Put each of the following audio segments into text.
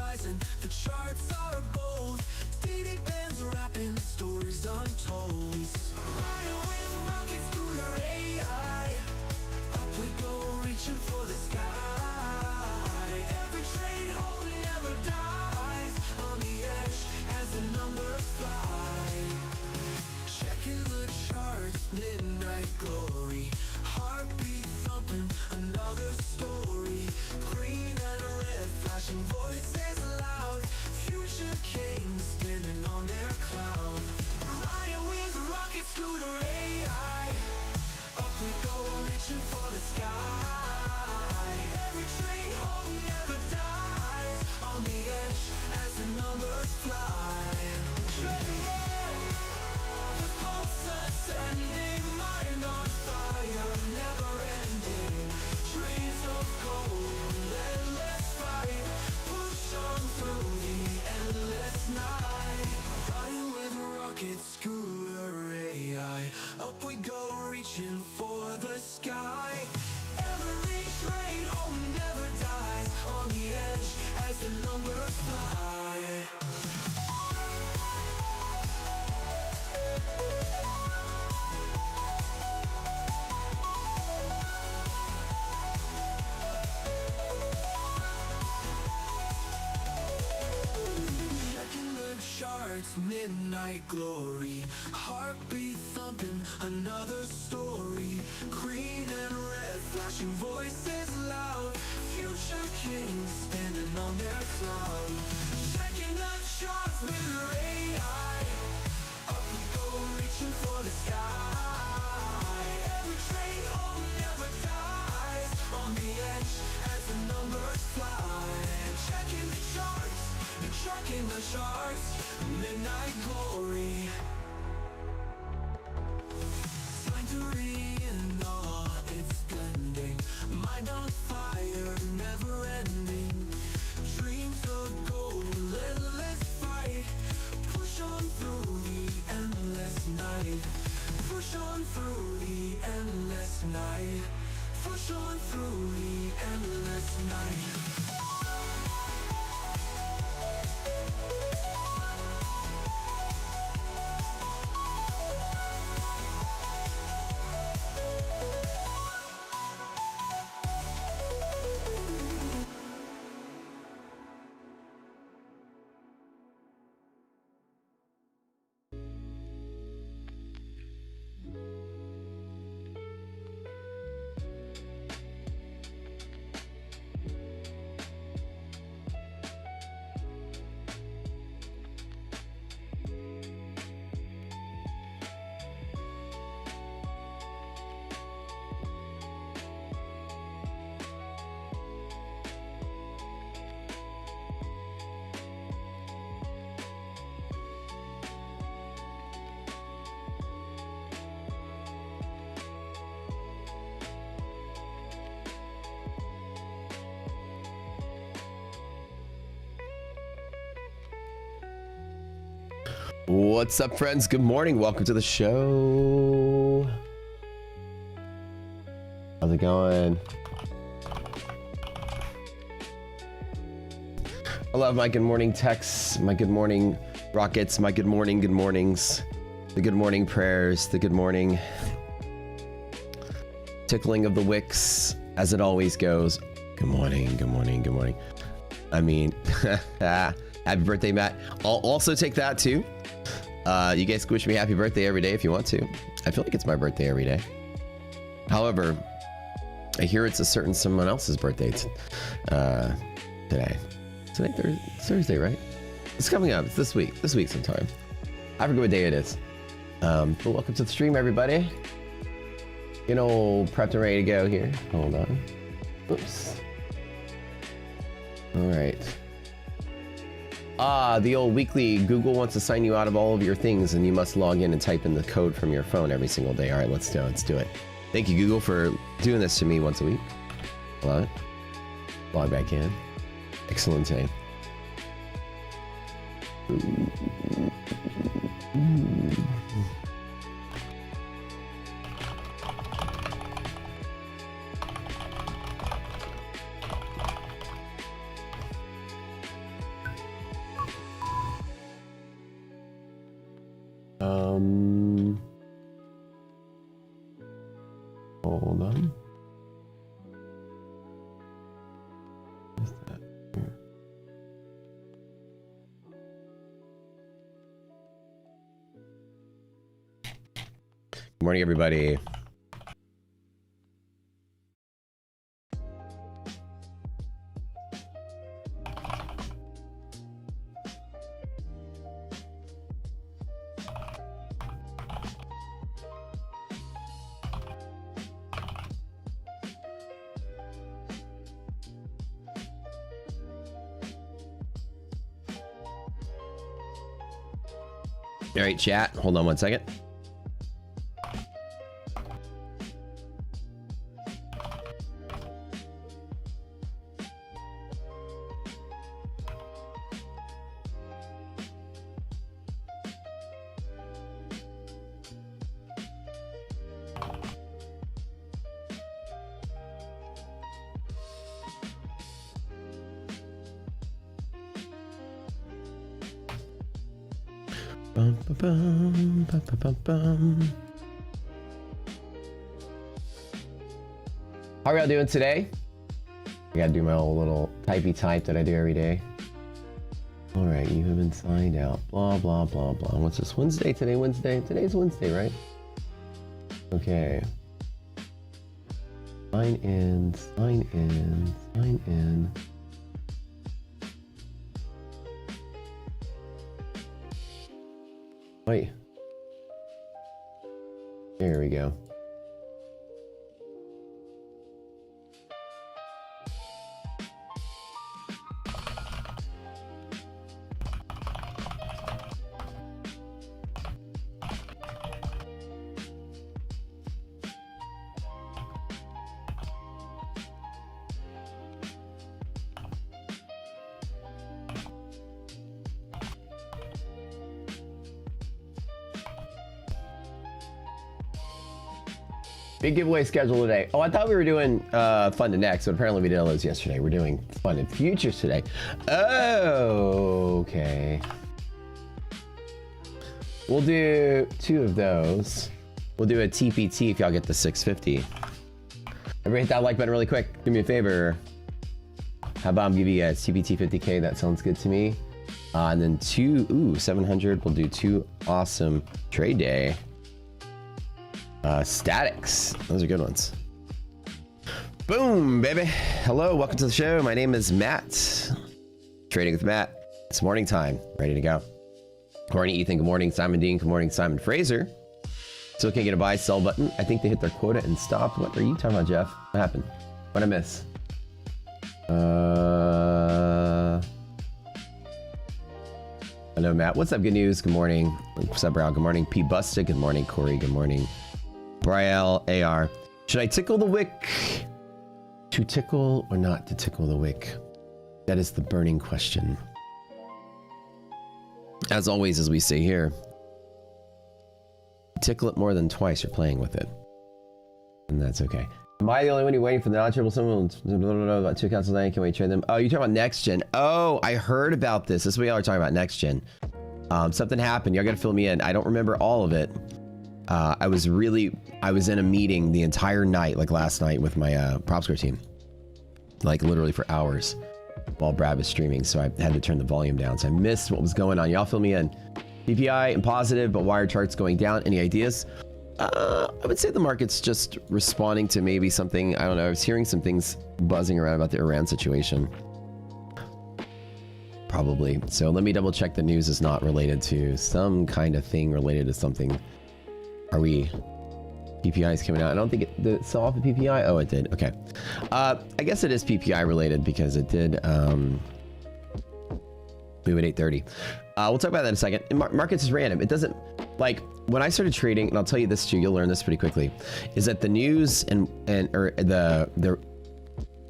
horizon, the charts are bold. Daily bands rapping stories untold. Riding with rockets through their AI. Up we go, reaching for the sky. Every train home never dies. On the edge as the numbers fly. Checking the charts, midnight glory. Heartbeat thumping, another story. Green and red, flashing voices loud. Future kings standing on their cloud. Riding with rockets through the AI. Up we go, reaching for the sky. Every train home never dies. On the edge as the numbers fly. Treadmill, the pulse ascending, mind on fire, never ending. Trees of gold, endless fight. Push on through the endless night. Riding with rockets, scooter AI. Up we go, reaching for the sky. Every train home never dies. On the edge as the numbers fly. Checking the charts, midnight glory. Heartbeat thumping, another story. Green and red, flashing voices loud. Future kings standing on their cloud. Checking the charts with their AI. Up we go, reaching for the sky. Every train home never dies. On the edge as the numbers fly. Checking the charts, tracking the charts. Midnight glory. Sanctuary in all its blending. Mind on fire, never ending. Dreams of gold, endless fight. Push on through the endless night. Push on through the endless night. Push on through the endless night. What's up, friends? Good morning. Welcome to the show. How's it going? I love my good morning texts, my good morning rockets, my good morning good mornings, the good morning prayers, the good morning tickling of the wicks, as it always goes. Good morning, good morning, good morning. I mean, happy birthday, Matt. I'll also take that too. You guys can wish me happy birthday every day if you want to. I feel like it's my birthday every day. However, I hear it's a certain someone else's birthday today. Today, Thursday, right? It's coming up. It's this week sometime. I forget what day it is. But welcome to the stream, everybody. You know, prepped and ready to go here. Hold on. Oops. All right. The old weekly Google wants to sign you out of all of your things and you must log in and type in the code from your phone every single day. All right, let's do it. Thank you, Google, for doing this to me once a week. Love it. Log back in. Excellent day. Hold on. What's that here? Good morning, everybody. All right, chat. Hold on one second. Bum, ba, bum, ba, ba, bum, bum. How are y'all doing today? I gotta do my old little typey type that I do every day. All right, you have been signed out. Blah, blah, blah, blah. What's this? Wednesday? Today, Wednesday? Today's Wednesday, right? Okay. Sign in, sign in, sign in. Wait. There we go. Big giveaway schedule today. Oh, I thought we were doing fun to next, but apparently we did all those yesterday. We're doing fun and futures today. Oh, okay. We'll do 2 of those. We'll do a TPT if y'all get the 650. Everybody hit that like button really quick. Do me a favor. How about I'm giving you a TPT 50K? That sounds good to me. And then 700. We'll do 2 awesome trade day. Statics. Those are good ones. Boom, baby. Hello, welcome to the show. My name is Matt. Trading with Matt. It's morning time. Ready to go. Good morning, Ethan. Good morning, Simon Dean. Good morning, Simon Fraser. Still can't get a buy sell button. I think they hit their quota and stopped. What are you talking about, Jeff? What happened? What'd I miss? Hello, Matt. What's up? Good news. Good morning. What's up, Brown? Good morning. P. Busted. Good morning, Corey. Good morning. Brielle, AR. Should I tickle the wick? To tickle or not to tickle the wick? That is the burning question. As always, as we say here, tickle it more than twice, you're playing with it. And that's okay. Am I the only one who's waiting for the non-triple symbol? About 2 accounts tonight. Can we trade them? Oh, you're talking about next gen. Oh, I heard about this. This is what y'all are talking about, next gen. Something happened. Y'all gotta fill me in. I don't remember all of it. I was in a meeting the entire night, like last night with my prop score team. Like literally for hours while Brad was streaming, so I had to turn the volume down. So I missed what was going on. Y'all fill me in. PPI and positive, but wire charts going down. Any ideas? I would say the market's just responding to maybe something. I don't know. I was hearing some things buzzing around about the Iran situation. Probably. So let me double check the news is not related to some kind of thing related to something. Are we? PPI is coming out. I don't think it did it sell off the PPI. Oh, it did. Okay. I guess it is PPI related because it did move at 8:30. We'll talk about that in a second. Markets is random. It doesn't, like, when I started trading, and I'll tell you this too, you'll learn this pretty quickly, is that the news or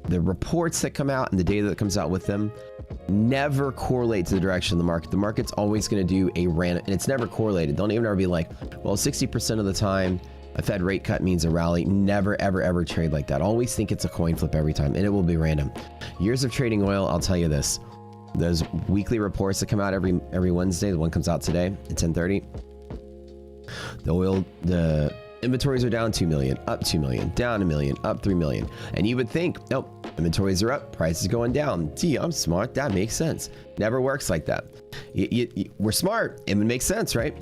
the reports that come out and the data that comes out with them never correlate to the direction of the market. The market's always going to do a random, and it's never correlated. Don't even ever be like, well, 60% of the time a Fed rate cut means a rally. Never, ever, ever trade like that. Always think it's a coin flip every time, and it will be random. Years of trading oil, I'll tell you this. Those weekly reports that come out every Wednesday, the one comes out today at 10:30. the inventories are down 2 million, up 2 million, down 1 million, up 3 million. And you would think, nope, inventories are up, prices going down. Gee, I'm smart. That makes sense. Never works like that. We're smart. It would make sense, right?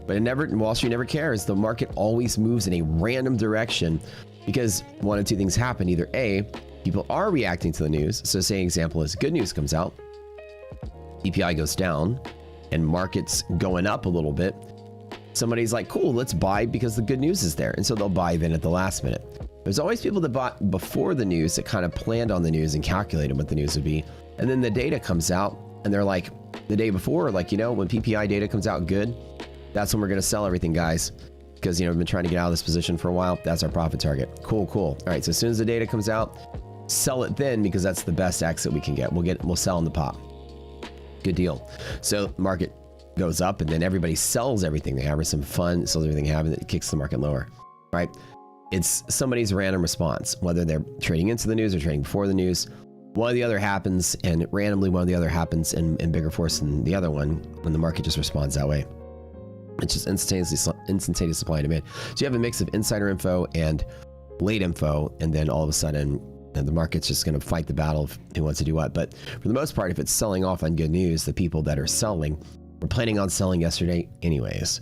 But it never, Wall Street never cares. The market always moves in a random direction because one of two things happen. Either A, people are reacting to the news. So say an example is good news comes out, PPI goes down and markets going up a little bit. Somebody's like, cool, let's buy because the good news is there. And so they'll buy then at the last minute. There's always people that bought before the news that kind of planned on the news and calculated what the news would be. And then the data comes out and they're like the day before, like, you know, when PPI data comes out good, that's when we're going to sell everything, guys. Because, you know, we've been trying to get out of this position for a while. That's our profit target. Cool, cool. All right. So as soon as the data comes out, sell it then because that's the best exit we can get. We'll sell in the pop. Good deal. So market goes up and then everybody sells everything they have or some fun, sells everything they have, and it kicks the market lower, right? It's somebody's random response, whether they're trading into the news or trading before the news. One or the other happens, and randomly one or the other happens in bigger force than the other one when the market just responds that way. It's just instantaneous supply and demand. So you have a mix of insider info and late info, and then all of a sudden the market's just going to fight the battle of who wants to do what. But for the most part, if it's selling off on good news, the people that are selling were planning on selling yesterday anyways.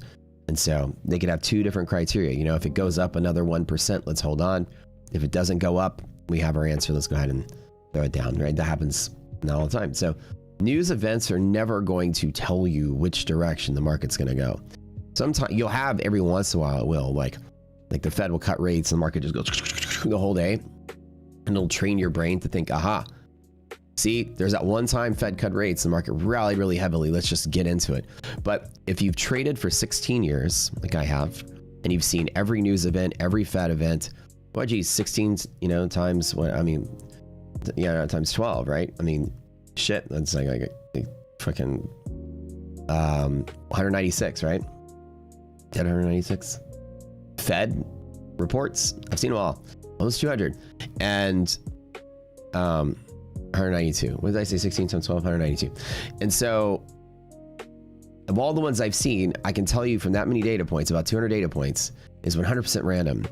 And so they could have two different criteria. You know, if it goes up another 1%, let's hold on. If it doesn't go up, we have our answer. Let's go ahead and throw it down, right? That happens not all the time. So news events are never going to tell you which direction the market's going to go. Sometimes you'll have every once in a while it will, like the Fed will cut rates and the market just goes the whole day, and it'll train your brain to think, aha, see, there's that one time Fed cut rates, the market rallied really heavily. Let's just get into it. But if you've traded for 16 years, like I have, and you've seen every news event, every Fed event, well, geez, 16, you know, times what, I mean, yeah, times 12, right? I mean, shit, that's like fucking 196, right? 196 Fed reports. I've seen them all, almost 200, and 192. What did I say? 16 times 12, 192. And so of all the ones I've seen, I can tell you from that many data points, about 200 data points is 100% random.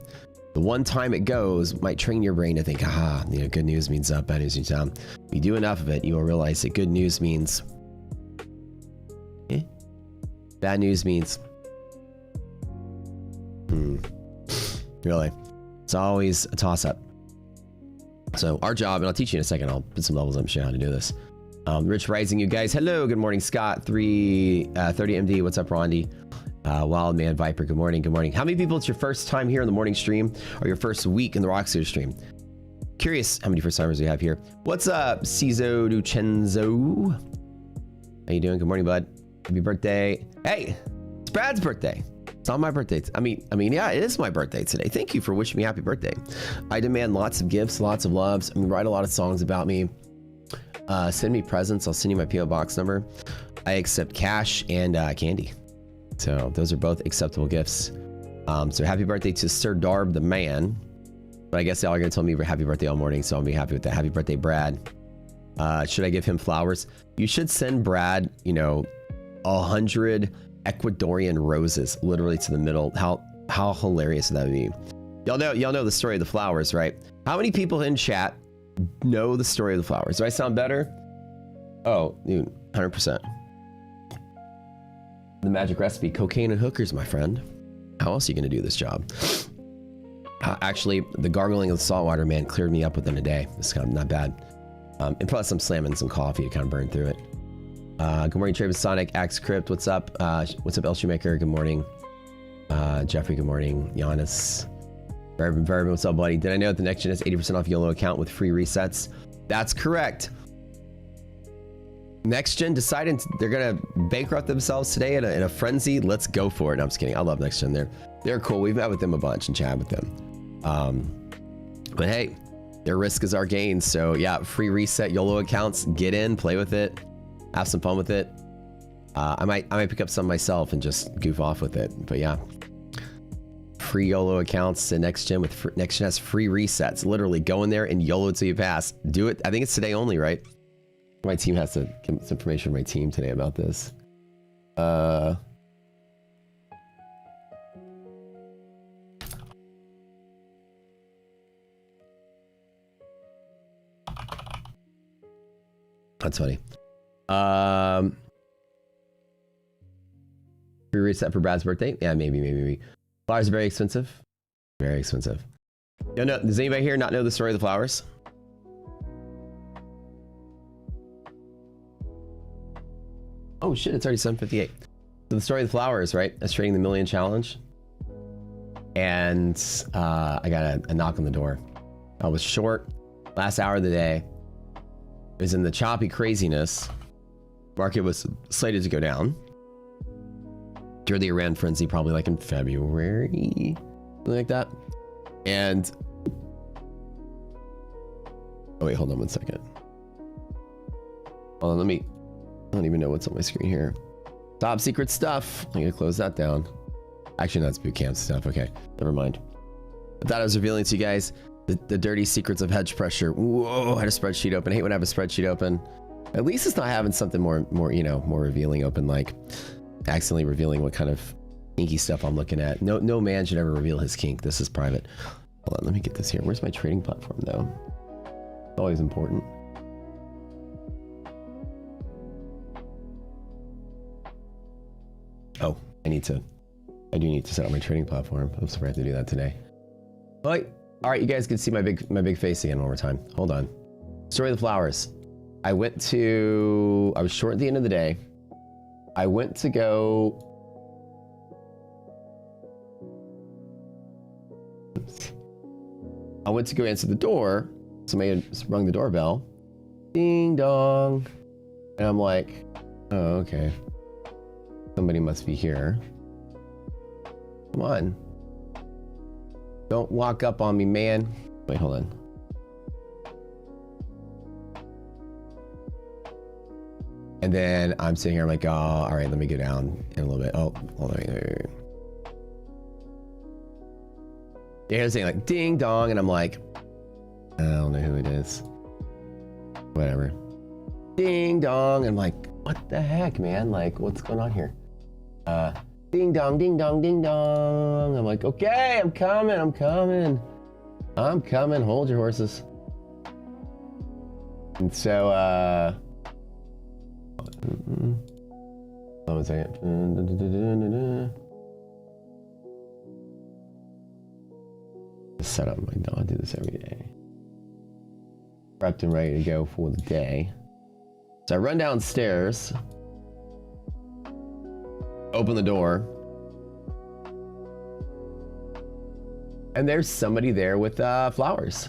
The one time it goes might train your brain to think, aha, you know, good news means up, bad news means down. If you do enough of it, you will realize that good news means bad news means really. It's always a toss-up. So our job, and I'll teach you in a second, I'll put some levels up and show you how to do this. Rich Rising, you guys. Hello, good morning, Scott. 30 MD, what's up, Rondi? Wild Man Viper, good morning, good morning. How many people, it's your first time here in the morning stream, or your first week in the Rockster stream? Curious how many first timers we have here. What's up, Cizo Ducenzo? How you doing? Good morning, bud. Happy birthday. Hey, it's Brad's birthday. It's not my birthday. I mean, yeah, it is my birthday today. Thank you for wishing me happy birthday. I demand lots of gifts, lots of loves. I mean, write a lot of songs about me. Send me presents. I'll send you my PO box number. I accept cash and candy. So those are both acceptable gifts. So happy birthday to Sir Darb the man. But I guess y'all are gonna tell me happy birthday all morning, so I'll be happy with that. Happy birthday, Brad. Should I give him flowers? You should send Brad, you know, 100 Ecuadorian roses literally to the middle. How hilarious would that be? Y'all know the story of the flowers, right? How many people in chat know the story of the flowers? Do I sound better? Oh, dude, 100%. The magic recipe, cocaine and hookers, my friend. How else are you gonna do this job? Actually, the gargling of the saltwater, man, cleared me up within a day. It's kind of not bad. And plus I'm slamming some coffee to kind of burn through it. Good morning, Travis Sonic, Axe Crypt, what's up? What's up, El Shoemaker? Good morning. Jeffrey, good morning. Giannis. Bourbon, what's up, buddy? Did I know that the next gen has 80% off YOLO account with free resets? That's correct. Next gen decided they're gonna bankrupt themselves today in a frenzy. Let's go for it. No, I'm just kidding. I love Next Gen. They're cool. We've met with them a bunch and chatted with them. But hey, their risk is our gain. So yeah, free reset YOLO accounts. Get in, play with it, have some fun with it. I might pick up some myself and just goof off with it. But yeah, free YOLO accounts and Next Gen with Next Gen has free resets. Literally go in there and YOLO till you pass. Do it. I think it's today only, right? My team has to get some information from my team today about this. That's funny. Free reset for Brad's birthday? Yeah, maybe. Flowers are very expensive. Very expensive. Yo, no, does anybody here not know the story of the flowers? Oh shit, it's already 7:58. So the story of the flowers, right? I was trading the million challenge. And I got a knock on the door. I was short. Last hour of the day. It was in the choppy craziness. Market was slated to go down. During the Iran frenzy, probably like in February. Something like that. And oh wait, hold on one second. Hold on, I don't even know what's on my screen here. Top secret stuff. I'm gonna close that down. Actually, that's boot camp stuff. Okay, never mind. I thought I was revealing to you guys the dirty secrets of hedge pressure. Whoa, I had a spreadsheet open. I hate when I have a spreadsheet open. At least it's not having something more revealing open, like accidentally revealing what kind of kinky stuff I'm looking at. No man should ever reveal his kink. This is private. Hold on, let me get this here. Where's my trading platform though? It's always important. Oh, I do need to set up my trading platform. I'm sorry I have to do that today. All right, you guys can see my big face again one more time. Hold on. Story of the flowers. I was short at the end of the day. I went to go. Oops. I went to go answer the door. Somebody had rung the doorbell. Ding dong. And I'm like, oh, okay. Somebody must be here. Come on. Don't walk up on me, man. Wait, hold on. And then I'm sitting here, I'm like, oh, all right, let me go down in a little bit. Oh, hold on. Wait. You hear saying like ding dong, and I'm like, I don't know who it is. Whatever. Ding dong. I'm like, what the heck, man? Like, what's going on here? Ding dong, ding dong, ding dong. I'm like, okay, I'm coming. Hold your horses. And so, hold on a second. Set up my dog. I do this every day. Prepped and ready to go for the day. So I run downstairs. Open the door. And there's somebody there with flowers.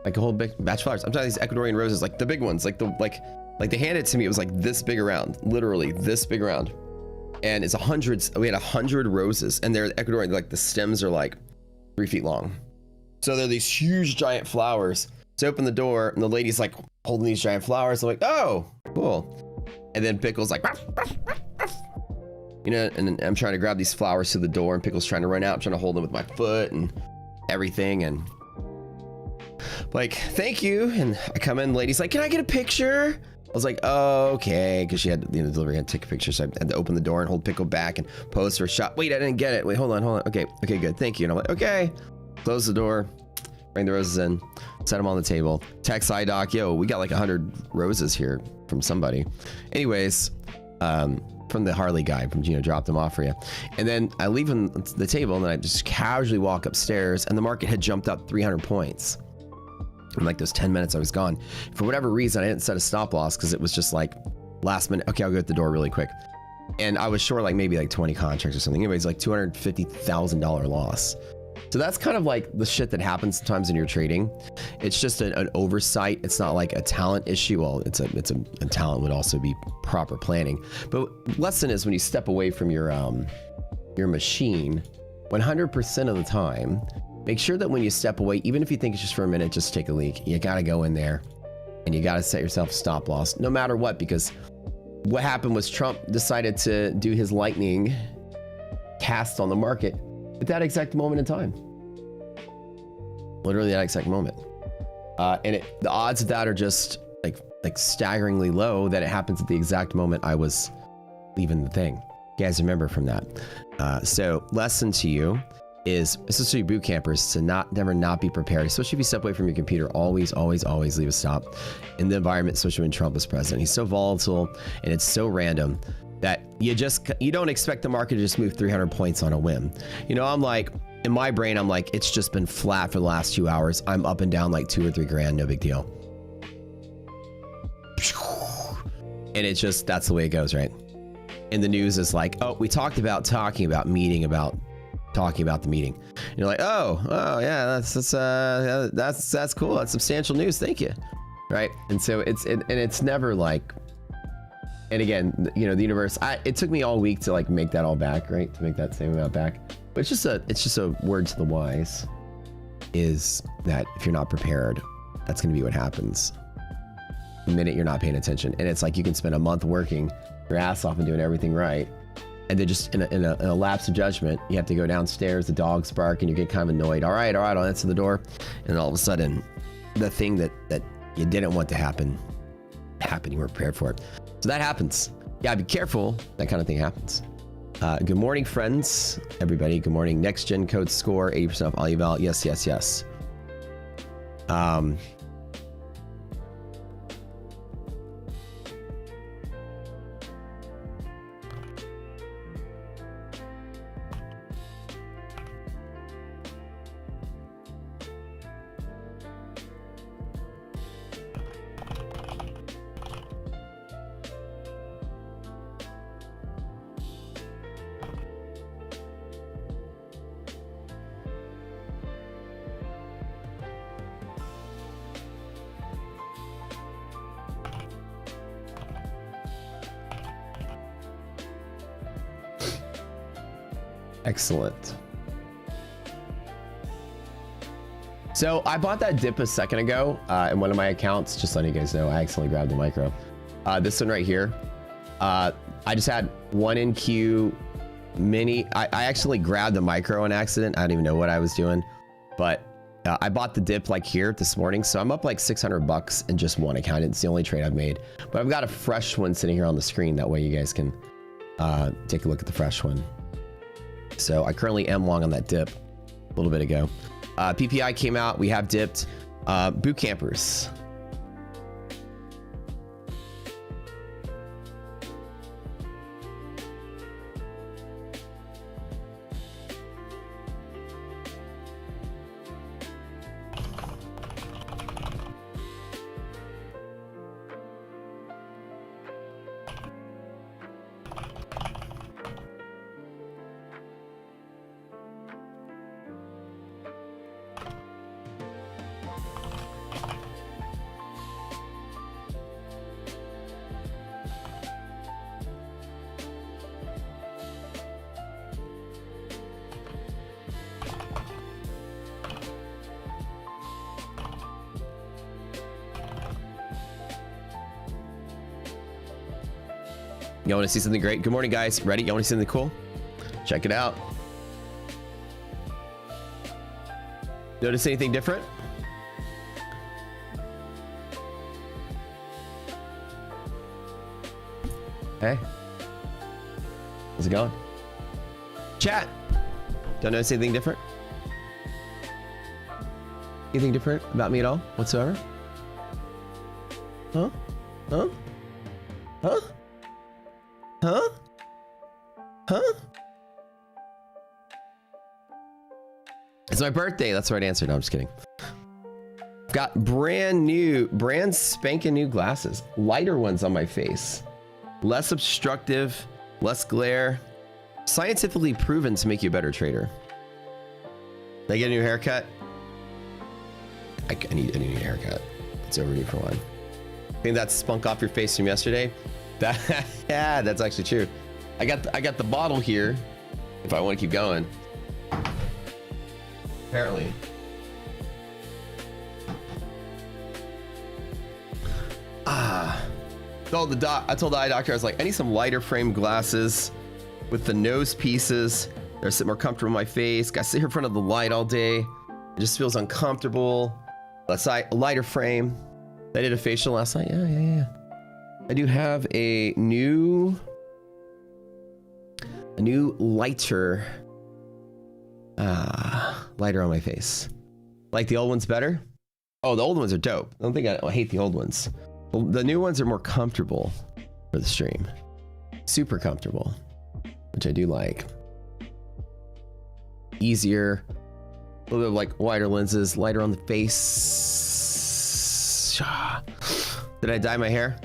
Like a whole big batch of flowers. I'm talking these Ecuadorian roses, like the big ones, like they handed it to me. It was like this big around, literally this big around. And it's hundreds. We had 100 roses, and they're Ecuadorian. Like the stems are like 3 feet long. So they're these huge giant flowers. So I open the door, and the lady's like holding these giant flowers. I'm like, oh, cool. And then Pickle's like, ruff, ruff, ruff, ruff. You know, and I'm trying to grab these flowers to the door, and Pickle's trying to run out. I'm trying to hold them with my foot and everything, and like, thank you. And I come in, the lady's like, can I get a picture? I was like, oh, okay, because she had, you know, delivery had to take a picture, so I had to open the door and hold Pickle back and pose for a shot. Wait, I didn't get it. Wait, hold on. Okay, good, thank you. And I'm like, okay. Close the door, bring the roses in, set them on the table. Text iDoc, yo, we got like 100 roses here from somebody. Anyways, from the Harley guy, from, you know, dropped them off for you. And then I leave on the table, and then I just casually walk upstairs, and the market had jumped up 300 points. In like those 10 minutes I was gone. For whatever reason, I didn't set a stop loss because it was just like last minute. Okay, I'll go at the door really quick. And I was short like maybe like 20 contracts or something. Anyways, like $250,000 loss. So that's kind of like the shit that happens sometimes in your trading. It's just an oversight. It's not like a talent issue. Well, it's a talent would also be proper planning. But lesson is when you step away from your machine, 100% of the time, make sure that when you step away, even if you think it's just for a minute, just take a leak. You got to go in there and you got to set yourself a stop loss no matter what, because what happened was Trump decided to do his lightning cast on the market at that exact moment in time. Literally that exact moment. And the odds of that are just like staggeringly low that it happens at the exact moment I was leaving the thing. You guys remember from that. So lesson to you. is, especially boot campers, to never not be prepared, especially if you step away from your computer. Always leave a stop in the environment, especially when Trump is president. He's so volatile and it's so random that you don't expect the market to just move 300 points on a whim. You know, I'm like, in my brain, I'm like, it's just been flat for the last 2 hours. I'm up and down like 2 or 3 grand, no big deal. And it's just, that's the way it goes, right? And the news is like, oh, we talked about talking about the meeting. And you're like, oh yeah, that's cool. That's substantial news. Thank you. Right. And so it's never like, and again, you know, the universe, it took me all week to like make that all back, right? To make that same amount back. But it's just a word to the wise, is that if you're not prepared, that's going to be what happens the minute you're not paying attention. And it's like, you can spend a month working your ass off and doing everything right, and then just in a lapse of judgment, you have to go downstairs, the dogs bark, and you get kind of annoyed. All right, I'll answer the door. And all of a sudden, the thing that you didn't want to happen, you weren't prepared for it. So that happens. Yeah, be careful. That kind of thing happens. Good morning, friends. Everybody, good morning. Next gen code score, 80% off all eval. Yes. Excellent. So I bought that dip a second ago in one of my accounts. Just letting you guys know, I accidentally grabbed the micro. This one right here. I just had one NQ mini. I actually grabbed the micro on accident. I don't even know what I was doing, but I bought the dip like here this morning. So I'm up like 600 bucks in just one account. It's the only trade I've made, but I've got a fresh one sitting here on the screen. That way you guys can take a look at the fresh one. So I currently am long on that dip a little bit ago. PPI came out. We have dipped. Boot campers. Y'all want to see something great? Good morning, guys. Ready? Y'all want to see something cool? Check it out. Notice anything different? Hey. How's it going? Chat. Don't notice anything different? Anything different about me at all whatsoever? Huh? Huh? Huh? Huh? Huh? It's my birthday. That's the right answer. No, I'm just kidding. Got brand spanking new glasses. Lighter ones on my face. Less obstructive, less glare. Scientifically proven to make you a better trader. Did I get a new haircut? I need a new haircut. It's overdue for one. Think that spunk off your face from yesterday? Yeah, that's actually true. I got the bottle here if I want to keep going. Apparently. I told the eye doctor, I was like, I need some lighter frame glasses with the nose pieces. They're sit more comfortable in my face. Got to sit here in front of the light all day. It just feels uncomfortable. Let's say a lighter frame. I did a facial last night. Yeah. I do have a new lighter Lighter on my face. Like the old ones better? Oh, the old ones are dope. I don't think I hate the old ones. The new ones are more comfortable for the stream. Super comfortable, which I do like. Easier. A little bit of like wider lenses, lighter on the face. Did I dye my hair?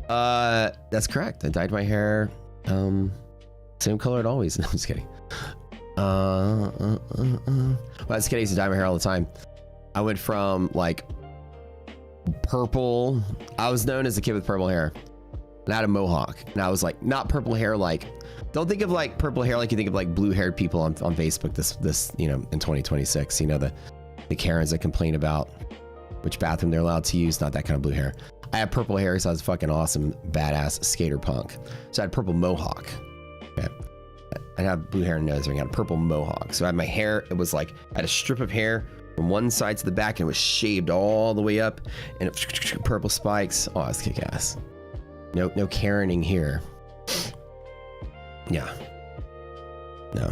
That's correct. I dyed my hair same color it always. No, I'm just kidding. Well, that's kidding. I used to dye my hair all the time. I went from like purple. I was known as a kid with purple hair. And I had a mohawk. And I was like, not purple hair like, don't think of like purple hair like you think of like blue haired people on Facebook this, you know, in 2026, you know, the Karens that complain about which bathroom they're allowed to use, not that kind of blue hair. I had purple hair, so I was fucking awesome, badass skater punk. So I had purple mohawk. Okay. I had blue hair and nose ring. I had a purple mohawk. So I had my hair, it was like, I had a strip of hair from one side to the back and it was shaved all the way up and it, purple spikes. Oh, it's kick ass. No Karening here. Yeah. No.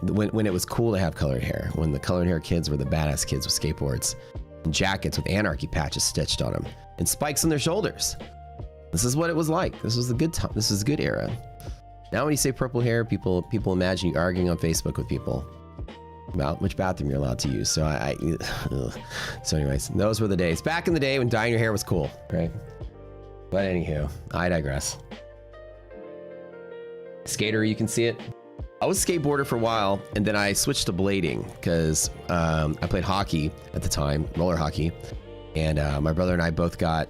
When it was cool to have colored hair, when the colored hair kids were the badass kids with skateboards and jackets with anarchy patches stitched on them and spikes on their shoulders. This is what it was like. This was the good time. This is a good era. Now when you say purple hair, people imagine you arguing on Facebook with people about which bathroom you're allowed to use. So so anyways, those were the days. Back in the day when dyeing your hair was cool, right? But anywho, I digress. Skater, you can see it. I was a skateboarder for a while, and then I switched to blading because I played hockey at the time, roller hockey, and my brother and I both got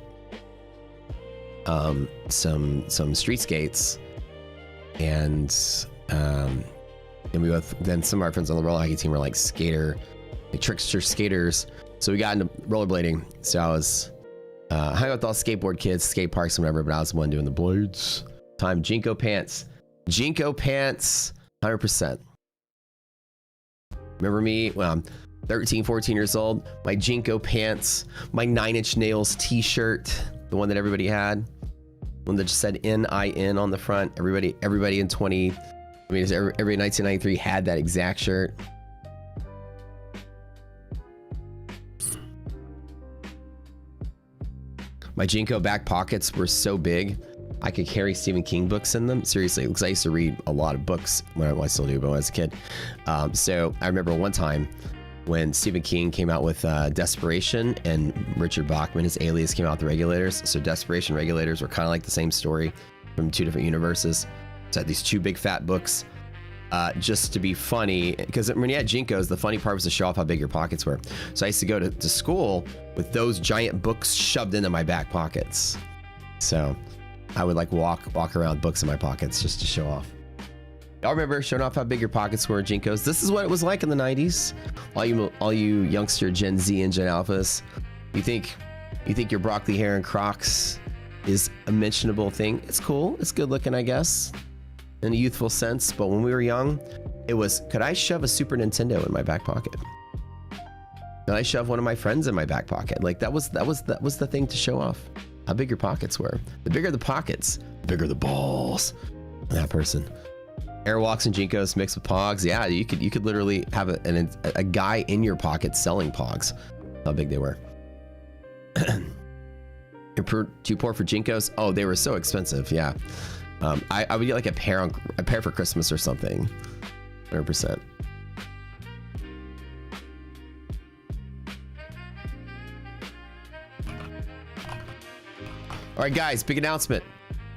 some street skates, and we both, then some of our friends on the roller hockey team were like trickster skaters, so we got into rollerblading. So I was hung out with all skateboard kids, skate parks, and whatever, but I was the one doing the blades. Jinko pants, 100%. Remember me when I'm 13, 14 years old, my Jinko pants, my 9 Inch Nails t-shirt, the one that everybody had, one that just said NIN on the front. Everybody in everybody in 1993 had that exact shirt. My Jinko back pockets were so big I could carry Stephen King books in them. Seriously, because I used to read a lot of books when I still do, but when I was a kid. So I remember one time when Stephen King came out with Desperation, and Richard Bachman, his alias, came out with The Regulators. So Desperation, Regulators were kind of like the same story from two different universes. So I had these two big fat books just to be funny, because when you had Jinkos, the funny part was to show off how big your pockets were. So I used to go to school with those giant books shoved into my back pockets. So I would like walk around with books in my pockets just to show off. Y'all remember showing off how big your pockets were, Jinkos? This is what it was like in the 90s. All you youngster Gen Z and Gen Alphas, you think your broccoli hair and Crocs is a mentionable thing? It's cool. It's good looking, I guess, in a youthful sense. But when we were young, it was, could I shove a Super Nintendo in my back pocket? Could I shove one of my friends in my back pocket? Like that was the thing to show off how big your pockets were. The bigger the pockets, the bigger the balls. That person. Airwalks and Jinkos mixed with Pogs. Yeah, you could literally have a guy in your pocket selling Pogs. How big they were. You're too poor for Jinkos? Oh, they were so expensive. Yeah. I would get like a pair for Christmas or something. 100%. All right, guys, big announcement.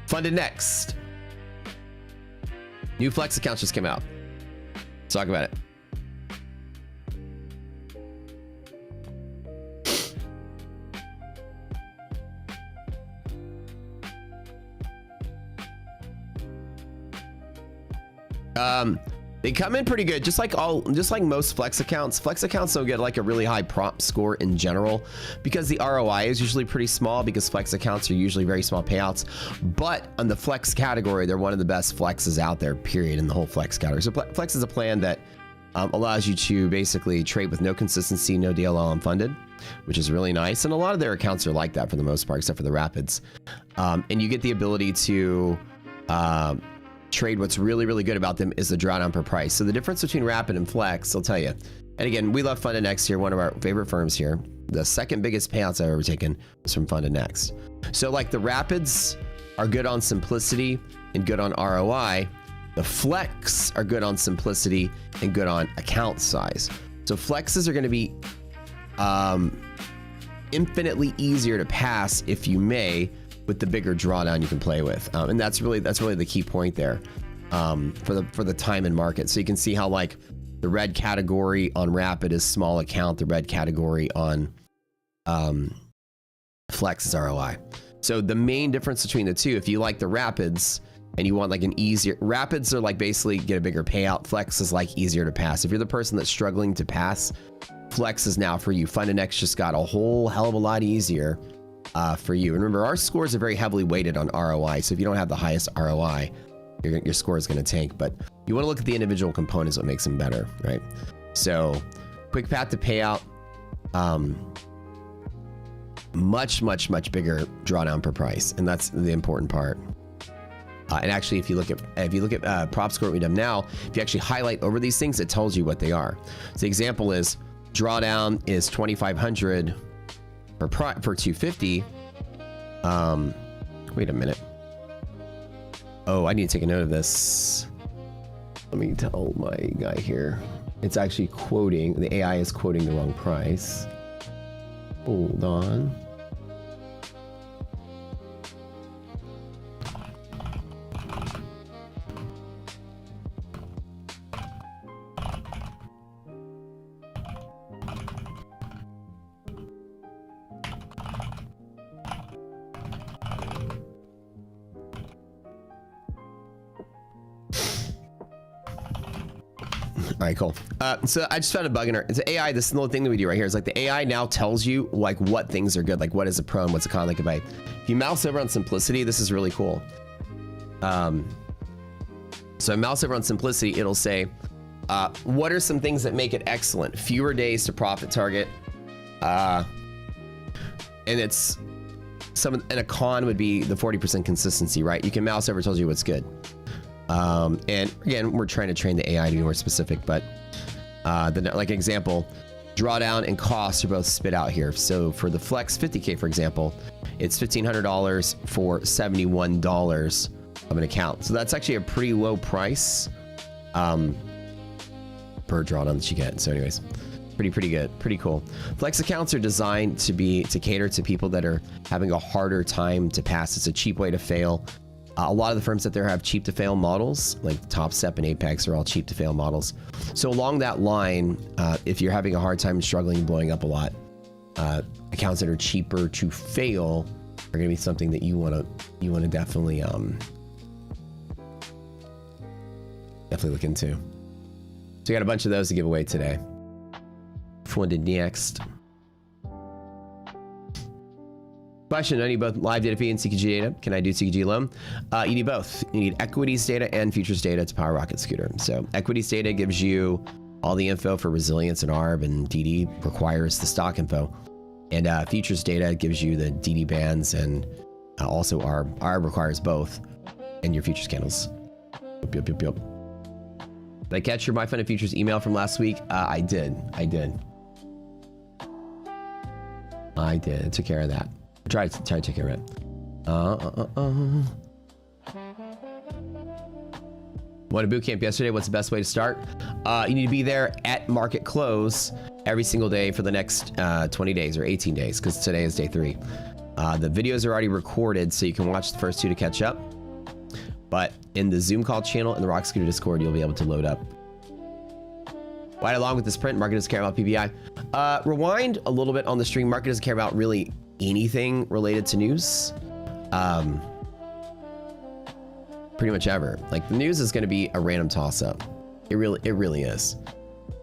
Funded next. New Flex accounts just came out. Let's talk about it. They come in pretty good, just like most Flex accounts. Flex accounts don't get like a really high prompt score in general because the ROI is usually pretty small, because Flex accounts are usually very small payouts. But on the Flex category, they're one of the best Flexes out there, period, in the whole Flex category. So Flex is a plan that allows you to basically trade with no consistency, no DLL unfunded, which is really nice. And a lot of their accounts are like that for the most part, except for the Rapids. And you get the ability to trade, what's really, really good about them is the drawdown per price. So the difference between Rapid and Flex, I'll tell you. And again, we love Fund and Next here, one of our favorite firms here. The second biggest payouts I've ever taken was from Fund and Next. So like the Rapids are good on simplicity and good on ROI. The Flex are good on simplicity and good on account size. So Flexes are going to be infinitely easier to pass, if you may, with the bigger drawdown you can play with. And that's really the key point there for the time and market. So you can see how like the red category on Rapid is small account. The red category on Flex is ROI. So the main difference between the two, if you like the Rapids and you want like an easier, Rapids are like basically get a bigger payout. Flex is like easier to pass. If you're the person that's struggling to pass, Flex is now for you. Fund and X just got a whole hell of a lot easier for you. And remember, our scores are very heavily weighted on ROI. So if you don't have the highest ROI, your score is going to tank. But you want to look at the individual components, what makes them better, right? So quick path to payout, much bigger drawdown per price, and that's the important part. And actually, if you look at prop score, what we've done now, if you actually highlight over these things, it tells you what they are. So the example is drawdown is 2,500 per 250. Wait a minute. Oh, I need to take a note of this. Let me tell my guy here. It's actually quoting, the AI is quoting the wrong price. Hold on. All right, cool. So I just found a bug in her. It's AI. This little thing that we do right here is like the AI now tells you like what things are good, like what is a pro and what's a con. Like if you mouse over on simplicity, this is really cool. So I mouse over on simplicity, it'll say, what are some things that make it excellent? Fewer days to profit target. And it's and a con would be the 40% consistency, right? You can mouse over, it tells you what's good. And again, we're trying to train the AI to be more specific, but like example, drawdown and costs are both spit out here. So for the Flex 50K, for example, it's $1,500 for $71 of an account. So that's actually a pretty low price per drawdown that you get. So anyways, pretty good, pretty cool. Flex accounts are designed to cater to people that are having a harder time to pass. It's a cheap way to fail. A lot of the firms out there have cheap to fail models, like Top Step and Apex are all cheap to fail models. So along that line, if you're having a hard time struggling, blowing up a lot, accounts that are cheaper to fail are going to be something that you want to definitely look into. So we got a bunch of those to give away today. Funded next. Question, I need both live data feed and CKG data. Can I do CKG alone? You need both. You need equities data and futures data to power Rocket Scooter. So equities data gives you all the info for resilience and ARB, and DD requires the stock info. And futures data gives you the DD bands and also ARB. ARB requires both and your futures candles. Yep. Did I catch your My Fun and Futures email from last week? I did. I took care of that. Try to take care of it. Went to boot camp yesterday. What's the best way to start? You need to be there at market close every single day for the next 20 days or 18 days, because today is day 3. The videos are already recorded, so you can watch the first 2 to catch up. But in the Zoom call channel and the Rocket Scooter Discord, you'll be able to load up. Right along with this print, market doesn't care about PPI. Rewind a little bit on the stream. Market doesn't care about really anything related to news. Pretty much ever. Like the news is going to be a random toss up. It really is.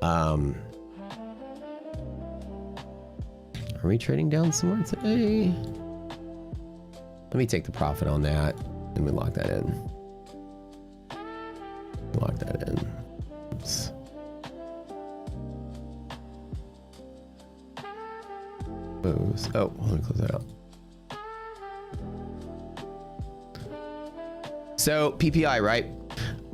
Are we trading down some more today? Let me take the profit on that and we lock that in. Lock that in. Oops. Close. Oh, let me close that out. So PPI, right?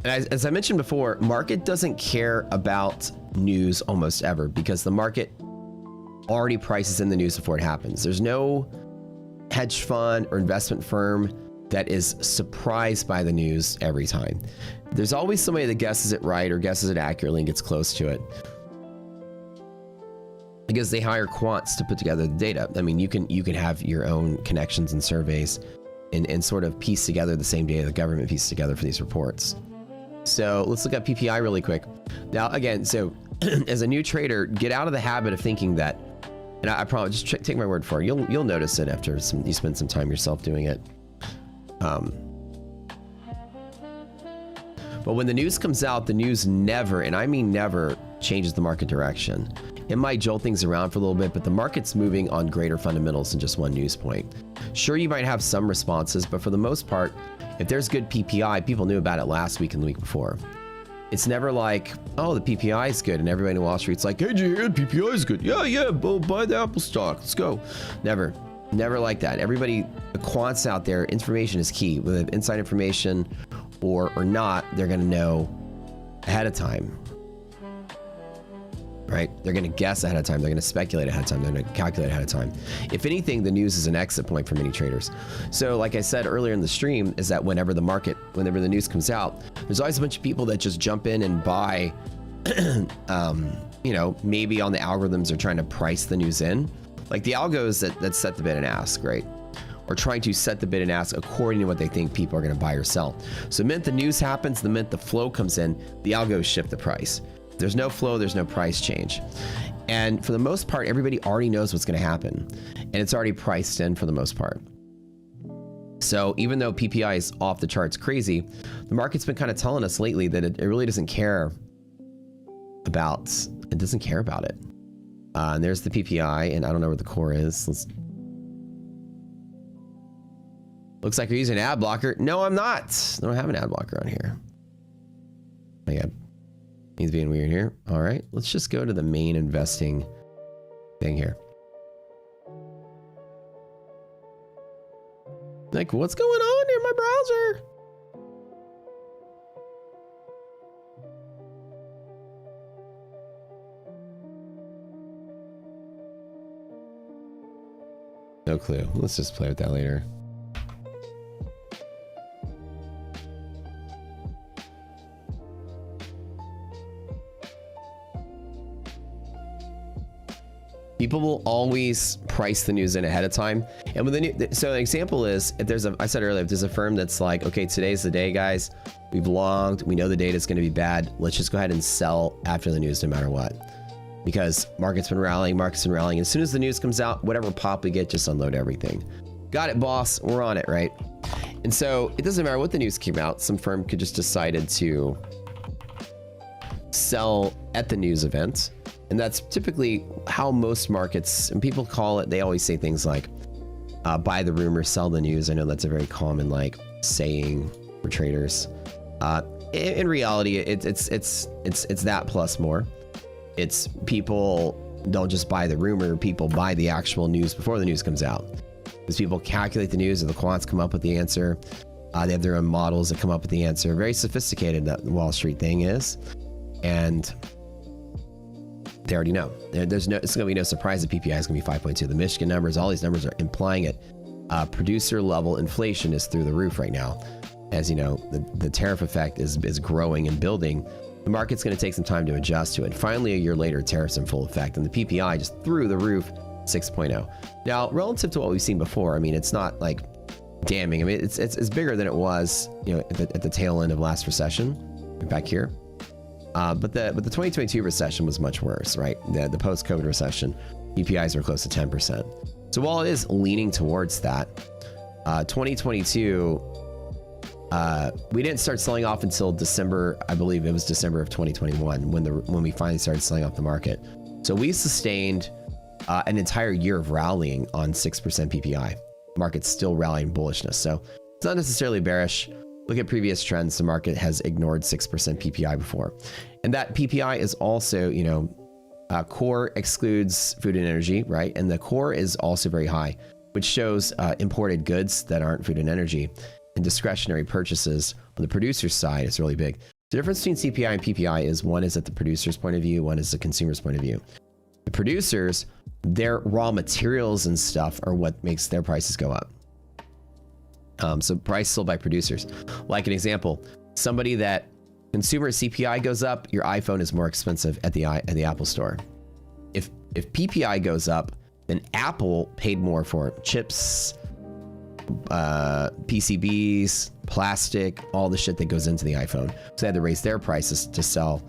as I mentioned before, market doesn't care about news almost ever because the market already prices in the news before it happens. There's no hedge fund or investment firm that is surprised by the news every time. There's always somebody that guesses it right or guesses it accurately and gets close to it, because they hire quants to put together the data. I mean, you can have your own connections and surveys and sort of piece together the same data the government pieces together for these reports. So let's look at PPI really quick. Now, again, so as a new trader, get out of the habit of thinking that, and I promise, just take my word for it. You'll notice it after you spend some time yourself doing it. But when the news comes out, the news never, and I mean never, changes the market direction. It might jolt things around for a little bit, but the market's moving on greater fundamentals than just one news point. Sure, you might have some responses, but for the most part, if there's good PPI, people knew about it last week and the week before. It's never like, oh, the PPI is good, and everybody in Wall Street's like, hey, did you hear the PPI is good? Yeah, well, buy the Apple stock. Let's go. Never like that. Everybody, the quants out there, information is key. Whether they have inside information or not, they're going to know ahead of time. Right? They're going to guess ahead of time. They're going to speculate ahead of time. They're going to calculate ahead of time. If anything, the news is an exit point for many traders. So like I said earlier in the stream, is that whenever the news comes out, there's always a bunch of people that just jump in and buy, you know, maybe on the algorithms are trying to price the news in. Like the algos that set the bid and ask, right? Or trying to set the bid and ask according to what they think people are going to buy or sell. So the minute the news happens, the minute the flow comes in, the algos shift the price. There's no flow, there's no price change. And for the most part, everybody already knows what's going to happen. And it's already priced in for the most part. So even though PPI is off the charts crazy, the market's been kind of telling us lately that it really doesn't care about it. And there's the PPI, and I don't know where the core is. Looks like you're using an ad blocker. No, I'm not. I don't have an ad blocker on here. Oh, yeah. He's being weird here. All right, let's just go to the main investing thing here. Like, what's going on in my browser? No clue. Let's just play with that later. People will always price the news in ahead of time. And when so an example is, if there's I said earlier, if there's a firm that's like, okay, today's the day, guys, we've longed, we know the data is going to be bad. Let's just go ahead and sell after the news, no matter what. Because market's been rallying. As soon as the news comes out, whatever pop we get, just unload everything. Got it, boss. We're on it, right? And so it doesn't matter what the news came out. Some firm could just decided to sell at the news event. And that's typically how most markets, and people call it, they always say things like, buy the rumor, sell the news. I know that's a very common like saying for traders. In reality, it's that plus more. It's people don't just buy the rumor, people buy the actual news before the news comes out. Because people calculate the news, and the quants come up with the answer. They have their own models that come up with the answer. Very sophisticated, that Wall Street thing is. And they already know. It's going to be no surprise that PPI is going to be 5.2. The Michigan numbers, all these numbers are implying it. Producer level inflation is through the roof right now. As you know, the tariff effect is growing and building. The market's going to take some time to adjust to it. Finally, a year later, tariffs in full effect, and the PPI just through the roof, 6.0. Now, relative to what we've seen before, I mean, it's not like damning. I mean, it's bigger than it was, you know, at the tail end of last recession, back here. But the 2022 recession was much worse, right? The post-COVID recession, PPIs were close to 10%. So while it is leaning towards that, 2022, we didn't start selling off until December. I believe it was December of 2021 when we finally started selling off the market. So we sustained an entire year of rallying on 6% PPI. Market's still rallying bullishness. So it's not necessarily bearish. Look at previous trends. The market has ignored 6% PPI before. And that PPI is also, you know, core excludes food and energy, right? And the core is also very high, which shows imported goods that aren't food and energy and discretionary purchases on the producer's side is really big. The difference between CPI and PPI is one is at the producer's point of view, one is the consumer's point of view. The producers, their raw materials and stuff are what makes their prices go up. So price sold by producers. Like an example, somebody that consumer CPI goes up, your iPhone is more expensive at the Apple store. If PPI goes up, then Apple paid more for chips, PCBs, plastic, all the shit that goes into the iPhone. So they had to raise their prices to sell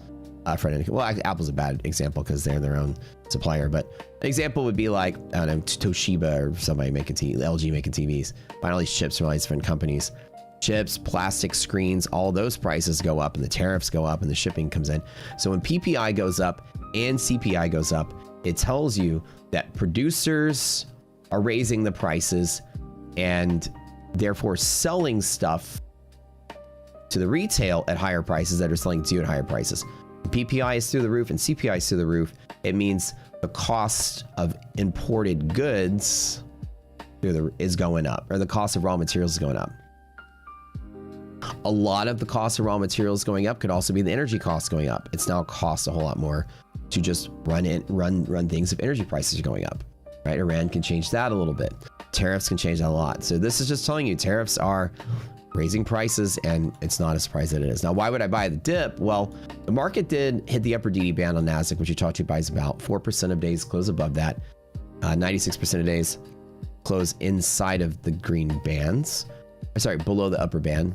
front end. Well, Apple's a bad example because they're their own supplier, but an example would be like, I don't know, Toshiba or somebody making LG making TVs. Buying all these chips from all these different companies. Chips, plastic screens, all those prices go up and the tariffs go up and the shipping comes in. So when PPI goes up and CPI goes up, it tells you that producers are raising the prices and therefore selling stuff to the retail at higher prices that are selling to you at higher prices. PPI is through the roof and CPI is through the roof. It means the cost of imported goods is going up, or the cost of raw materials is going up. A lot of the cost of raw materials going up could also be the energy costs going up. It's now costs a whole lot more to just run things if energy prices are going up, right? Iran can change that a little bit. Tariffs can change that a lot. So this is just telling you tariffs are raising prices, and it's not a surprise that it is. Now, why would I buy the dip? Well, the market did hit the upper DD band on NASDAQ, which you talked to buys about 4% of days close above that. 96% of days close inside of the green bands. Sorry, below the upper band,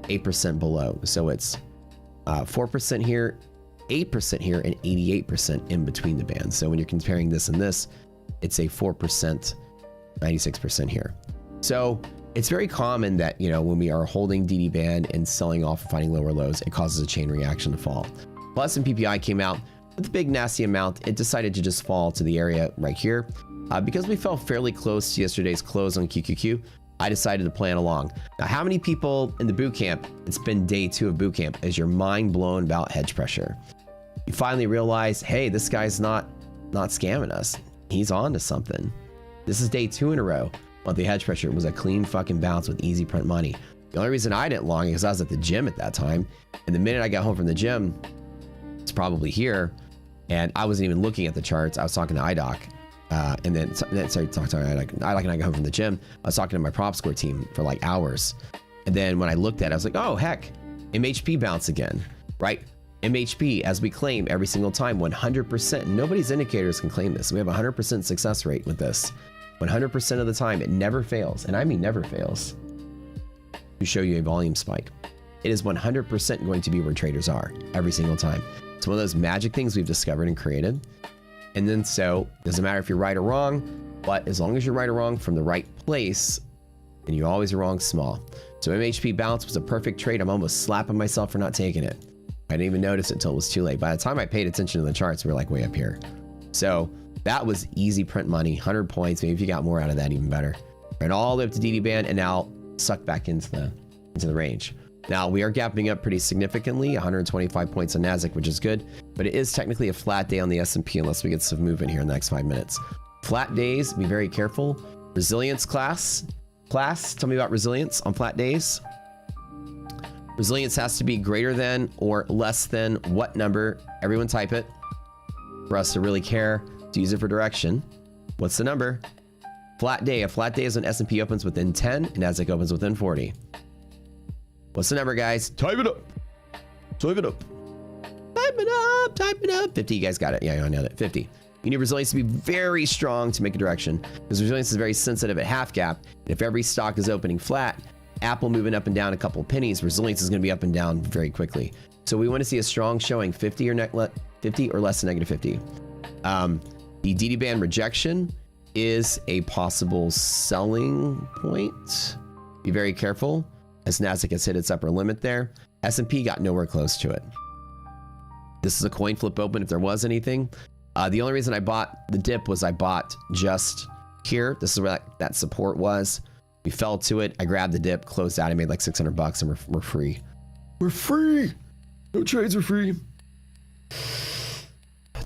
8% below. So it's 4% here, 8% here, and 88% in between the bands. So when you're comparing this and this, it's a 4%, 96% here. So it's very common that, you know, when we are holding DD band and selling off and finding lower lows, it causes a chain reaction to fall. Plus, when PPI came out with a big nasty amount, it decided to just fall to the area right here. Because we fell fairly close to yesterday's close on QQQ, I decided to plan along. Now, how many people in the boot camp, it's been day 2 of boot camp, is your mind blown about hedge pressure? You finally realize, hey, this guy's not scamming us. He's on to something. This is day 2 in a row. But the hedge pressure was a clean fucking bounce with easy print money. The only reason I didn't long it because I was at the gym at that time. And the minute I got home from the gym, it's probably here. And I wasn't even looking at the charts. I was talking to IDOC. And then, sorry, talking to IDOC and I got home from the gym. I was talking to my prop score team for like hours. And then when I looked at it, I was like, oh, heck, MHP bounce again, right? MHP, as we claim every single time, 100%. Nobody's indicators can claim this. We have a 100% success rate with this. 100% of the time, it never fails, and I mean never fails, to show you a volume spike. It is 100% going to be where traders are every single time. It's one of those magic things we've discovered and created. And then so, doesn't matter if you're right or wrong, but as long as you're right or wrong from the right place, then you always are wrong small. So MHP bounce was a perfect trade. I'm almost slapping myself for not taking it. I didn't even notice it until it was too late. By the time I paid attention to the charts, we were like way up here. So that was easy print money, 100 points. Maybe if you got more out of that, even better. Ran all the way up to DD band and now sucked back into the range. Now we are gapping up pretty significantly, 125 points on NASDAQ, which is good, but it is technically a flat day on the S&P unless we get some movement here in the next 5 minutes. Flat days, be very careful. Resilience class, tell me about resilience on flat days. Resilience has to be greater than or less than what number? Everyone type it for us to really care. To use it for direction. What's the number? Flat day. A flat day is when S&P opens within 10 and NASDAQ opens within 40. What's the number, guys? Type it up. Type it up. Type it up. Type it up. 50. You guys got it. Yeah, I know that. 50. You need resilience to be very strong to make a direction because resilience is very sensitive at half gap. And if every stock is opening flat, Apple moving up and down a couple of pennies, resilience is going to be up and down very quickly. So we want to see a strong showing 50 or less than negative 50. The DD band rejection is a possible selling point. Be very careful as NASDAQ has hit its upper limit there. S&P got nowhere close to it. This is a coin flip open if there was anything. The only reason I bought the dip was I bought just here. This is where that support was. We fell to it. I grabbed the dip, closed out. I made like 600 bucks and we're free. We're free. No trades are free.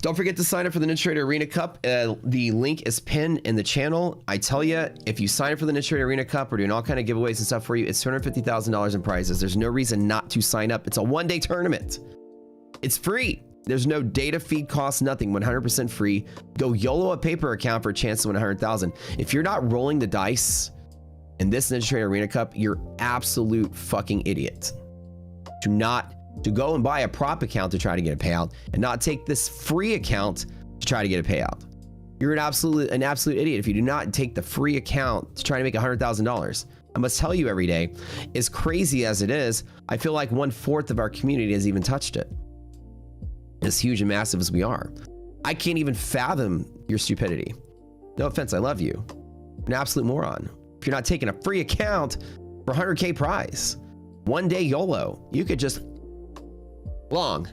Don't forget to sign up for the Ninja Trader Arena Cup. The link is pinned in the channel. I tell you, if you sign up for the Ninja Trader Arena Cup, we're doing all kind of giveaways and stuff for you. It's $250,000 in prizes. There's no reason not to sign up. It's a one-day tournament. It's free. There's no data feed cost, nothing. 100% free. Go YOLO a paper account for a chance to win 100,000. If you're not rolling the dice in this Ninja Trader Arena Cup, you're absolute fucking idiot. To go and buy a prop account to try to get a payout and not take this free account to try to get a payout. You're an absolute idiot if you do not take the free account to try to make $100,000. I must tell you every day, as crazy as it is, I feel like 1/4 of our community has even touched it. As huge and massive as we are. I can't even fathom your stupidity. No offense, I love you. You're an absolute moron. If you're not taking a free account for 100K prize, one day YOLO, you could just long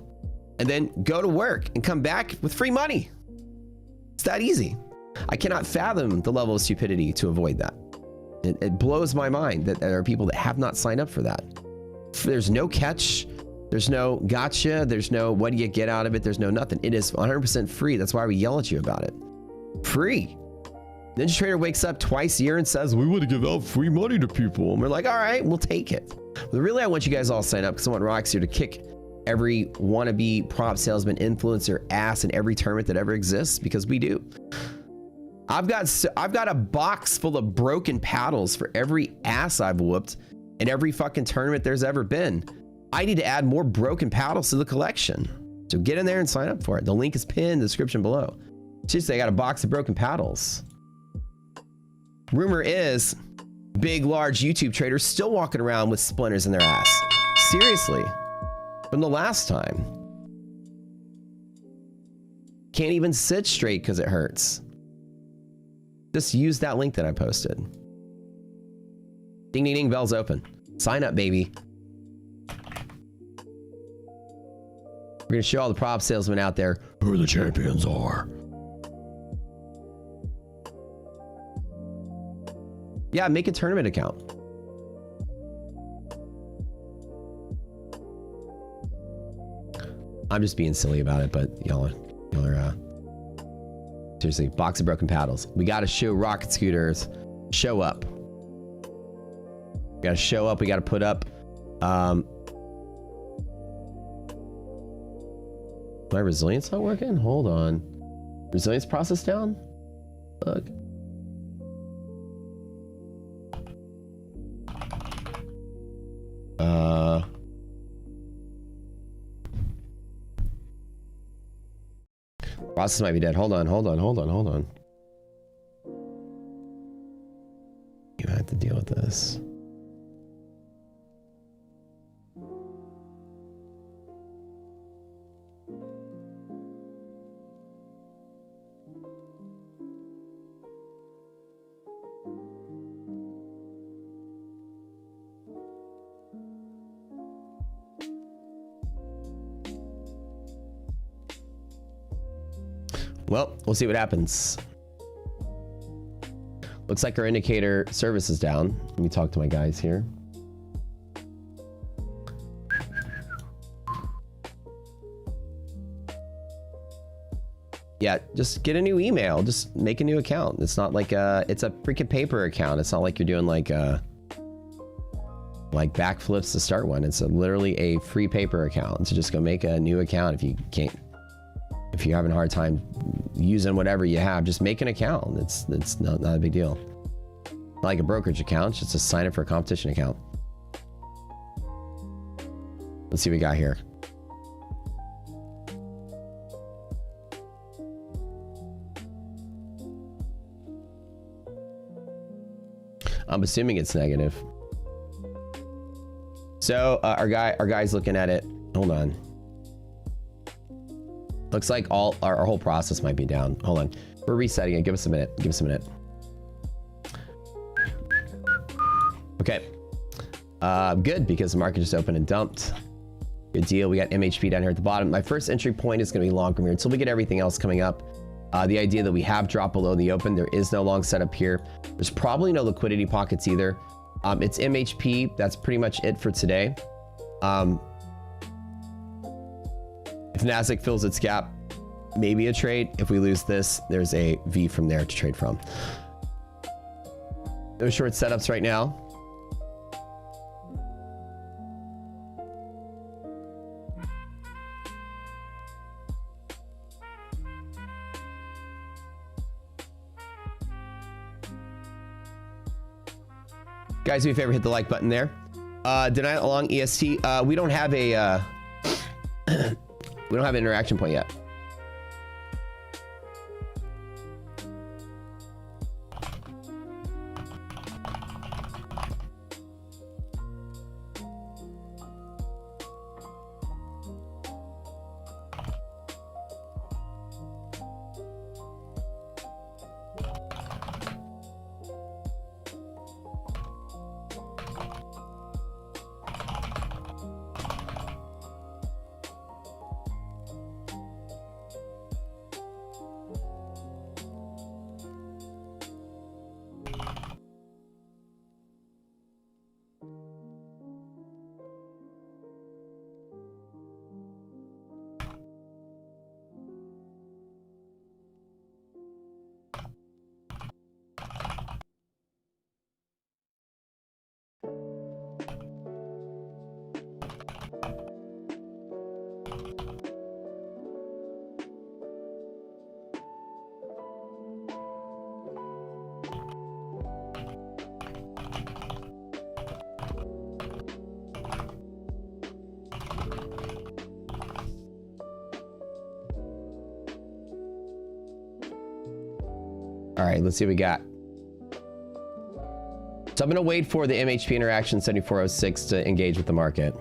and then go to work and come back with free money. It's that easy. I cannot fathom the level of stupidity to avoid that. It blows my mind that there are people that have not signed up for that. There's no catch. There's no gotcha. There's no what do you get out of it. There's no nothing. It is 100% free. That's why we yell at you about it. Free. Ninja Trader wakes up twice a year and says, we want to give out free money to people. And we're like, all right, we'll take it. But really, I want you guys all to sign up because I want Roxy to kick every wannabe prop salesman influencer ass in every tournament that ever exists, because we do. I've got a box full of broken paddles for every ass I've whooped in every fucking tournament there's ever been. I need to add more broken paddles to the collection. So get in there and sign up for it. The link is pinned in the description below. Seriously, I got a box of broken paddles. Rumor is big, large YouTube traders still walking around with splinters in their ass. Seriously. From the last time. Can't even sit straight because it hurts. Just use that link that I posted. Ding, ding, ding, bell's open. Sign up, baby. We're going to show all the prop salesmen out there who the champions are. Yeah, make a tournament account. I'm just being silly about it, but y'all are seriously, box of broken paddles. We got to show rocket scooters. Show up. We got to show up. We got to put up. My resilience not working? Hold on. Resilience process down? Look. Process might be dead. Hold on. You have to deal with this. Well, we'll see what happens. Looks like our indicator service is down. Let me talk to my guys here. Yeah, just get a new email. Just make a new account. It's not like it's a freaking paper account. It's not like you're doing like backflips to start one. It's literally a free paper account. So just go make a new account if you can't. If you're having a hard time using whatever you have, just make an account. It's not a big deal. Not like a brokerage account, just to sign up for a competition account. Let's see what we got here. I'm assuming it's negative. So our guy's looking at it. Hold on. Looks like our whole process might be down. Hold on. We're resetting it. Give us a minute. Okay. Good, because the market just opened and dumped. Good deal. We got MHP down here at the bottom. My first entry point is going to be long from here until we get everything else coming up. The idea that we have dropped below the open. There is no long setup here. There's probably no liquidity pockets either. It's MHP. That's pretty much it for today. If Nasdaq fills its gap, maybe a trade. If we lose this, there's a V from there to trade from. No short setups right now. Guys, do me a favor, hit the like button there. Deny along EST. We don't have a we don't have an interaction point yet. All right, let's see what we got. So I'm going to wait for the MHP interaction 7406 to engage with the market.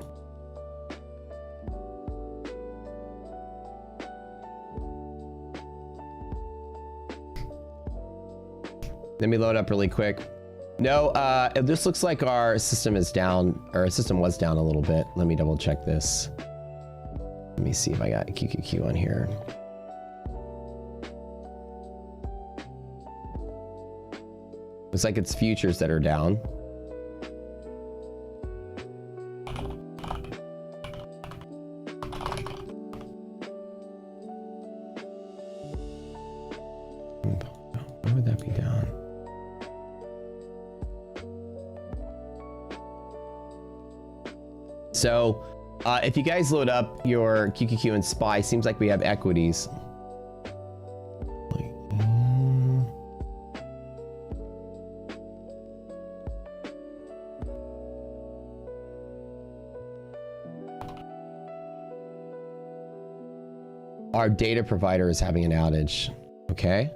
Let me load up really quick. No, it just looks like our system is down, or our system was down a little bit. Let me double check this. Let me see if I got QQQ on here. Looks like it's futures that are down. Why would that be down? So, if you guys load up your QQQ and SPY, seems like we have equities. Our data provider is having an outage. Okay.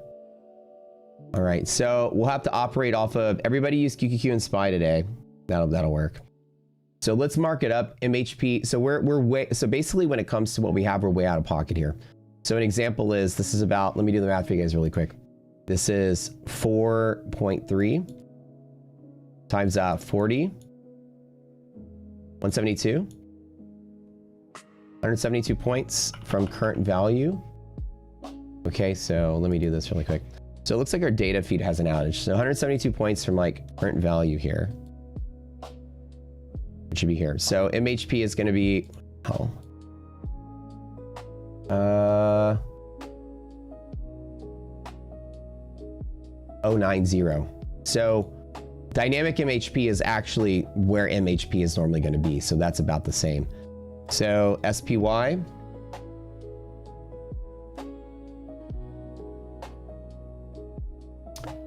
All right. So we'll have to operate off of, everybody use QQQ and SPY today. That'll work. So let's mark it up. MHP. So so basically when it comes to what we have, we're way out of pocket here. So an example is, this is about, let me do the math for you guys really quick. This is 4.3 times 40, 172. 172 points from current value. Okay, so let me do this really quick. So it looks like our data feed has an outage. So 172 points from like current value here. It should be here. So MHP is going to be, 090. So dynamic MHP is actually where MHP is normally going to be. So that's about the same. So SPY,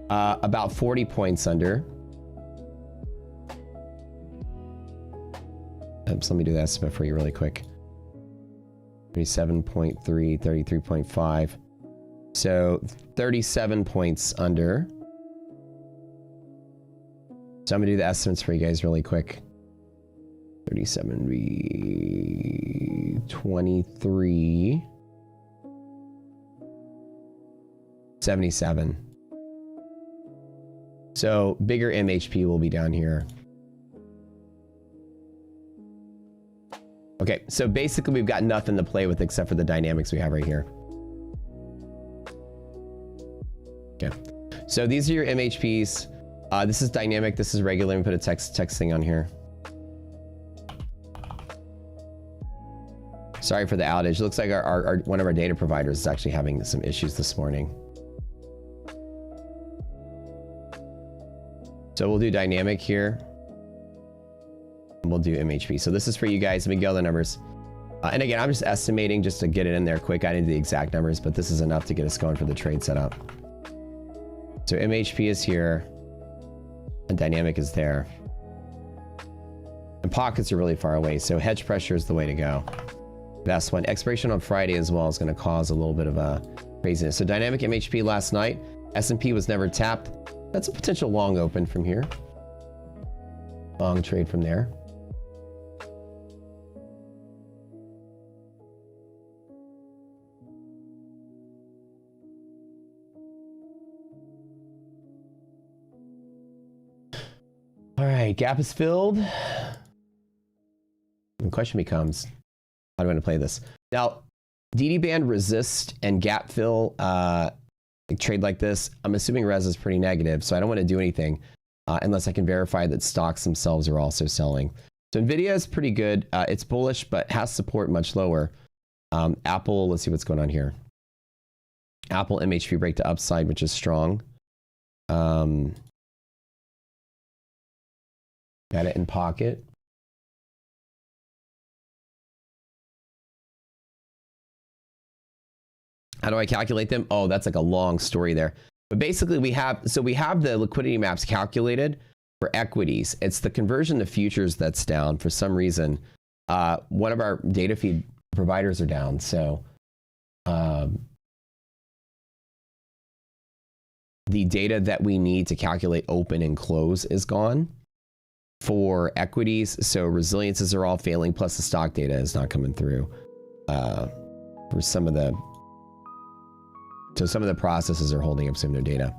about 40 points under. Oops, let me do the estimate for you really quick. 37.3, 33.5. So 37 points under. So I'm gonna do the estimates for you guys really quick. 37, 23, 77. So bigger MHP will be down here. Okay, so basically we've got nothing to play with except for the dynamics we have right here. Okay, so these are your MHPs. This is dynamic, this is regular. Let me put a text thing on here. Sorry for the outage. Looks like our one of our data providers is actually having some issues this morning. So we'll do dynamic here. And we'll do MHP. So this is for you guys. Let me get all the numbers. And again, I'm just estimating just to get it in there quick. I didn't do the exact numbers, but this is enough to get us going for the trade setup. So MHP is here. And dynamic is there. And pockets are really far away. So hedge pressure is the way to go. Best one. Expiration on Friday as well is going to cause a little bit of a craziness. So dynamic MHP last night. S&P was never tapped. That's a potential long open from here. Long trade from there. All right, gap is filled. The question becomes, how do I want to play this? Now, DD band resist and gap fill trade like this. I'm assuming res is pretty negative, so I don't want to do anything unless I can verify that stocks themselves are also selling. So Nvidia is pretty good. It's bullish, but has support much lower. Apple, let's see what's going on here. Apple MHP break to upside, which is strong. Got it in pocket. How do I calculate them? Oh, that's like a long story there. But basically we have the liquidity maps calculated for equities. It's the conversion to futures that's down for some reason. One of our data feed providers are down. So the data that we need to calculate open and close is gone for equities. So resiliences are all failing. Plus the stock data is not coming through for some of the. So some of the processes are holding up some of their data.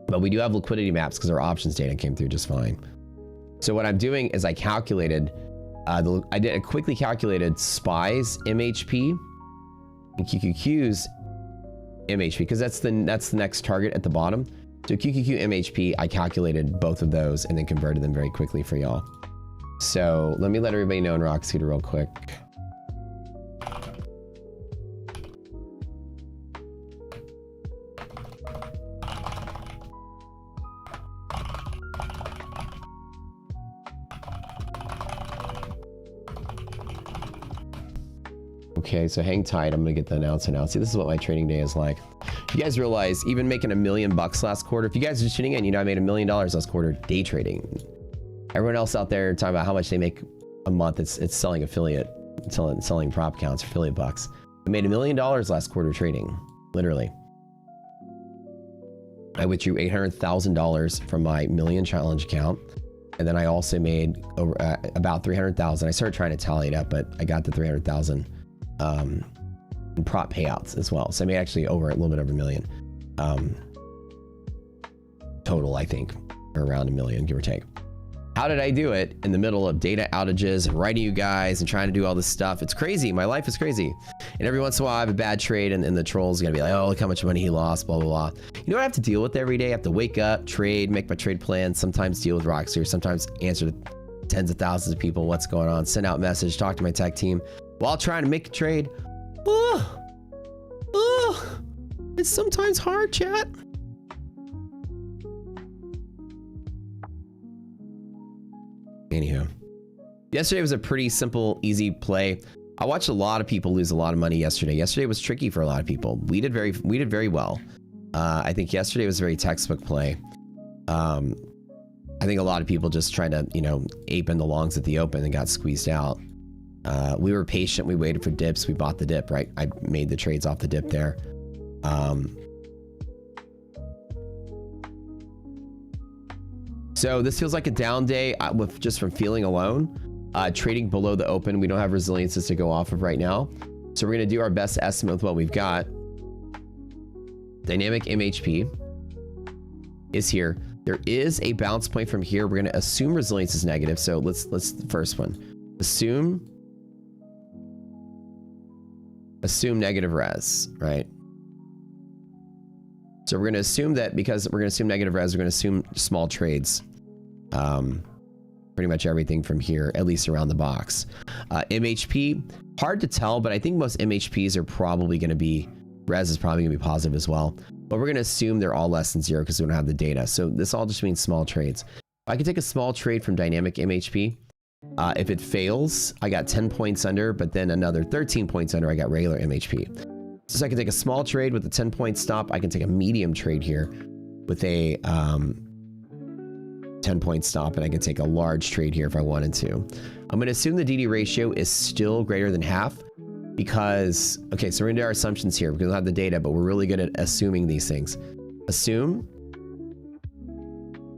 But we do have liquidity maps because our options data came through just fine. So what I'm doing is I calculated, I quickly calculated SPY's MHP and QQQ's MHP because that's the next target at the bottom. So QQQ MHP, I calculated both of those and then converted them very quickly for y'all. So let me let everybody know in Rockscooter real quick. Okay, so hang tight. I'm gonna get the announcement out. See, this is what my trading day is like. You guys realize, even making $1 million last quarter, if you guys are just tuning in, you know I made $1 million last quarter day trading. Everyone else out there talking about how much they make a month, it's selling affiliate, selling prop accounts, affiliate bucks. I made $1 million last quarter trading, literally. I withdrew $800,000 from my million challenge account. And then I also made over about 300,000. I started trying to tally it up, but I got the 300,000 in prop payouts as well. So I made actually a little bit over $1 million total, I think, or around $1 million, give or take. How did I do it in the middle of data outages and writing you guys and trying to do all this stuff? It's crazy. My life is crazy. And every once in a while I have a bad trade and the troll's gonna be like, oh, look how much money he lost, blah, blah, blah. You know what I have to deal with every day? I have to wake up, trade, make my trade plan, sometimes deal with Rockstar, sometimes answer to tens of thousands of people, what's going on, send out message, talk to my tech team while trying to make a trade. It's sometimes hard, chat. Anywho, yesterday was a pretty simple, easy play. I watched a lot of people lose a lot of money yesterday. Yesterday was tricky for a lot of people. We did very well. I think yesterday was a very textbook play. I think a lot of people just tried to, ape in the longs at the open and got squeezed out. We were patient. We waited for dips. We bought the dip, right? I made the trades off the dip there. So this feels like a down day with just from feeling alone. Trading below the open. We don't have resiliences to go off of right now. So we're going to do our best estimate with what we've got. Dynamic MHP is here. There is a bounce point from here. We're going to assume resilience is negative. So let's the first one. Assume negative res, right? So we're going to assume that because we're going to assume negative res, we're going to assume small trades. pretty much everything from here, at least around the box. MHP, hard to tell, but I think most MHPs are probably going to be, res is probably going to be positive as well. But we're going to assume they're all less than 0 because we don't have the data. So this all just means small trades. I can take a small trade from dynamic MHP. If it fails, I got 10 points under, but then another 13 points under, I got regular MHP. So I can take a small trade with a 10-point stop. I can take a medium trade here with a 10-point stop, and I can take a large trade here if I wanted to. I'm going to assume the DD ratio is still greater than half because, okay, so we're going to do our assumptions here because we don't have the data, but we're really good at assuming these things. Assume.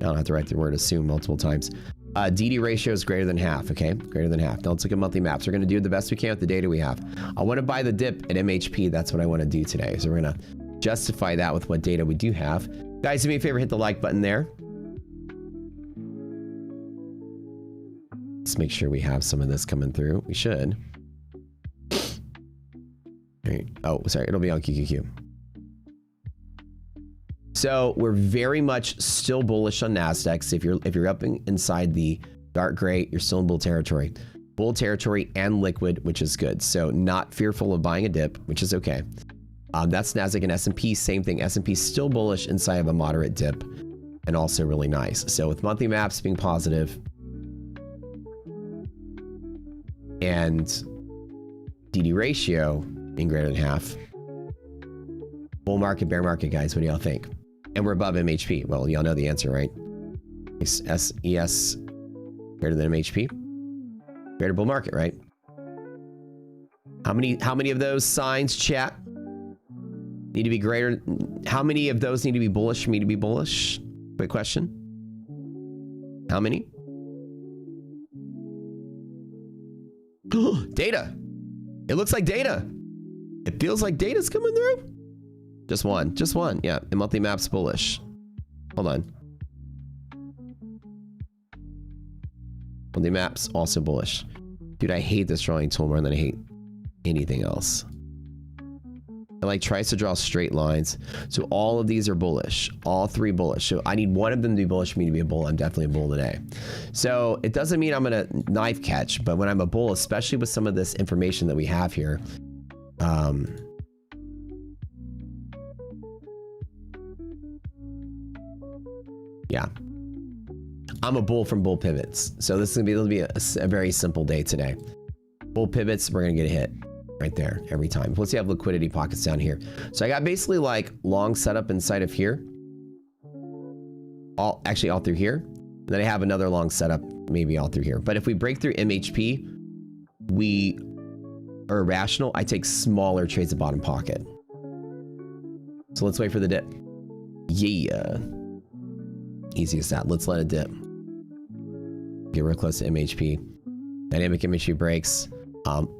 I don't have to write the word assume multiple times. DD ratio is greater than half, okay? Greater than half. Now let's look at monthly maps. We're going to do the best we can with the data we have. I want to buy the dip at MHP. That's what I want to do today. So we're going to justify that with what data we do have. Guys, do me a favor, hit the like button there. Let's make sure we have some of this coming through. We should. Right. Oh, sorry. It'll be on QQQ. So we're very much still bullish on NASDAQ. So if you're up inside the dark gray, you're still in bull territory. Bull territory and liquid, which is good. So not fearful of buying a dip, which is okay. That's NASDAQ and S&P. Same thing. S&P still bullish inside of a moderate dip and also really nice. So with monthly maps being positive and DD ratio being greater than half. Bull market, bear market, guys. What do y'all think? And we're above MHP. Well, y'all know the answer, right? ES greater than MHP. Greater bull market, right? How many of those signs, chat, need to be greater? How many of those need to be bullish for me to be bullish? Quick question. How many? Data. It looks like data. It feels like data's coming through. Just one. Yeah, and monthly maps bullish. Hold on. Monthly maps also bullish. Dude, I hate this drawing tool more than I hate anything else. It like tries to draw straight lines. So all of these are bullish. All three bullish. So I need one of them to be bullish for me to be a bull. I'm definitely a bull today. So it doesn't mean I'm going to knife catch, but when I'm a bull, especially with some of this information that we have here, yeah, I'm a bull from bull pivots. So this is going to be a very simple day today. Bull pivots, we're going to get a hit. Right there every time. Plus you have liquidity pockets down here. So I got basically like long setup inside of here. All through here. And then I have another long setup maybe all through here. But if we break through MHP, we are rational. I take smaller trades at bottom pocket. So let's wait for the dip. Yeah. Easy as that. Let's let it dip. Get real close to MHP. Dynamic MHP breaks.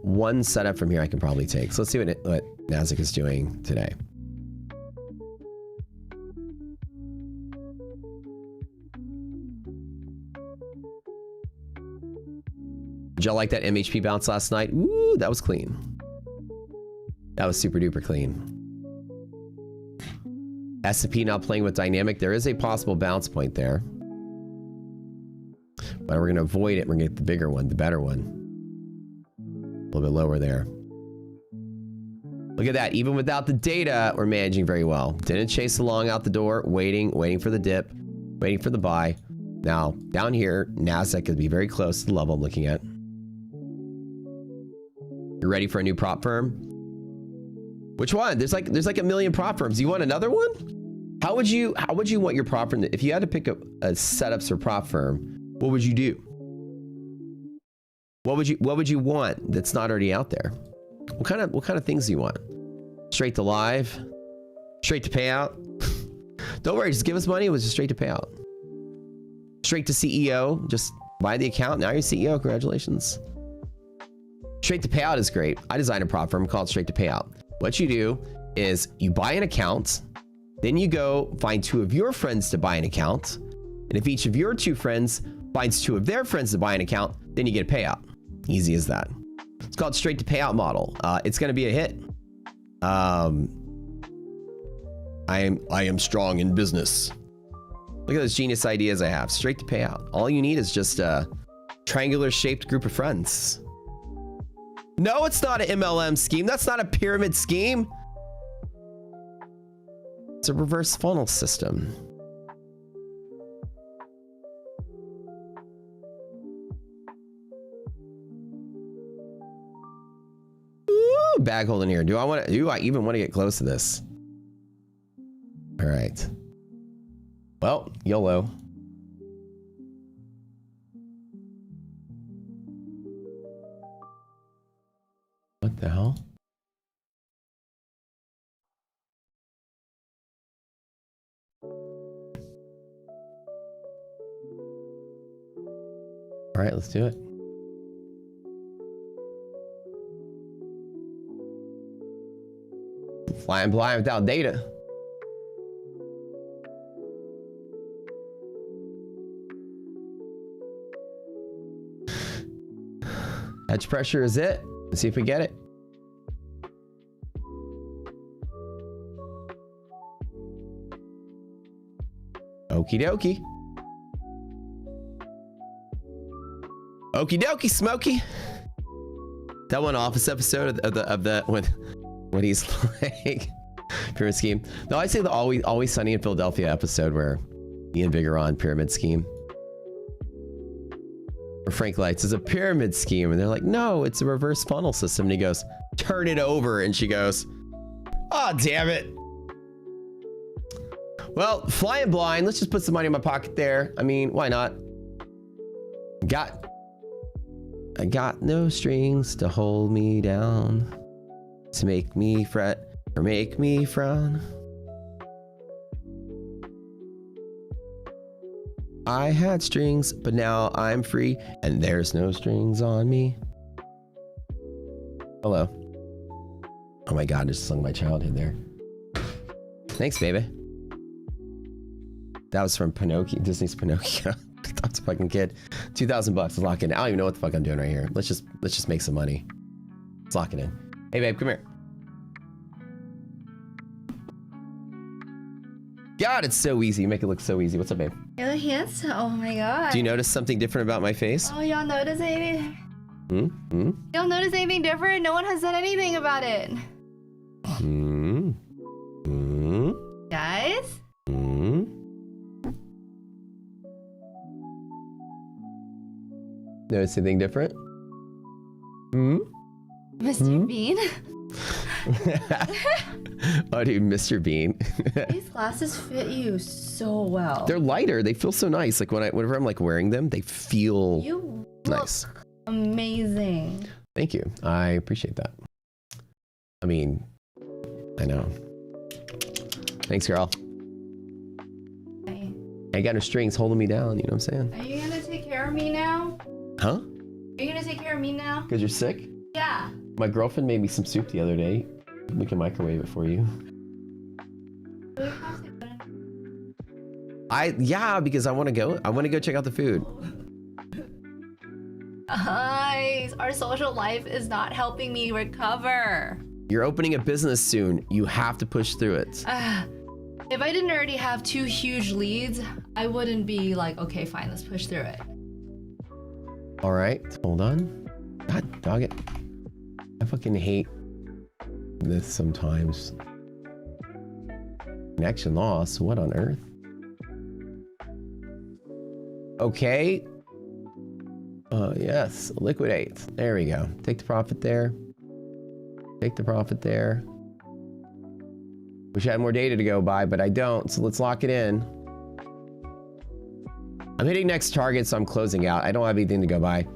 One setup from here I can probably take. So let's see what NASDAQ is doing today. Did y'all like that MHP bounce last night? Ooh, that was clean. That was super duper clean. S&P now playing with dynamic. There is a possible bounce point there. But we're going to avoid it. We're going to get the bigger one, the better one. A little bit lower there. Look at that. Even without the data, we're managing very well. Didn't chase along out the door, waiting for the dip, waiting for the buy. Now, down here, NASDAQ could be very close to the level I'm looking at. You're ready for a new prop firm? Which one? There's like a million prop firms. You want another one? How would you want your prop firm? If you had to pick a setups for prop firm, what would you do? What would you want that's not already out there? What kind of things do you want? Straight to live? Straight to payout? Don't worry, just give us money. It was just straight to payout. Straight to CEO. Just buy the account. Now you're CEO. Congratulations. Straight to payout is great. I designed a prop firm called Straight to Payout. What you do is you buy an account, then you go find 2 of your friends to buy an account, and if each of your 2 friends finds 2 of their friends to buy an account, then you get a payout. Easy as that. It's called Straight to Payout model. It's going to be a hit. I am strong in business. Look at those genius ideas I have. Straight to Payout. All you need is just Triangular shaped group of friends. No, it's not an MLM scheme. That's not a pyramid scheme. It's a reverse funnel system. Ooh, bag holding here. Do I even want to get close to this? All right. Well, YOLO. What the hell? All right, let's do it. Flying blind without data. Edge pressure is it. Let's see if we get it. Okie dokie. Okie dokie, Smokey. That one Office episode of the when he's like pyramid scheme. No, I say the Always Sunny in Philadelphia episode where Ian Vigoron pyramid scheme. Or Frank Lights is a pyramid scheme, and they're like, no, it's a reverse funnel system. And he goes, turn it over, and she goes, oh damn it. Well, flying blind. Let's just put some money in my pocket there. I mean, why not? I got no strings to hold me down, to make me fret or make me frown. I had strings, but now I'm free and there's no strings on me. Hello. Oh my God, I just sung my childhood there. Thanks, baby. That was from Pinocchio, Disney's Pinocchio. I was a fucking kid. $2,000 bucks. Let's lock it in. I don't even know what the fuck I'm doing right here. Let's just make some money. Let's lock it in. Hey babe, come here. God, it's so easy. You make it look so easy. What's up, babe? You look handsome. Oh my God. Do you notice something different about my face? Oh, y'all notice anything? Y'all notice anything different? No one has done anything about it. Guys? Notice anything different? Mr. Bean? Oh, dude, Mr. Bean. These glasses fit you so well. They're lighter. They feel so nice. Like whenever I'm like wearing them, they feel nice. Amazing. Thank you. I appreciate that. I mean, I know. Thanks, girl. Okay. I ain't got no strings holding me down. You know what I'm saying? Are you gonna take care of me now? Huh? Are you gonna take care of me now? Because you're sick? Yeah. My girlfriend made me some soup the other day. We can microwave it for you. Yeah, because I want to go. I want to go check out the food. Guys, our social life is not helping me recover. You're opening a business soon. You have to push through it. If I didn't already have 2 huge leads, I wouldn't be like, okay, fine, let's push through it. All right, hold on. God, dog it. I fucking hate this sometimes. Connection loss. What on earth? Okay. Yes. Liquidate. There we go. Take the profit there. Take the profit there. Wish I had more data to go by, but I don't. So let's lock it in. I'm hitting next target, so I'm closing out. I don't have anything to go by.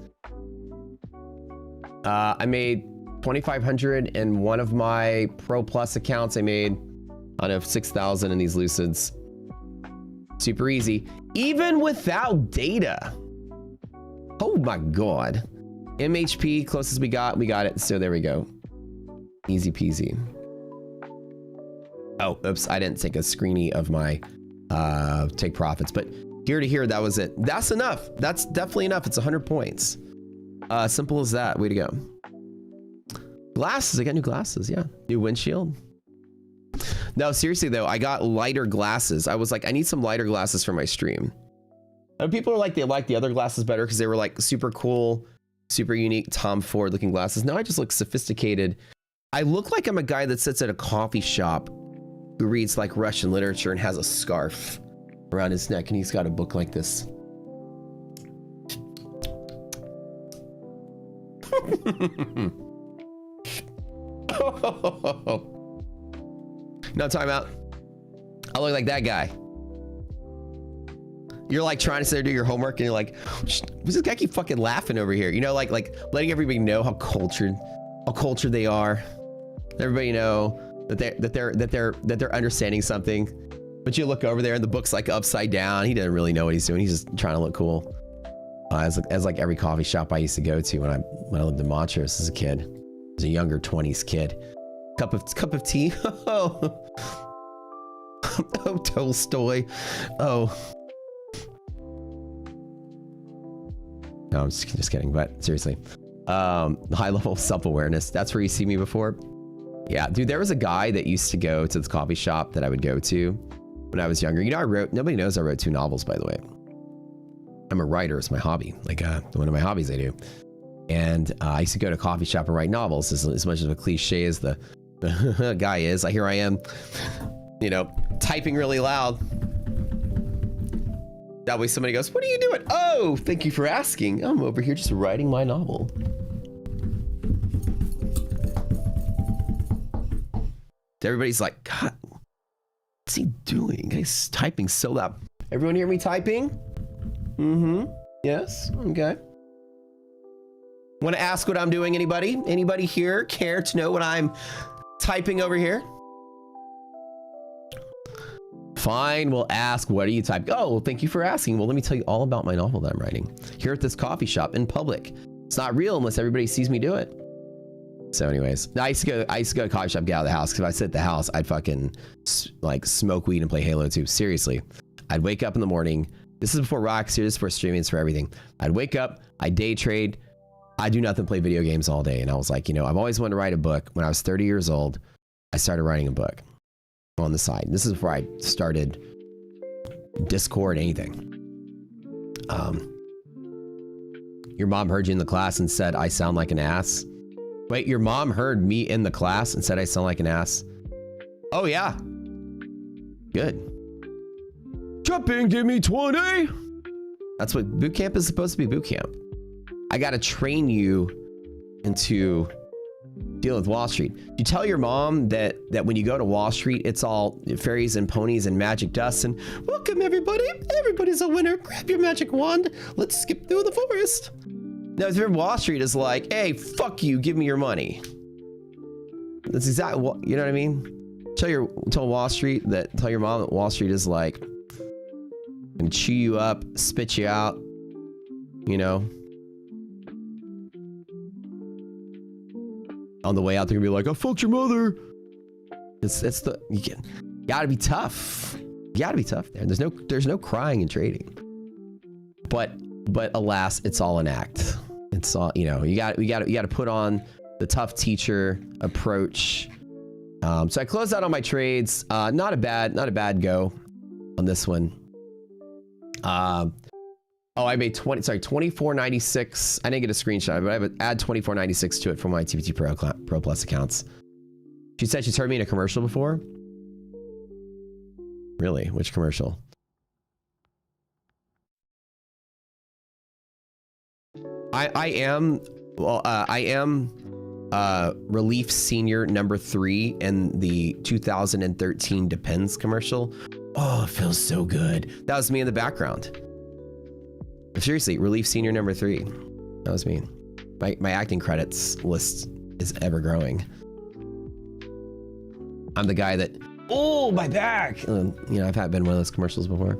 I made 2,500 in one of my Pro Plus accounts. I made, I don't know, 6,000 in these Lucids. Super easy. Even without data. Oh my God. MHP, closest we got it. So there we go. Easy peasy. Oh, oops. I didn't take a screeny of my take profits, but here to here, that was it. That's enough. That's definitely enough. It's 100 points. Simple as that. Way to go. Glasses. I got new glasses. Yeah. New windshield. No, seriously though, I got lighter glasses. I was like, I need some lighter glasses for my stream. And people are like, they like the other glasses better because they were like super cool, super unique Tom Ford looking glasses. Now I just look sophisticated. I look like I'm a guy that sits at a coffee shop who reads like Russian literature and has a scarf around his neck, and he's got a book like this. No, time out. I look like that guy. You're like trying to sit there, do your homework, and you're like, "What's this guy keep fucking laughing over here?" You know, like letting everybody know how cultured they are. Everybody know that they're understanding something. But you look over there and the book's like upside down. He doesn't really know what he's doing. He's just trying to look cool. As like every coffee shop I used to go to when I lived in Montrose as a kid, as a younger 20s kid. Cup of tea. Oh, Tolstoy. Oh. No, I'm just kidding. But seriously, high level self-awareness. That's where you see me before. Yeah, dude. There was a guy that used to go to this coffee shop that I would go to when I was younger. You know, nobody knows I wrote 2 novels, by the way. I'm a writer. It's my hobby. Like one of my hobbies I do. And I used to go to a coffee shop and write novels. As much of a cliche as the guy is, here I am, you know, typing really loud. That way somebody goes, "What are you doing?" "Oh, thank you for asking. I'm over here just writing my novel." Everybody's like, "God, what's he doing? He's typing so loud." Everyone hear me typing? Mm-hmm. Yes. Okay. Want to ask what I'm doing? Anybody? Anybody here care to know what I'm typing over here? Fine, we'll ask, what are you typing? Oh, well, thank you for asking. Well, let me tell you all about my novel that I'm writing here at this coffee shop in public. It's not real unless everybody sees me do it. So anyways, I used to go to a coffee shop, get out of the house, because if I sit at the house, I'd fucking like smoke weed and play Halo 2. Seriously. I'd wake up in the morning. This is before Rockster, this is before streaming, it's for everything. I'd wake up, I'd day trade, I do nothing, play video games all day. And I was like, you know, I've always wanted to write a book. When I was 30 years old, I started writing a book on the side. This is before I started Discord, anything. Your mom heard you in the class and said, "I sound like an ass." Wait, your mom heard me in the class and said I sound like an ass? Oh yeah. Good. Jump in, give me 20. That's what boot camp is supposed to be, boot camp. I gotta train you into dealing with Wall Street. You tell your mom that when you go to Wall Street, it's all fairies and ponies and magic dust and welcome everybody. Everybody's a winner. Grab your magic wand. Let's skip through the forest. No, if Wall Street is like, hey, fuck you, give me your money. That's exactly what, you know what I mean? Tell your mom that Wall Street is like, gonna chew you up, spit you out, you know? On the way out, they're gonna be like, "I fucked your mother." You gotta be tough. You gotta be tough there. There's no crying and trading. But alas, it's all an act. It's all, you know, you got to put on the tough teacher approach. So I closed out on my trades. Not a bad go on this one. Oh, I made 24.96. I didn't get a screenshot, but I would add 24.96 to it for my TPT Pro Plus accounts. She said she's heard me in a commercial before. Really? Which commercial? I am Relief Senior number 3 in the 2013 Depends commercial. Oh, it feels so good. That was me in the background. Seriously, Relief Senior number 3. That was me. My acting credits list is ever growing. I'm the guy that, oh, my back. You know, I've been one of those commercials before.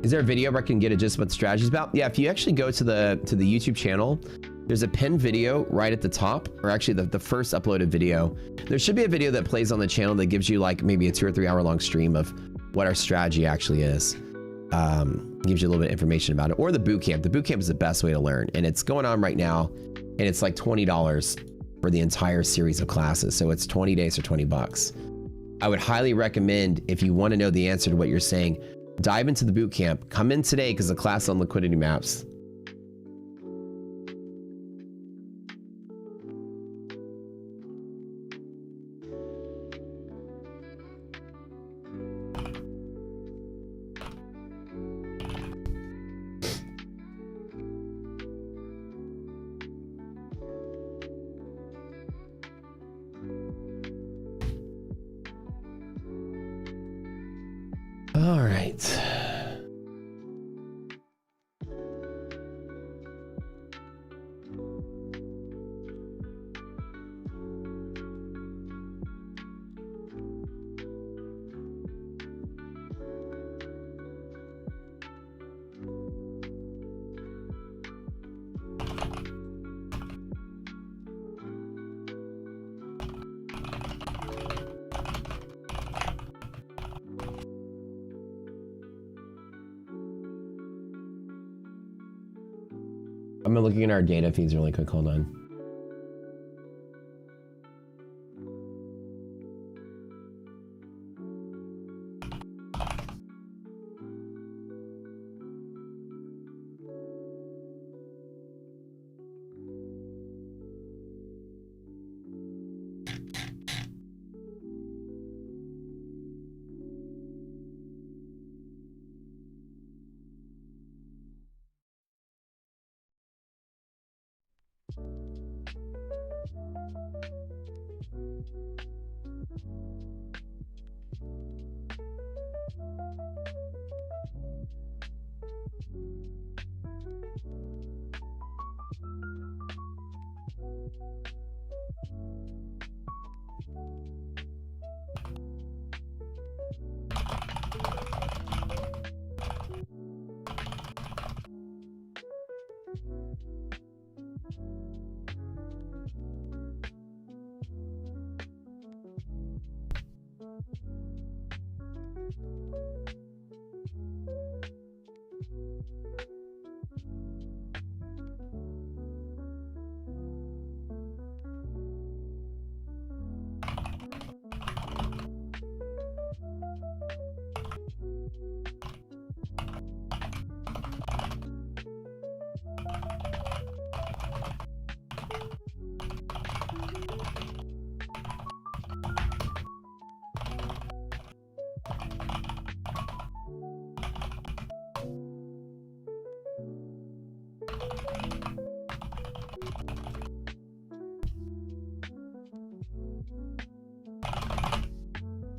Is there a video where I can get a gist what the strategy's about? Yeah, if you actually go to the YouTube channel, there's a pinned video right at the top, or actually the first uploaded video. There should be a video that plays on the channel that gives you like maybe a 2 or 3 hour long stream of what our strategy actually is. Gives you a little bit of information about it, or the boot camp. The boot camp is the best way to learn, and it's going on right now, and it's like $20 for the entire series of classes. So it's 20 days for $20. I would highly recommend, if you want to know the answer to what you're saying, Dive into the boot camp. Come in today because the class on liquidity maps. All right. I'm looking at our data feeds really quick. Hold on.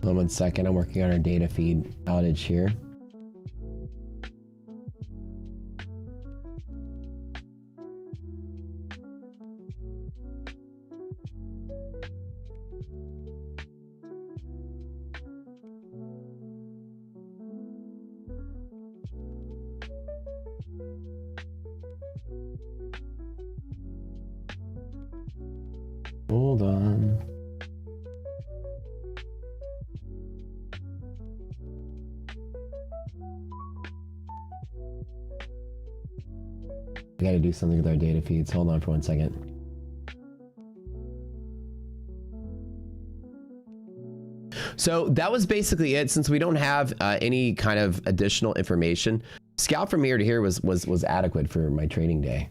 Hold on 1 second. I'm working on our data feed outage here. Hold on. We gotta do something with our data feeds. Hold on for 1 second. So that was basically it. Since we don't have any kind of additional information, Scout from here to here was adequate for my trading day.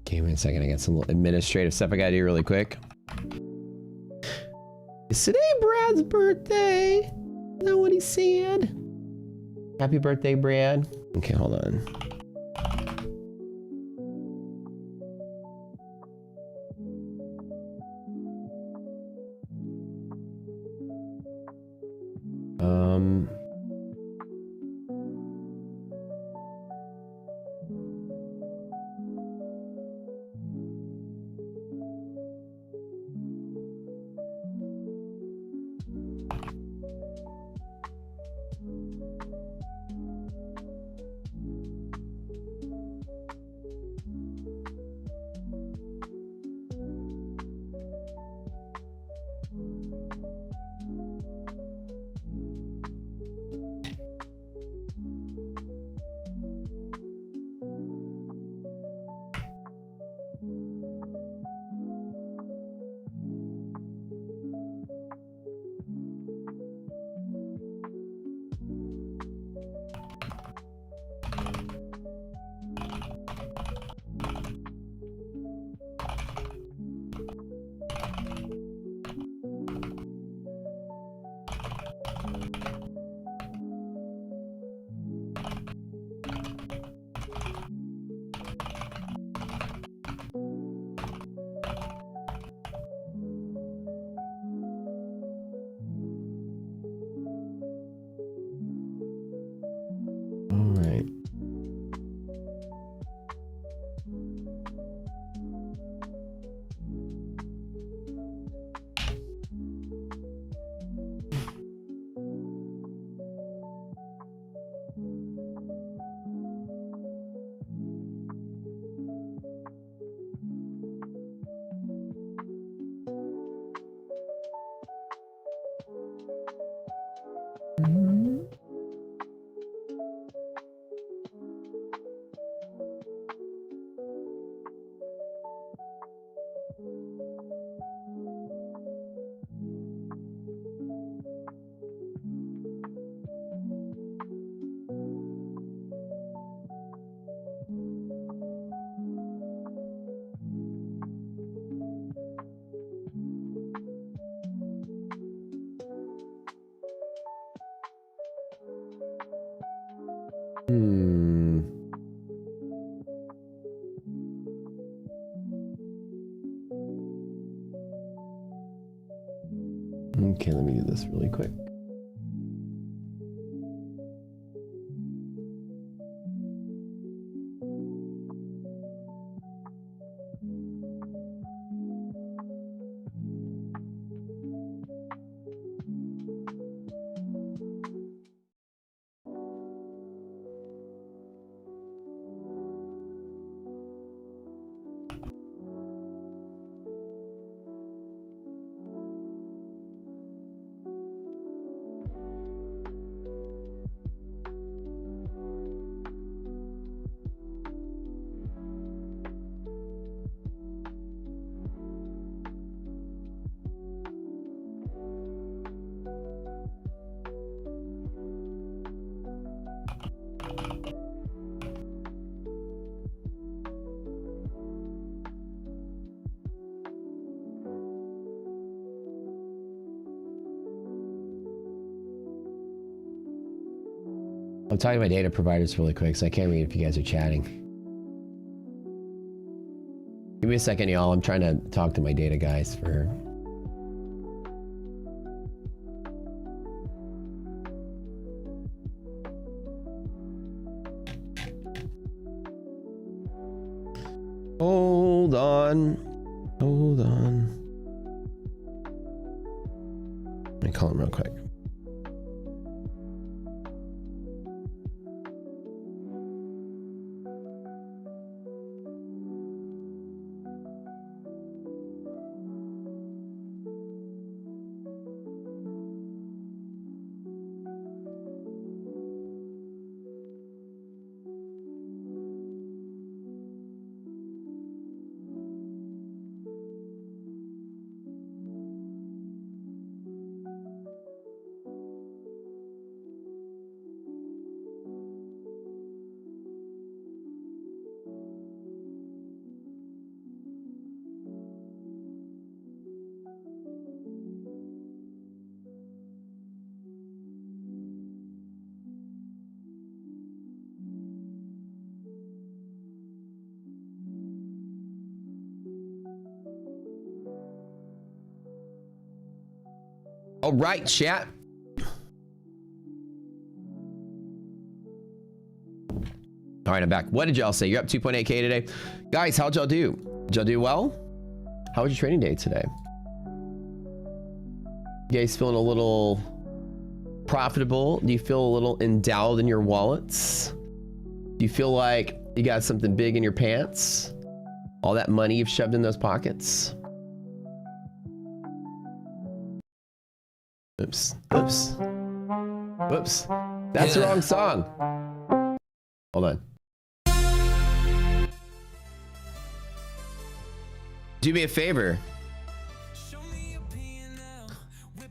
Give me a second. I got some administrative stuff I gotta do really quick. Is today Brad's birthday? Is that what he said? Happy birthday, Brad. Okay, hold on. Um. All right. Hmm. Okay, let me do this really quick. I'm talking to my data providers really quick, so I can't read if you guys are chatting. Give me a second, y'all. I'm trying to talk to my data guys for... Hold on. Hold on. Let me call him real quick. All right, chat. All right, I'm back. What did y'all say? You're up 2.8K today. Guys, how'd y'all do? Did y'all do well? How was your trading day today? You guys feeling a little profitable? Do you feel a little endowed in your wallets? Do you feel like you got something big in your pants? All that money you've shoved in those pockets? Oops, oops, oops. That's the wrong song. Hold on. Do me a favor.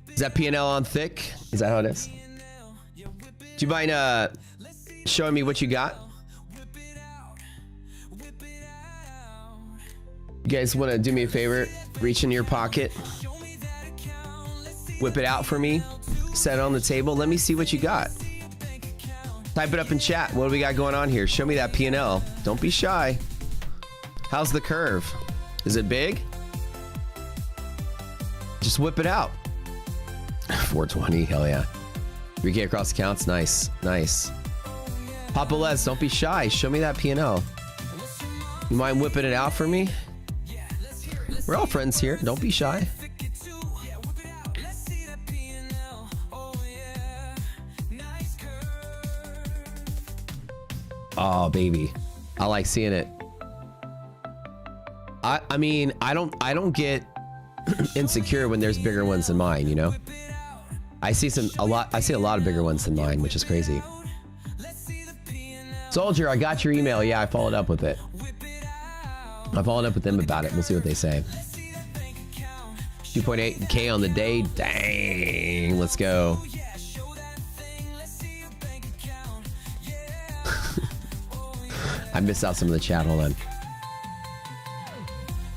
Is that P&L on thick? Is that how it is? Do you mind showing me what you got? You guys want to do me a favor? Reach into your pocket. Whip it out for me. Set it on the table. Let me see what you got. Type it up in chat. What do we got going on here? Show me that P&L. Don't be shy. How's the curve? Is it big? Just whip it out. 420, hell yeah. 3K across accounts, nice, nice. Papa Les, don't be shy. Show me that P&L. You mind whipping it out for me? We're all friends here. Don't be shy. Oh, baby. I like seeing it. I mean, I don't get insecure when there's bigger ones than mine, you know? I see a lot of bigger ones than mine, which is crazy. Soldier, I got your email. Yeah, I followed up with it. I followed up with them about it. We'll see what they say. 2.8K on the day. Dang. Let's go. I missed out some of the chat. Hold on.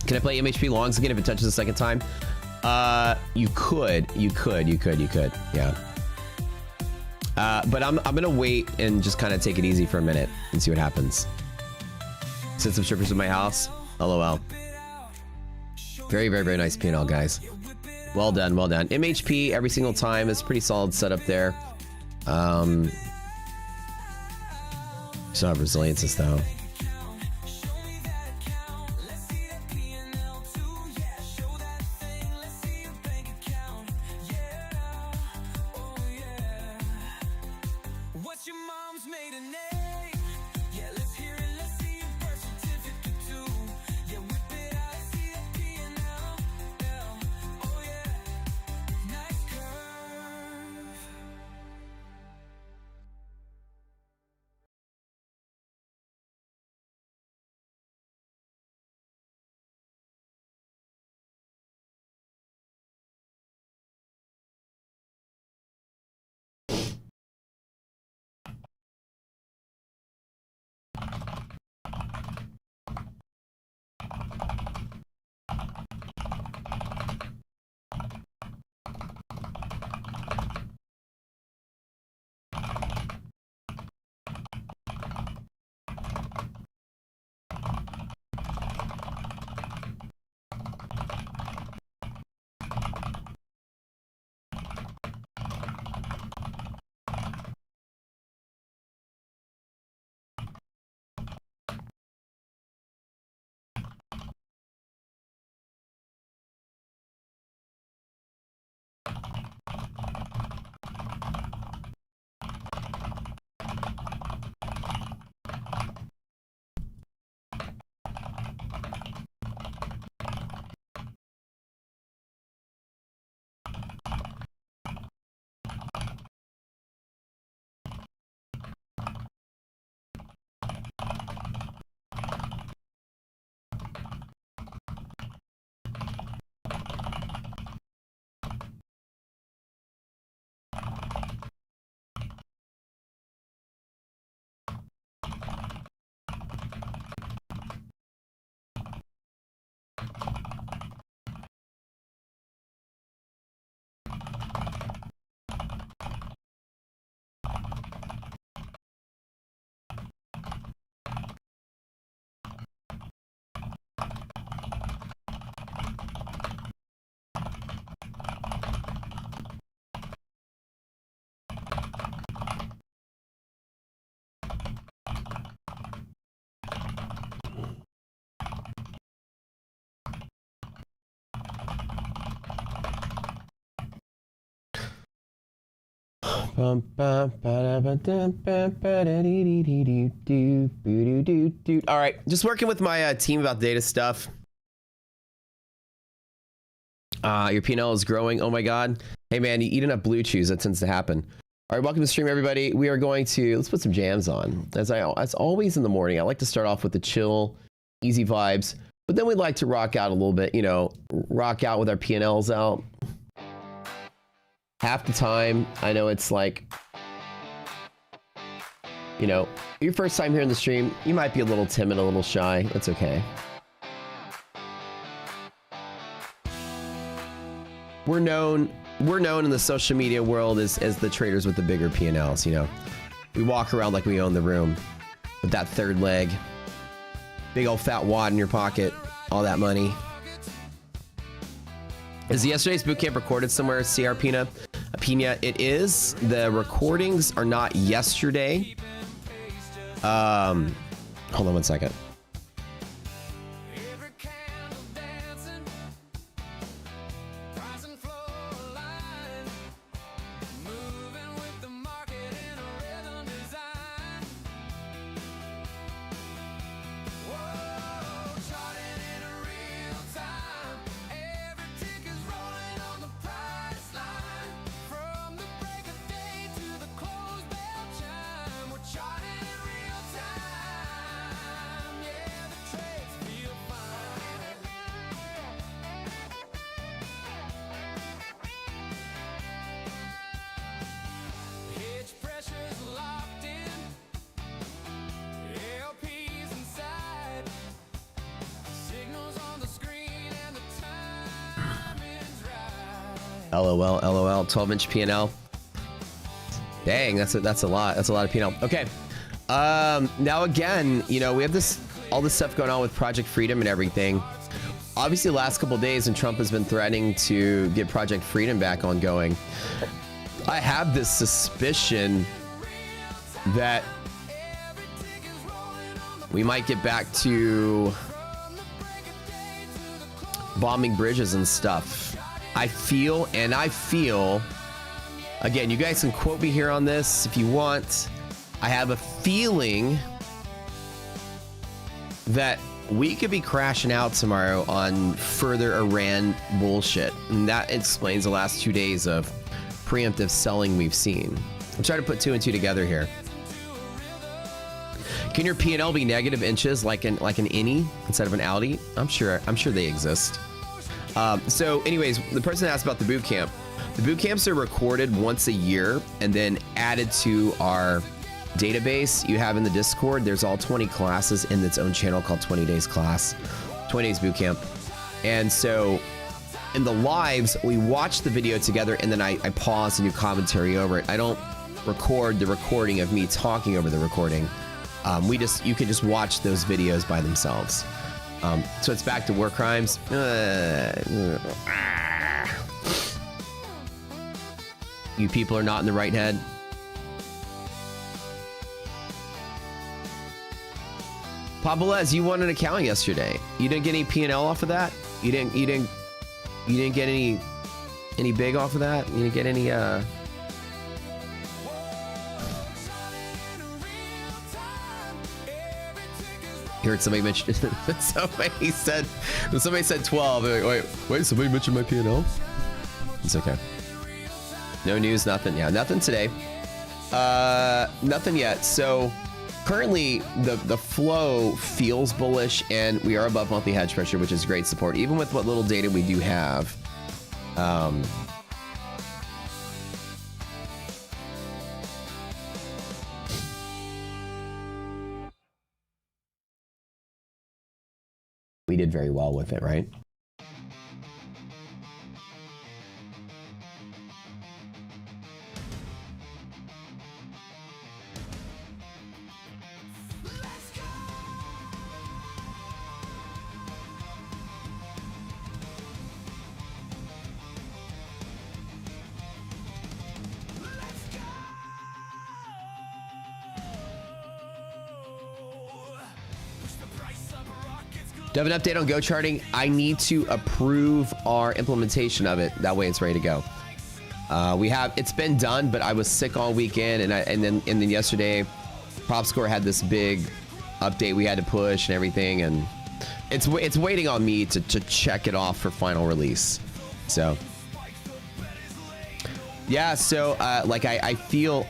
Can I play MHP longs again if it touches the second time? You could. Yeah. But I'm gonna wait and just kind of take it easy for a minute and see what happens. Send some strippers in my house. LOL. Very, very, very nice P&L, guys. Well done, well done. MHP every single time is pretty solid setup there. Still have resiliences though. All right, just working with my team about data stuff. Your P&L is growing. Oh my God. Hey man, you eat enough blue chews. That tends to happen. All right, welcome to the stream, everybody. We are going to, let's put some jams on. As always in the morning, I like to start off with the chill, easy vibes, but then we'd like to rock out a little bit, you know, rock out with our P&Ls out. Half the time, I know it's like, you know, your first time here in the stream, you might be a little timid, a little shy. That's okay. We're known in the social media world as the traders with the bigger P&Ls, you know. We walk around like we own the room with that third leg. Big old fat wad in your pocket. All that money. Is yesterday's bootcamp recorded somewhere, CR Pina? Pina, it is. The recordings are not yesterday. Hold on one second. LOL, LOL, 12-inch P&L. Dang, that's a lot. That's a lot of P&L. Okay. Now again, you know, we have all this stuff going on with Project Freedom and everything. Obviously, the last couple of days, and Trump has been threatening to get Project Freedom back ongoing. I have this suspicion that we might get back to bombing bridges and stuff. I feel, again, you guys can quote me here on this if you want. I have a feeling that we could be crashing out tomorrow on further Iran bullshit. And that explains the last 2 days of preemptive selling we've seen. I'm trying to put 2 and 2 together here. Can your P&L be negative inches like an innie instead of an outie? I'm sure they exist. So anyways, the person asked about the boot camp. The boot camps are recorded once a year and then added to our database you have in the Discord. There's all 20 classes in its own channel called 20 Days Class, 20 Days Boot Camp. And so in the lives, we watch the video together and then I pause and do commentary over it. I don't record the recording of me talking over the recording. You can just watch those videos by themselves. So it's back to war crimes. You people are not in the right head. Pabelez, you won an account yesterday. You didn't get any P&L off of that? You didn't get any big off of that? You didn't get any You heard somebody mention somebody said 12. Like, wait, somebody mentioned my P&L? It's okay. No news, nothing. Yeah, nothing today. Nothing yet. So currently the flow feels bullish and we are above monthly hedge pressure, which is great support, even with what little data we do have. We did very well with it, right? Do you have an update on Go charting? I need to approve our implementation of it. That way it's ready to go. It's been done, but I was sick all weekend, and then yesterday, Prop Score had this big update we had to push and everything, and it's waiting on me to check it off for final release. So yeah, so like I feel,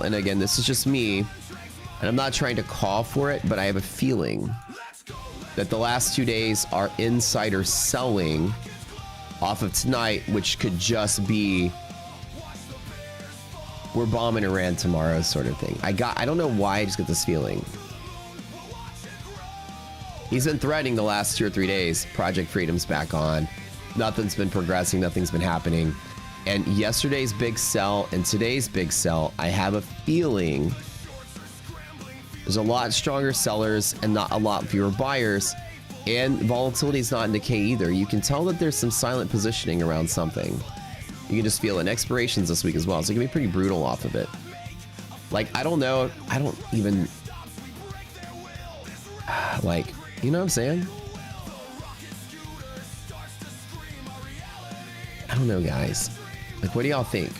and again, this is just me, and I'm not trying to call for it, but I have a feeling that the last 2 days are insider selling off of tonight, which could just be we're bombing Iran tomorrow sort of thing. I don't know why I just get this feeling. He's been threatening the last 2 or 3 days. Project Freedom's back on. Nothing's been progressing. Nothing's been happening. And yesterday's big sell and today's big sell, I have a feeling there's a lot stronger sellers and not a lot fewer buyers. And volatility is not in decay either. You can tell that there's some silent positioning around something. You can just feel it. And expirations this week as well. So it can be pretty brutal off of it. Like, I don't know. I don't even... Like, you know what I'm saying? I don't know, guys. Like, what do y'all think?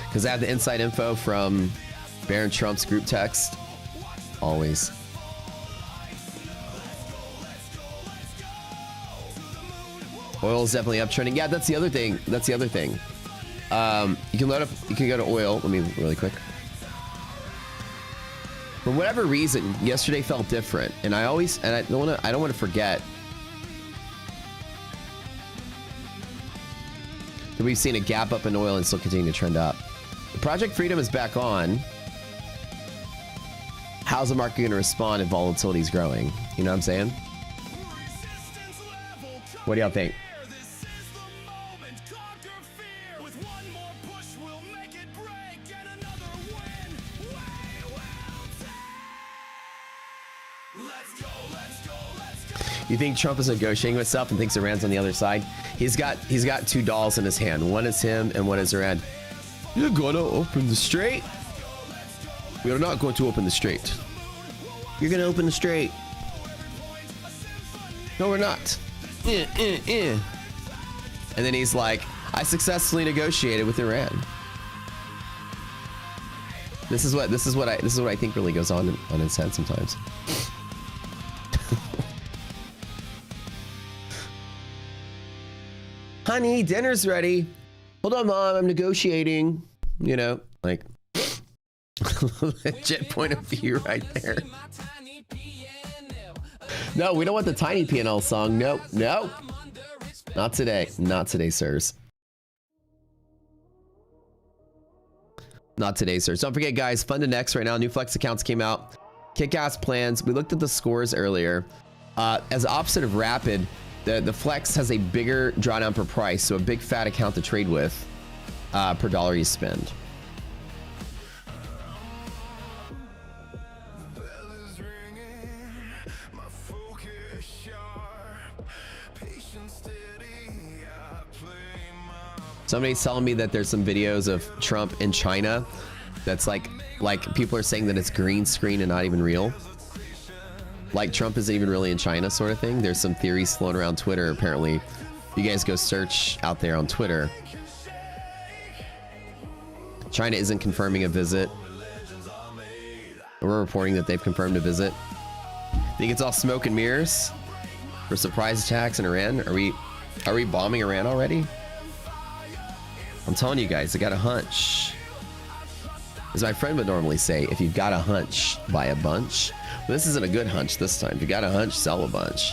Because I have the inside info from Baron Trump's group text. Always. Oil is definitely uptrending. Yeah, that's the other thing. That's the other thing. You can load up. You can go to oil. Let me really quick. For whatever reason, yesterday felt different, and I don't want to forget that we've seen a gap up in oil and still continue to trend up. Project Freedom is back on. How's the market going to respond if volatility is growing? You know what I'm saying? What do y'all think? You think Trump is negotiating with himself and thinks Iran's on the other side? He's got 2 dolls in his hand. One is him and one is Iran. You're gonna open the strait? We are not going to open the strait. You're gonna open the strait. No, we're not. And then he's like, I successfully negotiated with Iran. This is what I think really goes on in his head sometimes. Honey, dinner's ready. Hold on, Mom, I'm negotiating. You know, like, legit point of view right there. No, we don't want the Tiny PNL song. Nope, nope. Not today. Not today, sirs. Not today, sirs. Don't forget, guys, Fund to Next right now. New Flex accounts came out. Kick-ass plans. We looked at the scores earlier. As the opposite of Rapid, the Flex has a bigger drawdown per price, so a big fat account to trade with per dollar you spend. Somebody's telling me that there's some videos of Trump in China that's like people are saying that it's green screen and not even real. Like Trump isn't even really in China sort of thing. There's some theories floating around Twitter apparently. You guys go search out there on Twitter. China isn't confirming a visit. We're reporting that they've confirmed a visit. Think it's all smoke and mirrors for surprise attacks in Iran? Are we bombing Iran already? I'm telling you guys, I got a hunch. As my friend would normally say, if you've got a hunch, buy a bunch. But this isn't a good hunch this time. If you got a hunch, sell a bunch.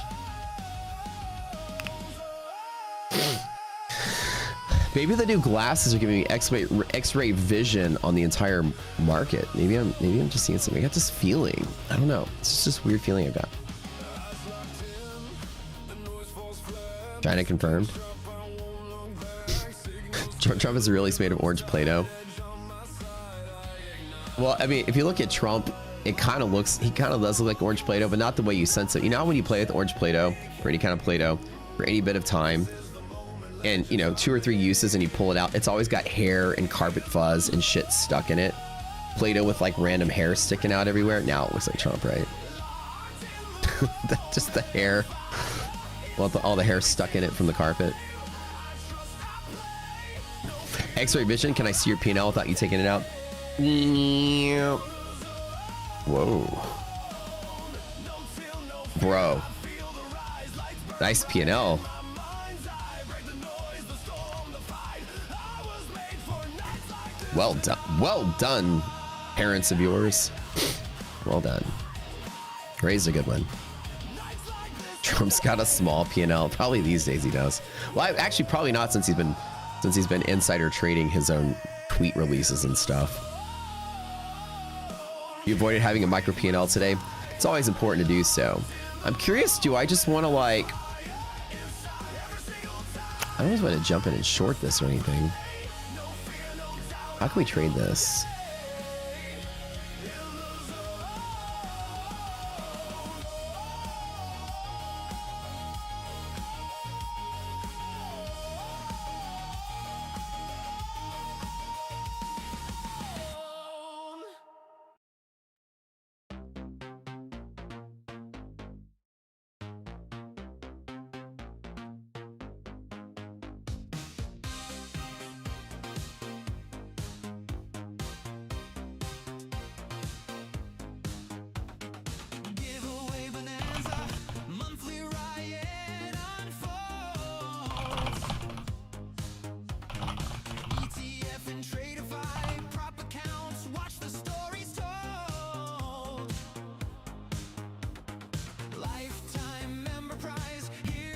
Maybe the new glasses are giving me X-ray vision on the entire market. Maybe I'm just seeing something. I got this feeling. I don't know. It's just this weird feeling I got. China confirmed. Trump is really made of orange Play-Doh. Well, I mean, if you look at Trump, he kind of does look like orange Play-Doh, but not the way you sense it. You know how when you play with orange Play-Doh, or any kind of Play-Doh, for any bit of time, and, you know, 2 or 3 uses and you pull it out, it's always got hair and carpet fuzz and shit stuck in it. Play-Doh with like random hair sticking out everywhere. Now it looks like Trump, right? Just the hair. Well, all the hair stuck in it from the carpet. X-ray vision. Can I see your P&L without you taking it out? Whoa. Bro. Nice P&L. Well done. Well done, parents of yours. Well done. Raised a good one. Trump's got a small P&L. Probably these days he does. Well, actually, probably not since he's been insider trading his own tweet releases and stuff. You avoided having a micro P&L today. It's always important to do so. I'm curious, do I just want to like... I don't just want to jump in and short this or anything. How can we trade this?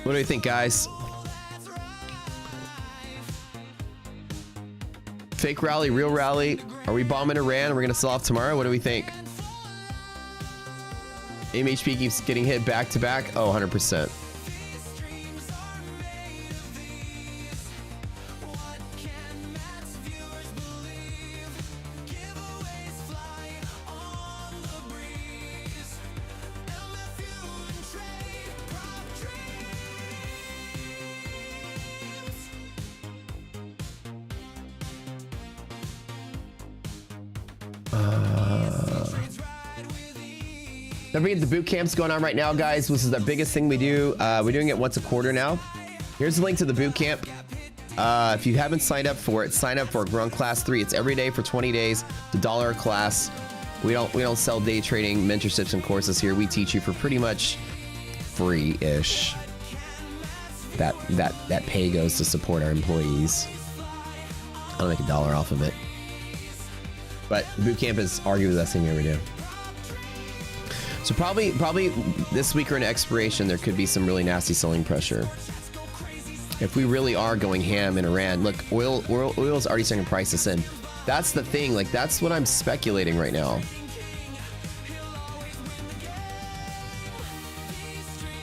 What do you think, guys? Fake rally, real rally. Are we bombing Iran? We're gonna sell off tomorrow. What do we think? MHP keeps getting hit back to back. Oh, 100%. Don't forget the boot camp's going on right now, guys. This is the biggest thing we do. We're doing it once a quarter now. Here's the link to the boot camp. If you haven't signed up for it, sign up for it. We're on class 3. It's every day for 20 days. It's $1 a class. We don't sell day trading mentorships and courses here. We teach you for pretty much free-ish. That pay goes to support our employees. I don't make $1 off of it. But boot camp is arguably the best thing we ever do. So probably this week or in expiration, there could be some really nasty selling pressure. If we really are going ham in Iran, look, oil's already starting to price us in. That's the thing. Like, that's what I'm speculating right now.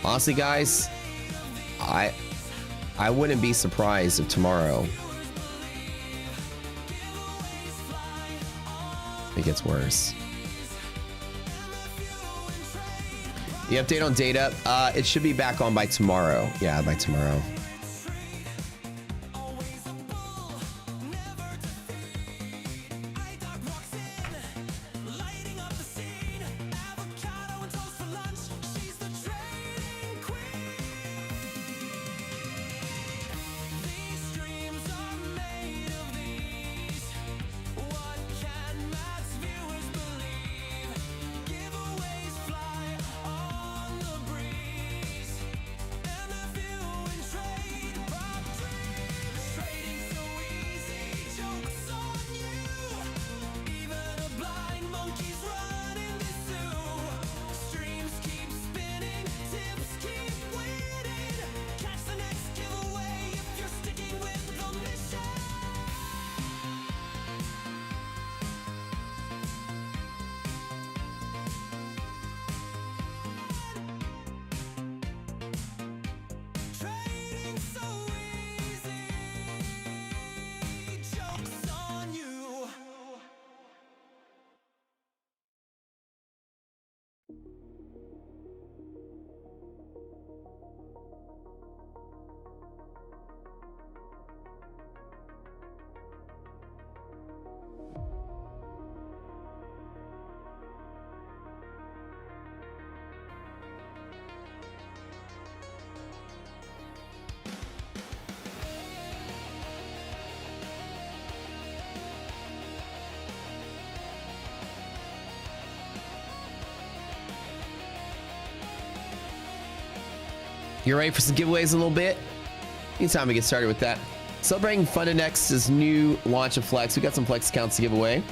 Honestly, guys, I wouldn't be surprised if tomorrow it gets worse. The update on data, it should be back on by tomorrow. Yeah, by tomorrow. You ready for some giveaways in a little bit? Anytime we get started with that. Celebrating FundedX's new launch of Flex. We got some Flex accounts to give away.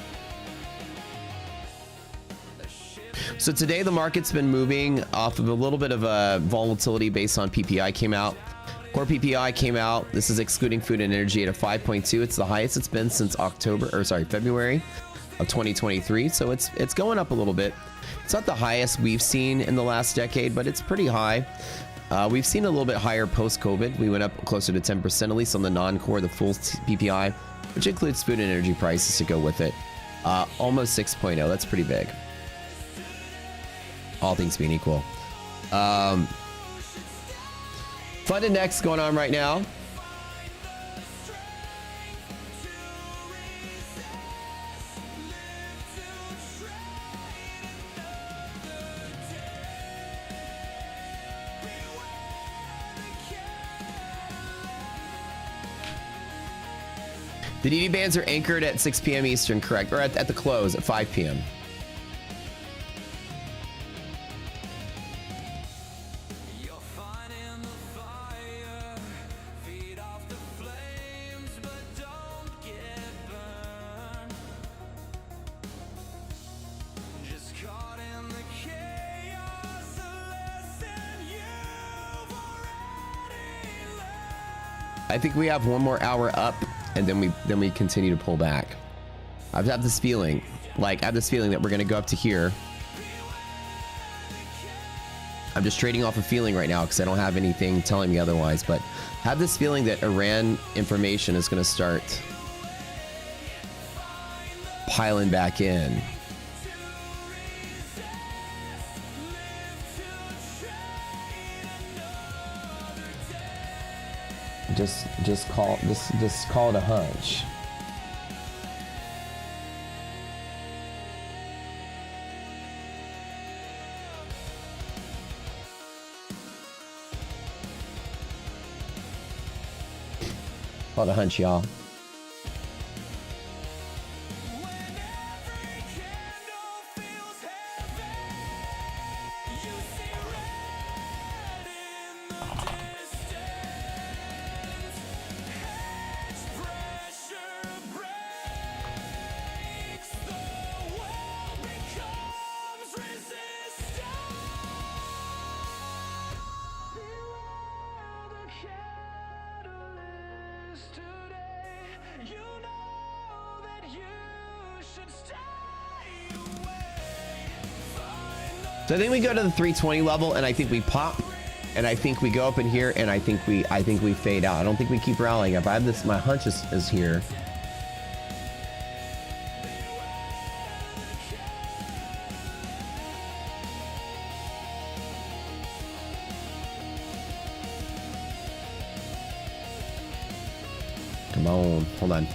So today the market's been moving off of a little bit of a volatility based on PPI came out. Core PPI came out. This is excluding food and energy at a 5.2. It's the highest it's been since February of 2023. So it's going up a little bit. It's not the highest we've seen in the last decade, but it's pretty high. We've seen a little bit higher post-COVID. We went up closer to 10%, at least on the non-core, the full PPI, which includes food and energy prices to go with it. Almost 6.0. That's pretty big. All things being equal. Funded Next going on right now. The DD bands are anchored at 6 p.m. Eastern, correct? Or at the close at 5 p.m. I think we have one more hour up, and then we continue to pull back. I have this feeling, that we're gonna go up to here. I'm just trading off a feeling right now because I don't have anything telling me otherwise, but I have this feeling that Iran information is gonna start piling back in. Just call it a hunch. Call it a hunch, y'all. So I think we go to the 320 level, and I think we pop, and I think we go up in here, and I think we fade out. I don't think we keep rallying up. I have this. My hunch is here. Come on, hold on.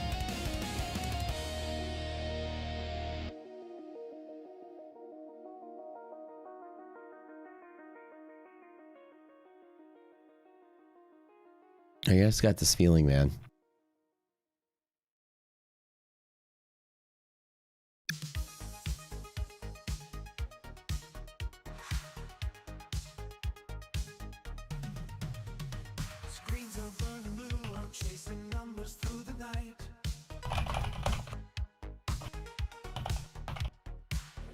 I just got this feeling, man. Screens are burning blue, I'm chasing numbers through the night.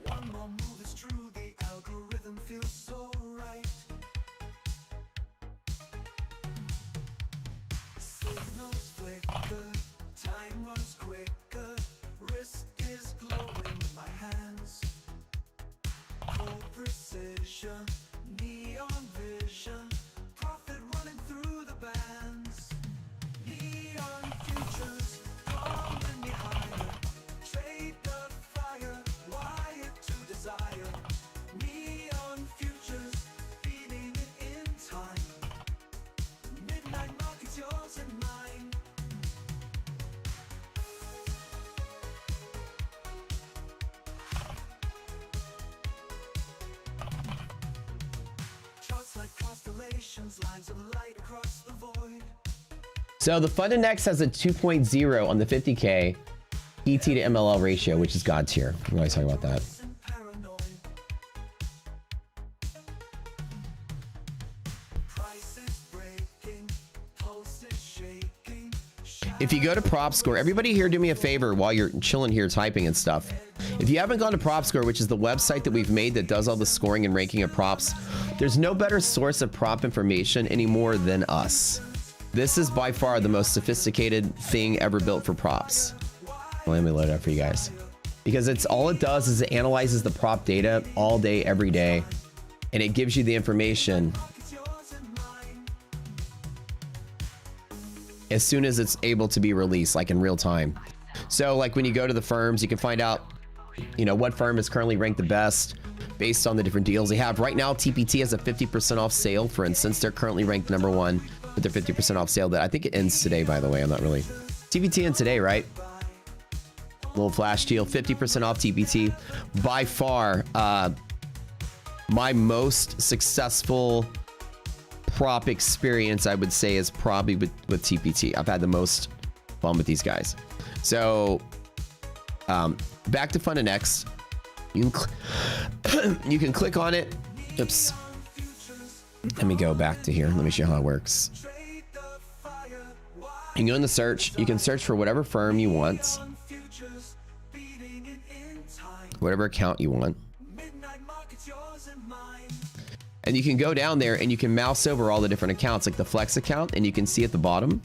One more move is true, the algorithm feels so right. Signals flicker, time runs quicker, risk is glowing in my hands. Cold precision, neon vision, profit running through the bands. Neon futures, calling me higher, trade the fire, wired to desire. Neon futures, feeling it in time. Midnight market's yours and mine. Charts like constellations, lines of light across the void. So the Funded Next has a 2.0 on the 50K ET to MLL ratio, which is God tier. We always talk about that. And paranoid. Price If you go to prop score, everybody here do me a favor while you're chilling here typing and stuff. If you haven't gone to prop score, which is the website that we've made that does all the scoring and ranking of props, there's no better source of prop information anymore than us. This is by far the most sophisticated thing ever built for props. Let me load it up for you guys. Because it's all it does is it analyzes the prop data all day, every day, and it gives you the information as soon as it's able to be released, like in real time. So like when you go to the firms, you can find out, you know, what firm is currently ranked the best based on the different deals they have. Right now, TPT has a 50% off sale, for instance. They're currently ranked #1 with their 50% off sale that I think it ends today, by the way. I'm not really... TPT ends today, right? Little flash deal, 50% off TPT. By far, my most successful prop experience, I would say, is probably with TPT. I've had the most fun with these guys. So, back to Fund and X. You can click on it. Oops. Let me go back to here. Let me show you how it works. You can go in the search. You can search for whatever firm you want. Whatever account you want. And you can go down there and you can mouse over all the different accounts, like the Flex account, and you can see at the bottom.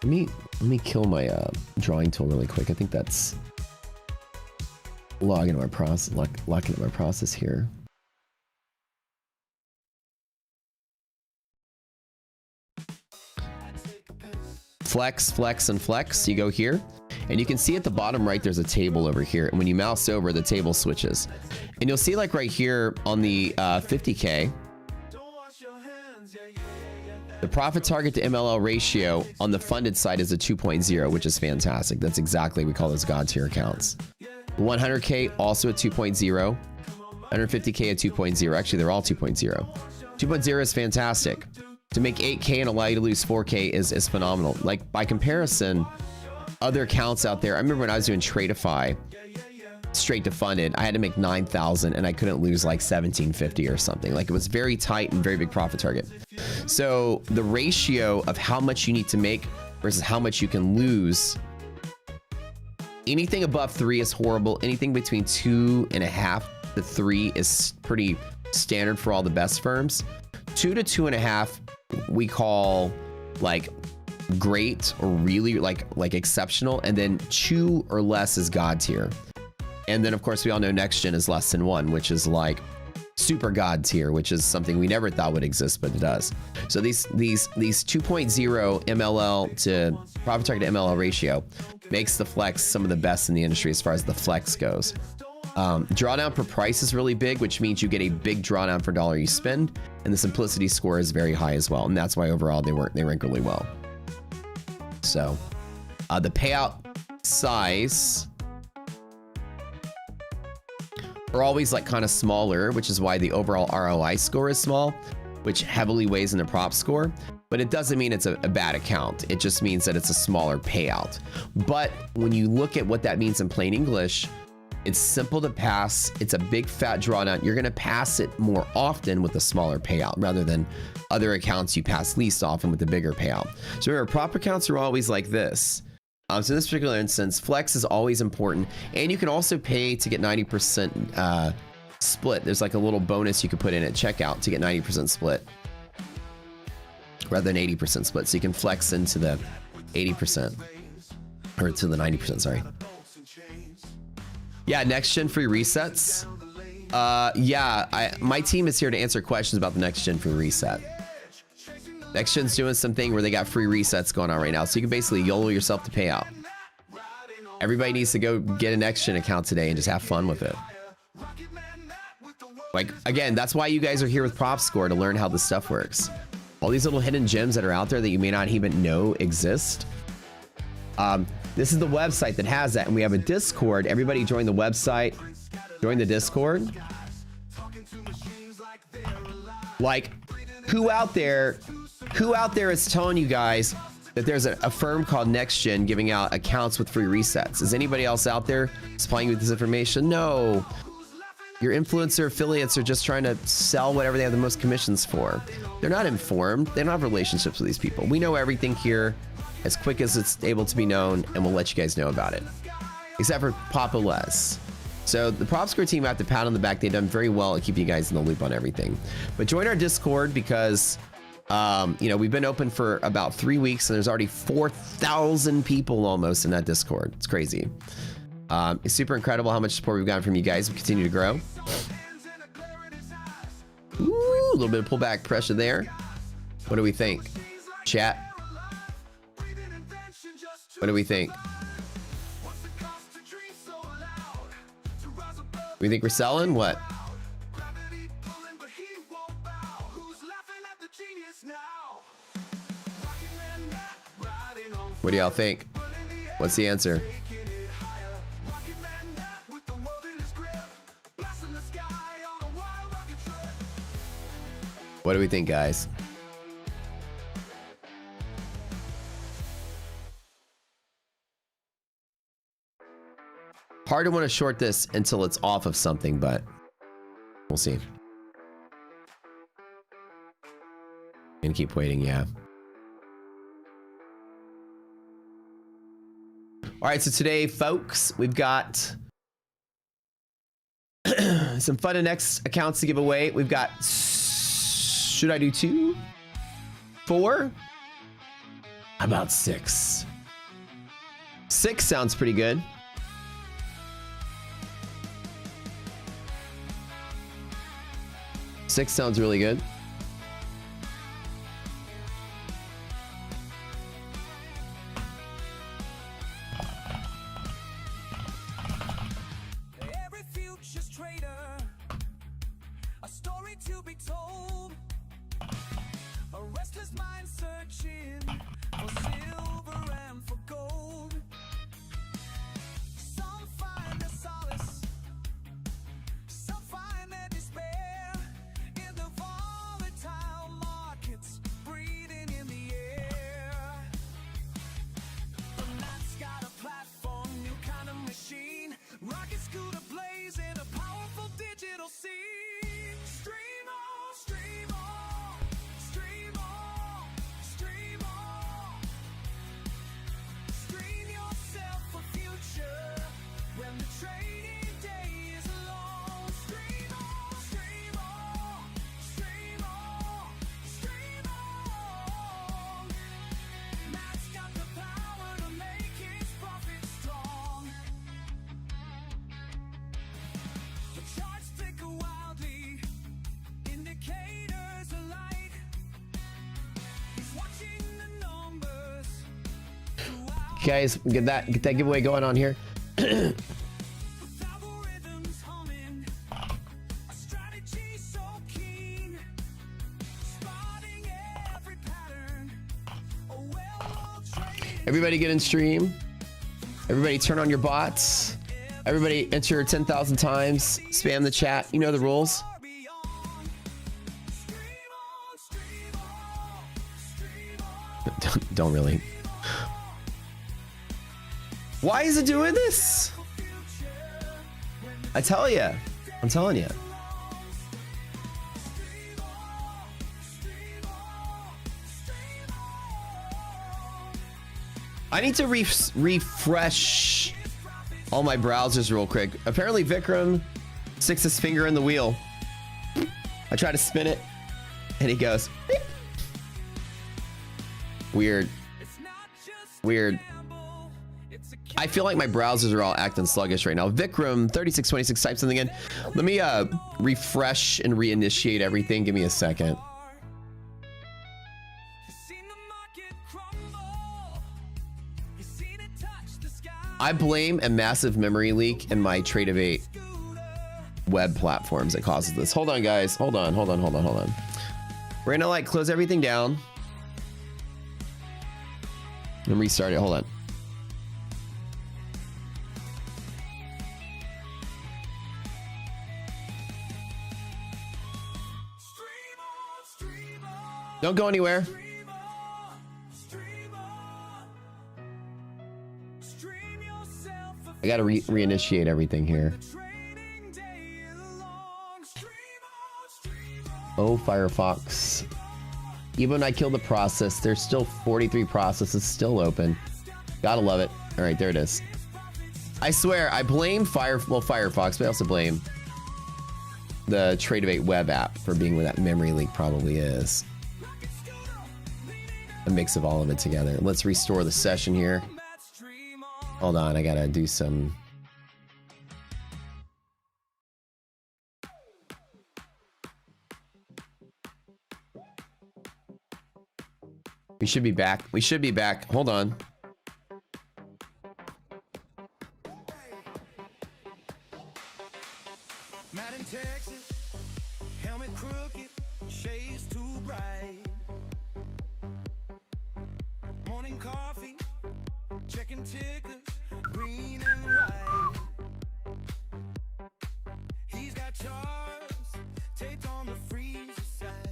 Let me kill my drawing tool really quick. I think that's log into my process, lock into my process here. Flex, flex, and flex. You go here, and you can see at the bottom right, there's a table over here. And when you mouse over, the table switches. And you'll see like right here on the 50K, the profit target to MLL ratio on the funded side is a 2.0, which is fantastic. That's exactly, we call those God tier accounts. 100K also a 2.0, 150K a 2.0. Actually, they're all 2.0. 2.0 is fantastic. To make 8K and allow you to lose 4K is phenomenal. Like by comparison, other accounts out there, I remember when I was doing Tradeify, straight to funded, I had to make 9,000 and I couldn't lose like 1750 or something. Like it was very tight and very big profit target. So the ratio of how much you need to make versus how much you can lose, anything above 3 is horrible. Anything between 2.5 to 3 is pretty standard for all the best firms. 2 to 2.5 we call like great or really like exceptional, and then 2 or less is God tier. And then of course we all know next gen is less than 1, which is like super God tier, which is something we never thought would exist, but it does. So these 2.0 MLL to profit target to MLL ratio makes the flex some of the best in the industry as far as the flex goes. Drawdown per price is really big, which means you get a big drawdown for dollar you spend, and the simplicity score is very high as well, and that's why overall they rank really well. So the payout size are always like kind of smaller, which is why the overall ROI score is small, which heavily weighs in the prop score. But it doesn't mean it's a bad account. It just means that it's a smaller payout. But when you look at what that means in plain English, it's simple to pass. It's a big fat drawdown. You're going to pass it more often with a smaller payout rather than other accounts you pass least often with the bigger payout. So remember, prop accounts are always like this. So in this particular instance, flex is always important. And you can also pay to get 90% split. There's like a little bonus you could put in at checkout to get 90% split rather than 80% split. So you can flex into the 80% or to the 90%, sorry. Yeah, next gen free resets. Yeah, my team is here to answer questions about the next gen free reset. Next gen's doing something where they got free resets going on right now, so you can basically YOLO yourself to pay out. Everybody needs to go get a next gen account today and just have fun with it. Like again, that's why you guys are here with Prop Score, to learn how this stuff works. All these little hidden gems that are out there that you may not even know exist. This is the website that has that, and we have a Discord. Everybody join the website, join the Discord. Like, who out there is telling you guys that there's a firm called NextGen giving out accounts with free resets? Is anybody else out there supplying you with this information? No. Your influencer affiliates are just trying to sell whatever they have the most commissions for. They're not informed. They don't have relationships with these people. We know everything here as quick as it's able to be known, and we'll let you guys know about it. Except for Papa Les. So the Prop Score team, I have to pat on the back. They've done very well at keeping you guys in the loop on everything. But join our Discord because, you know, we've been open for about 3 weeks and there's already 4,000 people almost in that Discord. It's crazy. It's super incredible how much support we've gotten from you guys. We continue to grow. Ooh, a little bit of pullback pressure there. What do we think? Chat. What do we think? We think we're selling? What? What do y'all think? What's the answer? What do we think, guys? Hard to want to short this until it's off of something, but we'll see. And keep waiting, yeah. All right, so today, folks, we've got some fun and X accounts to give away. We've got, should I do 2? 4? How about 6? 6 sounds pretty good. 6 sounds really good. Every future's trader, a story to be told, a restless mind searching for silver and for gold. Some find their solace, some find their despair in the volatile markets breathing in the air. The night's got a platform, new kind of machine, rocket scooter blazing, a powerful digital scene. Stream on, stream on, stream on, stream on. Stream yourself a future when the trading day is long. Stream on, stream on, stream on, stream on. Matt's got the power to make his profit strong. The charts flicker wildly, indicators alike. He's watching the numbers throughout. Guys, get that giveaway going on here. With algorithms humming, a strategy so keen, spotting every pattern, a well-oiled trade. Everybody get in stream. Everybody turn on your bots. Everybody enter 10,000 times. Spam the chat. You know the rules. Far beyond. Stream on, stream on, stream on. Don't really. Why is it doing this? I tell you. I'm telling you. I need to refresh all my browsers real quick. Apparently Vikram sticks his finger in the wheel. I try to spin it and he goes beep. Weird. Weird. I feel like my browsers are all acting sluggish right now. Vikram 3626 type something in. Let me refresh and reinitiate everything. Give me a second. I blame a massive memory leak in my Trade of 8 web platforms that causes this. Hold on, guys. Hold on. We're gonna like close everything down and restart it. Hold on. Don't go anywhere. I gotta reinitiate everything here. Oh, Firefox. Even when I kill the process, there's still 43 processes still open. Gotta love it. All right, there it is. I swear, I blame Firefox, but I also blame the Tradevate web app for being where that memory leak probably is. A mix of all of it together. Let's restore the session here. Hold on, I gotta do some... We should be back. We should be back. Hold on. Mad in Texas, helmet crooked, shades too bright. Morning coffee, checking tickets, green and white. He's got charms taped on the freezer side.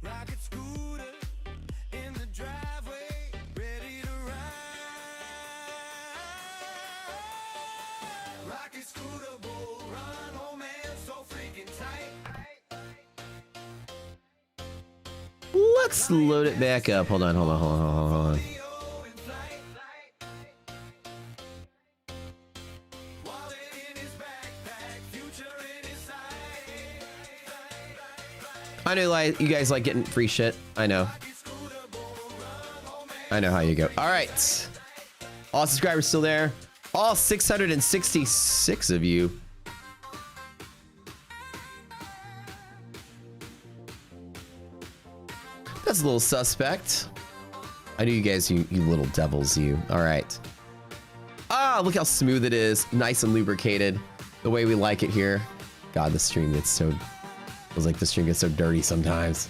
Rocket scooter in the driveway, ready to ride. Rocket scooter, bull run, oh man, so freaking tight. Let's load it back up. Hold on, hold on, hold on, hold on, hold on. I know you guys like getting free shit. I know. I know how you go. All right. All subscribers still there. All 666 of you. That's a little suspect. I knew you guys, you little devils, you. All right. Ah, look how smooth it is. Nice and lubricated. The way we like it here. God, the stream gets so... Feels like the stream gets so dirty sometimes.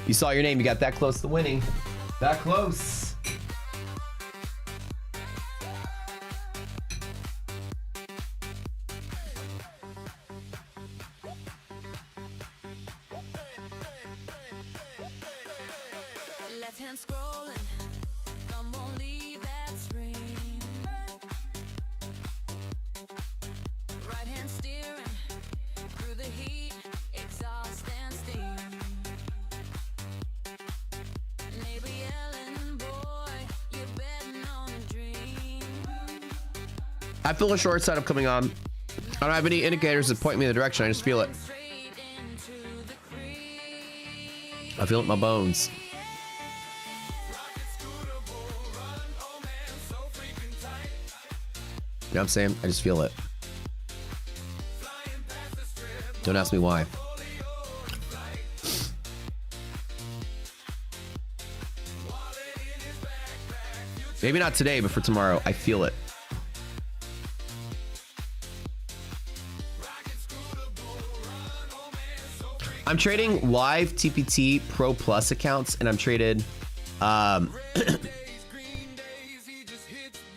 You saw your name. You got that close to winning. That close. Left hand scrolling, thumb won't leave that screen. Right hand steering through the heat, exhaust and steam. Neighbor yelling, boy, you're betting on a dream. I feel a short setup coming on. I don't have any indicators that point me in the direction. I just feel it. Straight into the creek. I feel it in my bones. You know what I'm saying? I just feel it. Don't ask me why. Maybe not today, but for tomorrow, I feel it. I'm trading live TPT Pro Plus accounts, and I'm traded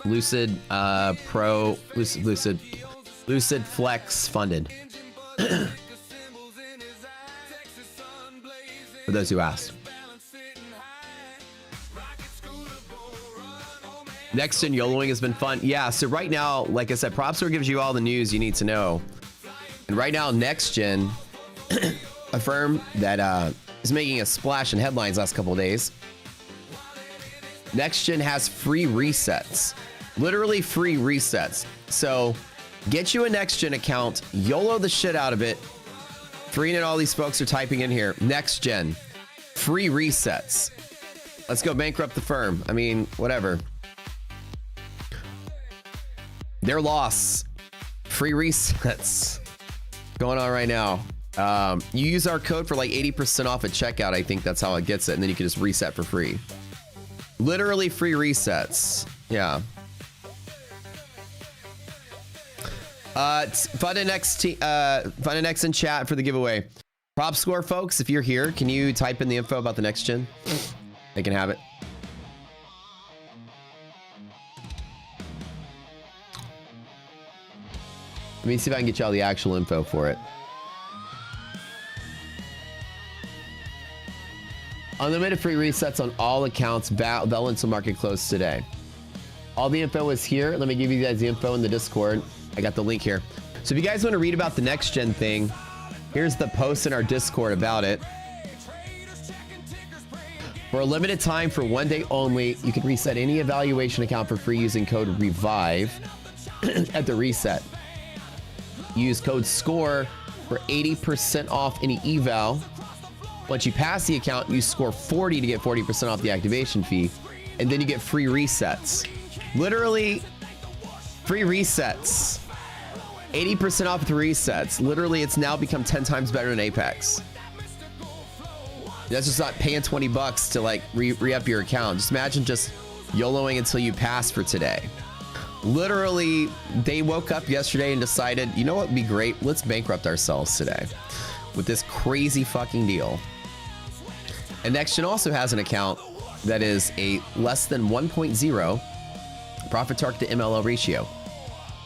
Lucid Pro, Lucid Flex funded. For those who asked. Next gen YOLOing has been fun. Yeah, so right now, like I said, PropStore gives you all the news you need to know. And right now, Next Gen, a firm that is making a splash in headlines last couple of days. Next Gen has free resets. Literally free resets. So get you a Next Gen account, YOLO the shit out of it. Free and all these folks are typing in here. Next Gen, free resets. Let's go bankrupt the firm. I mean, whatever. Their loss. Free resets. Going on right now. You use our code for like 80% off at checkout. I think that's how it gets it. And then you can just reset for free. Literally free resets. Yeah. Find an X in chat for the giveaway. Prop score, folks. If you're here, can you type in the info about the Next Gen? They can have it. Let me see if I can get you all the actual info for it. Unlimited free resets on all accounts valid until market close today. All the info is here. Let me give you guys the info in the Discord. I got the link here. So if you guys want to read about the next gen thing, here's the post in our Discord about it. For a limited time, for 1 day only, you can reset any evaluation account for free using code REVIVE at the reset. Use code SCORE for 80% off any eval. Once you pass the account, you score 40 to get 40% off the activation fee, and then you get free resets. Literally, free resets. 80% off the resets. Literally, it's now become 10 times better than Apex. That's just not paying 20 bucks to like re-up your account. Just imagine just YOLOing until you pass for today. Literally, they woke up yesterday and decided, you know what would be great? Let's bankrupt ourselves today with this crazy fucking deal. And Next Gen also has an account that is a less than 1.0 profit target to MLO ratio.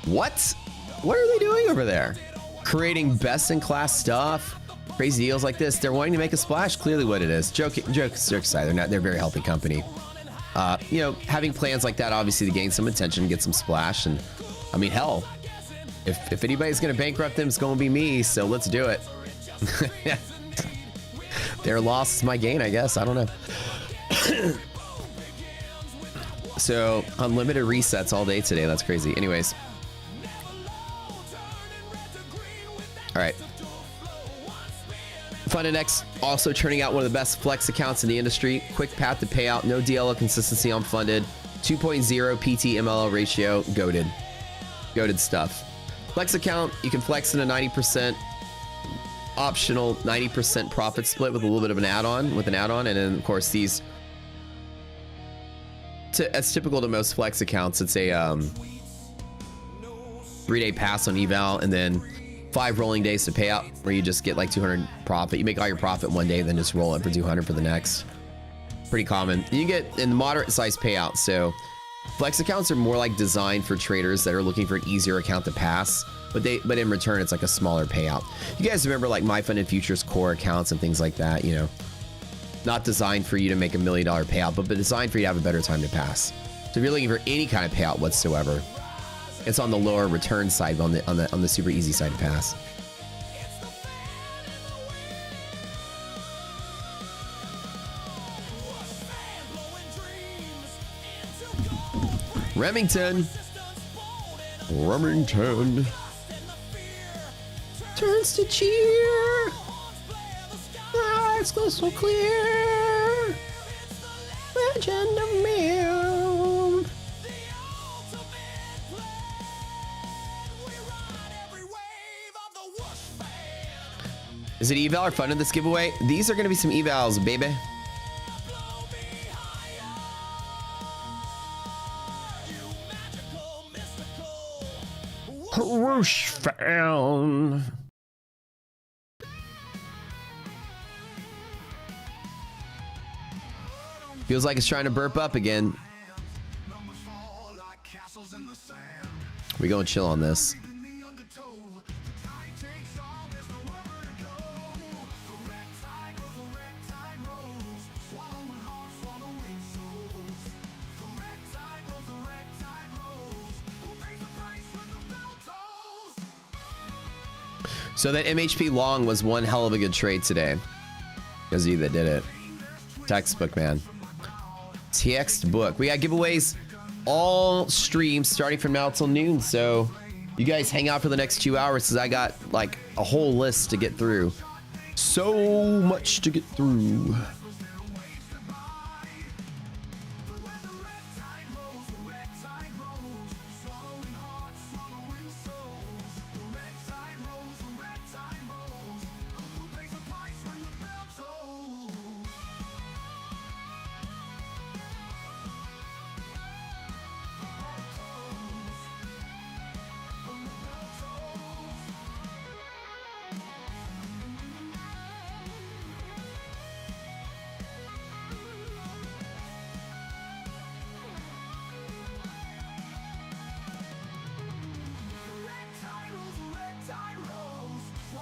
What? What are they doing over there? Creating best in class stuff. Crazy deals like this. They're wanting to make a splash. Clearly what it is. Jokes aside, they're a very healthy company. You know, having plans like that, obviously to gain some attention, get some splash. And I mean, hell, if anybody's going to bankrupt them, it's going to be me. So let's do it. Their loss is my gain, I guess. I don't know. So unlimited resets all day today. That's crazy. Anyways. All right. FundedX also turning out one of the best flex accounts in the industry. Quick path to payout, no DLO consistency on funded. 2.0 PT MLO ratio, goated. Goated stuff. Flex account, you can flex in a 90% optional 90% profit split with a little bit of an add-on, and then of course these, as typical to most flex accounts, it's a 3-day pass on eval and then 5 rolling days to pay out, where you just get like 200 profit. You make all your profit one day, then just roll it for 200 for the next. Pretty common. You get in moderate size payouts. So flex accounts are more like designed for traders that are looking for an easier account to pass, but in return it's like a smaller payout. You guys remember like My Funded Futures core accounts and things like that, you know, not designed for you to make $1 million payout, but designed for you to have a better time to pass. So if you're looking for any kind of payout whatsoever, it's on the lower return side, on the super easy side to pass. Remington turns to cheer. Eyes crystal clear. Legend of Mill. Is it eval or fun in this giveaway? These are going to be some evals, baby. Whoosh found. Feels like it's trying to burp up again. We go and chill on this. So that MHP long was one hell of a good trade today. Because of you that did it. Textbook, man. Textbook. We got giveaways all streams starting from now till noon. So you guys hang out for the next 2 hours because I got like a whole list to get through. So much to get through.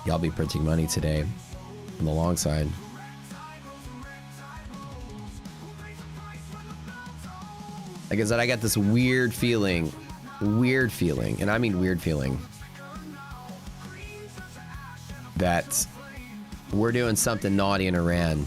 Y'all be printing money today on the long side. Like I said, I got this weird feeling, and I mean weird feeling, that we're doing something naughty in Iran.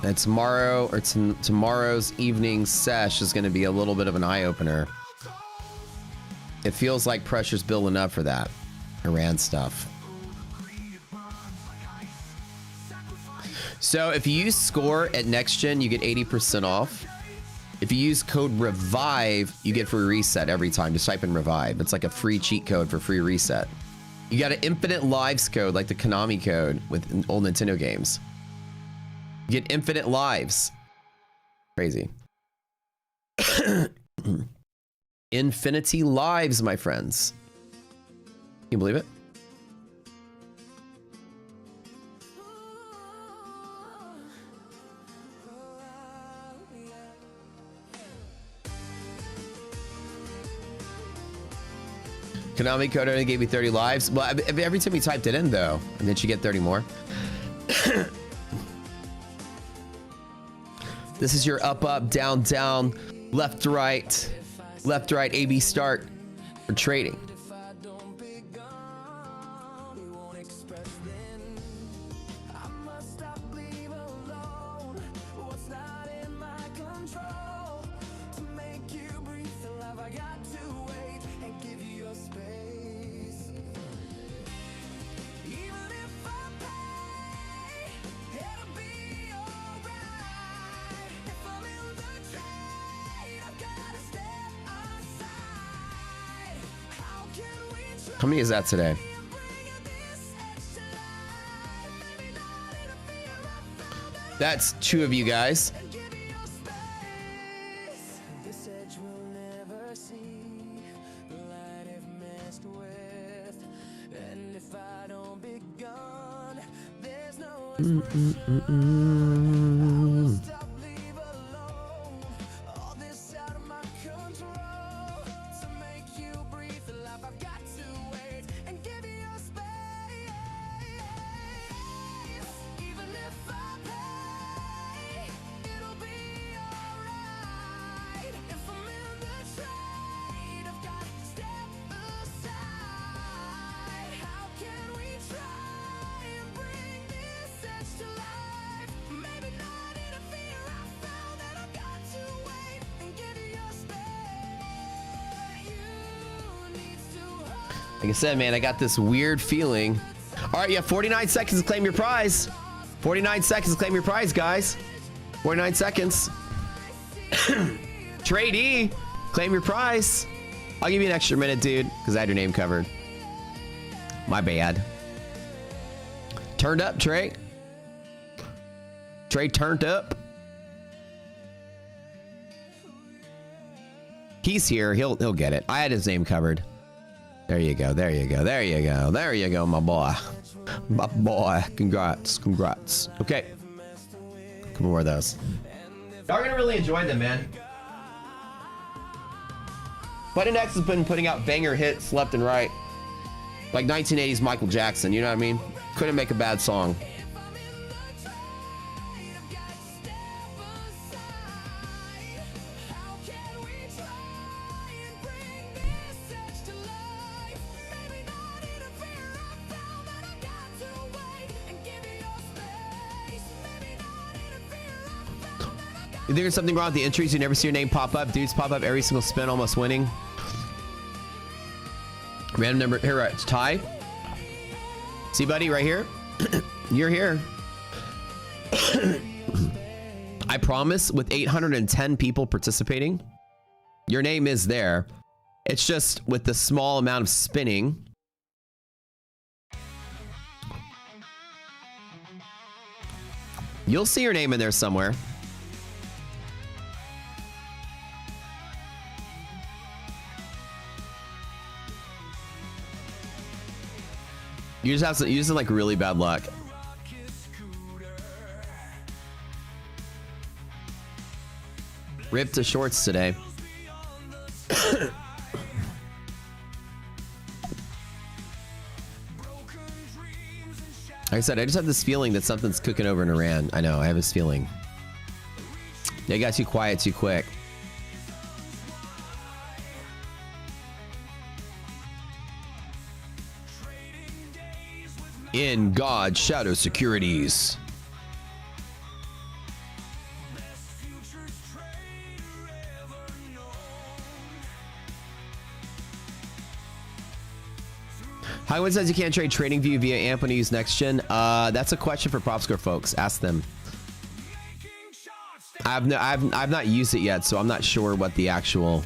And tomorrow, or tomorrow's evening sesh is going to be a little bit of an eye-opener. It feels like pressure's building up for that Iran stuff. So if you use Score at Next Gen, you get 80% off. If you use code REVIVE, you get free reset every time. Just type in REVIVE. It's like a free cheat code for free reset. You got an infinite lives code, like the Konami code with old Nintendo games. You get infinite lives. Crazy. Infinity lives, my friends. Can you believe it? Konami code only gave you 30 lives. Well, every time you typed it in, though, and then you get 30 more. This is your up, up, down, down, left, right, A-B start for trading. How many is that today? That's 2 of you guys. Like I said, man, I got this weird feeling. All right, you have 49 seconds to claim your prize. 49 seconds to claim your prize, guys. 49 seconds. Tradee, claim your prize. I'll give you an extra minute, dude, because I had your name covered. My bad. Turned up, Trey. Trey turned up. He's here. He'll get it. I had his name covered. There you go. There you go. There you go. There you go, my boy. My boy. Congrats. Congrats. Okay. Couple more of those. Y'all are gonna really enjoy them, man. Button X has been putting out banger hits left and right. Like 1980s Michael Jackson, you know what I mean? Couldn't make a bad song. You think there's something wrong with the entries? You never see your name pop up. Dudes pop up every single spin, almost winning. Random number. Here, right. It's Ty. See, buddy, right here. You're here. I promise, with 810 people participating, your name is there. It's just with the small amount of spinning, You'll see your name in there somewhere. You just have to use like really bad luck. Ripped to shorts today. Like I said, I just have this feeling that something's cooking over in Iran. I know, I have this feeling. They got too quiet too quick. In God Shadow Securities. Highwood says you can't trade TradingView via AMP when you use next gen. That's a question for PropScore folks. Ask them. I've not used it yet, so I'm not sure what the actual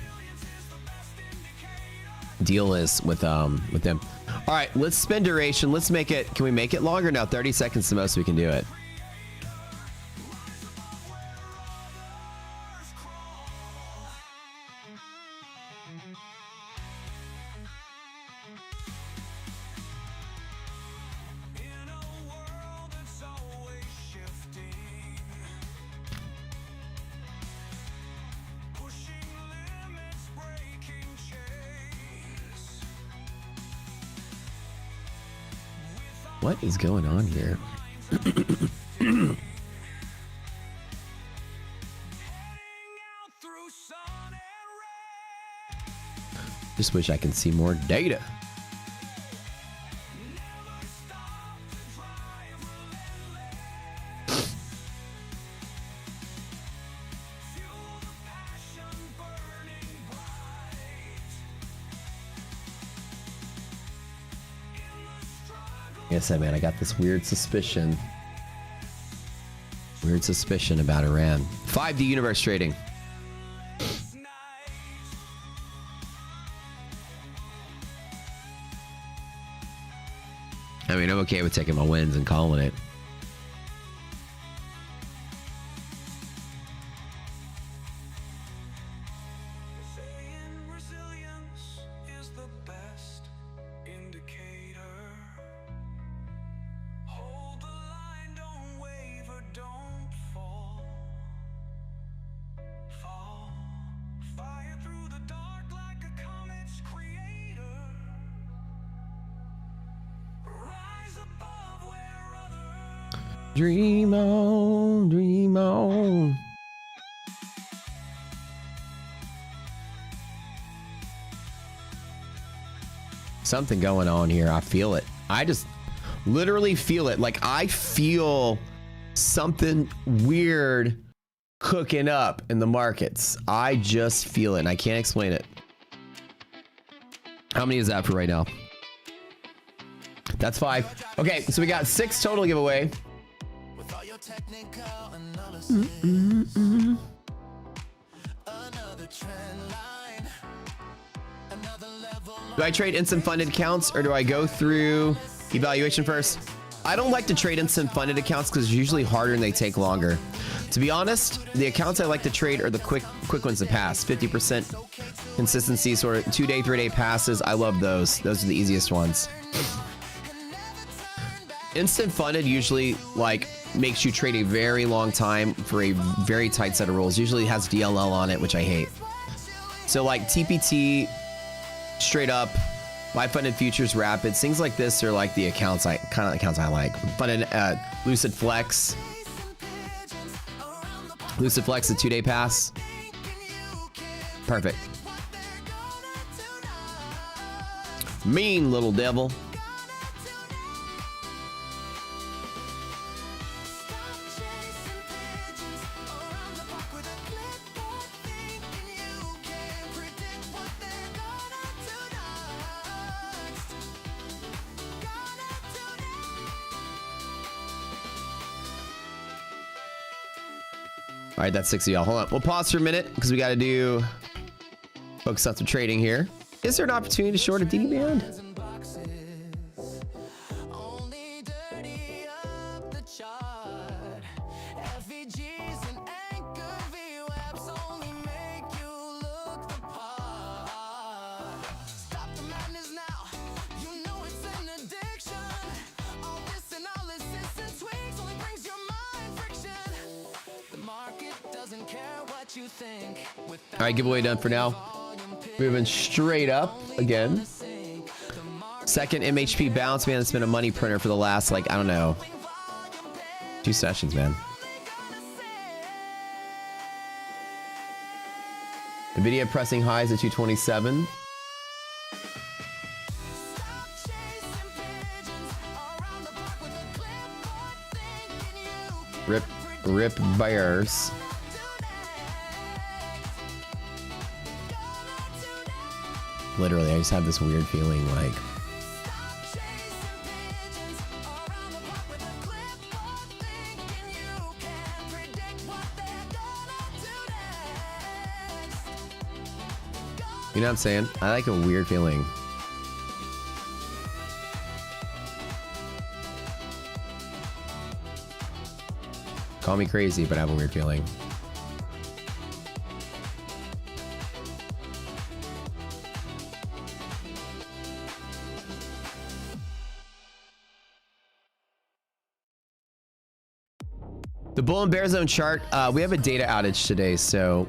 deal is with them. All right, let's spin duration. Let's make it. Can we make it longer? No, 30 seconds the most we can do it. What is going on here? Just wish I can see more data. Like I said, man, I got this weird suspicion about Iran. 5D universe trading. I mean, I'm okay with taking my wins and calling it. Dream on, dream on. Something going on here. I feel it. I just literally feel it. Like I feel something weird cooking up in the markets. I just feel it and I can't explain it. How many is that for right now? That's 5. Okay, so we got 6 total giveaway. Do I trade instant funded accounts or do I go through evaluation first? I don't like to trade instant funded accounts because it's usually harder and they take longer. To be honest, the accounts I like to trade are the quick ones to pass. 50% consistency, sort of 2-day, 3-day passes. I love those. Those are the easiest ones. Instant funded usually like makes you trade a very long time for a very tight set of rules. Usually has DLL on it, which I hate. So like TPT, straight up, buy funded futures, rapids, things like this are like the accounts I like. Funded Lucid Flex. Lucid Flex, a 2-day pass. Perfect. Mean little devil. All right, that's 6 of y'all. Hold on. We'll pause for a minute because we got to focus on some trading here. Is there an opportunity to short a DD band? All right, giveaway done for now. Moving straight up again. Second MHP bounce, man. It's been a money printer for the last, like, I don't know, 2 sessions, man. Nvidia pressing highs at 227. Rip bears. Literally, I just have this weird feeling like you know what I'm saying? I like a weird feeling. Call me crazy, but I have a weird feeling. The bull and bear zone chart, we have a data outage today, so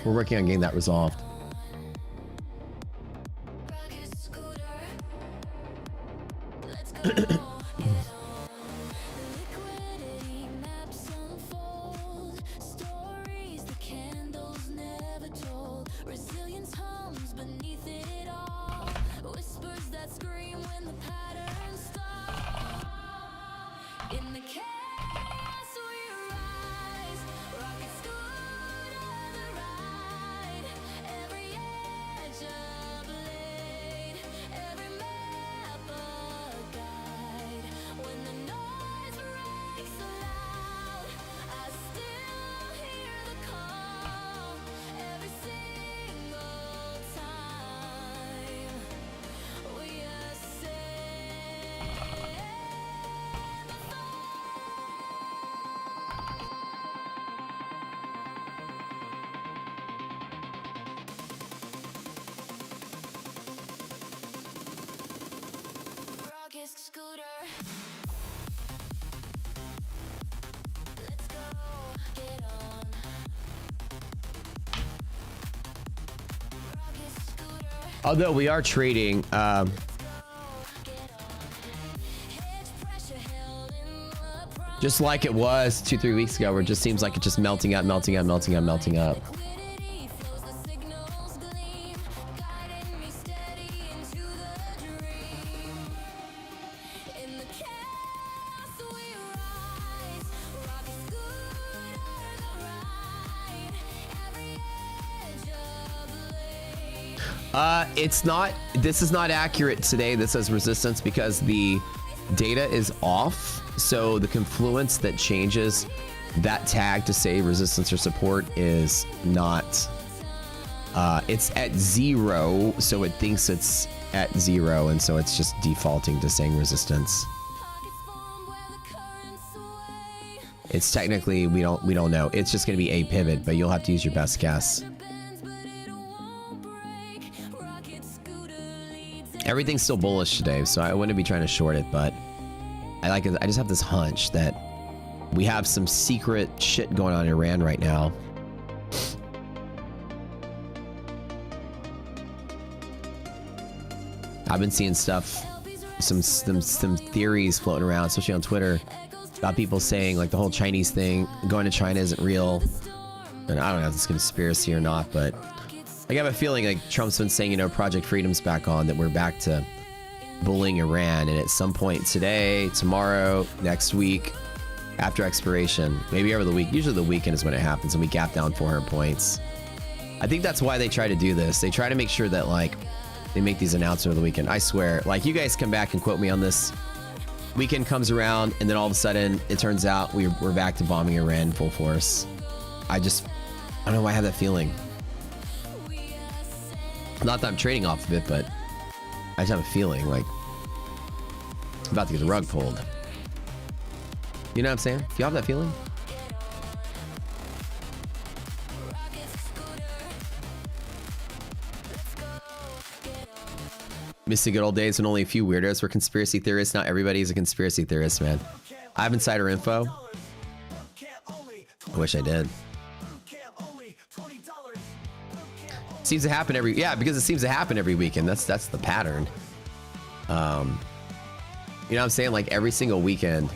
we're working on getting that resolved. Although we are trading, just like it was 2-3 weeks ago, where it just seems like it's just melting up, melting up, melting up, melting up. It's not, this is not accurate today. This says resistance because the data is off. So the confluence that changes that tag to say resistance or support is not, it's at 0. So it thinks it's at 0. And so it's just defaulting to saying resistance. It's technically, we don't know. It's just going to be a pivot, but you'll have to use your best guess. Everything's still bullish today, so I wouldn't be trying to short it, but I just have this hunch that we have some secret shit going on in Iran right now. I've been seeing stuff, some theories floating around, especially on Twitter, about people saying like the whole Chinese thing, going to China isn't real. And I don't know if it's a conspiracy or not, but I have a feeling like Trump's been saying, you know, Project Freedom's back on, that we're back to bullying Iran. And at some point today, tomorrow, next week, after expiration, maybe over the week, usually the weekend is when it happens, and we gap down 400 points. I think that's why they try to do this. They try to make sure that like they make these announcements over the weekend. I swear, like you guys come back and quote me on this. Weekend comes around and then all of a sudden it turns out we're back to bombing Iran full force. I don't know why I have that feeling. Not that I'm trading off of it, but I just have a feeling like I'm about to get the rug pulled. You know what I'm saying? Do you have that feeling? Miss the good old days when only a few weirdos were conspiracy theorists. Not everybody is a conspiracy theorist, man. I have insider info. I wish I did. Seems to happen every, yeah, because it seems to happen every weekend. That's the pattern. You know what I'm saying? Like every single weekend,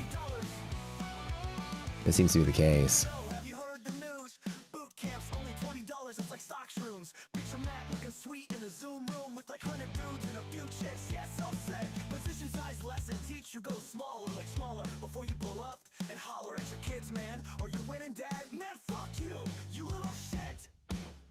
it seems to be the case. You heard the news. Boot camp's only $20. It's like stock shrooms. Picture Matt looking sweet in a Zoom room with like 100 dudes and a few chicks. Yeah, self-set. Position size lesson. Teach you go smaller, like smaller before you blow up and holler at your kids, man. Or you winning, dad? Man, fuck you. You little shit.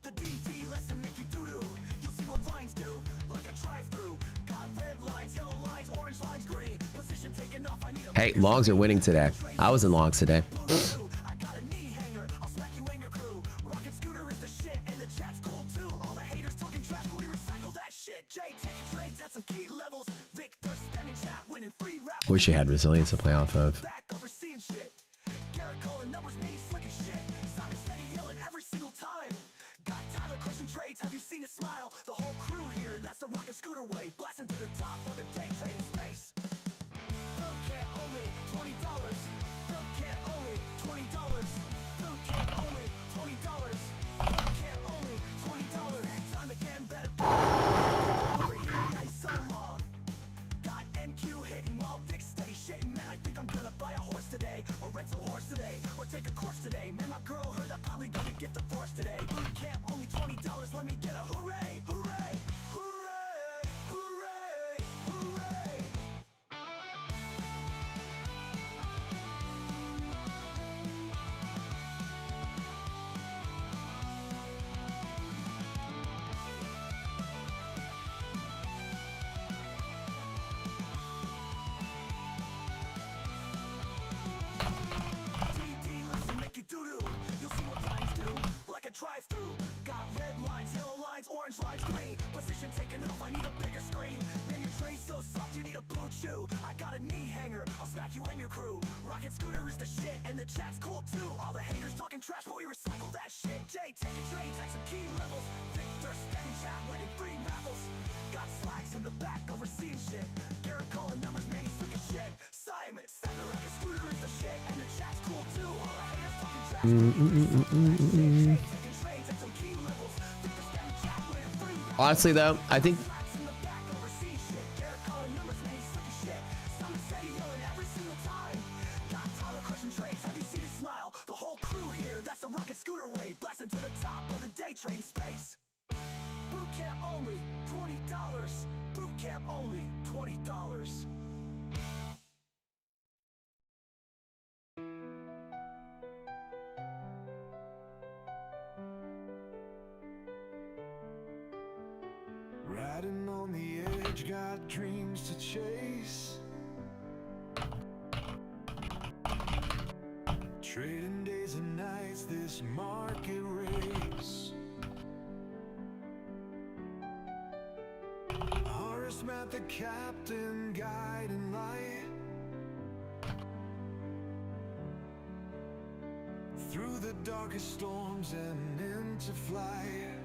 The DT lesson make you doo-doo. You'll see what lines do. Like a drive-through. Got red lines, yellow lines, orange lines, green. Position taken off. I need a Hey, longs are winning today. I was in longs today. I got a knee hanger, I'll smack you and your crew. Rocket scooter is the shit, and the chat's cool too. All the haters talking trash, but we recycle that shit. Jay taking trades at some key levels. Victor spamming chat, winning free rap. Wish you had resilience to play off of. Back overseeing shit. Garrett calling numbers, me slick as shit. Simon steady yelling every single time. Got Tyler crushing trades, have you seen his smile? The whole crew here, that's the rocket scooter way. Blasting to the top of the day trading space. Boot camp only $20. Boot camp only $20. Boot camp only $20. Boot camp only $20. Time again, better. Over here, nice so long. Got NQ hitting while Dick stay shitting. Man, I think I'm gonna buy a horse today, or rent a horse today, or take a course today. Man, my girl heard I'm probably gonna get divorced today. Boot camp only $20. Let me get a hooray, hooray, hooray, hooray, hooray. DD lesson make you doo-doo. You'll see what lines do, like a drive-through. Got red lines, yellow lines, orange lines, green. Position taken off, I need a bigger screen. Man, your train's so soft, you need a boot shoe. I got a knee hanger, I'll smack you and your crew. Rocket scooter is the shit, and the chat's cool too. All the haters talking trash, but we recycle that shit. Jay taking trades at some key levels. Victor spamming chat, winning free raffles. Got slacks in the back, overseeing shit. Garrett calling numbers, man, he's sick as shit. Simon, send the rocket scooter is the shit, and the chat's cool too. All the haters talking trash, but we recycle that shit. Jay taking trades at some key levels. Victor spamming chat, winning free raffles. Honestly, though, I think Slacks in the back, overseeing shit. Garrett calling numbers, man, he's sick as shit. Simon steady yelling every single time. Got Tyler crushing trades, have you seen his smile? The whole crew here, that's the rocket scooter way. Blasting to the top of the day train space. Boot camp only $20. Boot camp only $20. Riding on the edge, got dreams to chase. Trading days and nights, this market race. Horace met the captain, guiding light. Through the darkest storms and into flight.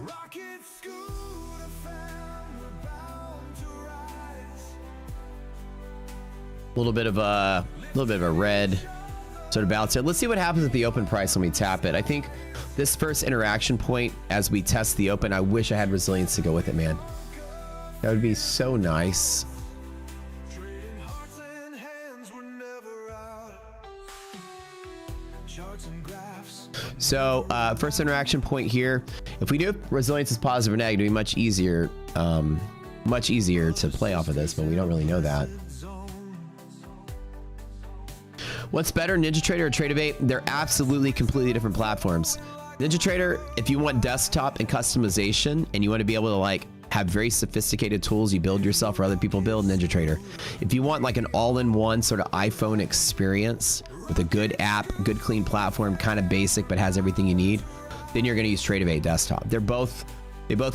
Rocket scooter fam, we're bound to rise. a little bit of a red sort of bounce here. Let's see what happens at the open price when we tap it. I think this first interaction point as we test the open, I wish I had resilience to go with it, man. That would be so nice. Trading hearts and hands were never out. Charts and graphs. So first interaction point here. If we do resilience is positive or negative, it'd be much easier to play off of this, but we don't really know that. What's better, NinjaTrader or Tradebait? They're absolutely completely different platforms. NinjaTrader, if you want desktop and customization and you want to be able to like have very sophisticated tools you build yourself or other people build, NinjaTrader. If you want like an all-in-one sort of iPhone experience with a good app, good clean platform, kind of basic but has everything you need, then you're going to use Tradebait desktop. They both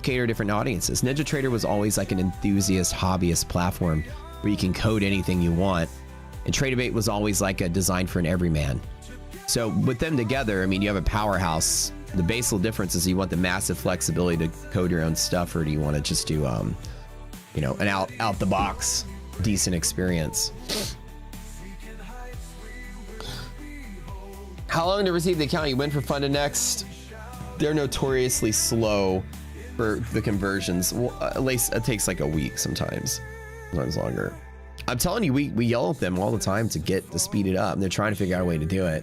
cater to different audiences. NinjaTrader was always like an enthusiast, hobbyist platform where you can code anything you want. And Tradebait was always like a design for an everyman. So with them together, I mean, you have a powerhouse. The basal difference is you want the massive flexibility to code your own stuff, or do you want to just do, you know, an out the box decent experience? How long to receive the account? You win for fun to next. They're notoriously slow for the conversions. Well, at least it takes like a week sometimes longer. I'm telling you, we yell at them all the time to speed it up, and they're trying to figure out a way to do it.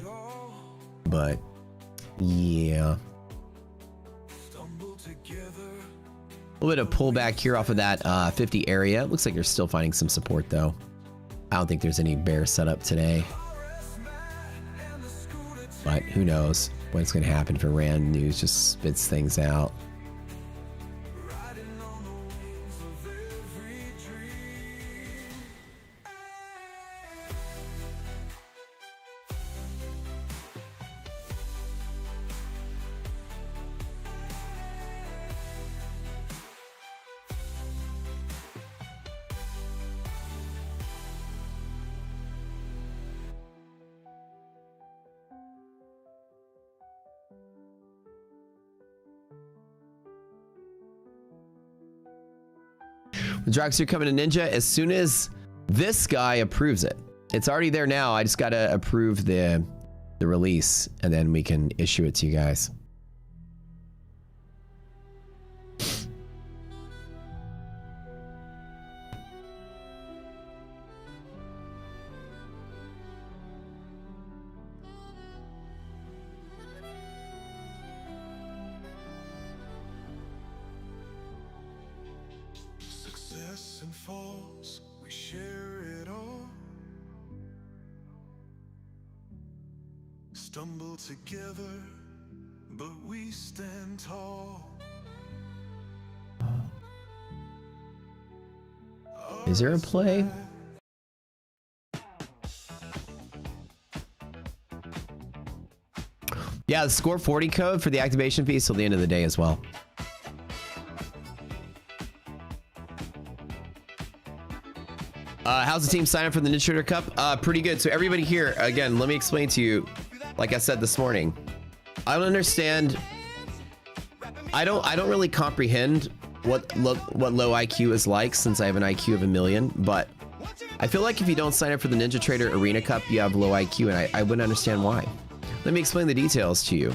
But yeah, a little bit of pullback here off of that 50 area. Looks like you're still finding some support though. I don't think there's any bear setup today, but who knows what's going to happen if Iran news just spits things out. The Dragster coming to Ninja as soon as this guy approves it. It's already there now. I just gotta approve the release, and then we can issue it to you guys. Success and falls, we share it all. Stumble together, but we stand tall. Is there a play? Yeah, the score 40 code for the activation piece till the end of the day as well. How's the team sign up for the Ninja Trader Cup? Pretty good. So everybody here, again, let me explain to you, like I said this morning, I don't understand. I don't really comprehend what low IQ is like, since I have an IQ of 1,000,000, but I feel like if you don't sign up for the Ninja Trader Arena Cup, you have low IQ, and I wouldn't understand why. Let me explain the details to you.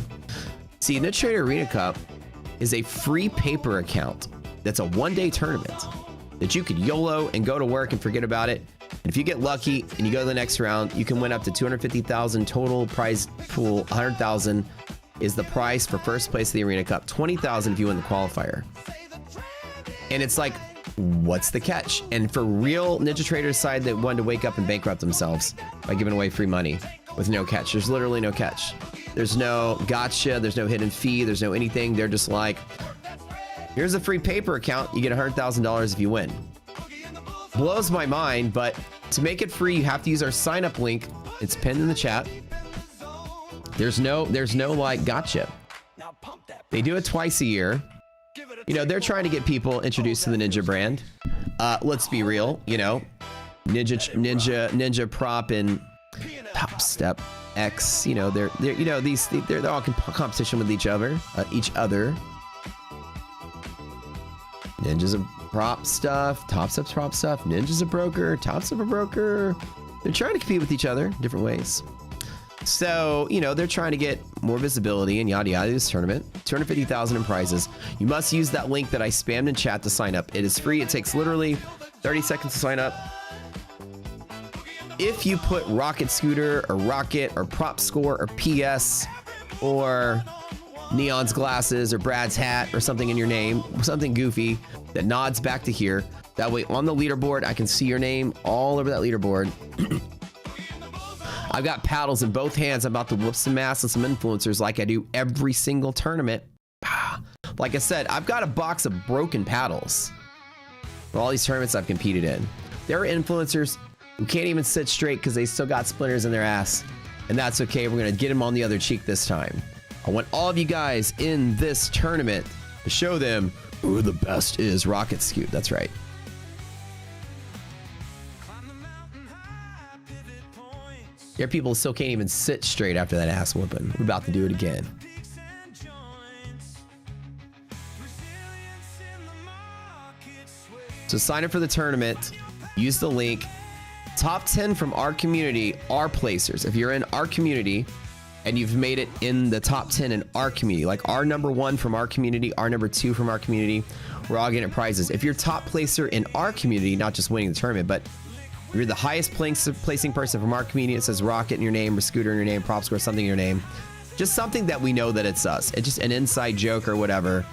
See, Ninja Trader Arena Cup is a free paper account that's a one-day tournament that you could YOLO and go to work and forget about it. And if you get lucky and you go to the next round, you can win up to 250,000 total prize pool. 100,000 is the prize for first place of the Arena Cup. 20,000 if you win the qualifier. And it's like, what's the catch? And for real Ninja Traders side that wanted to wake up and bankrupt themselves by giving away free money with no catch. There's literally no catch. There's no gotcha. There's no hidden fee. There's no anything. They're just like, here's a free paper account. You get $100,000 if you win. Blows my mind, but to make it free, you have to use our sign up link. It's pinned in the chat. There's no like gotcha. They do it twice a year. You know, they're trying to get people introduced to the Ninja brand. Let's be real, you know, Ninja Prop and Top Step X, you know, they're all in competition with each other. Ninja's a prop stuff, Top Step's prop stuff, Ninja's a broker, Top Step a broker. They're trying to compete with each other different ways. So, you know, they're trying to get more visibility and yada yada this tournament. 250,000 in prizes. You must use that link that I spammed in chat to sign up. It is free. It takes literally 30 seconds to sign up. If you put Rocket Scooter or Rocket or Prop Score or PS or Neon's glasses or Brad's hat or something in your name, something goofy that nods back to here, that way on the leaderboard, I can see your name all over that leaderboard. I've got paddles in both hands. I'm about to whoop some ass and some influencers like I do every single tournament. Like I said, I've got a box of broken paddles for all these tournaments I've competed in. There are influencers who can't even sit straight because they still got splinters in their ass. And that's okay. We're going to get them on the other cheek this time. I want all of you guys in this tournament to show them who the best is. Rocket Scoot. That's right. There are people who still can't even sit straight after that ass whooping. We're about to do it again. So sign up for the tournament. Use the link. Top 10 from our community are placers. If you're in our community, and you've made it in the top 10 in our community, like our number 1 from our community, our number 2 from our community, we're all getting prizes. If you're top placer in our community, not just winning the tournament, but you're the highest placing person from our community, it says Rocket in your name or Scooter in your name, Prop Score, something in your name, just something that we know that it's us. It's just an inside joke or whatever.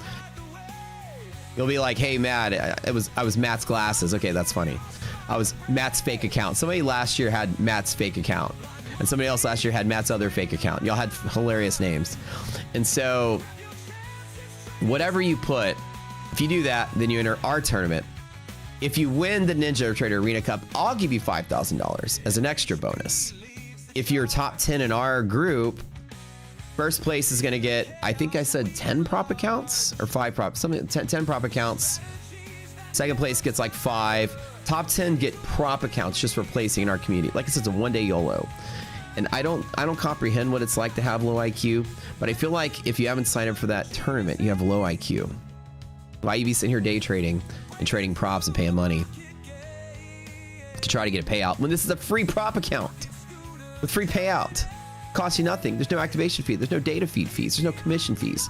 You'll be like, hey, Matt, I was Matt's glasses. Okay, that's funny. I was Matt's fake account. Somebody last year had Matt's fake account. And somebody else last year had Matt's other fake account. Y'all had hilarious names. And so whatever you put, if you do that, then you enter our tournament. If you win the Ninja Trader Arena Cup, I'll give you $5,000 as an extra bonus. If you're top 10 in our group, first place is going to get, I think I said 10 prop accounts or 5 prop, something, 10 prop accounts. Second place gets like 5. Top 10 get prop accounts just for placing in our community. Like I said, it's a one-day YOLO. And I don't comprehend what it's like to have low IQ, but I feel like if you haven't signed up for that tournament, you have low IQ. Why you be sitting here day trading and trading props and paying money to try to get a payout when this is a free prop account with free payout? Costs you nothing. There's no activation fee. There's no data feed fees. There's no commission fees.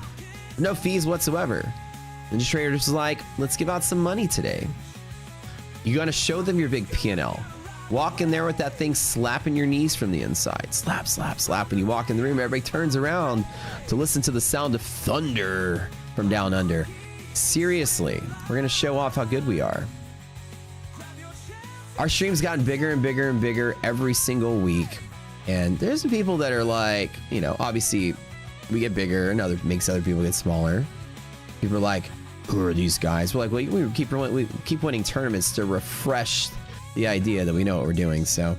No fees whatsoever. And just trader just like, let's give out some money today. You're gonna show them your big P&L. Walk in there with that thing slapping your knees from the inside. Slap, slap, slap. When you walk in the room, everybody turns around to listen to the sound of thunder from down under. Seriously, we're gonna show off how good we are. Our stream's gotten bigger and bigger and bigger every single week. And there's some people that are like, you know, obviously we get bigger and makes other people get smaller. People are like, who are these guys? We're like, well, we keep winning tournaments to refresh the idea that we know what we're doing. So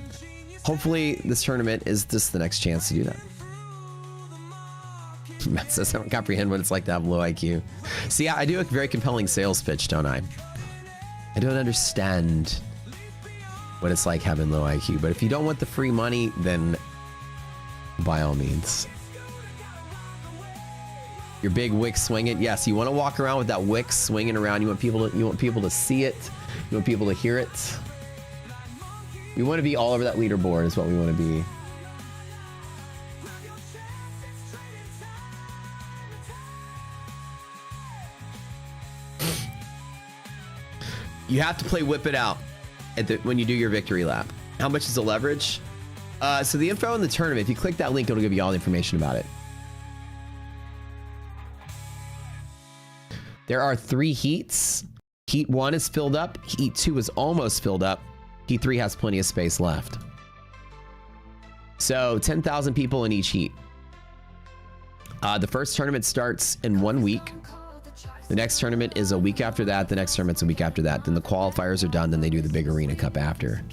hopefully this tournament is just the next chance to do that. Matt says, I don't comprehend what it's like to have low IQ. See, I do a very compelling sales pitch, don't I? I don't understand what it's like having low IQ, but if you don't want the free money, then by all means. Your big wick swinging. Yes, you want to walk around with that wick swinging around. You want people to see it. You want people to hear it. We want to be all over that leaderboard is what we want to be. You have to play Whip It Out when you do your victory lap. How much is the leverage? So the info in the tournament, if you click that link, it'll give you all the information about it. There are 3 heats. Heat 1 is filled up. Heat 2 is almost filled up. Heat 3 has plenty of space left. So 10,000 people in each heat. The first tournament starts in 1 week. The next tournament is a week after that. The next tournament's a week after that. Then the qualifiers are done. Then they do the big arena cup after.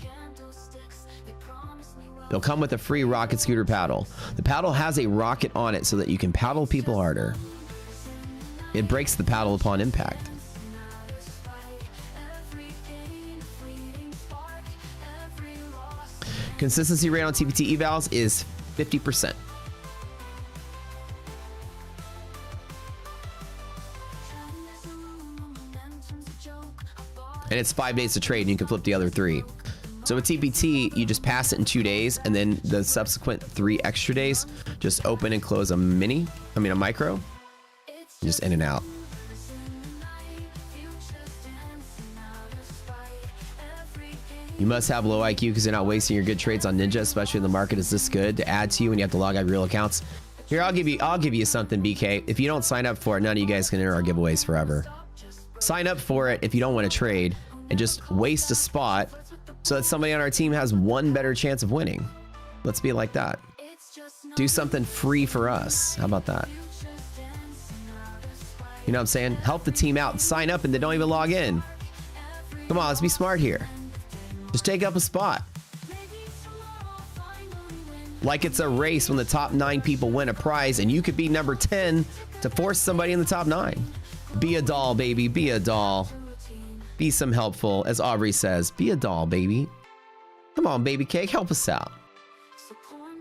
They'll come with a free rocket scooter paddle. The paddle has a rocket on it so that you can paddle people harder. It breaks the paddle upon impact. Consistency rate on TPT evals is 50%. And it's 5 days to trade, and you can flip the other 3. So with TPT, you just pass it in 2 days, and then the subsequent 3 extra days, just open and close a micro, just in and out. You must have low IQ because you're not wasting your good trades on Ninja, especially when the market is this good to add to you when you have to log out real accounts. Here, I'll give you something, BK. If you don't sign up for it, none of you guys can enter our giveaways forever. Sign up for it if you don't want to trade and just waste a spot so that somebody on our team has one better chance of winning. Let's be like that. Do something free for us. How about that? You know what I'm saying? Help the team out. Sign up and they don't even log in. Come on, let's be smart here. Just take up a spot. Like it's a race when the top 9 people win a prize and you could be number 10 to force somebody in the top 9. Be a doll, baby. Be a doll. Be some helpful, as Aubrey says. Be a doll, baby. Come on, baby cake. Help us out.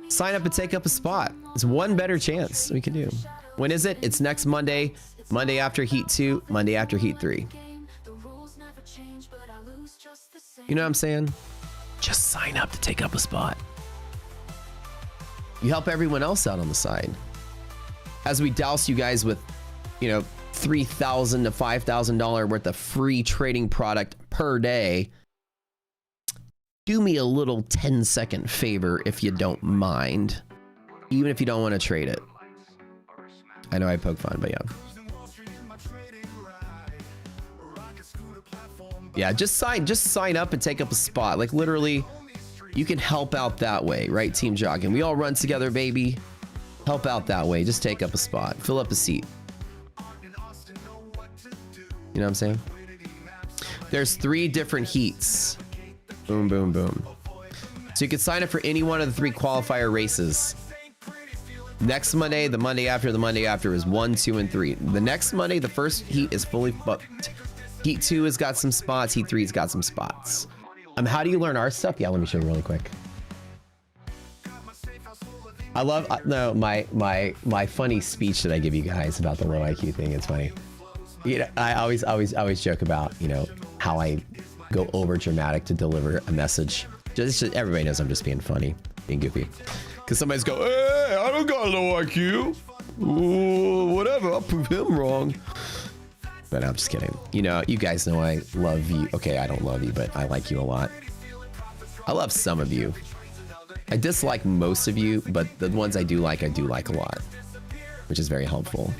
Sign up and take up a spot. It's one better chance we can do. When is it? It's next Monday. Monday after Heat 2. Monday after Heat 3. You know what I'm saying? Just sign up to take up a spot. You help everyone else out on the side. As we douse you guys with, you know, $3,000 to $5,000 worth of free trading product per day, do me a little 10-second favor if you don't mind. Even if you don't want to trade it. I know I poke fun, but yeah. Yeah, just sign up and take up a spot. Like literally, you can help out that way, right? Team Jogging. We all run together, baby. Help out that way. Just take up a spot. Fill up a seat. You know what I'm saying? There's 3 different heats. Boom, boom, boom. So you can sign up for any one of the 3 qualifier races. Next Monday, the Monday after is 1, 2, and 3. The next Monday, the first heat is fully booked. Heat 2 has got some spots. Heat 3 has got some spots. How do you learn our stuff? Yeah, let me show you really quick. I love my funny speech that I give you guys about the low IQ thing. It's funny. You know, I always joke about, you know, how I go over dramatic to deliver a message. Just everybody knows I'm just being funny, being goofy. Because somebody's go, hey, I don't got a low IQ. Ooh, whatever, I'll prove him wrong. But I'm just kidding. You know, you guys know I love you. Okay, I don't love you, but I like you a lot. I love some of you. I dislike most of you, but the ones I do like a lot, which is very helpful.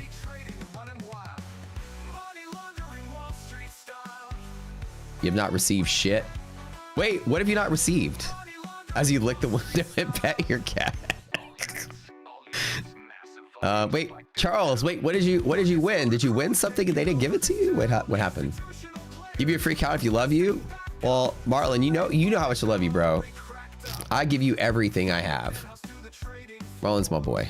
You have not received shit. Wait, what have you not received? As you lick the window and pet your cat. Wait, Charles, wait, what did you win? Did you win something and they didn't give it to you? What happened? Give you a free count if you love you? Well, Marlon, you know how much I love you, bro. I give you everything I have. Marlon's my boy.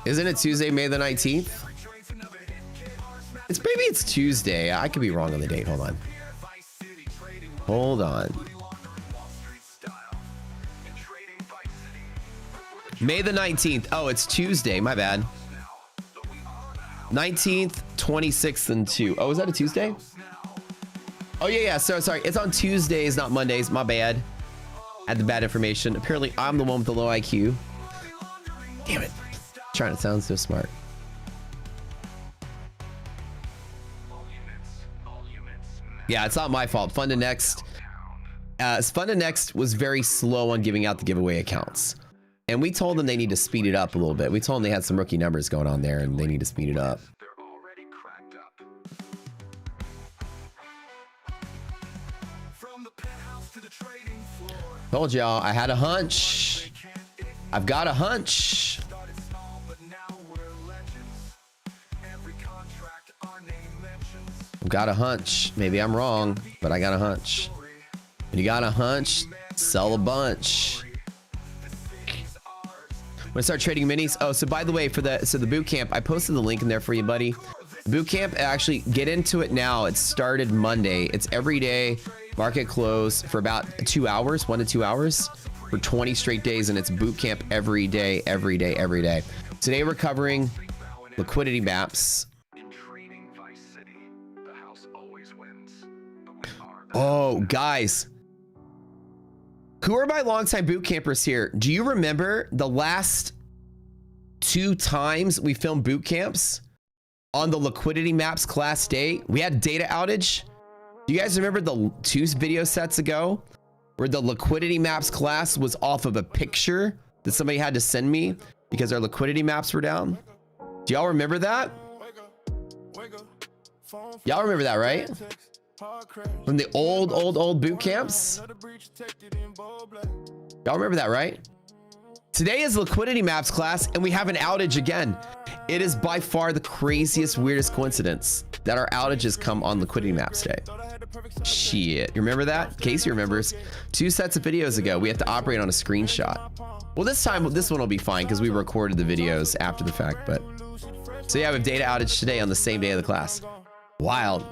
Isn't it Tuesday, May the 19th? Maybe it's Tuesday. I could be wrong on the date. Hold on. Hold on. May the 19th. Oh, it's Tuesday. My bad. 19th, 26th, and 2. Oh, is that a Tuesday? Oh, yeah. So sorry. It's on Tuesdays, not Mondays. My bad. I had the bad information. Apparently, I'm the one with the low IQ. Damn it. Trying to sound so smart. Yeah, it's not my fault. Fun to Next was very slow on giving out the giveaway accounts, and we told them they need to speed it up a little bit. We told them they had some rookie numbers going on there and they need to speed it up. Told y'all I had a hunch. I've got a hunch. Got a hunch. Maybe I'm wrong, but I got a hunch. When you got a hunch, sell a bunch. When I start trading minis. Oh, so by the way, for the boot camp, I posted the link in there for you, buddy. Boot camp, actually get into it now. It started Monday. It's every day, market close for about 2 hours, 1 to 2 hours for 20 straight days, and it's boot camp every day. Today we're covering liquidity maps. Oh, guys, who are my longtime boot campers here? Do you remember the last 2 times we filmed boot camps on the liquidity maps class day? We had data outage. Do you guys remember the 2 video sets ago where the liquidity maps class was off of a picture that somebody had to send me because our liquidity maps were down? Do y'all remember that? Y'all remember that, right? From the old boot camps. Y'all remember that, right? Today is liquidity maps class and we have an outage again. It is by far the craziest, weirdest coincidence that our outages come on liquidity maps day. Shit, you remember that? Casey remembers. 2 sets of videos ago, we have to operate on a screenshot. Well, this time, this one will be fine because we recorded the videos after the fact, but. So yeah, we have data outage today on the same day of the class. Wild.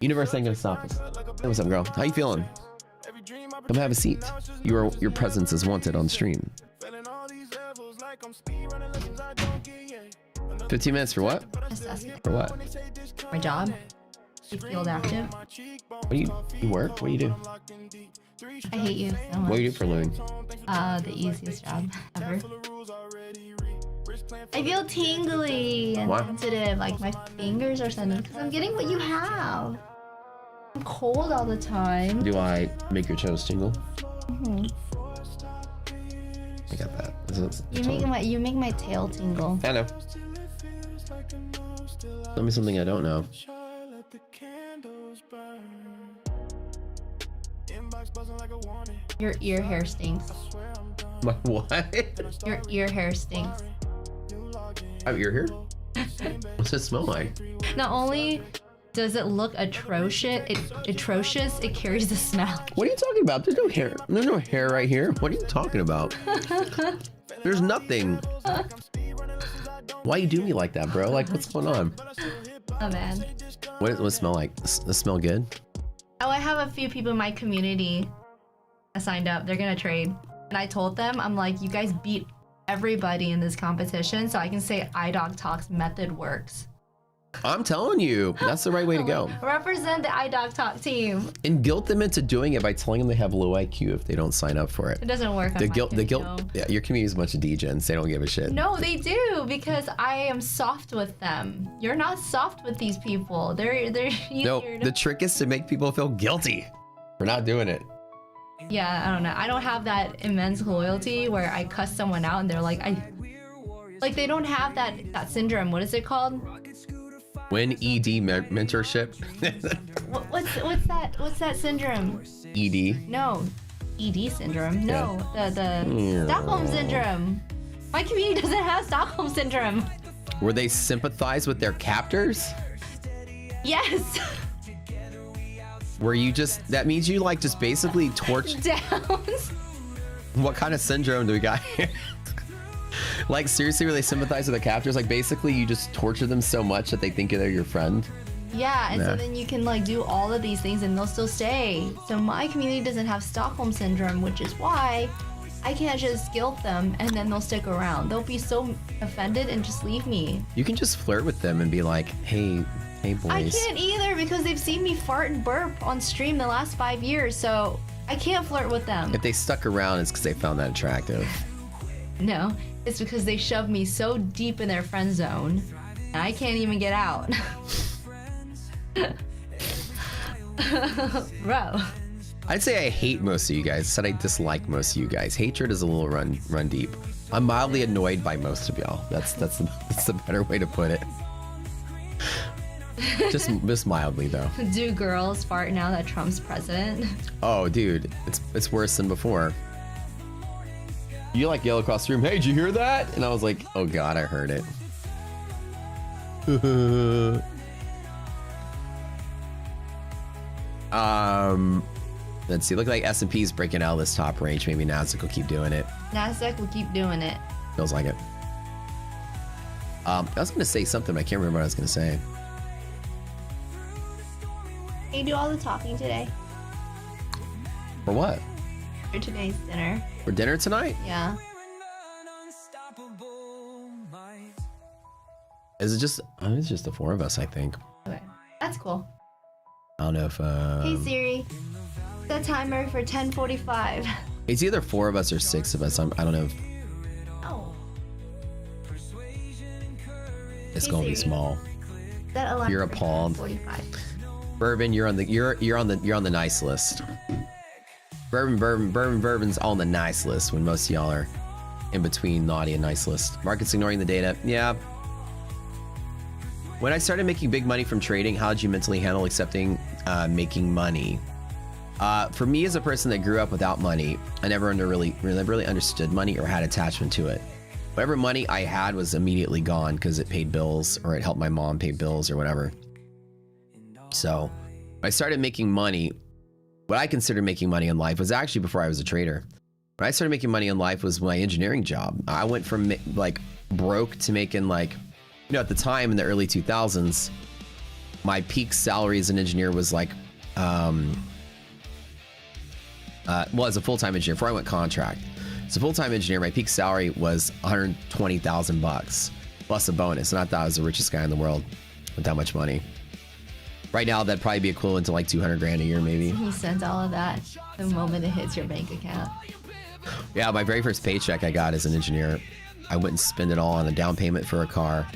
Universe ain't gonna stop us. Hey, what's up, girl? How you feeling? Come have a seat. Your presence is wanted on stream. 15 minutes for what? Just asking. For what? My job. Keep field active. What do you work? What do you do? I hate you so much. What do you do for a living? The easiest job ever. I feel tingly and Why? sensitive, like my fingers are sensitive because I'm getting what you have. I'm cold all the time. Do I make your toes tingle? Mhm. I got that. That's You make my tail tingle. I know. Tell me something I don't know. Your ear hair stinks. My what? Your ear hair stinks. I have ear here? What's it smell like? Not only does it look atrocious, it carries the smell. What are you talking about? There's no hair. There's no hair right here. What are you talking about? There's nothing. Why you do me like that, bro? Like, what's going on? Oh man. What does it smell like? Does it smell good? Oh, I have a few people in my community that signed up. They're gonna trade. And I told them, I'm like, you guys beat everybody in this competition, so I can say iDog Talk's method works. I'm telling you, that's the right way to go. Represent the iDog Talk team. And guilt them into doing it by telling them they have low IQ if they don't sign up for it. It doesn't work on The my guilt, community, no. yeah, your community is a bunch of degens. They don't give a shit. No, they do, because I am soft with them. You're not soft with these people. They're easier No, to... the trick is to make people feel guilty for not doing it. Yeah, I don't know. I don't have that immense loyalty where I cuss someone out and they're like, they don't have that syndrome. What is it called? When ED mentorship. What's that syndrome? ED. No, ED syndrome. No, the Stockholm syndrome. My community doesn't have Stockholm syndrome. Where they sympathize with their captors? Yes. Where you just, that means you like just basically torch. Downs. What kind of syndrome do we got here? Like, seriously, where they sympathize with their captors? Like, basically you just torture them so much that they think they're your friend? Yeah, and Nah. so then you can like do all of these things and they'll still stay. So my community doesn't have Stockholm syndrome, which is why I can't just guilt them and then they'll stick around. They'll be so offended and just leave me. You can just flirt with them and be like, hey boys. I can't either because they've seen me fart and burp on stream the last 5 years, so I can't flirt with them. If they stuck around, it's because they found that attractive. No, it's because they shoved me so deep in their friend zone, and I can't even get out. Bro. I'd say I hate most of you guys. I said I dislike most of you guys. Hatred is a little run deep. I'm mildly annoyed by most of y'all. That's the better way to put it. Just mildly though. Do girls fart now that Trump's president? Oh, dude, it's worse than before. You like yell across the room, hey, did you hear that? And I was like, oh god, I heard it. Let's see. Look like S&P's breaking out of this top range. Maybe Nasdaq will keep doing it. Nasdaq will keep doing it. Feels like it. I was gonna say something, but I can't remember what I was gonna say. You do all the talking today For what? for today's dinner. For dinner tonight? Yeah. Is it just? It's just the four of us, I think. Okay. That's cool. I don't know if. Hey Siri, set timer for 10:45. It's either four of us or six of us. I don't know if Oh. it's Hey, gonna be Siri. small. Set alarm You're for appalled. 10:45. Bourbon, you're on the nice list. Bourbon's on the nice list when most of y'all are in between naughty and nice list. Market's ignoring the data. Yeah. When I started making big money from trading, how did you mentally handle accepting making money? For me, as a person that grew up without money, I never really understood money or had attachment to it. Whatever money I had was immediately gone because it paid bills or it helped my mom pay bills or whatever. So when I started making money, what I considered making money in life was actually before I was a trader. When I started making money in life was my engineering job. I went from like broke to making like, you know, at the time in the early 2000s, my peak salary as an engineer was like, well, as a full-time engineer, before I went contract. As a full-time engineer, my peak salary was 120,000 bucks plus a bonus, and I thought I was the richest guy in the world with that much money. Right now, that'd probably be equivalent to like 200 grand a year, maybe. He sends all of that the moment it hits your bank account. Yeah, my very first paycheck I got as an engineer, I went and spent it all on a down payment for a car,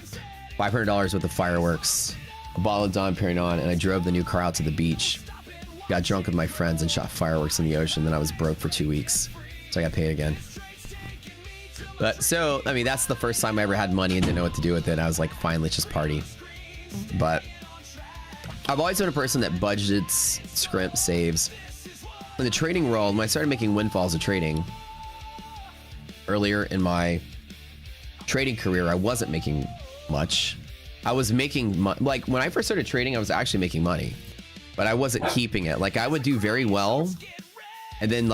$500 worth of fireworks, a bottle of Dom Perignon, and I drove the new car out to the beach. Got drunk with my friends and shot fireworks in the ocean. Then I was broke for 2 weeks, so I got paid again. But so, I mean, that's the first time I ever had money and didn't know what to do with it. I was like, fine, let's just party. But I've always been a person that budgets, scrimps, saves. In the trading world, when I started making windfalls of trading, earlier in my trading career, I wasn't making much. I was making like when I first started trading, I was actually making money, but I wasn't keeping it. Like I would do very well and then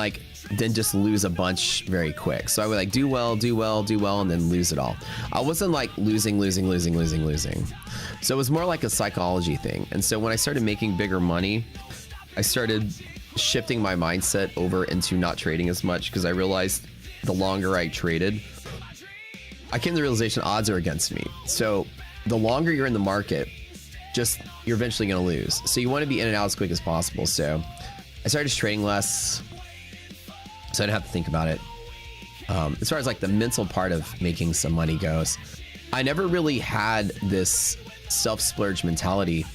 just lose a bunch very quick. So I would like do well, and then lose it all. I wasn't like losing. So it was more like a psychology thing. And so when I started making bigger money, I started shifting my mindset over into not trading as much because I realized the longer I traded, I came to the realization odds are against me. So the longer you're in the market, just you're eventually going to lose. So you want to be in and out as quick as possible. So I started just trading less, so I didn't have to think about it. As far as like the mental part of making some money goes, I never really had this self-splurge mentality.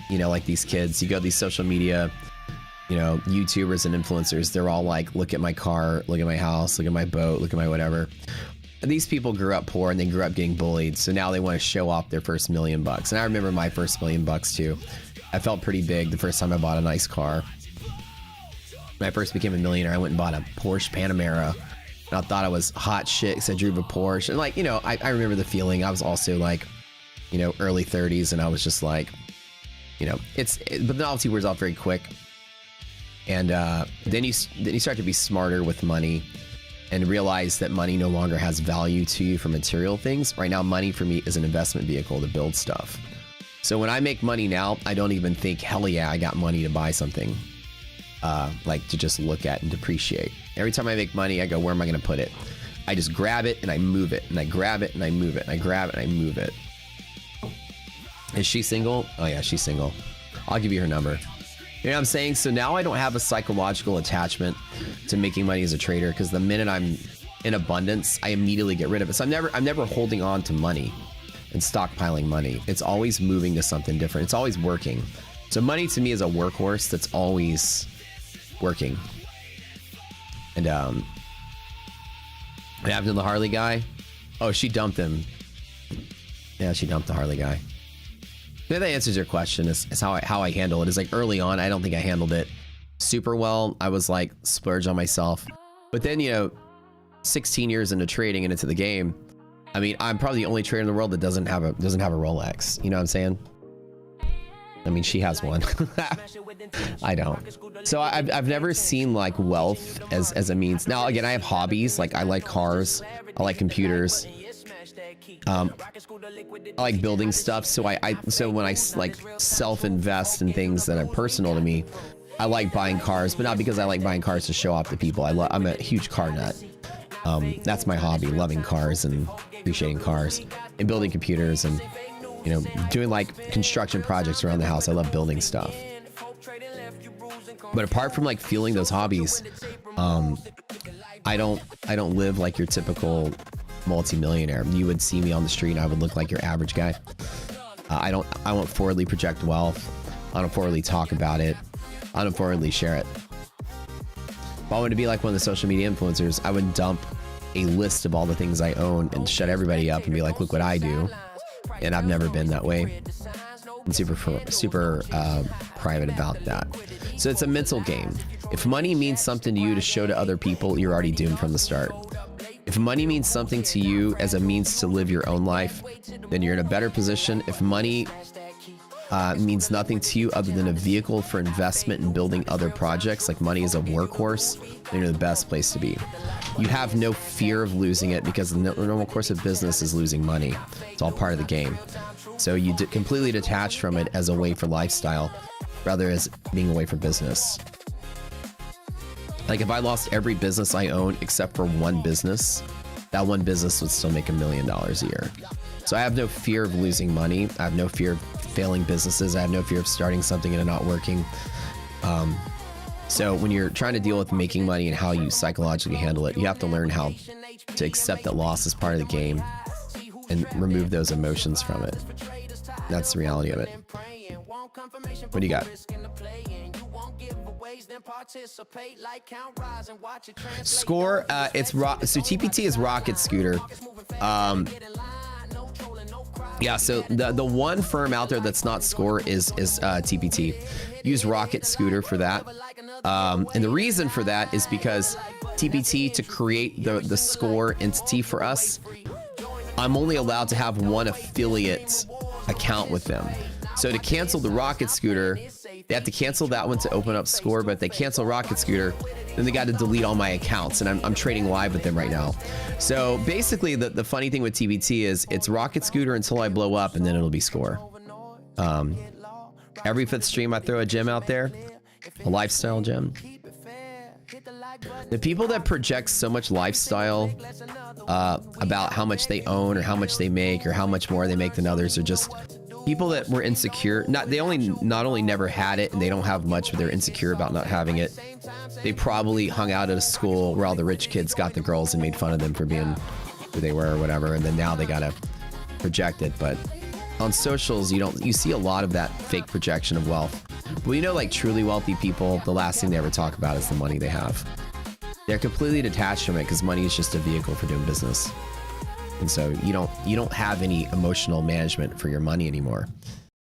You know, like these kids, you go to these social media, you know, YouTubers and influencers, they're all like, look at my car, look at my house, look at my boat, look at my whatever. And these people grew up poor and they grew up getting bullied. So now they want to show off their first $1 million. And I remember my first $1 million too. I felt pretty big the first time I bought a nice car. When I first became a millionaire, I went and bought a Porsche Panamera. And I thought I was hot shit because I drove a Porsche. And like, you know, I remember the feeling. I was also like, you know, early 30s. And I was just like, you know, but the novelty wears off very quick. And then you start to be smarter with money and realize that money no longer has value to you for material things. Right now, money for me is an investment vehicle to build stuff. So when I make money now, I don't even think, hell yeah, I got money to buy something, like to just look at and depreciate. Every time I make money, I go, where am I going to put it? I just grab it and I move it, and I grab it and I move it, and I grab it and I move it. Is she single? Oh yeah, she's single. I'll give you her number. You know what I'm saying? So now I don't have a psychological attachment to making money as a trader, because the minute I'm in abundance, I immediately get rid of it. So I'm never holding on to money and stockpiling money. It's always moving to something different. It's always working. So money to me is a workhorse that's always working. And what happened to the Harley guy? Oh, she dumped him. Yeah, she dumped the Harley guy. Yeah, that answers your question. Is how I handle it. Is like early on, I don't think I handled it super well. I was like splurge on myself. But then, you know, 16 years into trading and into the game, I mean, I'm probably the only trader in the world that doesn't have a Rolex. You know what I'm saying? I mean, she has one. I don't. So I've never seen like wealth as a means. Now, again, I have hobbies. Like I like cars. I like computers. I like building stuff. So so when I like self-invest in things that are personal to me, I like buying cars, but not because I like buying cars to show off to people. I'm a huge car nut. That's my hobby, loving cars and appreciating cars and building computers and, you know, doing like construction projects around the house. I love building stuff. But apart from like fueling those hobbies, I don't live like your typical multi-millionaire. You would see me on the street and I would look like your average guy. I won't forwardly project wealth. I don't forwardly talk about it. I don't forwardly share it. If I wanted to be like one of the social media influencers, I would dump a list of all the things I own and shut everybody up and be like, look what I do. And I've never been that way. I'm super private about that. So it's a mental game. If money means something to you to show to other people, you're already doomed from the start. If money means something to you as a means to live your own life, then you're in a better position. If money means nothing to you other than a vehicle for investment and building other projects, like money is a workhorse, then you're the best place to be. You have no fear of losing it because the normal course of business is losing money. It's all part of the game. So you completely detach from it as a way for lifestyle rather as being a way for business. Like if I lost every business I own except for one business, that one business would still make $1 million a year. So I have no fear of losing money. I have no fear of failing businesses. I have no fear of starting something and it not working. So when you're trying to deal with making money and how you psychologically handle it, you have to learn how to accept that loss is part of the game and remove those emotions from it. That's the reality of it. What do you got? Score, it's rock. So TPT is Rocket Scooter. Yeah, so the one firm out there that's not Score is TPT. Use Rocket Scooter for that. And the reason for that is because TPT, to create the Score entity for us, I'm only allowed to have one affiliate account with them. So to cancel the Rocket Scooter, they have to cancel that one to open up Score, but if they cancel Rocket Scooter, then they got to delete all my accounts, and I'm trading live with them right now. So basically, the funny thing with TBT is it's Rocket Scooter until I blow up, and then it'll be Score. Every 5th stream, I throw a gem out there, a lifestyle gem. The people that project so much lifestyle about how much they own or how much they make or how much more they make than others are just people that were insecure. Not only never had it and they don't have much, but they're insecure about not having it. They probably hung out at a school where all the rich kids got the girls and made fun of them for being who they were or whatever, and then now they gotta project it. But on socials, you see a lot of that fake projection of wealth. But you know, like truly wealthy people, the last thing they ever talk about is the money they have. They're completely detached from it because money is just a vehicle for doing business. And so you don't have any emotional management for your money anymore.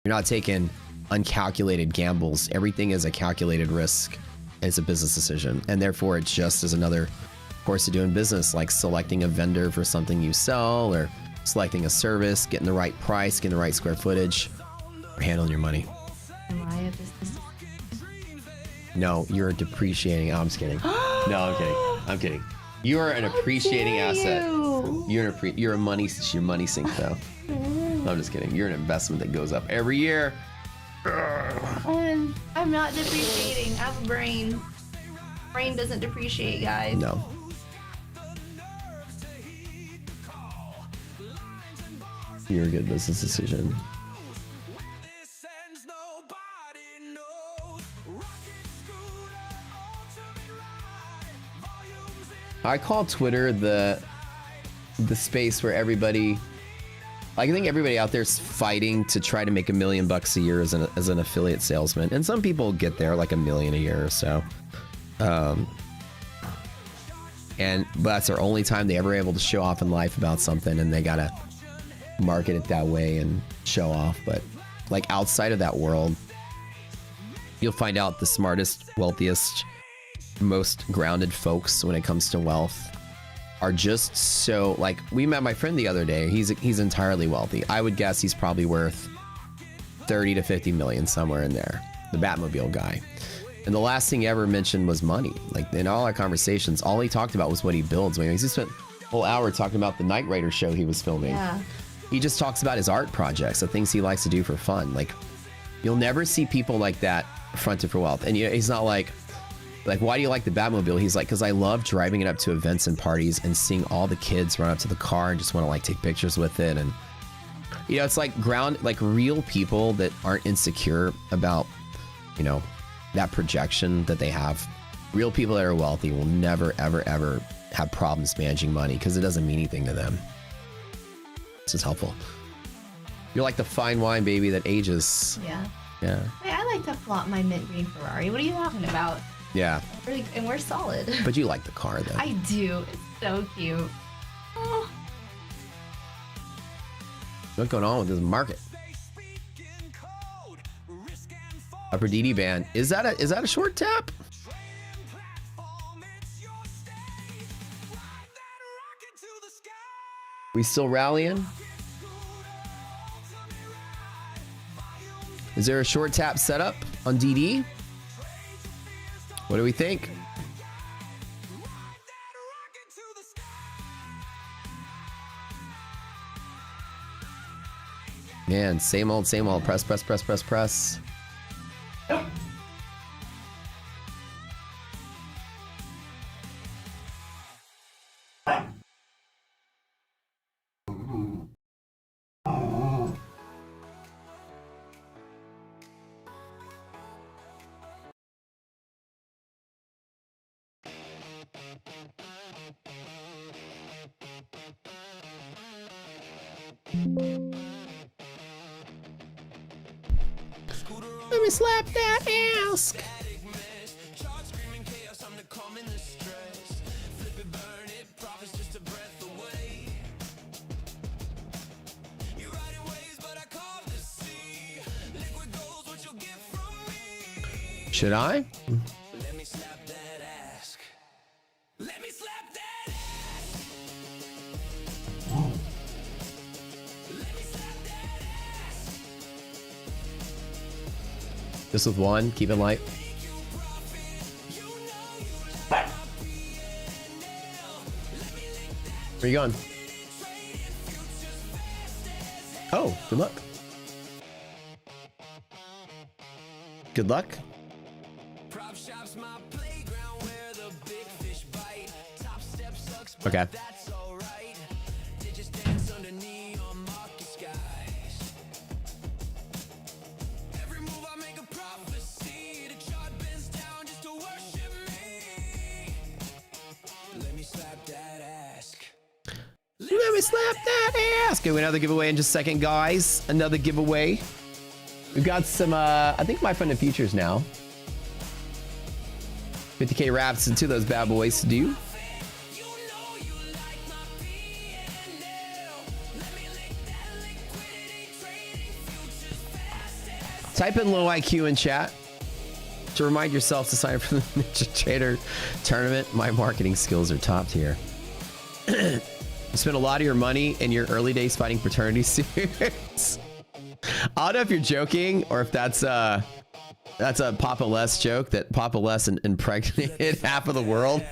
You're not taking uncalculated gambles. Everything is a calculated risk. It's a business decision. And therefore it's just as another course of doing business, like selecting a vendor for something you sell or selecting a service, getting the right price, getting the right square footage, or handling your money. Am I a business? No, you're depreciating. Oh, I'm just kidding. No, I'm kidding. I'm kidding. You are an appreciating asset. You're a money sink though. No, I'm just kidding. You're an investment that goes up every year. I'm not depreciating. I have a brain. Brain doesn't depreciate, guys. No. You're a good business decision. I call Twitter the space where everybody, like, I think everybody out there is fighting to try to make $1 million a year as an affiliate salesman, and some people get there like $1 million a year or so. But that's their only time they ever able to show off in life about something, and they gotta market it that way and show off. But like outside of that world, you'll find out the smartest, wealthiest, most grounded folks when it comes to wealth are just so, like, we met my friend the other day. He's entirely wealthy. I would guess he's probably worth 30 to 50 million, somewhere in there, the Batmobile guy. And the last thing he ever mentioned was money. Like, in all our conversations, all he talked about was what he builds. He spent a whole hour talking about the Knight Rider show he was filming. Yeah. He just talks about his art projects, the things he likes to do for fun. Like, you'll never see people like that fronted for wealth. And he's not like, why do you like the Batmobile? He's like, because I love driving it up to events and parties and seeing all the kids run up to the car and just want to like take pictures with it. And it's like real people that aren't insecure about, that projection that they have. Real people that are wealthy will never, ever, ever have problems managing money because it doesn't mean anything to them. This is helpful. You're like the fine wine, baby, that ages. Yeah. Yeah. Hey, I like to flaunt my mint green Ferrari. What are you talking about? Yeah. And we're solid. But you like the car, though. I do. It's so cute. Oh. What's going on with this market? Upper DD band. Is that a short tap? We still rallying? Is there a short tap setup on DD? What do we think? Man, same old, same old. Press, press, press, press, press. Let me slap that ass. Should I? Let me slap that ass. Let me slap that ass. Let me slap that ass. Just with one, keep it light. Where you going? Oh, good luck. Good luck. Prop shop's my playground where the big fish bite. Top step sucks, but Okay. that's alright. Digits dance under neon market skies. Every move I make a prophecy. The chart bends down just to worship me. Let me slap that ass. Let me slap that ass. Okay, we have another giveaway in just a second, guys. Another giveaway. We've got some, I think my friend in futures now. 50K wraps into those bad boys to do. You know you like my PNL. Let me lick that liquidity trading futures fast as Type in low IQ in chat to remind yourself to sign up for the Ninja Trader tournament. My marketing skills are top tier. You spent a lot of your money in your early days fighting fraternity suits. I don't know if you're joking or if that's a Papa Les joke that Papa Les impregnated half of the world.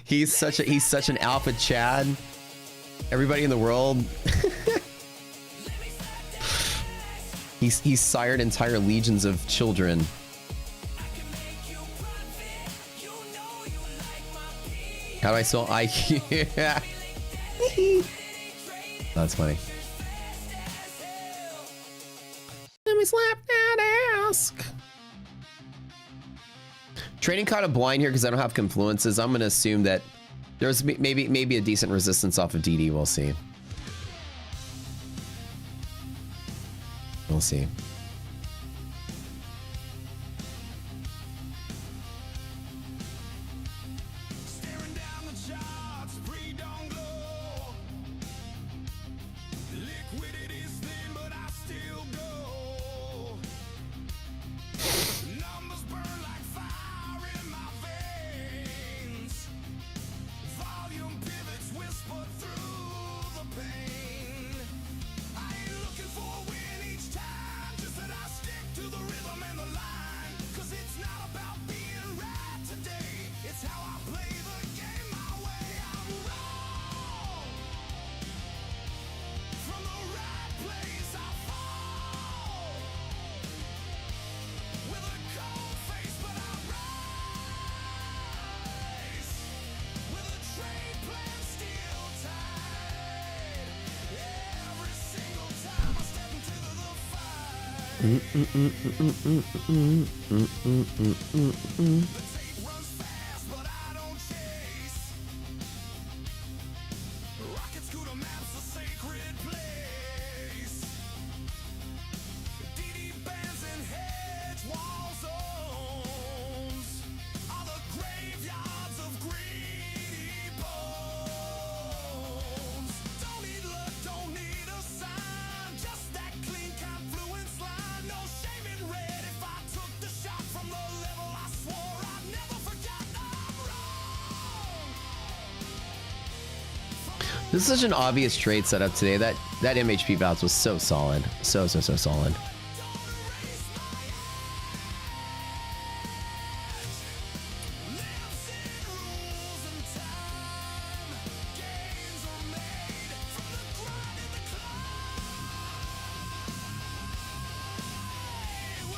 He's such an alpha Chad. Everybody in the world. he's sired entire legions of children. How do I spell IQ? That's funny. Let me slap that ass. Trading kind of blind here because I don't have confluences. I'm going to assume that there's maybe a decent resistance off of DD. We'll see. We'll see. Staring down the charts, pre-dawn glow. Liquidity's thin, but I still go. Numbers burn like fire in my veins. Volume pivots whisper through the pain. I ain't looking for a win each time, just that I stick to the rhythm and the line. 'Cause it's not about being right today, it's how I play the game my way. I'm wrong. From the right place I fall. With a cold face but I rise. With a trade plan still tight. Every single time I step into the fight. The tape runs fast but I don't chase. Rocket scooter maps a sacred place. DD bands and hedge wall zones are the graveyards of greedy bones. Don't need luck, don't need a sign, just that clean confluence line. No shame in red if I took the shot from the level I swore I'd never forget. I'm wrong. This is such an obvious trade setup today. That MHP bounce was so solid. So solid.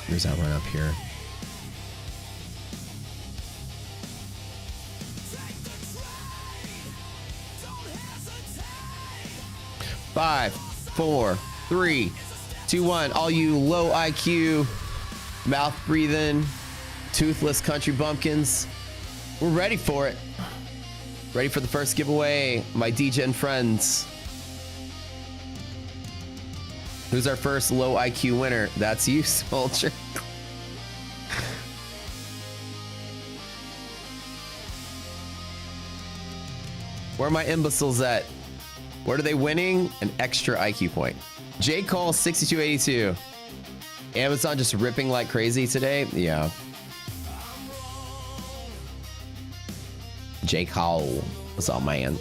There's that run up here. Five, four, three, two, one. All you low IQ, mouth breathing, toothless country bumpkins, we're ready for it. Ready for the first giveaway, my DJ and friends. Who's our first low IQ winner? That's you, Soldier. Where are my imbeciles at? What are they winning? An extra IQ point. J. Cole 6282. Amazon just ripping like crazy today. Yeah. J. Cole. What's up, man?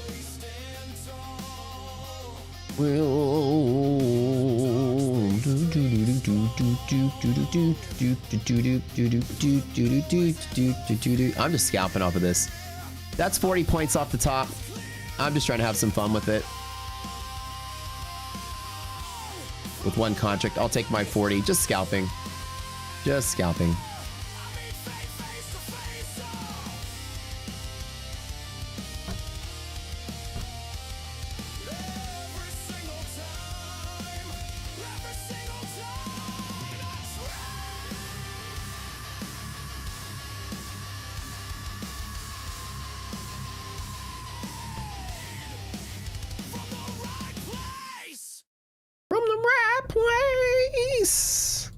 I'm just scalping off of this. That's 40 points off the top. I'm just trying to have some fun with it. With one contract, I'll take my 40. Just scalping. Just scalping. From the right place.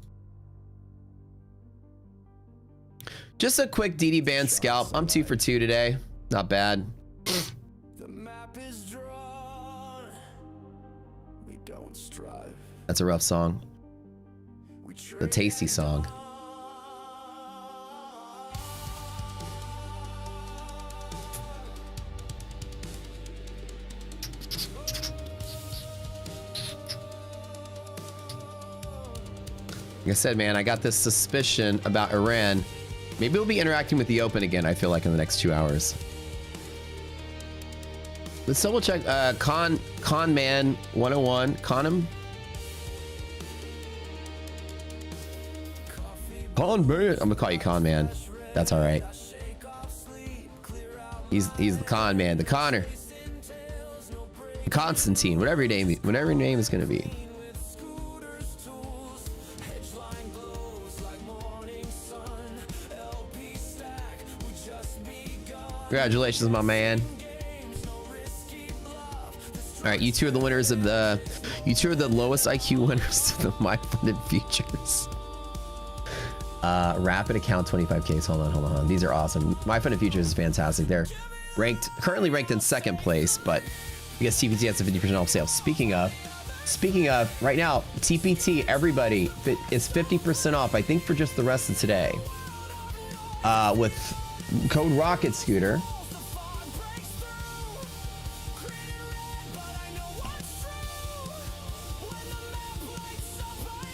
Just a quick DD band scalp. I'm 2 for 2 today. Not bad. The map is drawn. We don't strive. That's a rough song. We The tasty song. Like I said, man, I got this suspicion about Iran. Maybe we'll be interacting with the Open again, I feel like, in the next 2 hours. Let's double check. Con Man 101. Con Man. I'm gonna call you Con Man. That's all right. He's the Con Man, the Connor, Constantine, whatever your name is gonna be. Congratulations, my man. All right, you two are the winners of the. You two are the lowest IQ winners to the My Funded Futures. Rapid account 25Ks. Hold on. These are awesome. My Funded Futures is fantastic. They're currently ranked in second place, but because TPT has a 50% off sale. Speaking of, right now, TPT, everybody, is 50% off, I think, for just the rest of today. With code Rocket Scooter.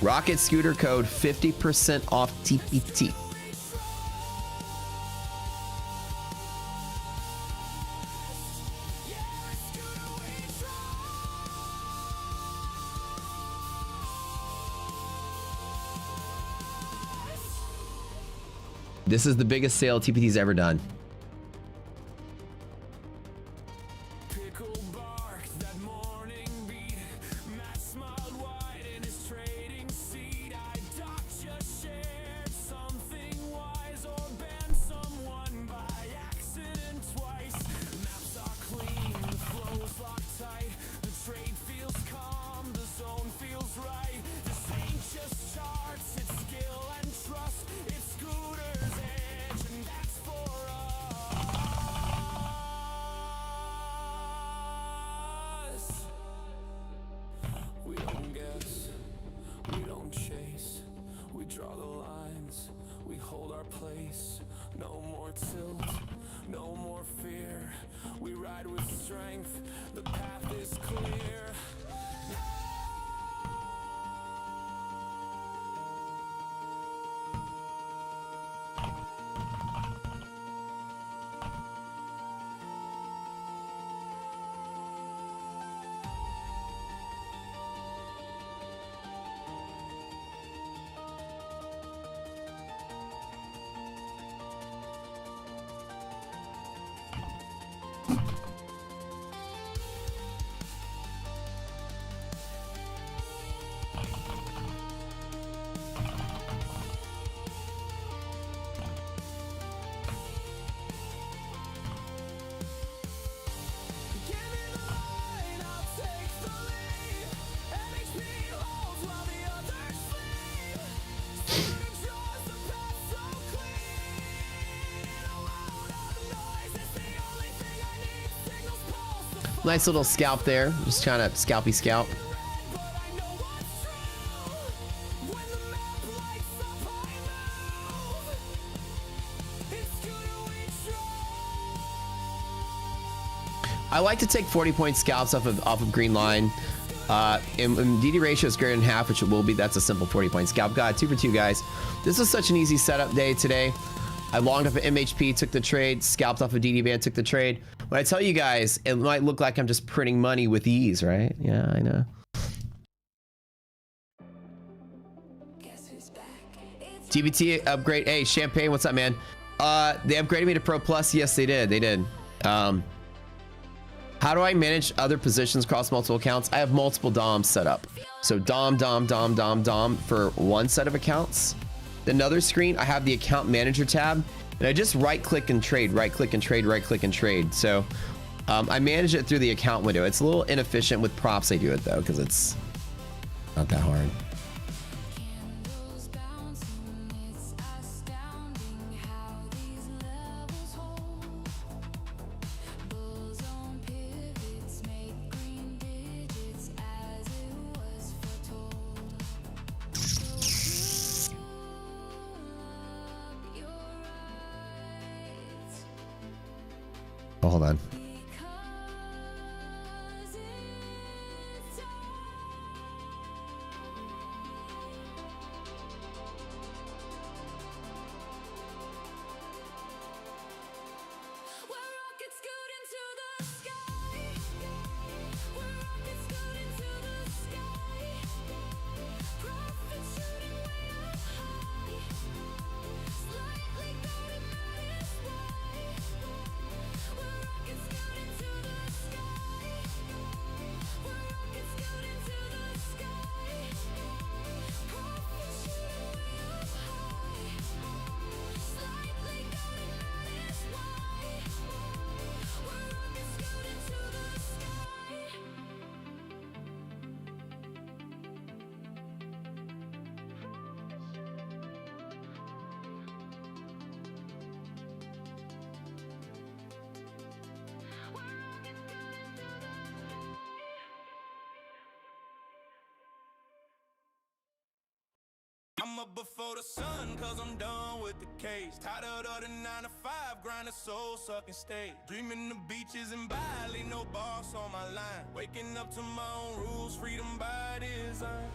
Rocket Scooter code 50% off TPT. This is the biggest sale TPT's ever done. Nice little scalp there. Just trying to scalpy scalp. I like to take 40-point scalps off of green line. And DD ratio is greater than half, which it will be. That's a simple 40-point scalp. God, 2 for 2, guys. This was such an easy setup day today. I longed up an MHP, took the trade, scalped off a DD band, took the trade. When I tell you guys, it might look like I'm just printing money with ease, right? Yeah, I know. TBT upgrade. Hey, Champagne, what's up, man? They upgraded me to Pro Plus. Yes, they did. They did. How do I manage other positions across multiple accounts? I have multiple DOMs set up. So DOM for one set of accounts. Another screen, I have the account manager tab, and I just right click and trade, right click and trade, right click and trade. So I manage it through the account window. It's a little inefficient with props. I do it though, because it's not that hard. Oh, hold on. I'm up before the sun, cause I'm done with the cage. Tired of the 9 to 5, grind a soul sucking state. Dreaming the beaches in Bali, no boss on my line. Waking up to my own rules, freedom by design.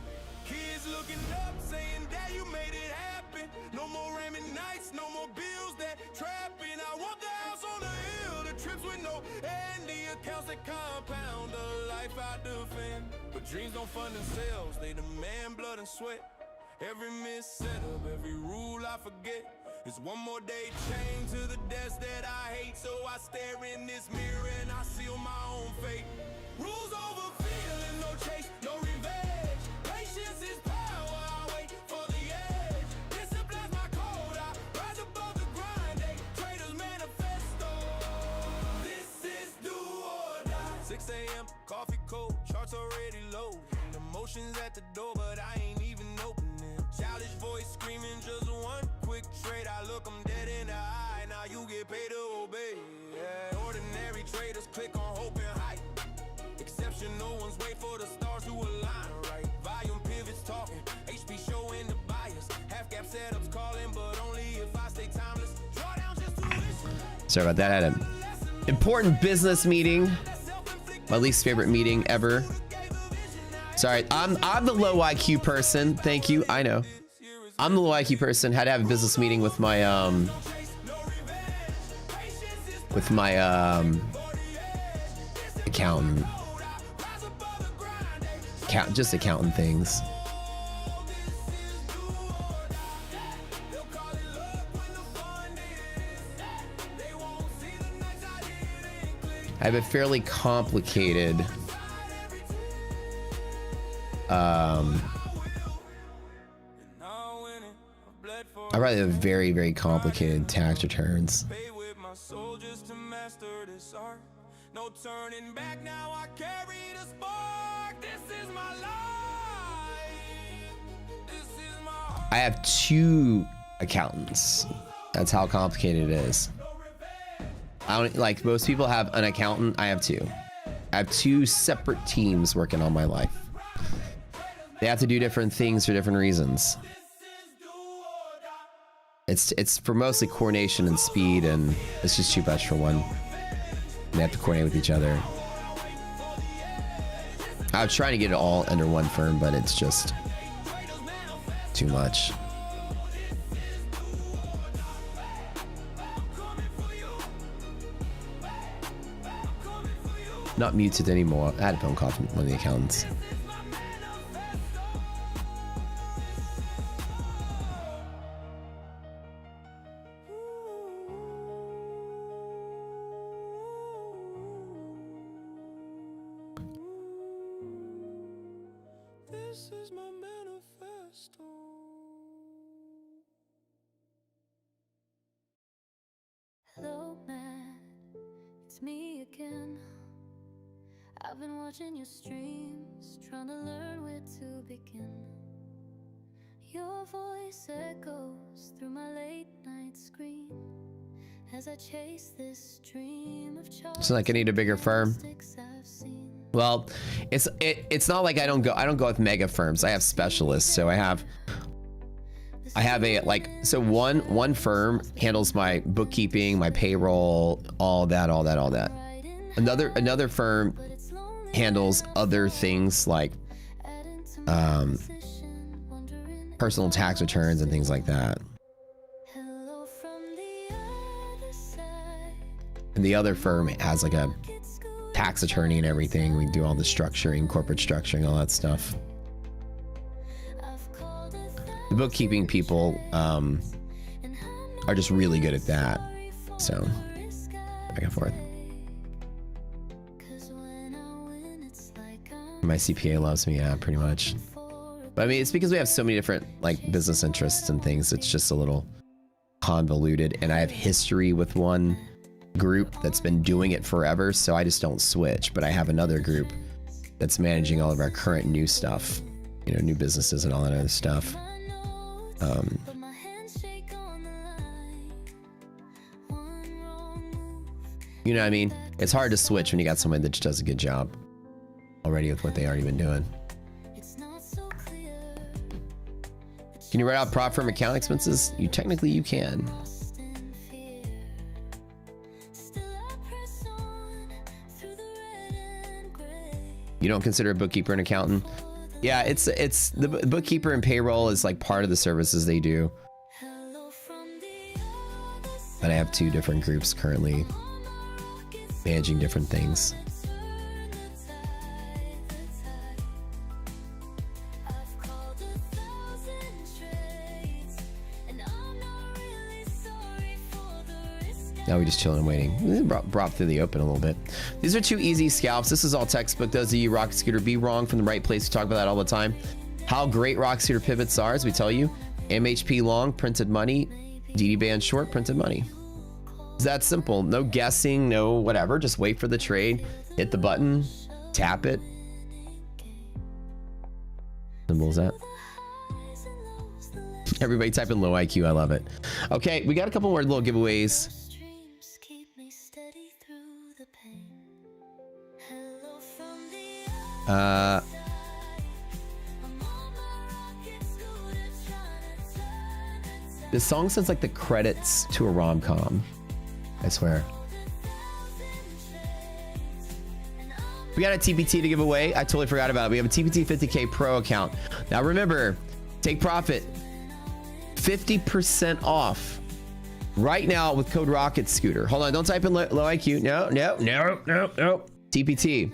Kids looking up, saying, Dad, you made it happen. No more ramming nights, no more bills that trapping. I want the house on the hill, the trips with no end, the accounts that compound the life I defend. But dreams don't fund themselves, they demand blood and sweat. Every miss setup, every rule I forget. It's one more day chained to the desk that I hate. So I stare in this mirror and I seal my own fate. Rules over feeling, no chase, no revenge. Patience is power, I wait for the edge. Discipline's my code, I rise above the grind. They traders manifesto. This is do or die. 6 a.m., coffee cold, charts already low. Emotions at the door, but I ain't even open. Childish voice screaming just one quick trade. I look them dead in the eye. Now you get paid to obey. Yeah, ordinary traders click on hope and hype. Exceptional ones wait for the stars to align right. Volume pivots talking, HP showing the bias. Half gap setups calling, but only if I stay timeless. Draw down just to wish. Sorry about that. I had an important business meeting. My least favorite meeting ever. Sorry, I'm the low IQ person. Thank you. I know. I'm the low IQ person. Had to have a business meeting with my accountant. Just accountant things. I have a fairly complicated I rather have very, very complicated tax returns. No turning back now, I carry the spark. This is my life. This is my heart. I have 2 accountants. That's how complicated it is. I don't like most people have an accountant. I have 2. I I have two separate teams working on my life. They have to do different things for different reasons. It's for mostly coordination and speed, and it's just too much for one. They have to coordinate with each other. I was trying to get it all under one firm, but it's just too much. Not muted anymore. I had a phone call from one of the accountants. This is my manifesto. Hello, man. It's me again. I've been watching your streams, trying to learn where to begin. Your voice echoes through my late night screen as I chase this dream of So like I need a bigger firm. Well, it's not like I don't go with mega firms. I have specialists. So I have a so one firm handles my bookkeeping, my payroll, all that. Another firm handles other things like personal tax returns and things like that. And the other firm has like a tax attorney and everything. We do all the structuring, corporate structuring, all that stuff. The bookkeeping people are just really good at that. So back and forth. My CPA loves me, yeah, pretty much. But I mean, it's because we have so many different like business interests and things. It's just a little convoluted, and I have history with one group that's been doing it forever, so I just don't switch. But I have another group that's managing all of our current new stuff, you know, new businesses and all that other stuff. You know what I mean? It's hard to switch when you got someone that just does a good job already with what they already been doing. Can you write out prop firm account expenses? Technically you can. You don't consider a bookkeeper an accountant? Yeah, it's the bookkeeper and payroll is like part of the services they do. But I have two different groups currently managing different things. Now we just chilling and waiting. Brought through the open a little bit. These are two easy scalps. This is all textbook. Those of you Rocket Scooter be wrong from the right place. We talk about that all the time. How great Rocket Scooter pivots are, as we tell you. MHP long, printed money. DD band short, printed money. It's that simple. No guessing, no whatever. Just wait for the trade. Hit the button. Tap it. Simple as that. Everybody type in low IQ. I love it. Okay, we got a couple more little giveaways. This song sounds like the credits to a rom-com. I swear. We got a TPT to give away. I totally forgot about it. We have a TPT 50K Pro account. Now remember, take profit. 50% off right now with code Rocket Scooter. Hold on, don't type in low IQ. No. TPT.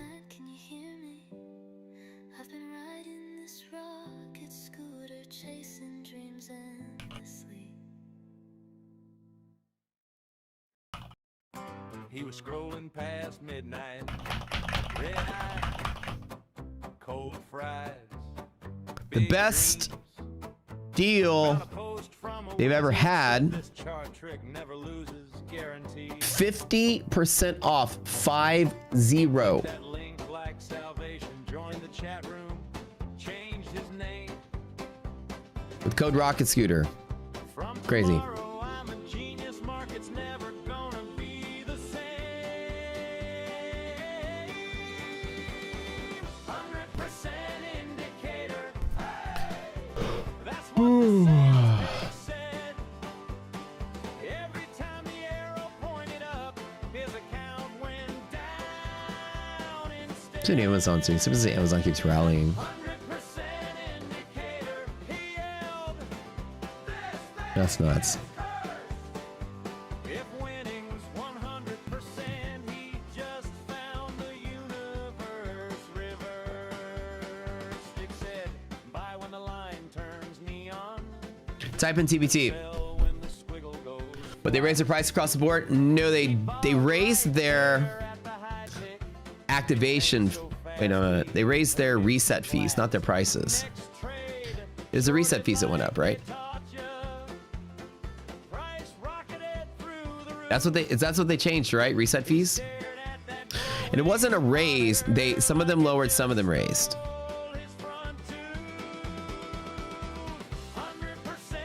He was scrolling past midnight, red eye, cold fries. The best deal they've ever had. 50% off. 50. That link like salvation. Join the chat room. Change his name. With code Rocket Scooter. From Crazy. tomorrow, I'm a genius. Market's never gonna be the same. Every time the arrow pointed up, his account went down instead. It's an Amazon too. Sometimes Amazon keeps rallying. 100% indicator, he yelled. That's nuts. If winning's 100%, he just found the universe reversed. It said, buy when the line turns neon, Type in TBT. sell when the squiggle goes. But they raised the price across the board? No, they raised their At the high tick, activation. Wait, no. They raised their reset fees, not their prices. trade, It was the reset fees that went up, right? taught ya. Price rocketed through the roof. That's what they changed, right? Reset fees. Stared at that And it wasn't a raise. Some of them lowered, some of them raised. goal, his front two. 100%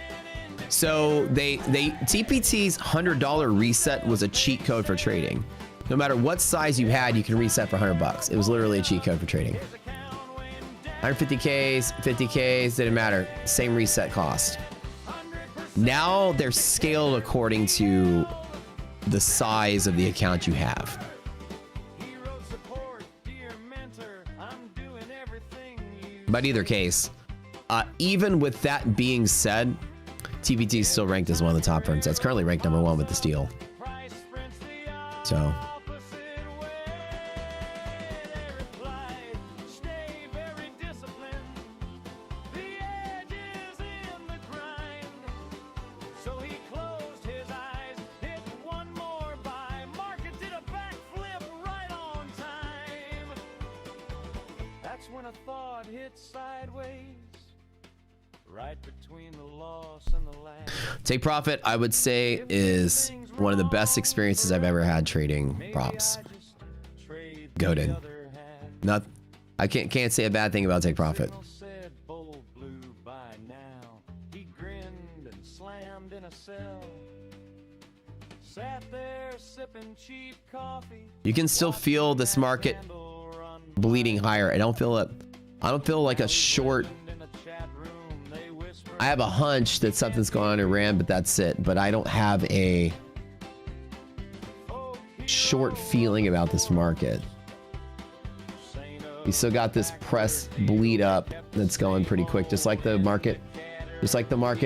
indicator. So TPT's $100 reset was a cheat code for trading. No matter what size you had, you can reset for $100. It was literally a cheat code for trading. 150Ks, 50Ks, didn't matter. Same reset cost. Now they're scaled according to the size of the account you have. Hero support, dear mentor, I'm doing everything you But either case, even with that being said, TPT is still ranked as one of the top firms. That's currently ranked #1 with this deal. price sprints the So opposite way. They replied, stay very disciplined. The edge is in the grind. So he closed his eyes, hit one more buy. Market did a backflip right on time. That's when a thought hit sideways, right between the loss and the land. take profit, I would say, is one of the best experiences I've ever had trading props. I just trade Goated. the other hand. Not, I can't say a bad thing about take profit. Signal said bold blue by now. He grinned and slammed in a cell. Sat there sipping cheap coffee. You can still feel this market Candle run bleeding higher. I don't feel like a short. in a chat room. They whispered, I have a hunch that something's going on in Iran, but that's it. But I don't have a short feeling about this market. We still got this press bleed up that's going pretty quick, just like the market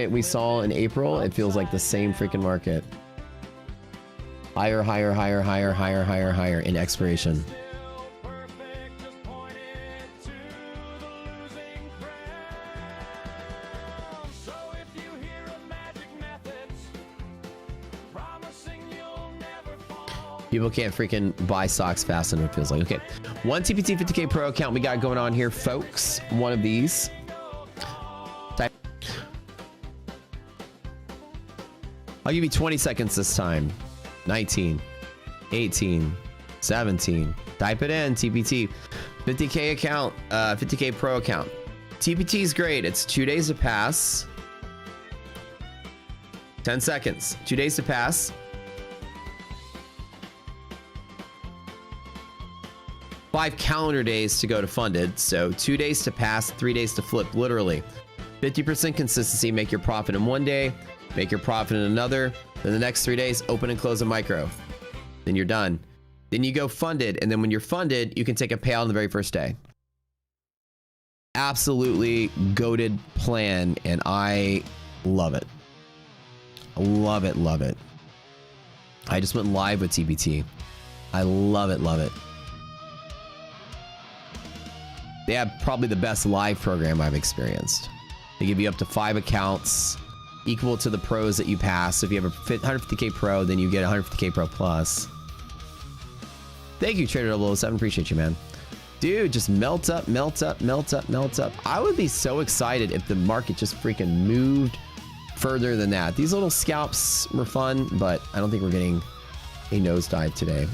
we saw in April. It feels like the same freaking market. Higher, higher, higher, higher, higher, higher, higher in expiration. perfect, just pointed to the losing crown. So if you hear of magic methods, promising you'll never fall. People can't freaking buy stocks fast enough, it feels like. Okay, one TPT 50K Pro account we got going on here, folks. One of these. Type. I'll give you 20 seconds this time. 19, 18, 17. Type it in, TPT. 50K account, 50K Pro account. TPT is great. It's 2 days to pass. 10 seconds. 2 days to pass. 5 calendar days to go to funded. So 2 days to pass, 3 days to flip, literally. 50% consistency, make your profit in 1 day, make your profit in another. Then the next 3 days, open and close a micro. Then you're done. Then you go funded. And then when you're funded, you can take a payout on the very first day. Absolutely goated plan. And I love it. Love it, love it. I just went live with TBT. I love it, love it. They have probably the best live program I've experienced. They give you up to 5 accounts equal to the pros that you pass. So if you have a 150K Pro, then you get 150K Pro Plus. Thank you, Trader 007. Appreciate you, man. Dude, just melt up, melt up, melt up, melt up. I would be so excited if the market just freaking moved further than that. These little scalps were fun, but I don't think we're getting a nosedive today.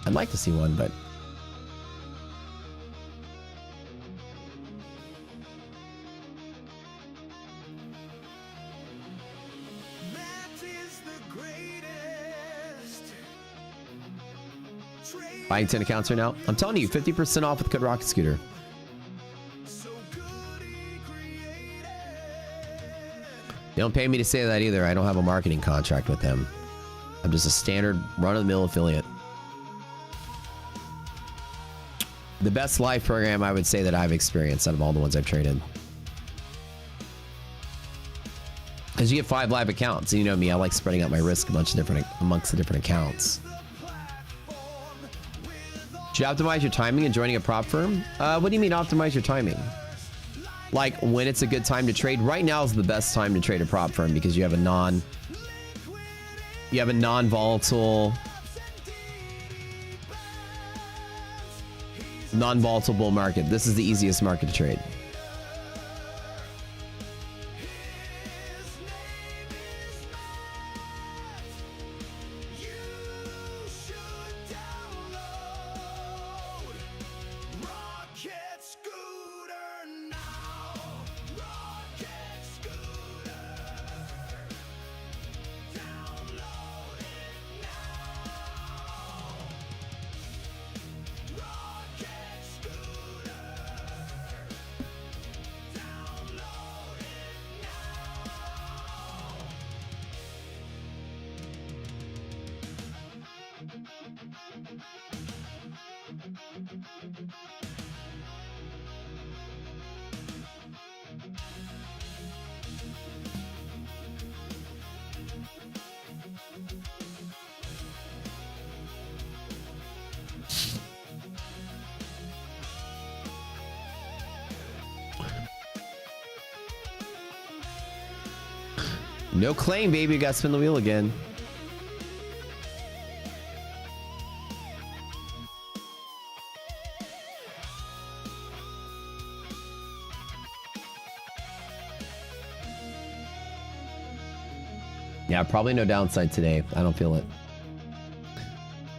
I'd like to see one, but That is the greatest. Trade buying 10 accounts right now. I'm telling you, 50% off with code Rocket Scooter. so good he created. They don't pay me to say that either. I don't have a marketing contract with them. I'm just a standard run-of-the-mill affiliate. The best live program I would say that I've experienced out of all the ones I've traded. Because you get 5 live accounts. And you know me, I like spreading out my risk amongst the different accounts. Should you optimize your timing and joining a prop firm? What do you mean optimize your timing? Like when it's a good time to trade? Right now is the best time to trade a prop firm because you have a non-volatile bull market. This is the easiest market to trade. No claim, baby. You gotta spin the wheel again. Yeah, probably no downside today. I don't feel it.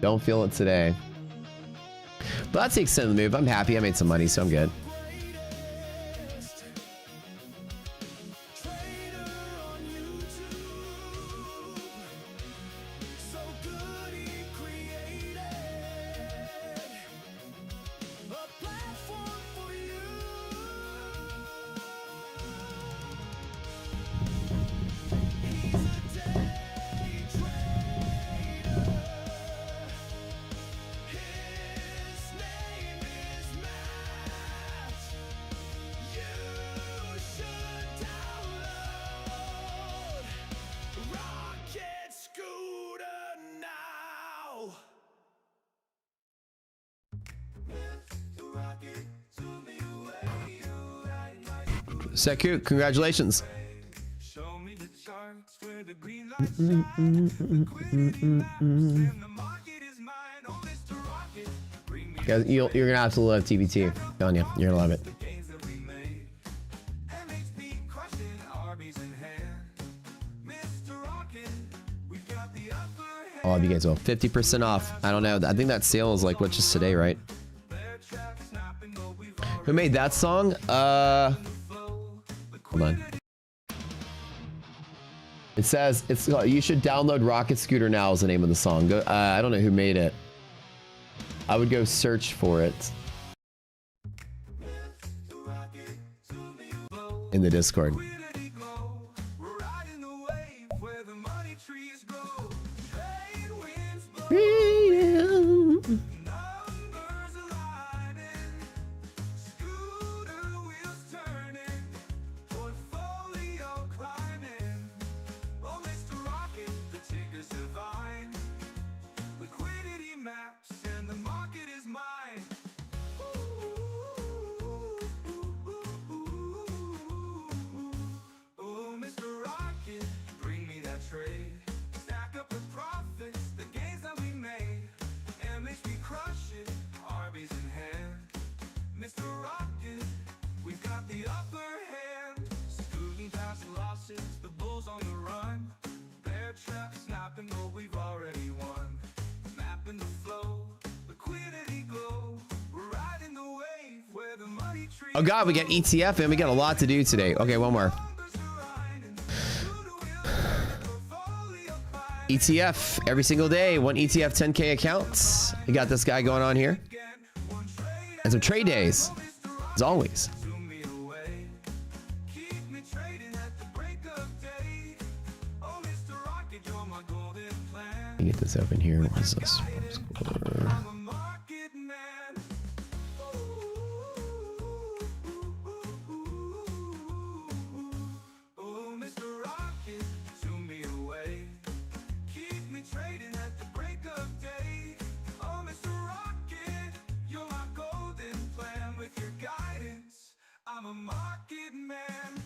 Don't feel it today. But that's the extent of the move. I'm happy. I made some money, so I'm good. Seku, congratulations. Guys, you're gonna absolutely love TBT. I'm telling you, you're gonna love it. All of you guys will 50% off. I don't know. I think that sale is like what, just today, right? Who made that song? Hold on. It says it's you should download Rocket Scooter now is the name of the song. Go, I don't know who made it. I would go search for it in the Discord. Oh god, we got ETF and we got a lot to do today. Okay, one more. ETF every single day. One ETF 10K accounts. We got this guy going on here. And some trade days, as always. me get this open here. What is this? I'm a market man. Oh, Mr. Rocket, zoom me away. Keep me trading at the break of day. Oh, Mr. Rocket, you're my golden plan with your guidance. I'm a market man.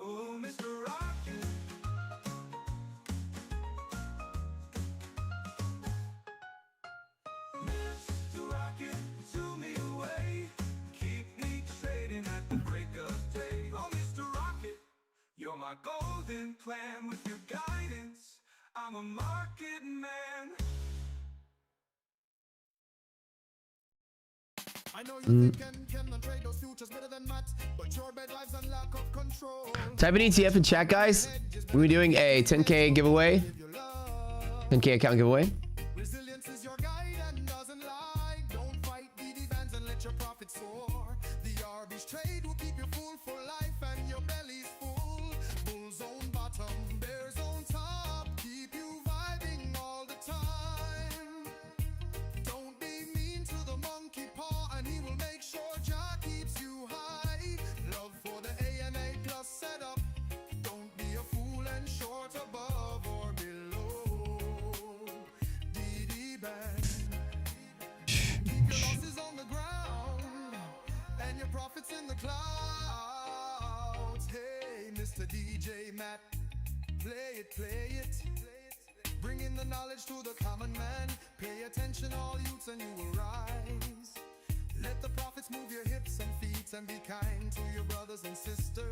Oh, Mr. Rocket. Mr. Rocket, zoom me away. Keep me trading at the break of day. Oh, Mr. Rocket, you're my golden plan with your guidance. I'm a market man. I know you think can trade those futures better than math, but your bed lives on lack of control. Type an ETF in chat, guys. We're doing a 10K giveaway. 10K account giveaway. Resilience is your guide and doesn't lie. Don't fight DD bands and let your profits soar. The Arby's trade will keep you full for life and your belly's full. Bull's own bottom, bear's own top. Keep you vibing all the time. Don't be mean to the monkey paw and he will make sure Jah keeps you high. Love for the AMA plus setup. Don't be a fool and short above or below. DD band. Keep your losses on the ground and your profits in the clouds. Hey, Mr. DJ Matt, play it, play it. Bringing the knowledge to the common man. Pay attention, all youths, and you will rise. Let the prophets move your hips and feet and be kind to your brothers and sisters.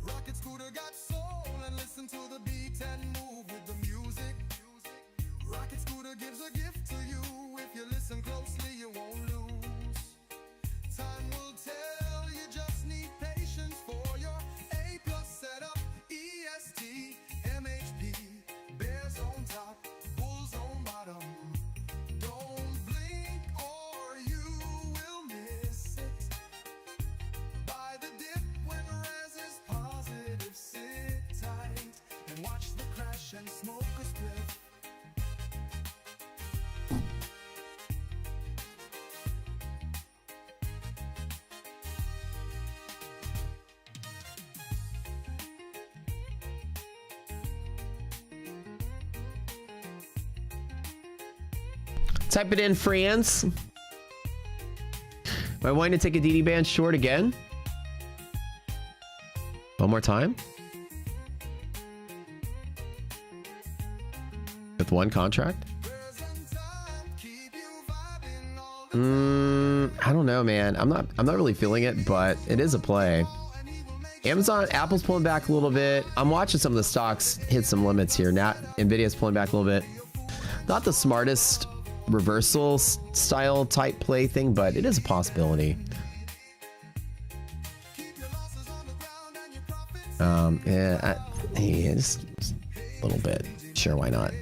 Rocket Scooter got soul and listen to the beat and move with the music. Rocket Scooter gives a gift to you. If you listen closely, you won't lose. Time will tell, you just need patience for your A plus setup. EST, MHP, bears on top, bulls on bottom. Don't blink or you will miss it. Buy the dip when res is positive. Sit tight and watch the crash and smoke a spliff. Type it in, friends. Am I wanting to take a DD band short again? One more time? With one contract? I don't know, man. I'm not really feeling it, but it is a play. Amazon, Apple's pulling back a little bit. I'm watching some of the stocks hit some limits here. Now, Nvidia's pulling back a little bit. Not the smartest reversal style type play thing, but it is a possibility. Yeah, just a little bit. Sure, why not?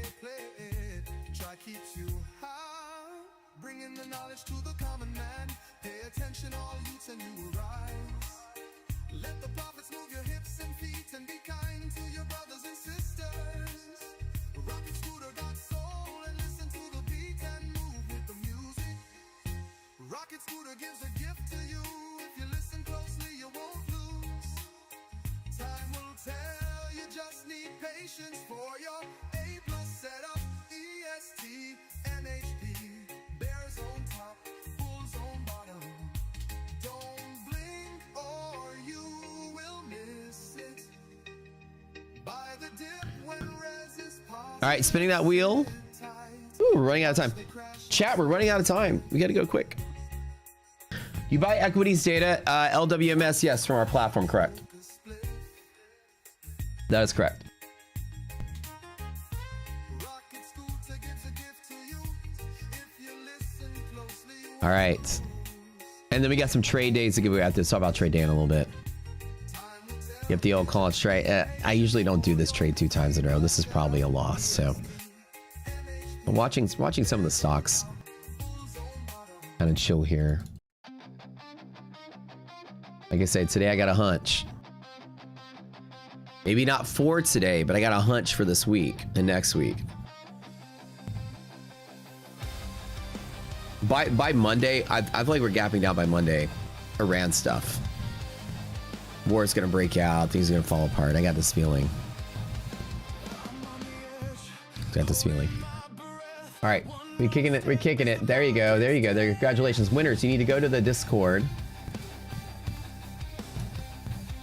Rocket Scooter gives a gift to you. If you listen closely, you won't lose. Time will tell, you just need patience for your A plus setup. EST, NHP, bears on top, bulls on bottom. Don't blink or you will miss it. Buy the dip when res is possible. All right, spinning that wheel. Ooh, we're running out of time. Chat, we're running out of time. We got to go quick. You buy equities data, LWMS, yes, from our platform, correct. That is correct. All right. And then we got some trade days to give away after. Let's talk about trade day in a little bit. Yep, the old college trade. I usually don't do this trade 2 times in a row. This is probably a loss, so. I'm watching some of the stocks. Kind of chill here. Like I said, today I got a hunch. Maybe not for today, but I got a hunch for this week and next week. By Monday, I feel like we're gapping down by Monday. Iran stuff. War is gonna break out. Things are gonna fall apart. I got this feeling. Got this feeling. All right, we're kicking it. We're kicking it. There you go. There you go. There. Congratulations, winners. You need to go to the Discord.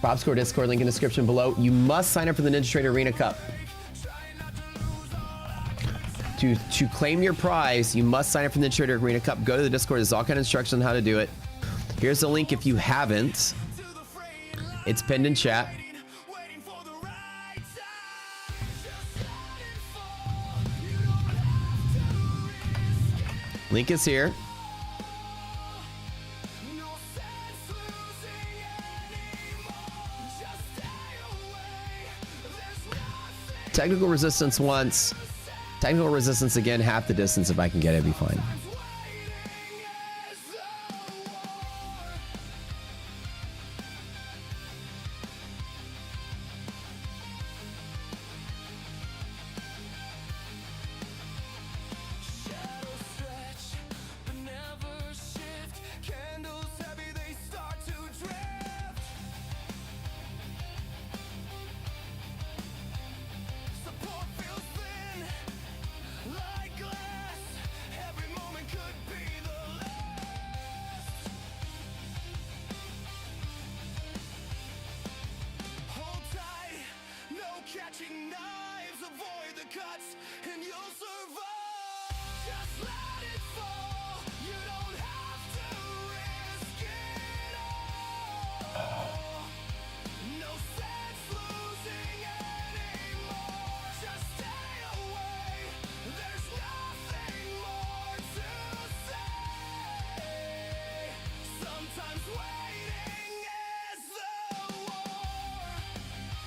Prop Score Discord link in the description below. You must sign up for the Ninja Trader Arena Cup. To claim your prize, you must sign up for the Ninja Trader Arena Cup. Go to the Discord. There's all kind of instructions on how to do it. Here's the link if you haven't. It's pinned in chat. Link is here. Technical resistance once. Technical resistance again, half the distance. If I can get it, it'd be fine. Catching knives, avoid the cuts, and you'll survive. Just let it fall. You don't have to risk it all. No sense losing anymore. Just stay away. There's nothing more to say. Sometimes waiting is the war.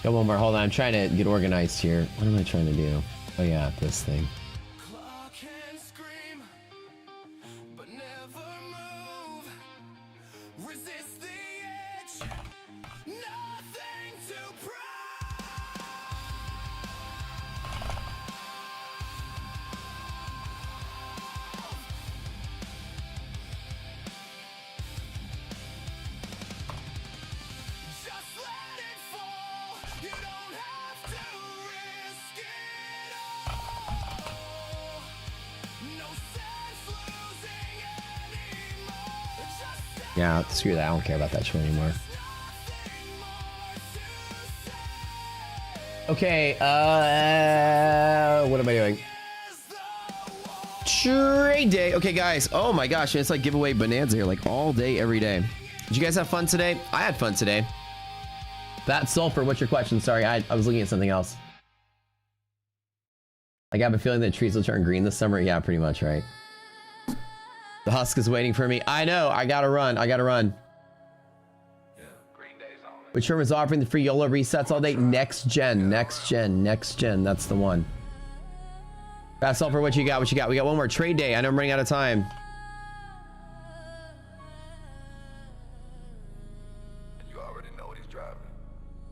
Come on, hold on. I'm trying to get organized here. What am I trying to do? Oh yeah, this thing. Claw can scream, but never move. Resist the itch. Nothing to prove. Just let it fall. You don't have to risk it all. No sense losing anymore. Just Yeah, screw that. I don't care about that show anymore. nothing more to say. Okay, what am I doing? Trade day. Okay, guys. Oh my gosh, it's like giveaway bonanza here, like all day, every day. Did you guys have fun today? I had fun today. That sulfur, what's your question? Sorry, I was looking at something else. I have a feeling that trees will turn green this summer. Yeah, pretty much, right? The husk is waiting for me. I know. I gotta run. I gotta run. Which firm is offering the free YOLO resets all day? Next gen. Next gen. Next gen. That's the one. Fast sulfur, what you got? What you got? We got one more trade day. I know I'm running out of time. You already know what he's driving.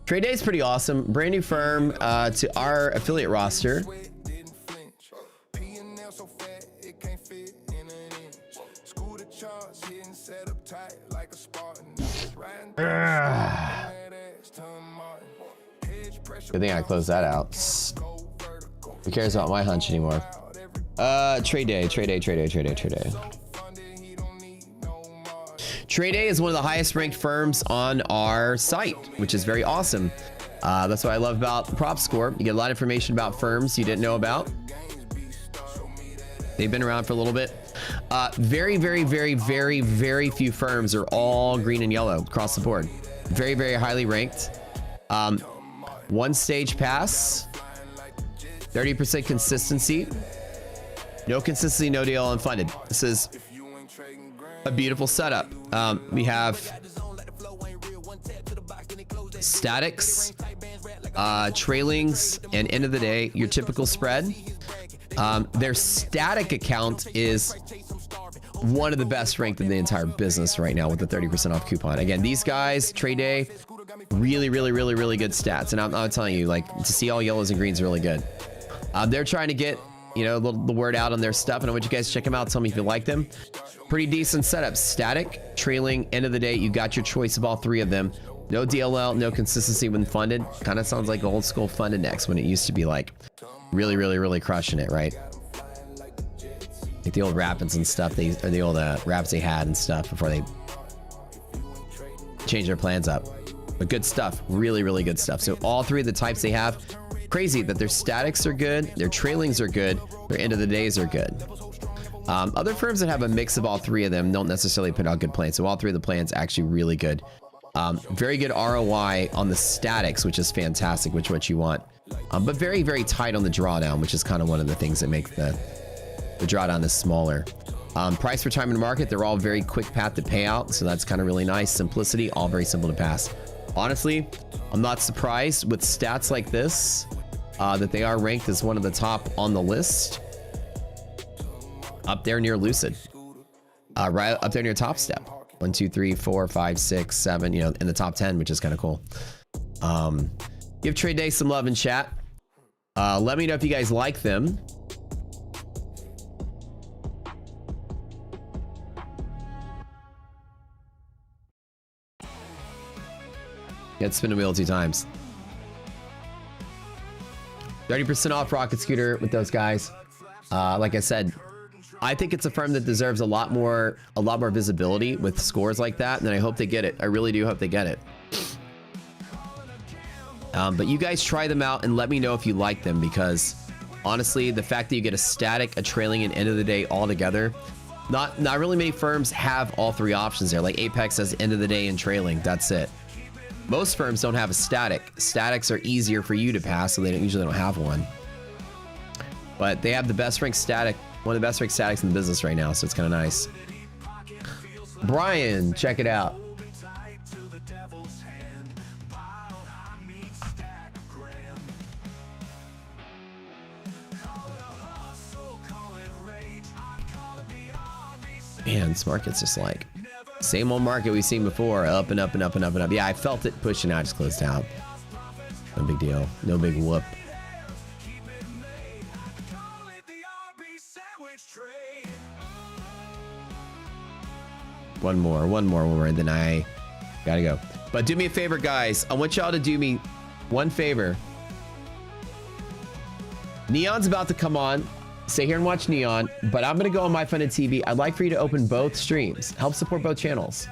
Trade day is pretty awesome. Brand new firm to our affiliate roster. Didn't flinch. Peeing nail so fat it can't fit in an inch. Screw the charts, hitting set up tight like a Spartan. Riding through that ass, Tom Martin. Hedge pressure. Good thing I closed that out. Who cares about my hunch anymore? Trade day. Trade day is one of the highest ranked firms on our site, which is very awesome. That's what I love about Prop Score. You get a lot of information about firms you didn't know about. They've been around for a little bit. Very few firms are all green and yellow across the board. Very highly ranked. One stage pass, 30% consistency. No consistency, no deal, unfunded. This is a beautiful setup. We have statics, trailings, and end of the day, your typical spread. Their static account is one of the best ranked in the entire business right now with the 30% off coupon. Again, these guys, trade day, Really, really, really, really good stats. And I'm telling you, like, to see all yellows and greens is really good. They're trying to get, you know, the word out on their stuff, and I want you guys to check them out. Tell me if you like them. Pretty decent setup. Static, trailing, end of the day. You got your choice of all three of them. No DLL, no consistency when funded. Kind of sounds like old school funded next when it used to be like really, really, really crushing it, right? Like the old rapids and stuff, or the old raps they had and stuff before they changed their plans up. But good stuff. Really, really good stuff. So all three of the types they have. Crazy that their statics are good, their trailings are good, their end of the days are good. Other firms that have a mix of all three of them don't necessarily put out good plans. So all three of the plans actually really good. Very good ROI on the statics, which is fantastic, which is what you want. But very, very tight on the drawdown, which is kind of one of the things that make the drawdown is smaller. Price for time in the market, they're all very quick path to payout. So that's kind of really nice. Simplicity, all very simple to pass. Honestly, I'm not surprised with stats like this that they are ranked as one of the top on the list. Up there near Lucid. Right up there near Top Step. 1, 2, 3, 4, 5, 6, 7, you know, in the top 10, which is kind of cool. Give Trade Day some love in chat. Let me know if you guys like them. Get spin the wheel 2 times. 30% off Rocket Scooter with those guys. Like I said, I think it's a firm that deserves a lot more visibility with scores like that, and I hope they get it. I really do hope they get it. But you guys try them out and let me know if you like them, because honestly, the fact that you get a static, a trailing, and end of the day all together, not really many firms have all three options there. Like Apex has end of the day and trailing. That's it. Most firms don't have a static. Statics are easier for you to pass, so they usually don't have one. But they have the best ranked static, one of the best ranked statics in the business right now, so it's kind of nice. Brian, check it out. Man, this market's just like same old market we've seen before, up and up and up and up and up. Yeah, I felt it pushing out, just closed out. No big deal, no big whoop. One more and then I gotta go. But do me a favor, guys. I want y'all to do me one favor. Neon's about to come on. Stay here and watch Neon, but I'm gonna go on MyFunded TV. I'd like for you to open both streams. Help support both channels.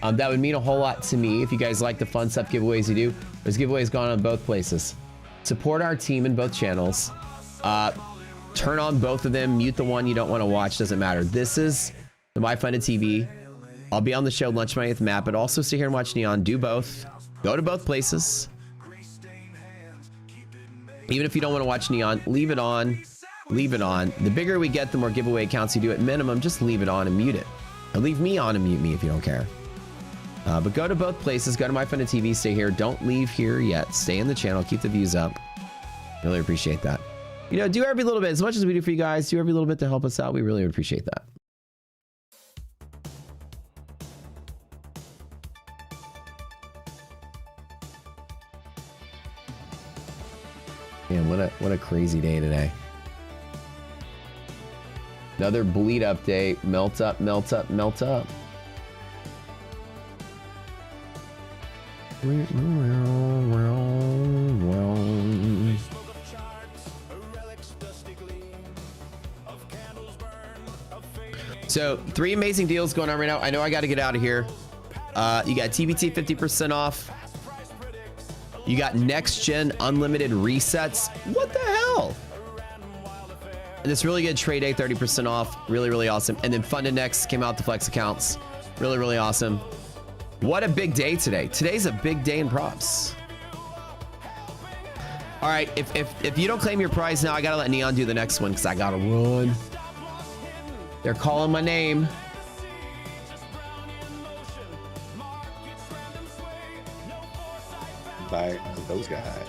That would mean a whole lot to me if you guys like the fun stuff giveaways you do. There's giveaways going on both places. Support our team in both channels. Turn on both of them. Mute the one you don't want to watch. Doesn't matter. This is the MyFunded TV. I'll be on the show Lunch Money with Matt, but also sit here and watch Neon. Do both. Go to both places. Even if you don't want to watch Neon, leave it on. Leave it on. The bigger we get, the more giveaway accounts you do. At minimum, just leave it on and mute it. Or leave me on and mute me if you don't care. But go to both places. Go to MyFunded TV. Stay here. Don't leave here yet. Stay in the channel. Keep the views up. Really appreciate that. You know, do every little bit. As much as we do for you guys, do every little bit to help us out. We really appreciate that. Man, what a crazy day today. Another bleed update. Melt up, melt up, melt up. So 3 amazing deals going on right now. I know I got to get out of here. You got TBT 50% off. You got next gen unlimited resets. What the hell? And this really good trade day, 30% off. Really, really awesome. And then Funded Next came out, the flex accounts. Really, really awesome. What a big day today. Today's a big day in props. All right, if you don't claim your prize now, I gotta let Neon do the next one because I gotta run. They're calling my name. By those guys.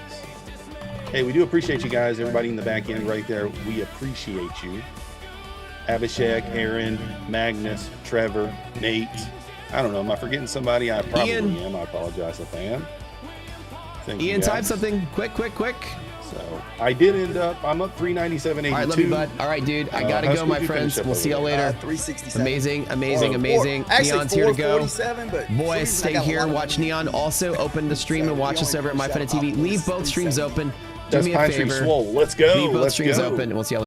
Hey, we do appreciate you guys, everybody in the back end right there. We appreciate you. Abhishek, Aaron, Magnus, Trevor, Nate. I don't know. Am I forgetting somebody? I probably am. I apologize if I am. Thank you, Ian, type guys. something quick. So I did end up. I'm up 397.82. All right, love you, bud. All right, dude. I gotta Husk, go, what'd my you friends. finish up We'll see y'all over later. 367. Amazing. Actually, Neon's here to go. 447, but for some Boys, reason I stay got a here. lot of Watch them. Neon. Also, open the stream So and watch we us only over at My pushed Fun out TV. Leave both 370. streams open. Do That's me a Pine Street favor. Swole. Let's go. Leave both Let's streams go. open, and we'll see y'all later.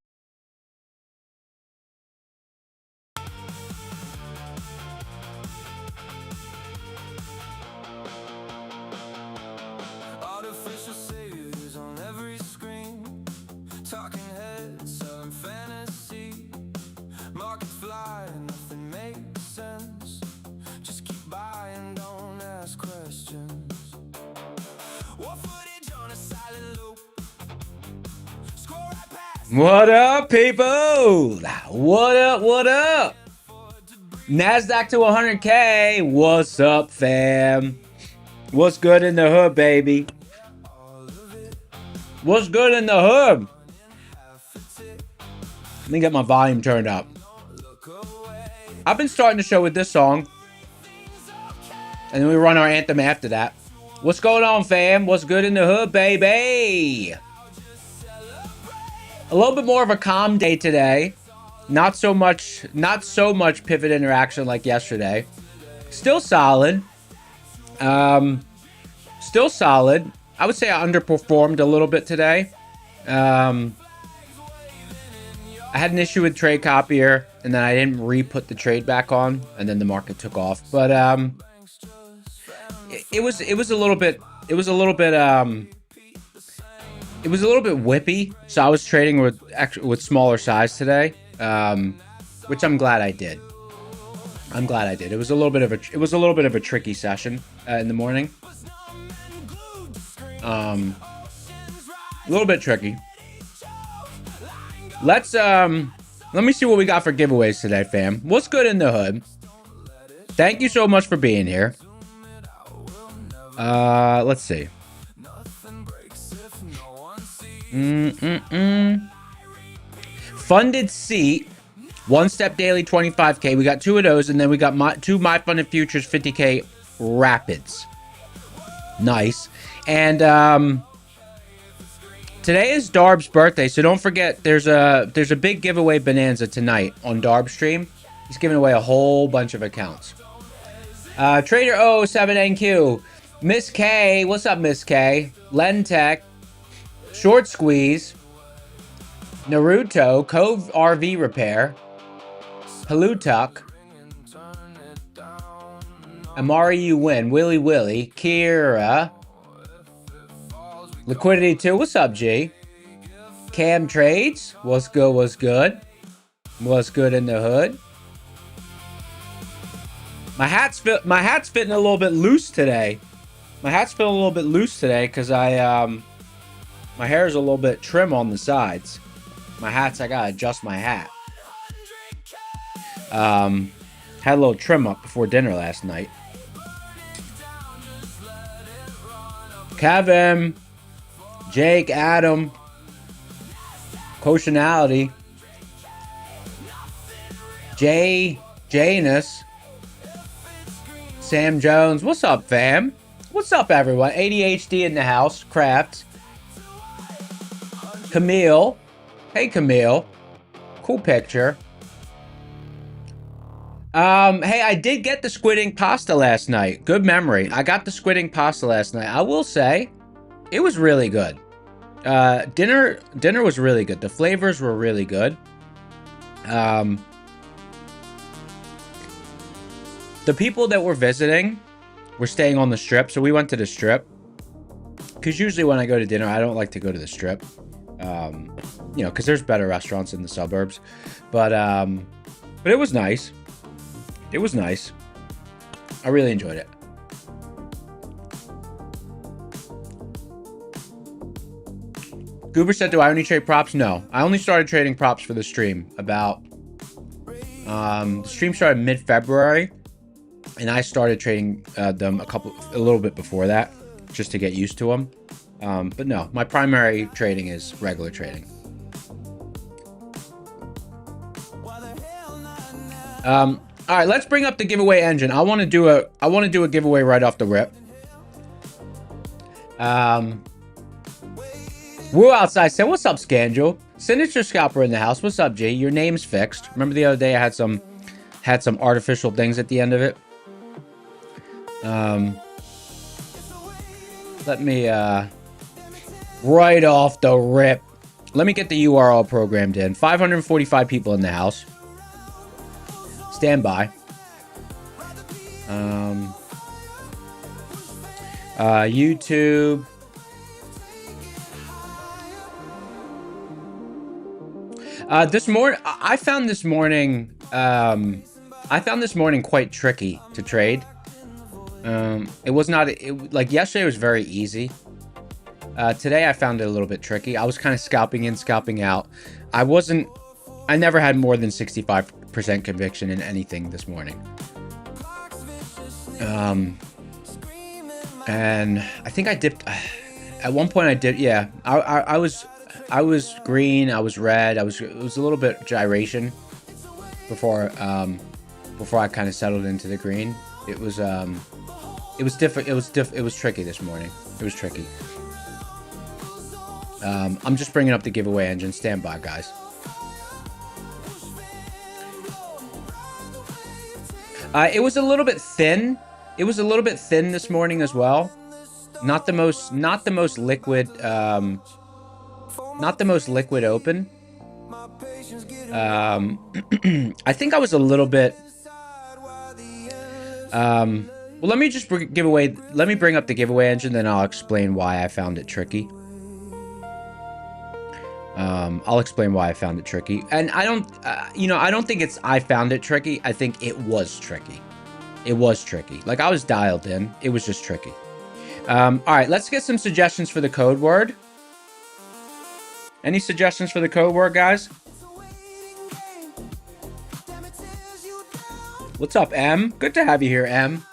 Artificial saviors on every screen, talking heads selling fantasy. Markets fly and nothing makes sense. Just keep buying, don't ask questions. War footage on a silent loop. Scroll right past. What up, people? What up? NASDAQ to 100K. What's up, fam? What's good in the hood, baby? What's good in the hood? Let me get my volume turned up. I've been starting the show with this song. And then we run our anthem after that. What's going on, fam? What's good in the hood, baby? A little bit more of a calm day today. Not so much pivot interaction like yesterday. Still solid. Still solid. I would say I underperformed a little bit today. I had an issue with trade copier, and then I didn't re-put the trade back on, and then the market took off. But it was a little bit whippy. So I was trading with smaller size today, which I'm glad I did. It was a little bit of a tricky session in the morning. A little bit tricky. Let me see what we got for giveaways today, fam. What's good in the hood? Thank you so much for being here. Let's see. Funded seat, one step daily 25K. We got two of those, and then we got two My Funded Futures 50K rapids. Nice. And today is Darb's birthday, so don't forget there's a big giveaway bonanza tonight on Darb stream. He's giving away a whole bunch of accounts. Trader 07NQ, Miss K, what's up, Miss K? Lentech, Short Squeeze, Naruto, Cove RV Repair, Halutuk, Amari You Win, Willy, Kira, Liquidity 2, what's up, G? Cam Trades, what's good? What's good in the hood? My hat's fitting a little bit loose today. Because my hair is a little bit trim on the sides. I gotta adjust my hat. Had a little trim up before dinner last night. Kevin, Jake, Adam, Koshanality, Janus, Sam Jones. What's up, fam? What's up, everyone? ADHD in the house. Craft. Camille. Hey, Camille. Cool picture. Hey, I did get the squid ink pasta last night. Good memory. I got the squid ink pasta last night. I will say, it was really good. Dinner was really good. The flavors were really good. The people that were visiting were staying on the strip, so we went to the strip. Because usually when I go to dinner, I don't like to go to the strip. You know, because there's better restaurants in the suburbs. But it was nice. It was nice. I really enjoyed it. Goober said, do I only trade props? No. I only started trading props for the stream about... the stream started mid-February. And I started trading them a little bit before that. Just to get used to them. But no, my primary trading is regular trading. All right, let's bring up the giveaway engine. I want to do a giveaway right off the rip. Woo outside said, "What's up, Scandal? Signature Scalper in the house. What's up, G? Your name's fixed. Remember the other day I had some artificial things at the end of it. Let me right off the rip. Let me get the URL programmed in. 545 people in the house. Stand by. YouTube. This morning, I found this morning quite tricky to trade. It was not, like yesterday was very easy. Today I found it a little bit tricky. I was kind of scalping in, scalping out. I never had more than 65% conviction in anything this morning. And I think I dipped, at one point I did, yeah, I was green, I was red, it was a little bit gyration before I kind of settled into the green. It was tricky this morning. It was tricky. I'm just bringing up the giveaway engine. Stand by, guys. It was a little bit thin. It was a little bit thin this morning as well. Not the most liquid. Not the most liquid open. I think I was a little bit. Well, let me just bring up the giveaway engine, then I'll explain why I found it tricky. I'll explain why I found it tricky. And I don't think it's I found it tricky. I think it was tricky. It was tricky. Like, I was dialed in. It was just tricky. All right, let's get some suggestions for the code word. Any suggestions for the code word, guys? What's up, M? Good to have you here, M.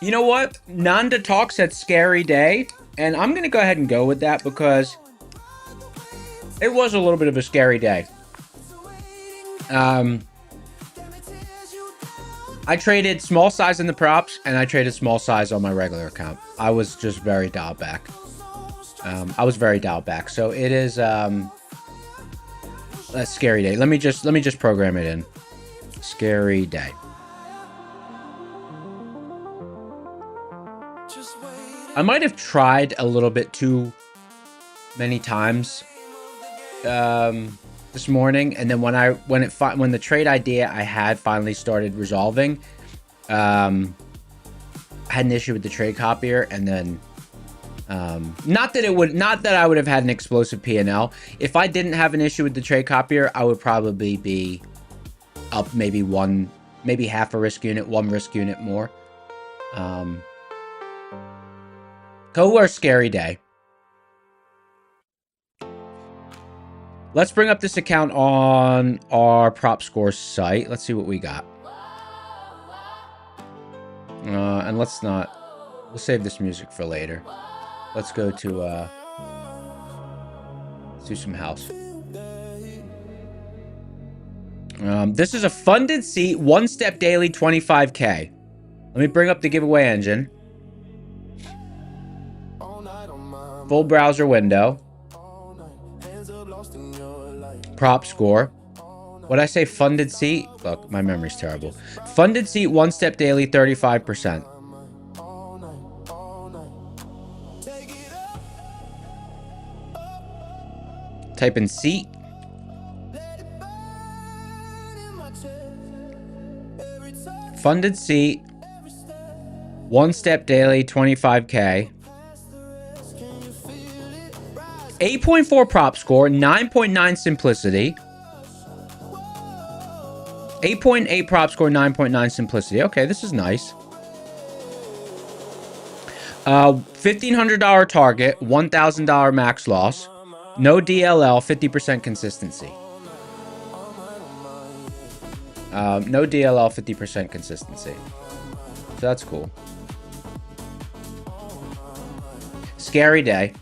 You know what? Nanda Talk said scary day, and I'm gonna go ahead and go with that because it was a little bit of a scary day. I traded small size in the props, and I traded small size on my regular account. I was just very dialed back. So it is a scary day. Let me just program it in. Scary day. I might have tried a little bit too many times this morning, and then when the trade idea I had finally started resolving, I had an issue with the trade copier, and then not that I would have had an explosive P&L. If I didn't have an issue with the trade copier, I would probably be up maybe half a risk unit, one risk unit more. Go or scary day. Let's bring up this account on our prop score site. Let's see what we got. And we'll save this music for later. Let's go to, let's do some house. This is a funded seat, one step daily, 25K. Let me bring up the giveaway engine. Full browser window. Prop score. What'd I say? Funded seat? Look, my memory's terrible. Funded seat, one step daily, 35%. Type in seat. Funded seat. One step daily, 25K. 8.4 prop score, 9.9 simplicity. 8.8 prop score, 9.9 simplicity. Okay, this is nice. $1,500 target, $1,000 max loss. No DLL, 50% consistency. No DLL, 50% consistency. So that's cool. Scary day.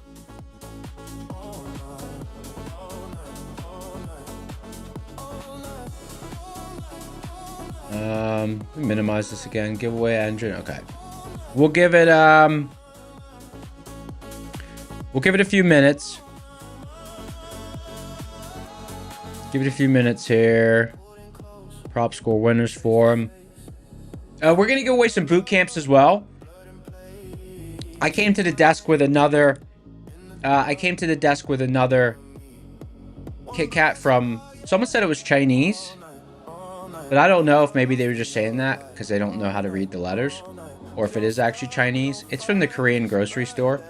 Minimize this again. Giveaway engine. Okay. We'll give it a few minutes. Give it a few minutes here. Prop score winners forum. We're gonna give away some boot camps as well. I came to the desk with another Kit Kat from, someone said it was Chinese, but I don't know if maybe they were just saying that because they don't know how to read the letters, or if it is actually Chinese. It's from the Korean grocery store.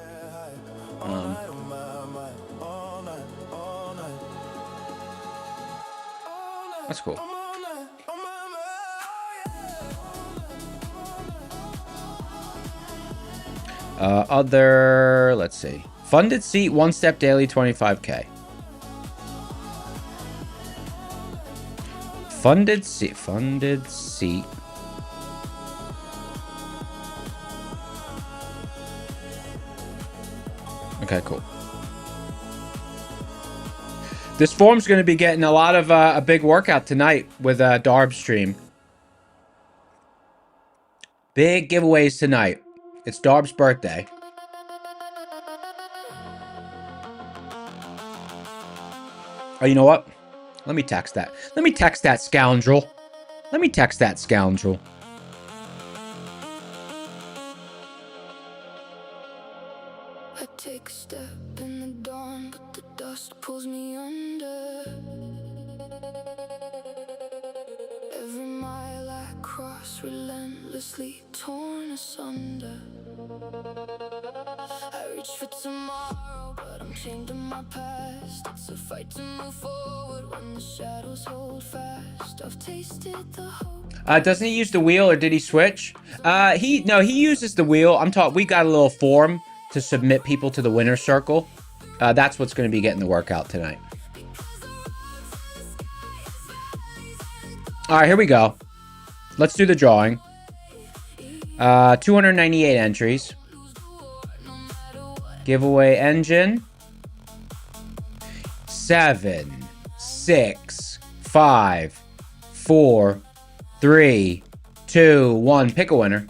That's cool. Let's see. Funded seat, one step daily, 25K. Funded seat. Okay, cool. This forum's going to be getting a lot of a big workout tonight with Darb stream. Big giveaways tonight. It's Darb's birthday. Oh, you know what? Let me text that. Let me text that scoundrel. Let me text that scoundrel. I take a step in the dawn, but the dust pulls me under. Every mile I cross, relentlessly torn asunder. I reach for tomorrow, but I'm chained to my past. It's a fight to move forward when the shadows hold fast. I've tasted the hope. Doesn't he use the wheel, or did he switch? He uses the wheel. We got a little form to submit people to the winner's circle. That's what's going to be getting the workout tonight. All right, here we go. Let's do the drawing. 298 entries. Giveaway engine. 7, 6, 5, 4, 3, 2, 1. Pick a winner.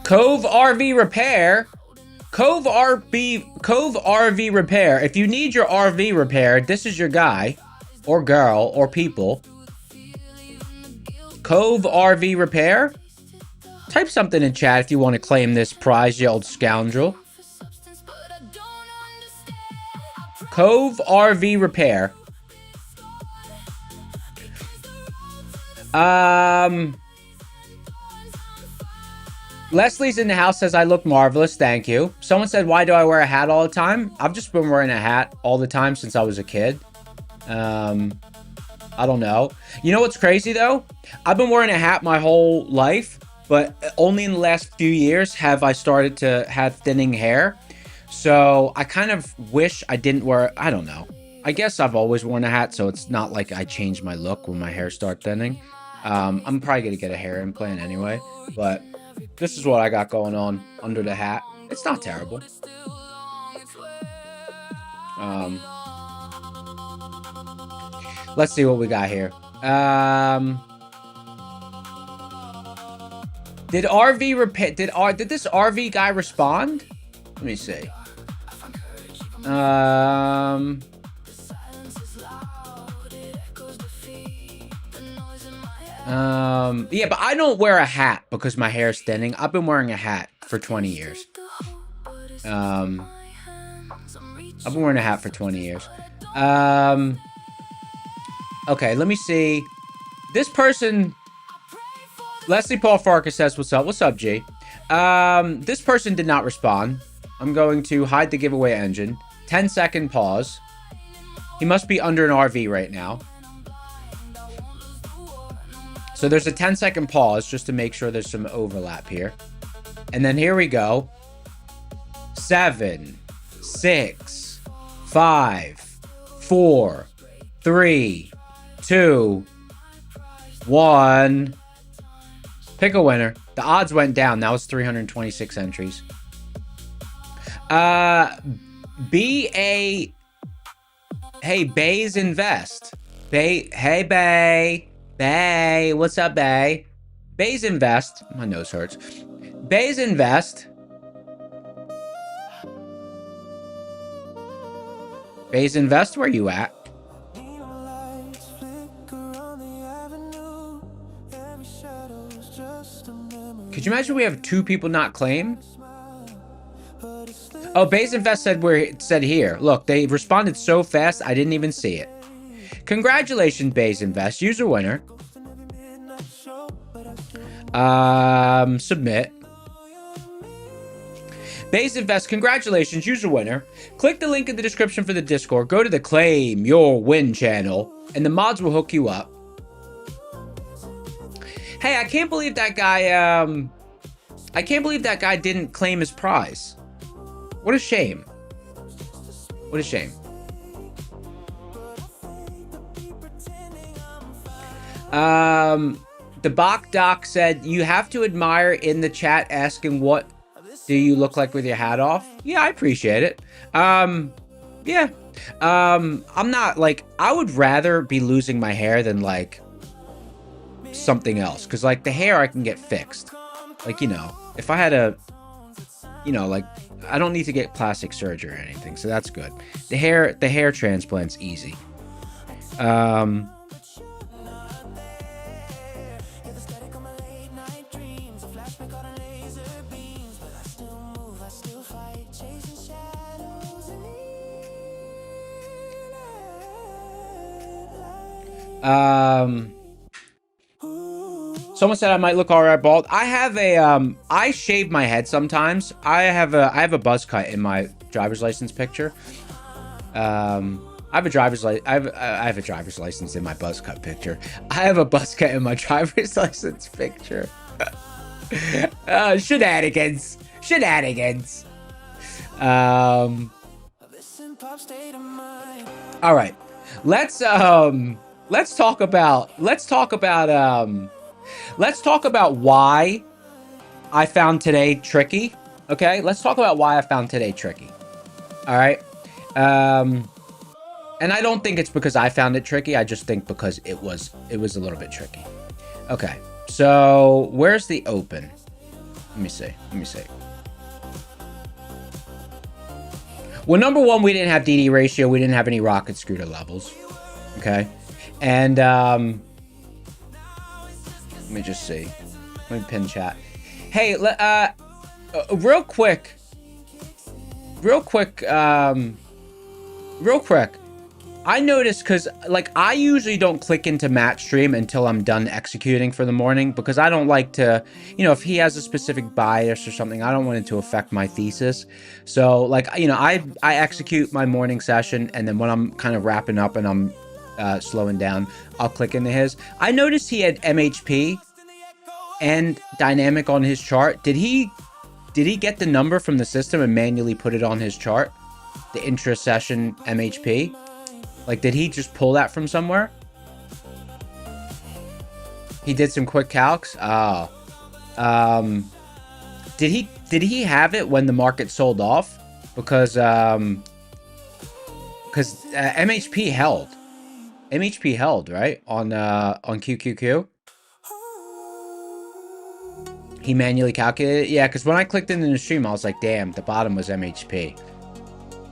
Cove RV Repair. Cove RV Repair. If you need your RV repaired, this is your guy or girl or people. Cove RV Repair. Type something in chat if you want to claim this prize, you old scoundrel. Cove RV Repair. Leslie's in the house, says I look marvelous. Thank you. Someone said, why do I wear a hat all the time? I've just been wearing a hat all the time since I was a kid. I don't know. You know what's crazy though? I've been wearing a hat my whole life, but only in the last few years have I started to have thinning hair. So I kind of wish I didn't wear, I don't know. I guess I've always worn a hat, so it's not like I change my look when my hair starts thinning. I'm probably going to get a hair implant anyway, but this is what I got going on under the hat. It's not terrible. Let's see what we got here. Did RV repair? Did this RV guy respond? Let me see. Yeah, but I don't wear a hat because my hair is thinning. I've been wearing a hat for 20 years. I've been wearing a hat for 20 years. Okay, let me see. This person, Leslie Paul Farkas says, what's up? What's up, G? This person did not respond. I'm going to hide the giveaway engine. 10-second pause. He must be under an RV right now. So there's a 10-second pause just to make sure there's some overlap here. And then here we go. 7, 6, 5, 4, 3, 2, 1. Pick a winner. The odds went down. That was 326 entries. Hey, Bay's Invest. Hey, Bay, what's up, Bay? Bay's Invest. My nose hurts. Bay's Invest. Bay's Invest, where you at? Could you imagine we have 2 people not claim? Oh, Bay's Invest said here. Look, they responded so fast, I didn't even see it. Congratulations, Bay's Invest. User winner. Submit. Bay's Invest, congratulations, user winner. Click the link in the description for the Discord. Go to the Claim Your Win channel, and the mods will hook you up. Hey, I can't believe that guy, I can't believe that guy didn't claim his prize. What a shame. What a shame. The Bach Doc said, you have to admire in the chat asking what do you look like with your hat off? Yeah, I appreciate it. Yeah. I'm not like, I would rather be losing my hair than like something else. Cause like the hair I can get fixed. Like, you know, if I had a, you know, like I don't need to get plastic surgery or anything. So that's good. The hair transplant's easy. Someone said I might look all right bald. I have a I shave my head sometimes. I have a buzz cut in my driver's license picture. I have a driver's license in my buzz cut picture. I have a buzz cut in my driver's license picture. Shenanigans. All right. Let's talk about why I found today tricky. Okay, let's talk about why I found today tricky. All right. And I don't think it's because I found it tricky. I just think because it was a little bit tricky. Okay. So where's the open? Let me see. Well, number one, we didn't have DD ratio. We didn't have any rocket scooter levels. Okay. And let me just see. Let me pin chat. Hey, real quick. I noticed because like I usually don't click into Matt's stream until I'm done executing for the morning because I don't like to, you know, if he has a specific bias or something, I don't want it to affect my thesis. So like, you know, I execute my morning session and then when I'm kind of wrapping up and I'm slowing down, I'll click into his. I noticed he had MHP and dynamic on his chart. Did he get the number from the system and manually put it on his chart? The intra-session MHP? Like, did he just pull that from somewhere? He did some quick calcs? Oh. Did he have it when the market sold off? Because MHP held. MHP held, right? On QQQ. He manually calculated it? Yeah, because when I clicked into the stream, I was like, damn, the bottom was MHP.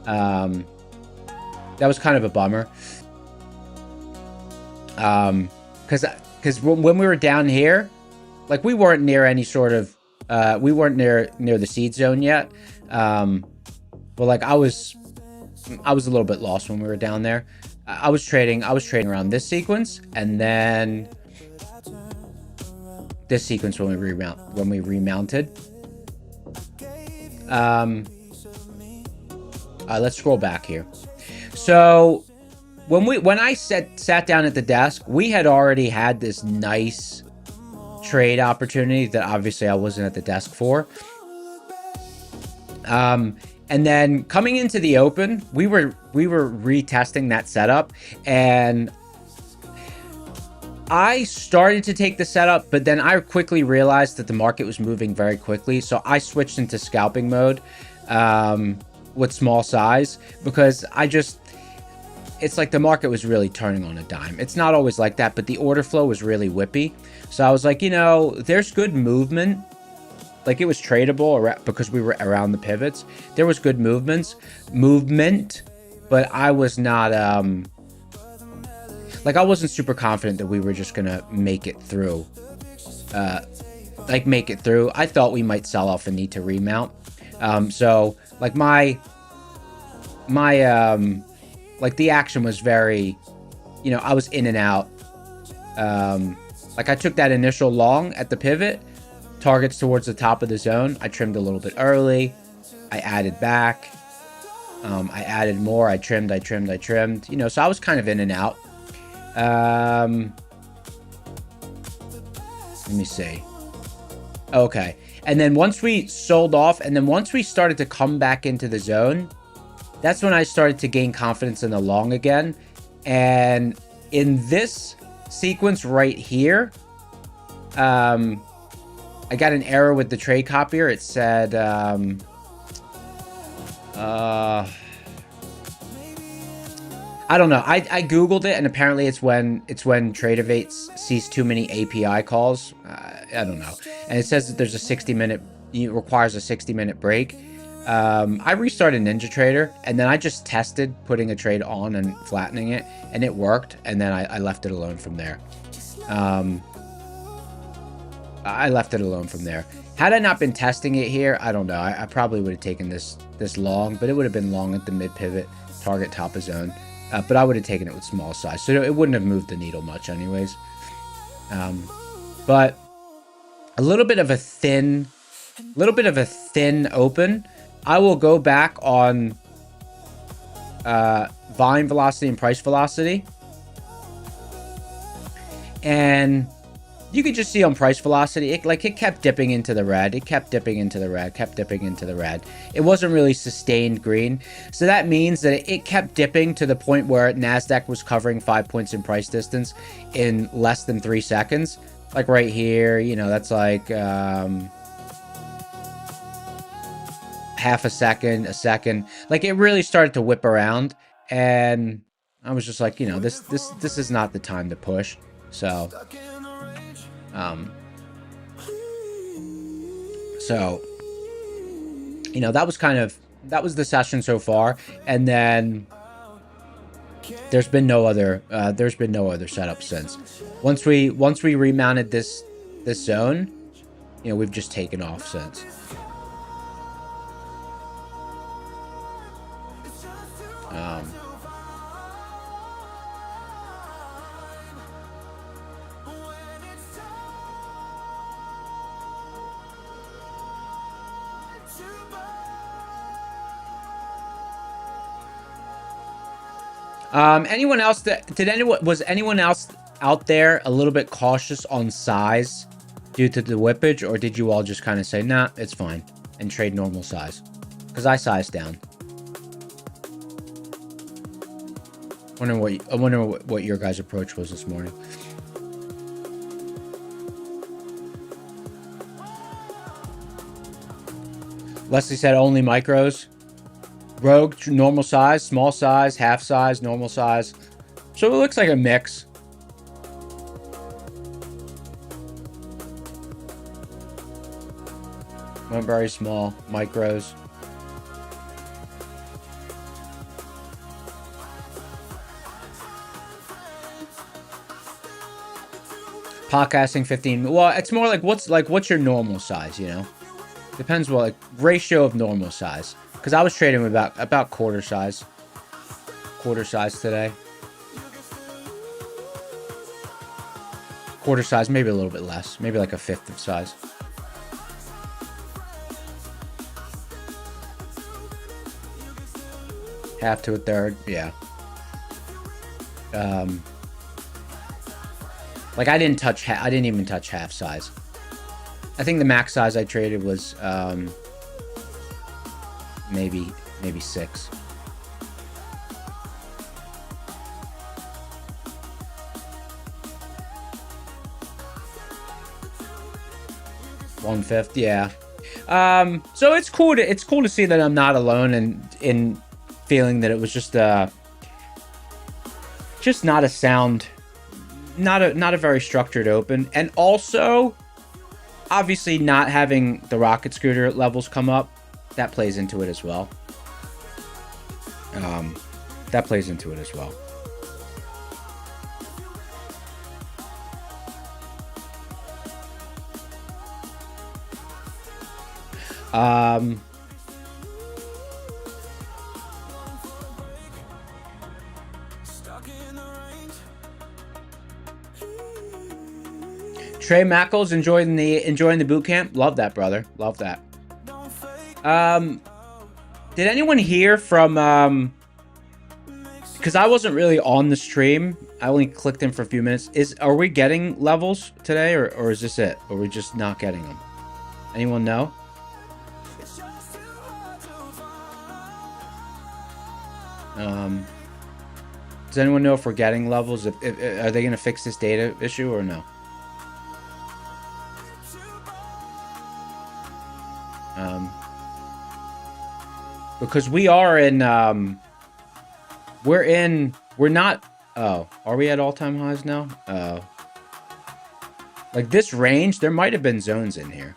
That was kind of a bummer. Because when we were down here, like we weren't near any sort of, we weren't near the seed zone yet. But like I was a little bit lost when we were down there. I was trading around this sequence and then this sequence when we remounted. Let's scroll back here. So when I sat down at the desk, we had already had this nice trade opportunity that obviously I wasn't at the desk for. And then coming into the open, we were retesting that setup, and I started to take the setup, but then I quickly realized that the market was moving very quickly, so I switched into scalping mode with small size because it's like the market was really turning on a dime. It's not always like that, but the order flow was really whippy. So I was like, you know, there's good movement. Like, it was tradable because we were around the pivots. There was good movement, but I was not, like, I wasn't super confident that we were just gonna make it through. Make it through. I thought we might sell off and need to remount. So, like, like, the action was very, you know, I was in and out. Like, I took that initial long at the pivot, targets towards the top of the zone. I trimmed a little bit early. I added back. I added more. I trimmed. You know, so I was kind of in and out. Let me see. Okay. And then once we sold off, and then once we started to come back into the zone, that's when I started to gain confidence in the long again. And in this sequence right here, I got an error with the trade copier. It said, I don't know. I Googled it, and apparently it's when Tradeovate sees too many API calls. I don't know. And it says that there's a 60-minute, it requires a 60-minute break. I restarted NinjaTrader, and then I just tested putting a trade on and flattening it, and it worked, and then I left it alone from there. I left it alone from there. Had I not been testing it here, I don't know. I probably would have taken this long, but it would have been long at the mid pivot, target top of zone. But I would have taken it with small size, so it wouldn't have moved the needle much anyways. But a little bit of a thin open. I will go back on volume velocity and price velocity. And you could just see on price velocity, it kept dipping into the red. It kept dipping into the red. It wasn't really sustained green. So that means that it kept dipping to the point where NASDAQ was covering 5 points in price distance in less than 3 seconds. Like right here, you know, that's like half a second. Like, it really started to whip around. And I was just like, you know, this is not the time to push. So... you know, that was the session so far, and then there's been no other setup since. Once we remounted this zone, you know, we've just taken off since. Anyone else was anyone else out there a little bit cautious on size due to the whippage, or did you all just kind of say, nah, it's fine, and trade normal size? Because I sized down. I wonder what your guys' approach was this morning. Leslie said only micros. Rogue, normal size, small size, half size, normal size. So it looks like a mix. Went very small, micros. Podcasting 15. Well, it's more like what's your normal size, you know? Depends what, like, ratio of normal size. Because I was trading with about quarter size today. Quarter size, maybe a little bit less. Maybe like a fifth of size. Half to a third, yeah. Like, I didn't even touch half size. I think the max size I traded was maybe 6. One-fifth, yeah. So it's cool to see that I'm not alone in feeling that it was just just not a sound, not a very structured open. And also, obviously not having the rocket scooter levels come up, that plays into it as well. That plays into it as well. Trey Mackles enjoying the boot camp. Love that, brother. Love that. Did anyone hear from because I wasn't really on the stream. I only clicked in for a few minutes. Are we getting levels today, or is this it? Or are we just not getting them? Anyone know? Does anyone know if we're getting levels? If are they going to fix this data issue or no? Because we are in, we're not, oh, are we at all-time highs now? Oh. Like this range, there might have been zones in here.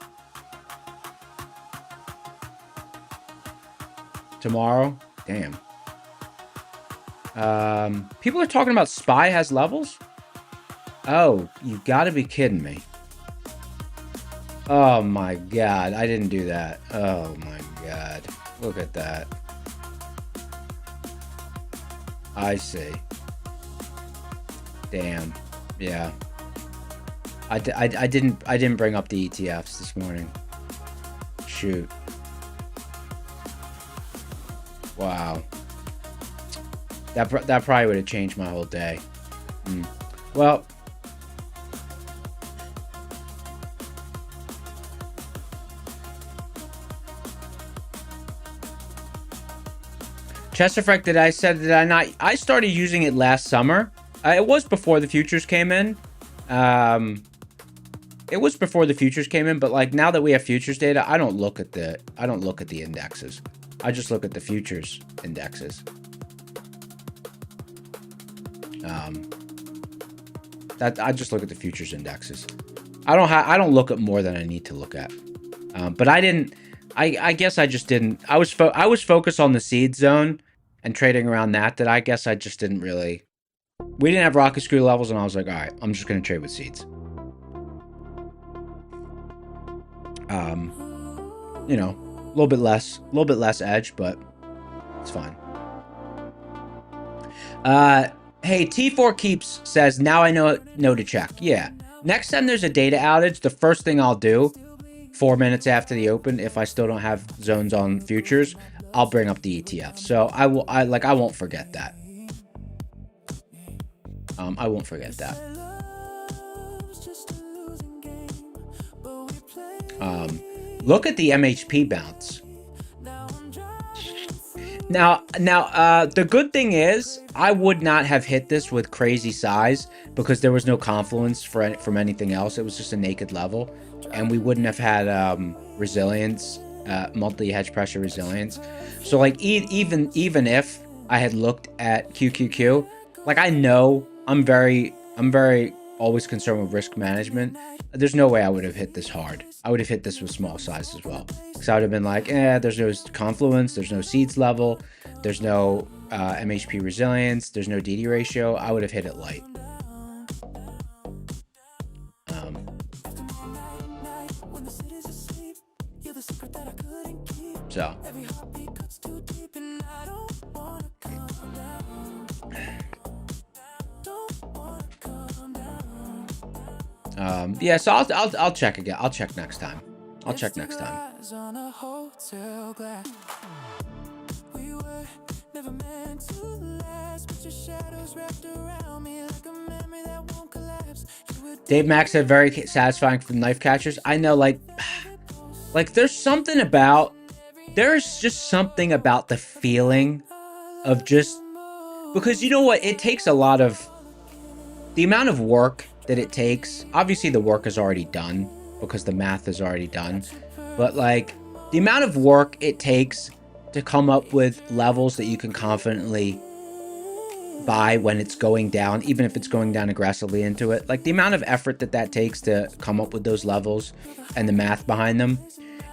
Tomorrow? Damn. People are talking about Spy has levels? Oh, you gotta be kidding me. Oh my god, I didn't do that. Oh my god. Look at that. I see. Damn. Yeah. I didn't bring up the ETFs this morning. Shoot. Wow. That probably would have changed my whole day. Well, Chesterfreck, did I not? I started using it last summer. It was before the futures came in. It was before the futures came in, but like now that we have futures data, I don't look at the indexes. I just look at the futures indexes. That I just look at the futures indexes. I don't look at more than I need to look at. But I didn't. I guess I just didn't. I was focused on the seed zone and trading around that. That I guess I just didn't really. We didn't have rocket screw levels, and I was like, all right, I'm just gonna trade with seeds. You know, a little bit less edge, but it's fine. Hey, T4 Keeps says, now I know to check. Yeah. Next time there's a data outage, the first thing I'll do 4 minutes after the open, if I still don't have zones on futures, I'll bring up the ETF. So I won't forget that. I won't forget that. Look at the MHP bounce. Now, the good thing is, I would not have hit this with crazy size because there was no confluence from anything else. It was just a naked level, and we wouldn't have had resilience, monthly hedge pressure resilience. So, like, even if I had looked at QQQ, like, I know I'm very always concerned with risk management. There's no way I would have hit this hard. I would have hit this with small size as well. Because I would have been like, there's no confluence, there's no seeds level, there's no MHP resilience, there's no DD ratio. I would have hit it light. So. Yeah, so I'll check again. I'll check next time. I'll check next time. Dave Max said very satisfying for knife catchers. I know, like there's just something about the feeling of just, because you know what, it takes a lot of the amount of work that it takes. Obviously the work is already done because the math is already done, but like the amount of work it takes to come up with levels that you can confidently buy when it's going down, even if it's going down aggressively into it. Like the amount of effort that takes to come up with those levels and the math behind them.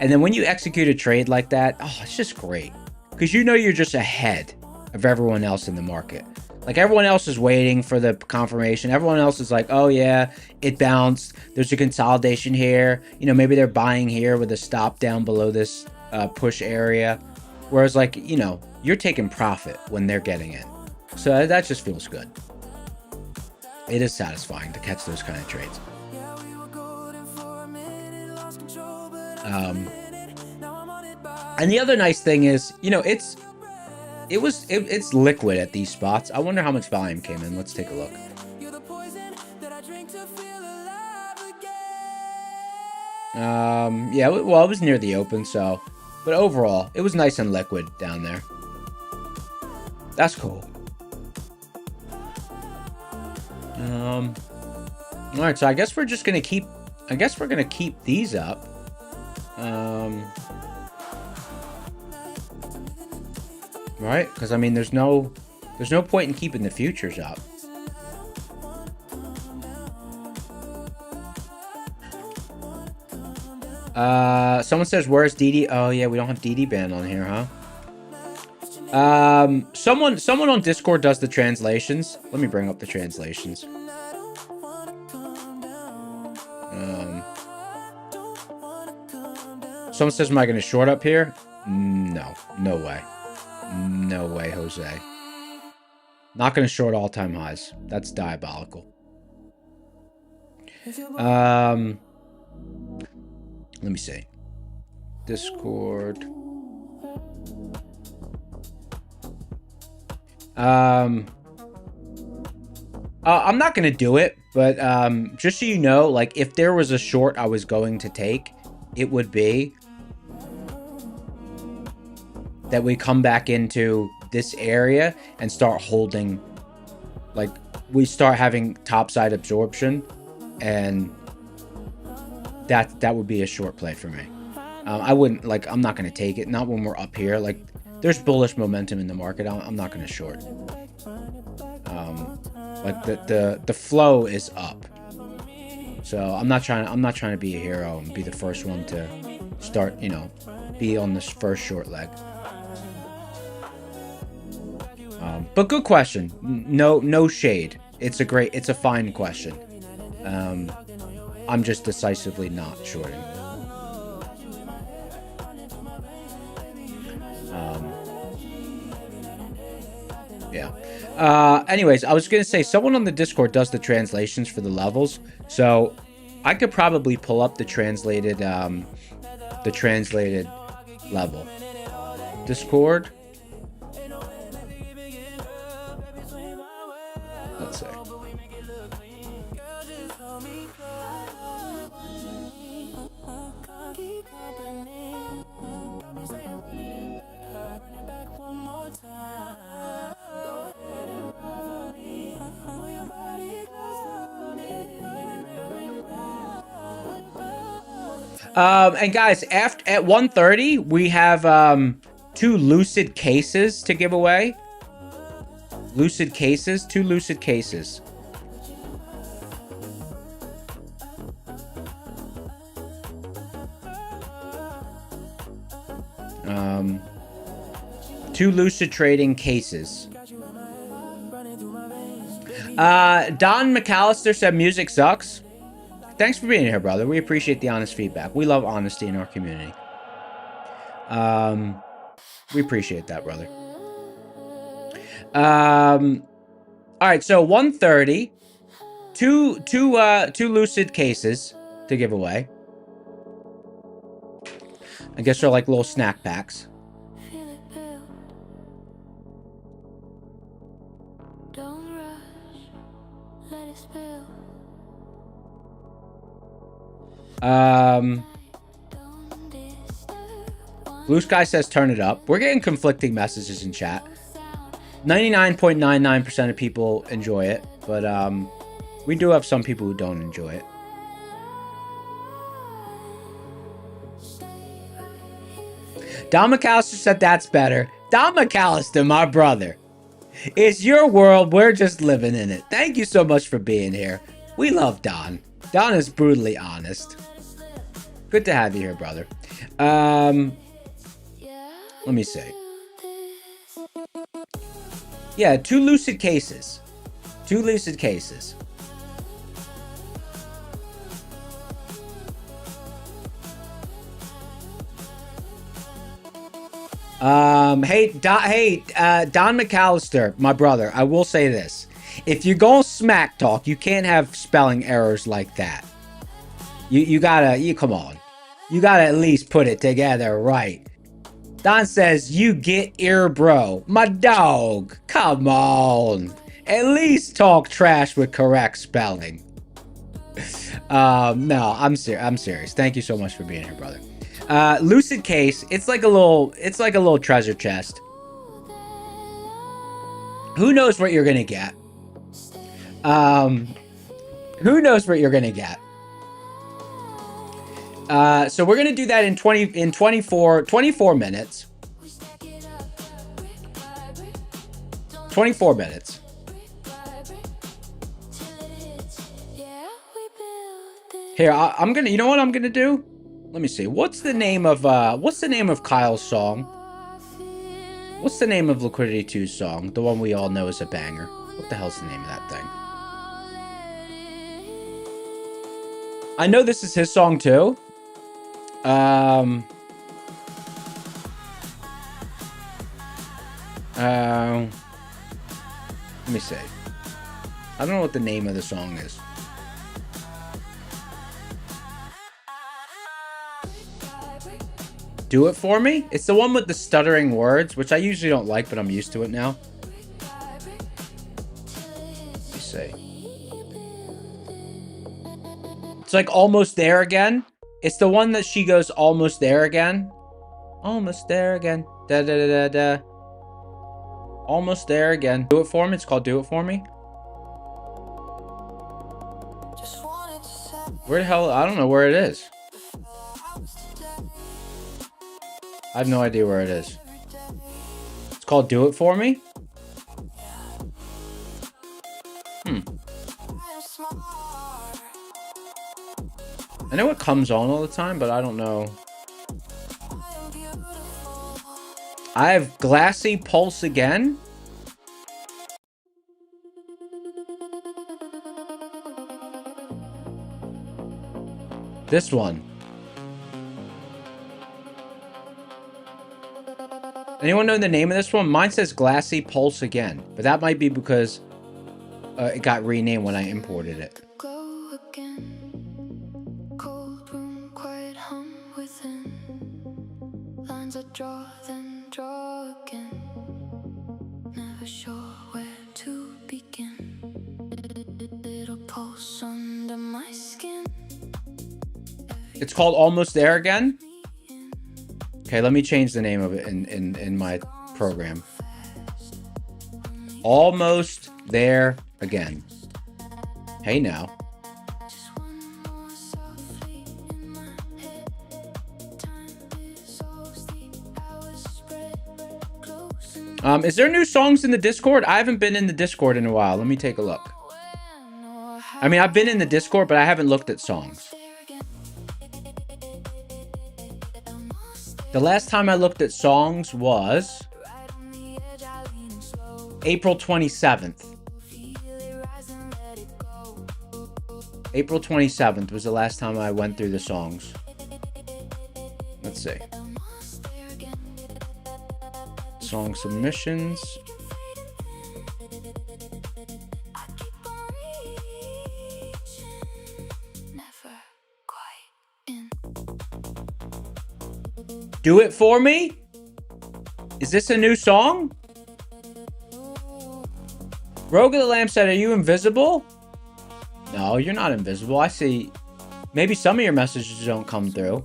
And then when you execute a trade like that, oh, it's just great. Because you know you're just ahead of everyone else in the market. Like everyone else is waiting for the confirmation. Everyone else is like, oh yeah, it bounced. There's a consolidation here. You know, maybe they're buying here with a stop down below this push area. Whereas like, you know, you're taking profit when they're getting in. So that just feels good. It is satisfying to catch those kind of trades. And the other nice thing is, you know, it's liquid at these spots. I wonder how much volume came in. Let's take a look. Yeah, well, it was near the open, so, but overall, it was nice and liquid down there. That's cool. All right, so I guess we're just gonna keep. I guess we're gonna keep these up. Right? Because I mean, there's no point in keeping the futures up. Someone says, "Where's DD?" Oh yeah, we don't have DD band on here, huh? Someone on Discord does the translations. Let me bring up the translations. Someone says, "Am I going to short up here?" No, no way. No way, Jose. Not going to short all-time highs. That's diabolical. Let me see. Discord. I'm not going to do it, but just so you know, like if there was a short I was going to take, it would be that we come back into this area and start holding, like we start having topside absorption, and that would be a short play for me. I wouldn't, like, I'm not going to take it, not when we're up here. Like there's bullish momentum in the market. I'm not going to short. Like the flow is up. So I'm not trying to be a hero and be the first one to start, you know, be on this first short leg. But good question. No shade. It's a fine question. I'm just decisively not shorting. Yeah. Anyways, I was going to say, someone on the Discord does the translations for the levels. So I could probably pull up the translated level. Discord. Let's see. And guys, at 1:30, we have 2 lucid cases to give away. Two lucid cases. Two lucid trading cases. Don McAllister said music sucks. Thanks for being here, brother. We appreciate the honest feedback. We love honesty in our community. We appreciate that, brother. All right, so 1:30, two lucid cases to give away. I guess they're like little snack packs. Blue Sky says turn it up. We're getting conflicting messages in chat. 99.99% of people enjoy it, but we do have some people who don't enjoy it. Don McAllister said that's better. Don McAllister, my brother. It's your world. We're just living in it. Thank you so much for being here. We love Don. Don is brutally honest. Good to have you here, brother. Let me see. Yeah, 2 lucid cases. 2 lucid cases. Hey, Don McAllister, my brother, I will say this. If you're going smack talk, you can't have spelling errors like that. You gotta, come on. You gotta at least put it together right. Don says, you get ear, bro. My dog. Come on. At least talk trash with correct spelling. No, I'm serious. Thank you so much for being here, brother. Lucid case, it's like a little treasure chest. Who knows what you're gonna get? Who knows what you're gonna get? So we're gonna do that in 24 minutes. 24 minutes. Here, I'm gonna. You know what I'm gonna do? Let me see. What's the name of Kyle's song? What's the name of Liquidity 2's song? The one we all know is a banger. What the hell's the name of that thing? I know this is his song too. Let me see. I don't know what the name of the song is. Do It For Me? It's the one with the stuttering words, which I usually don't like, but I'm used to it now. Let me see. It's like Almost There Again. It's the one that she goes almost there again. Almost there again. Da da da da da. Almost there again. Do It For Me. It's called Do It For Me. Where the hell? I don't know where it is. I have no idea where it is. It's called Do It For Me? I know it comes on all the time, but I don't know. I have Glassy Pulse Again. This one. Anyone know the name of this one? Mine says Glassy Pulse Again, but that might be because it got renamed when I imported it. Draw, then draw again. Never sure where to begin. Little pulse under my skin. It's called Almost There Again. Okay, let me change the name of it in my program. Almost There Again. Hey now. Is there new songs in the Discord? I haven't been in the Discord in a while. Let me take a look. I mean, I've been in the Discord, but I haven't looked at songs. The last time I looked at songs was April 27th. April 27th was the last time I went through the songs. Let's see. Song submissions. Do It For Me? Is this a new song? Rogue of the Lamb said, are you invisible? No, you're not invisible. I see. Maybe some of your messages don't come through.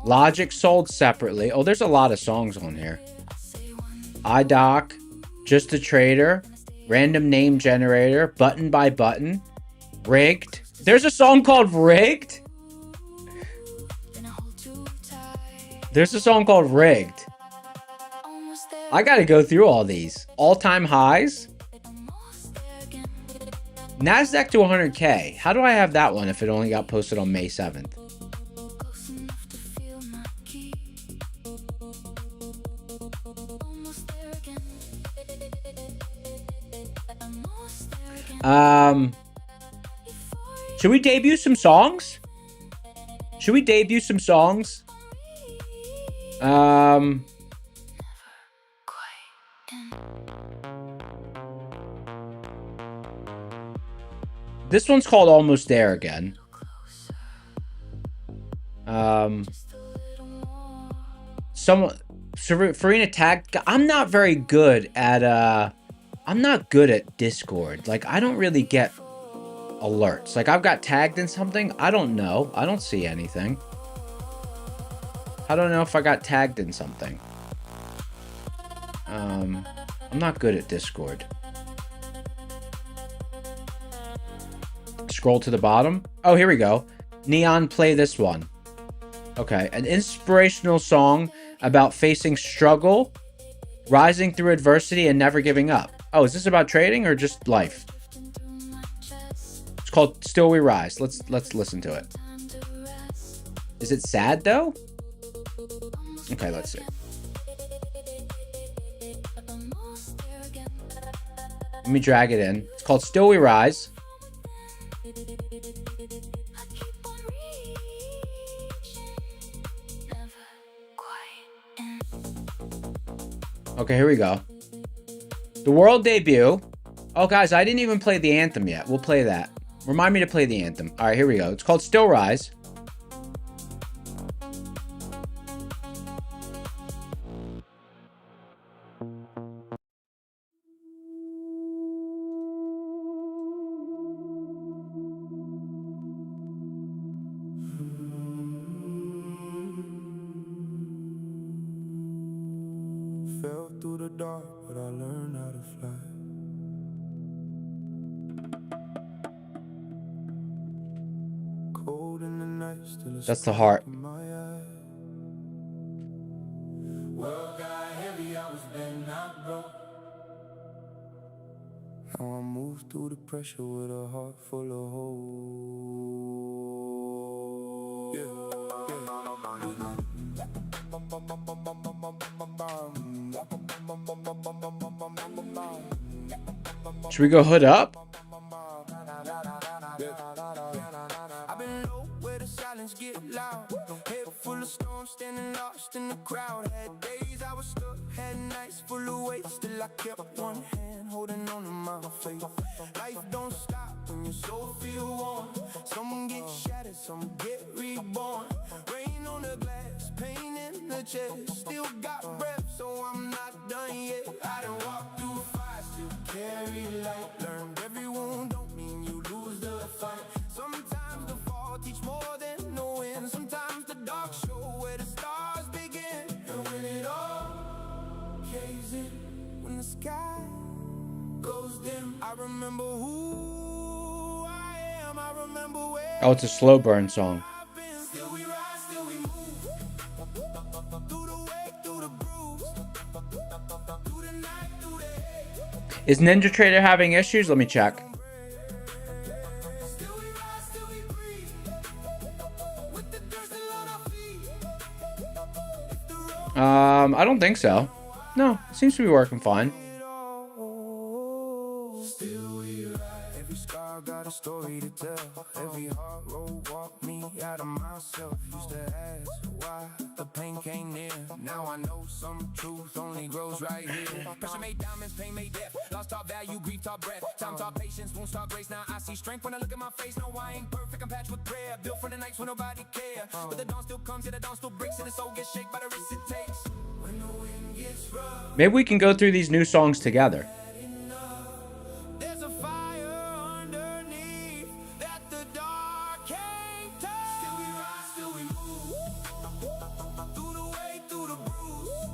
Logic sold separately. Oh, there's a lot of songs on here. iDoc, Just a Trader, Random Name Generator, Button by Button. Rigged. There's a song called Rigged. There's a song called Rigged. I gotta go through all these. All-time highs. NASDAQ to 100K. How do I have that one if it only got posted on May 7th? Should we debut some songs? Should we debut some songs? This one's called Almost There Again. Farina tag. I'm not very good at I'm not good at Discord. Like, I don't really get alerts. Like, I've got tagged in something. I don't know. I don't see anything. I don't know if I got tagged in something. I'm not good at Discord. Scroll to the bottom. Oh, here we go. Neon, play this one. Okay, an inspirational song about facing struggle, rising through adversity, and never giving up. Oh, is this about trading or just life? It's called Still We Rise. Let's listen to it. Is it sad though? Okay, let's see. Let me drag it in. It's called Still We Rise. Okay, here we go. The world debut. Oh, guys, I didn't even play the anthem yet. We'll play that. Remind me to play the anthem. All right, here we go. It's called Still Rise. Fell through the dark, but I learned how to fly. Cold in the night, still a That's the heart. spark in my eye. World got heavy, I was bent, not broke. Now I move through the pressure with a heart full of hope. Yeah, Should we go hood up? I've been low where the silence get loud. Head full of storms, standing lost in the crowd. Had days I was stuck, had nights full of weight. Still I kept one hand holding on to my faith. Life don't stop when your soul feel warm. Some get shattered, some get reborn. Rain on the glass, pain in the chest. Still got breath, so I'm not done yet. I done walked through fire, still carry light. Learned every wound don't mean you lose the fight. Sometimes the fall teach more than the win. Sometimes the dark show where the stars begin. And when it all caves in, when the sky goes dim, I remember who I am. I remember where Oh, it's a slow burn song. I've been. Still we rise, still we move. Through the wake, through the bruise. Through the night, through the hate. Is Ninja Trader having issues? Let me check. Still we rise, still we breathe. With the dirt still on our feet. If the road I don't think so. No, it seems to be working fine. still we ride. Every scar got a story to tell. Every hard road walked me out of myself. Used to ask why the pain came near. Now I know some truth only grows right here. Pressure made diamonds, pain made death. Lost our value, grief taught breath. Time taught patience, wounds taught grace. Now I see strength when I look at my face. No, I ain't perfect, I'm patched with prayer. Built for the nights when nobody care. But the dawn still comes, yeah, the dawn still breaks. And the soul gets shaped by the risks it takes. When the wind gets rough, Maybe we can go through these new songs together. there's a fire underneath that the dark can't touch. Still we rise, still we move. Through the way, through the bruise.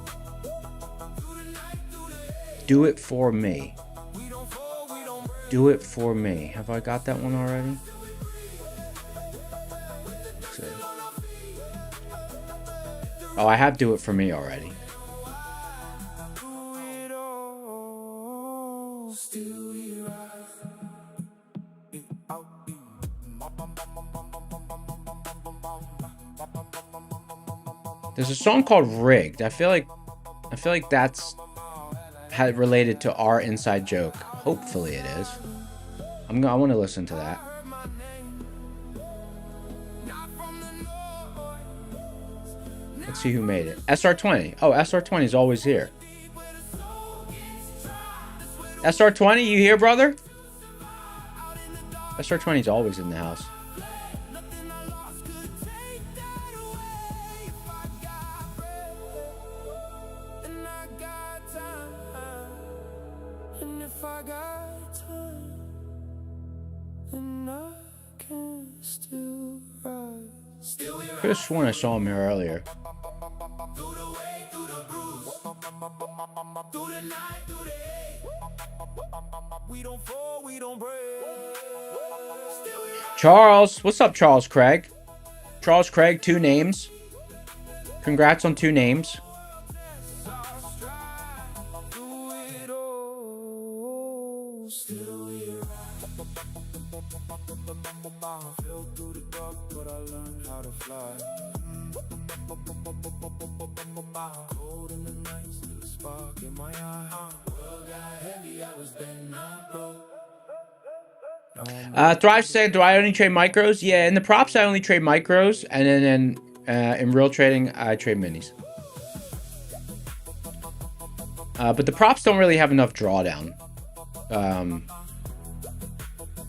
Through the night, through the hate. Do it for me. We don't fall, we don't break. Do it for me. Have I got that one already? Let's see. Oh, I have do it for me already. There's a song called Rigged. I feel like that's related to our inside joke. Hopefully it is. I want to listen to that. Let's see who made it. SR20. Oh, SR20 is always here. SR20, you here, brother? SR20 is always in the house. Could have sworn I saw him here earlier. Charles, what's up, Charles Craig? Charles Craig, 2 names. Congrats on 2 names. Thrive said, do I only trade micros? Yeah, in the props I only trade micros, and then in real trading I trade minis. But the props don't really have enough drawdown.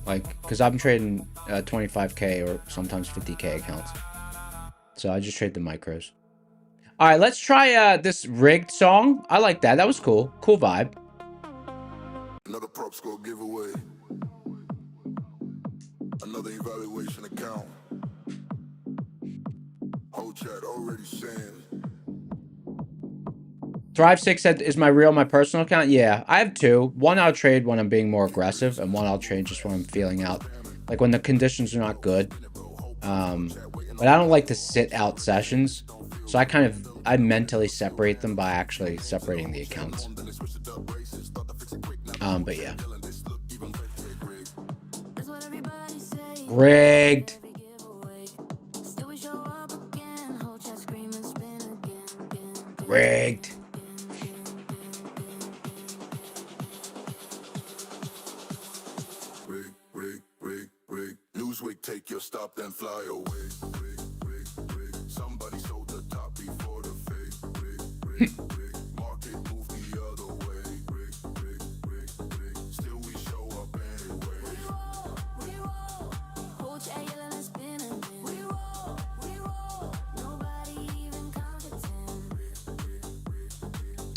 Like, because I'm trading 25k or sometimes 50k accounts. So I just trade the micros. All right, let's try this rigged song. I like that. That was cool. Cool vibe. Another prop score giveaway. Another evaluation account. Whole chat already saying. Thrive6 said, is my personal account? Yeah, I have 2. One I'll trade when I'm being more aggressive, and one I'll trade just when I'm feeling out. Like when the conditions are not good. But I don't like to sit out sessions. So I mentally separate them by actually separating the accounts. But yeah. Rigged. Rigged. Rig. Newsweek, take your stop, then fly away. Rig. Somebody sold the top before the fake. Rig. Market move the other way. Rig. Still we show up anyway. We roll. Whole chat yelling and spinning. We roll. Nobody even counted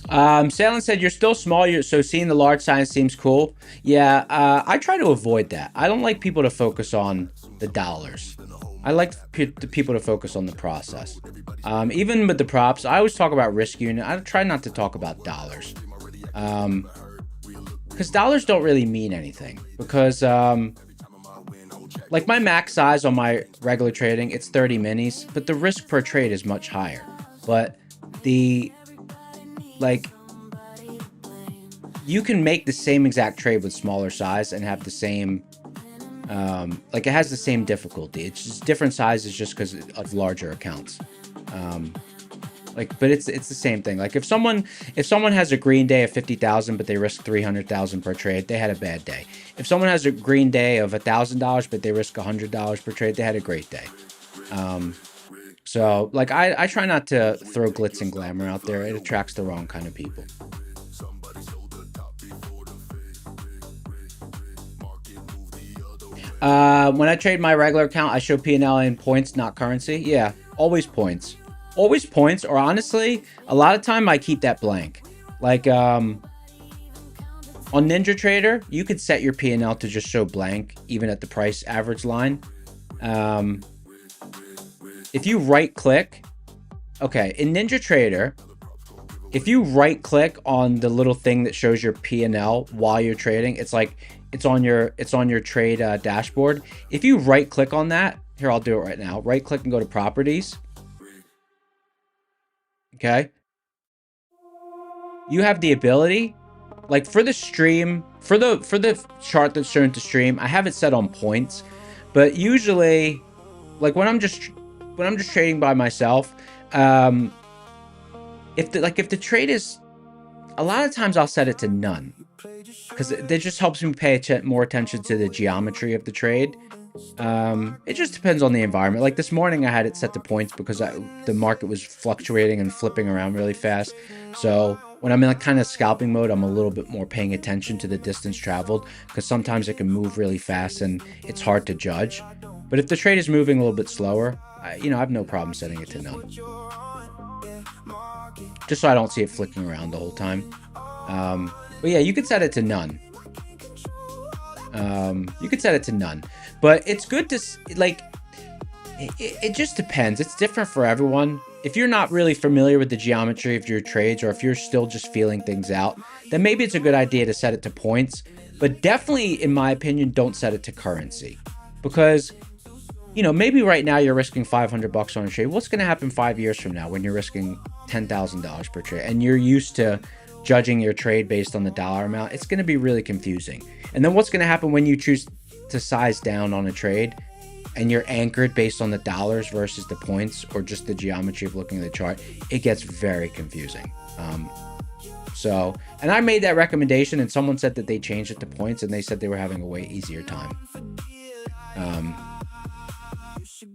10. Salen said, you're still small, so seeing the large size seems cool. Yeah, I try to avoid that. I don't like people to focus on the dollars. I like the people to focus on the process. Even with the props, I always talk about risk unit. I try not to talk about dollars. Because dollars don't really mean anything. Because, like my max size on my regular trading, it's 30 minis. But the risk per trade is much higher. But you can make the same exact trade with smaller size and have the same, it has the same difficulty. It's just different sizes just because of larger accounts. But it's the same thing. Like if someone has a green day of 50,000 but they risk 300,000 per trade, they had a bad day. If someone has a green day of $1,000 but they risk $100 per trade, they had a great day. So I try not to throw glitz and glamour out there. It attracts the wrong kind of people. When I trade my regular account, I show P&L in points, not currency. Yeah, always points. Always points, or honestly, a lot of time I keep that blank. Like, on NinjaTrader, you could set your P&L to just show blank, even at the price average line. If you right-click, okay, in NinjaTrader, if you right-click on the little thing that shows your P&L while you're trading, it's It's on your trade dashboard. If you right click on that, here, I'll do it right now. Right click and go to properties. Okay. You have the ability, like for the stream, for the chart that's shown to stream, I have it set on points, but usually, like when I'm just trading by myself, if the trade is, a lot of times I'll set it to none, because it just helps me pay more attention to the geometry of the trade. It just depends on the environment. Like this morning I had it set to points because the market was fluctuating and flipping around really fast. So when I'm in like kind of scalping mode, I'm a little bit more paying attention to the distance traveled, because sometimes it can move really fast and it's hard to judge. But if the trade is moving a little bit slower, I have no problem setting it to none, just so I don't see it flicking around the whole time. But yeah, you could set it to none. You could set it to none, but it's good to, like, it just depends. It's different for everyone. If you're not really familiar with the geometry of your trades, or if you're still just feeling things out, then maybe it's a good idea to set it to points. But definitely, in my opinion, don't set it to currency, because maybe right now you're risking $500 on a trade. What's going to happen 5 years from now when you're risking $10,000 per trade and you're used to judging your trade based on the dollar amount? It's going to be really confusing. And then what's going to happen when you choose to size down on a trade and you're anchored based on the dollars versus the points, or just the geometry of looking at the chart? It gets very confusing. And I made that recommendation, and someone said that they changed it to points, and they said they were having a way easier time.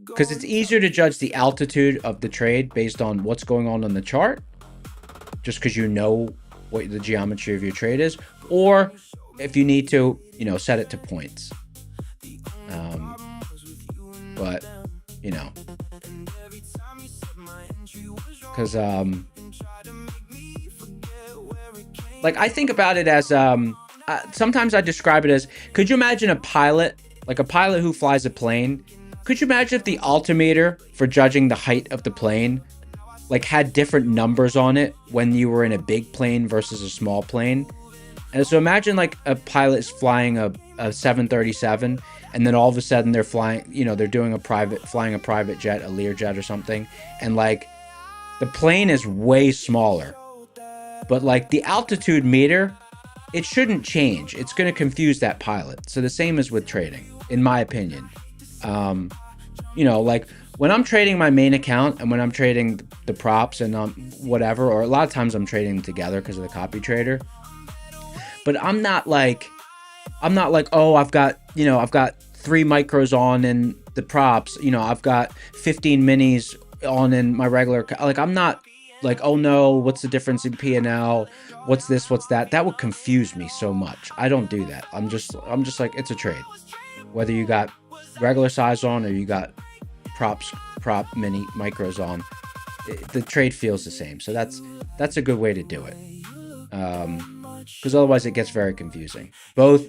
Because it's easier to judge the altitude of the trade based on what's going on the chart, just because you know what the geometry of your trade is, or if you need to, set it to points. But because like I think about it as sometimes I describe it as, could you imagine a pilot who flies a plane? Could you imagine if the altimeter for judging the height of the plane like had different numbers on it when you were in a big plane versus a small plane? And so imagine like a pilot is flying a 737, and then all of a sudden they're flying, they're flying a private jet, a Learjet or something, and like the plane is way smaller, but like the altitude meter, it shouldn't change. It's going to confuse that pilot. So the same is with trading, in my opinion. Like when I'm trading my main account and when I'm trading the props and whatever, or a lot of times I'm trading them together because of the copy trader. But I'm not like, oh, I've got 3 micros on in the props. I've got 15 minis on in my regular. Like, I'm not like, oh no, what's the difference in P&L? What's this? What's that? That would confuse me so much. I don't do that. I'm just like, it's a trade. Whether you got regular size on or you got prop mini micros on, the trade feels the same. So that's a good way to do it. Because otherwise it gets very confusing, both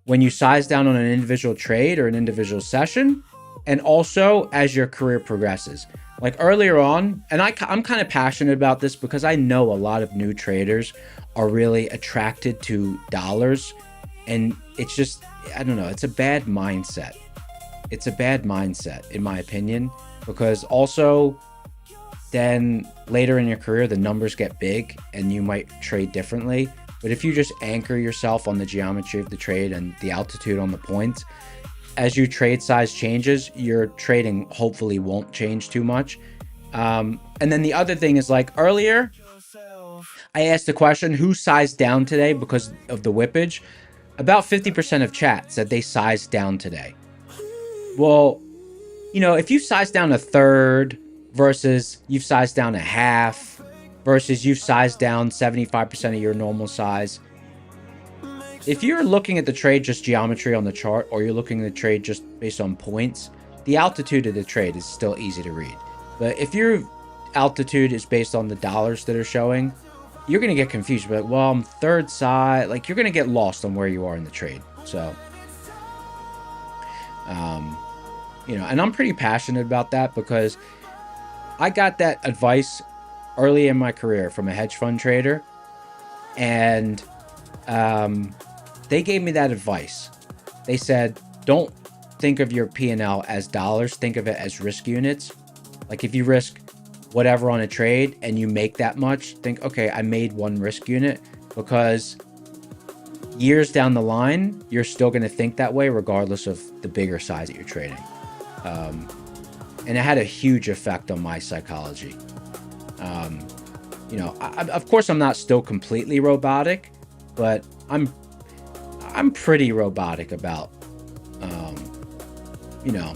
when you size down on an individual trade or an individual session, and also as your career progresses. Like earlier on, and I'm kind of passionate about this because I know a lot of new traders are really attracted to dollars, and it's just, I don't know, it's a bad mindset. It's a bad mindset, in my opinion, because also then later in your career, the numbers get big and you might trade differently. But if you just anchor yourself on the geometry of the trade and the altitude on the points, as your trade size changes, your trading hopefully won't change too much. And then the other thing is, like earlier, I asked the question, who sized down today because of the whippage? About 50% of chat said they sized down today. Well, if you size down a third versus you've sized down a half versus you've sized down 75% of your normal size, if you're looking at the trade just geometry on the chart, or you're looking at the trade just based on points, the altitude of the trade is still easy to read. But if your altitude is based on the dollars that are showing, you're going to get confused. You're like, well, I'm third side. Like, you're going to get lost on where you are in the trade. So, and I'm pretty passionate about that because I got that advice early in my career from a hedge fund trader. And they gave me that advice. They said, don't think of your P&L as dollars. Think of it as risk units. Like if you risk whatever on a trade and you make that much, think, okay, I made one risk unit, because years down the line, you're still going to think that way regardless of the bigger size that you're trading. And it had a huge effect on my psychology. You know, of course, I'm not still completely robotic, but I'm pretty robotic about, you know,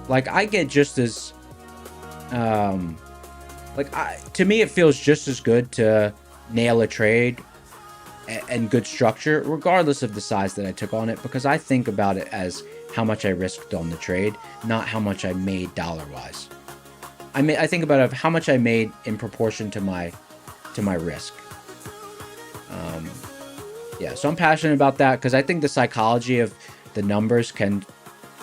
like I get just as, to me, it feels just as good to nail a trade and good structure, regardless of the size that I took on it, because I think about it as how much I risked on the trade, not how much I made dollar-wise. I think about how much I made in proportion to my risk. Yeah, so I'm passionate about that because I think the psychology of the numbers can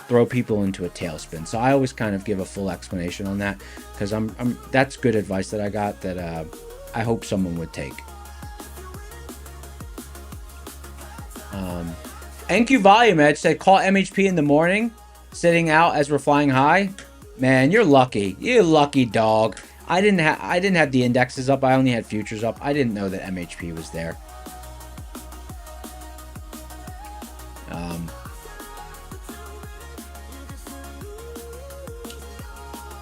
throw people into a tailspin. So I always kind of give a full explanation on that, because that's good advice that I got that I hope someone would take. NQ Volume Edge said, call MHP in the morning, sitting out as we're flying high. Man, you're lucky. You lucky dog. I didn't have the indexes up. I only had futures up. I didn't know that MHP was there.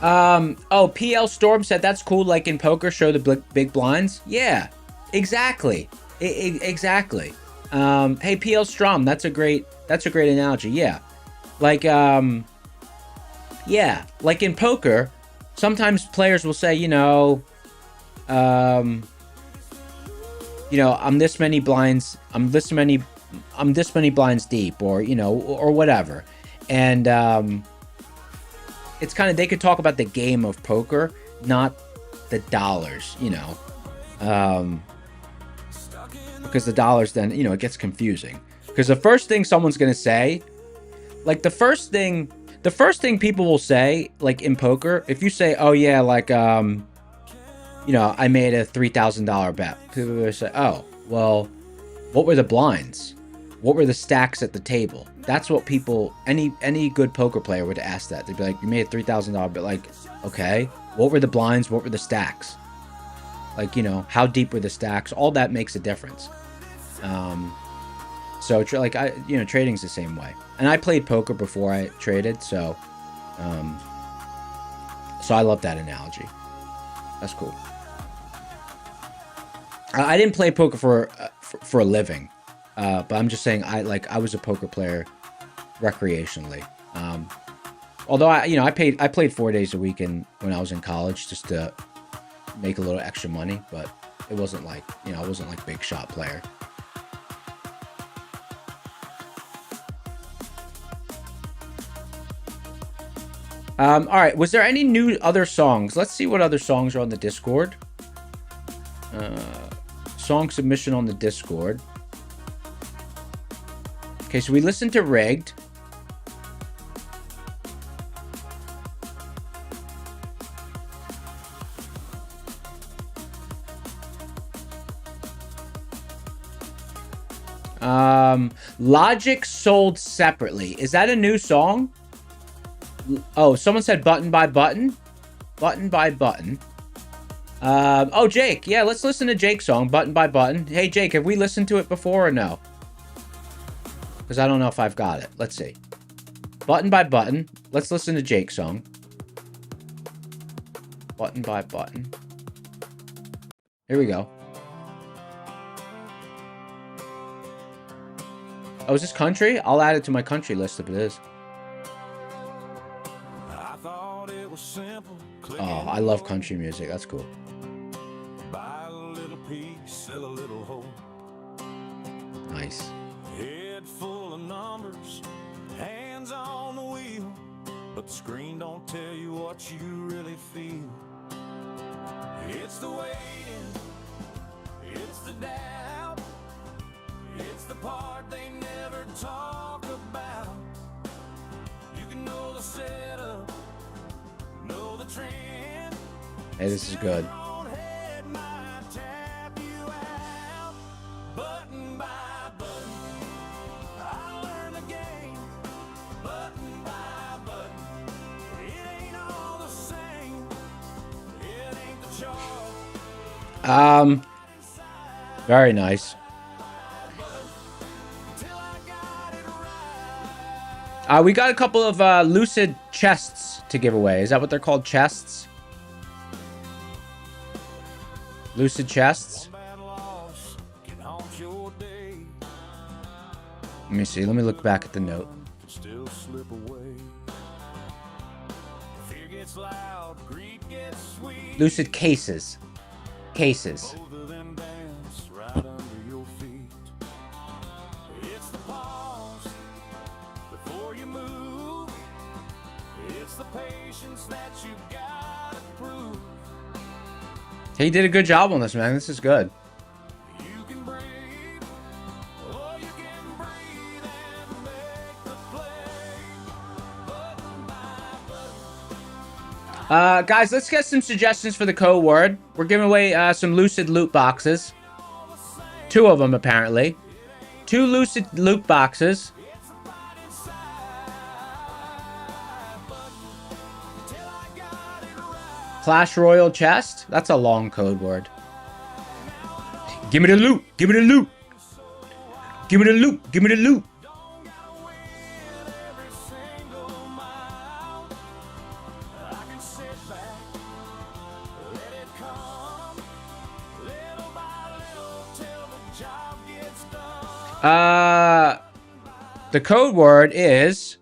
Oh, PL Storm said, that's cool. Like in poker, show the big blinds. Yeah, exactly. Exactly. Hey, PL Strom, that's a great analogy. Yeah. Like, yeah, like in poker, sometimes players will say, I'm this many blinds deep, or, or whatever. And, it's kind of, they could talk about the game of poker, not the dollars, because the dollars then, it gets confusing. Because the first thing someone's going to say, like the first thing people will say, like in poker, if you say, oh yeah, like, I made a $3,000 bet, people will say, oh, well, what were the blinds? What were the stacks at the table? That's what people, any good poker player would ask that. They'd be like, you made a $3,000 bet. Like, okay, what were the blinds? What were the stacks? Like, how deep were the stacks? All that makes a difference. So trading's the same way. And I played poker before I traded, so I love that analogy. That's cool. I didn't play poker for a living. But I'm just saying, I was a poker player recreationally. Although I played 4 days a week when I was in college just to make a little extra money, but it wasn't like, I wasn't like big shot player. All right. Was there any new other songs? Let's see what other songs are on the Discord. Song submission on the Discord. Okay, so we listened to Rigged. Logic sold separately. Is that a new song? Oh, someone said button by button. Button by button. Oh, Jake. Yeah, let's listen to Jake's song, Button by Button. Hey, Jake, have we listened to it before or no? Because I don't know if I've got it. Let's see. Button by Button. Let's listen to Jake's song. Button by Button. Here we go. Oh, is this country? I'll add it to my country list if it is. Oh, I love country music. That's cool. Buy a little piece, sell a little hole. Nice. Head full of numbers, hands on the wheel, but the screen don't tell you what you really feel. It's the waiting, it's the doubt, it's the part they never talk about. You can know the setup, know the trend. Hey, this is good. Very nice. We got a couple of lucid chests to give away. Is that what they're called? Chests? Lucid chests? Let me see. Let me look back at the note. Still slip away. Fear gets loud, greed gets sweet. Lucid cases. Cases. Both of them dance right under your feet. It's the pause before you move. It's the patience that you gotta prove. He did a good job on this, man. This is good. You can breathe, or you can breathe and make the play. Button by button. Guys, let's get some suggestions for the code word. We're giving away some lucid loot boxes. 2 of them, apparently. 2 lucid loot boxes. Clash Royale chest. That's a long code word. Give me the loot. Give me the loot. Give me the loot. Give me the loot. The code word is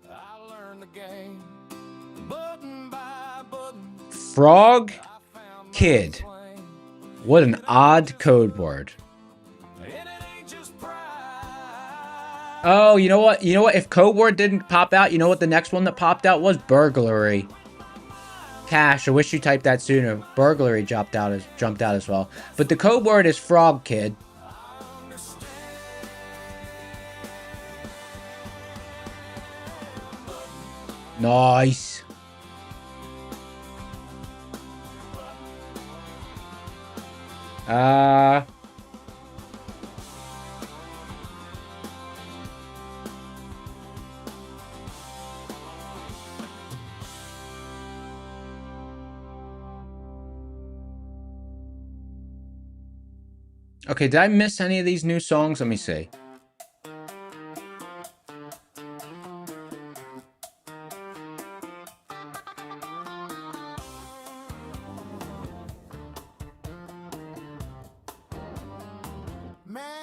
Frog Kid. What an odd code word. Oh, you know what? You know what? If code word didn't pop out, you know what the next one that popped out was? Burglary. Cash, I wish you typed that sooner. Burglary jumped out as well. But the code word is Frog Kid. Nice. Okay, did I miss any of these new songs? Let me see.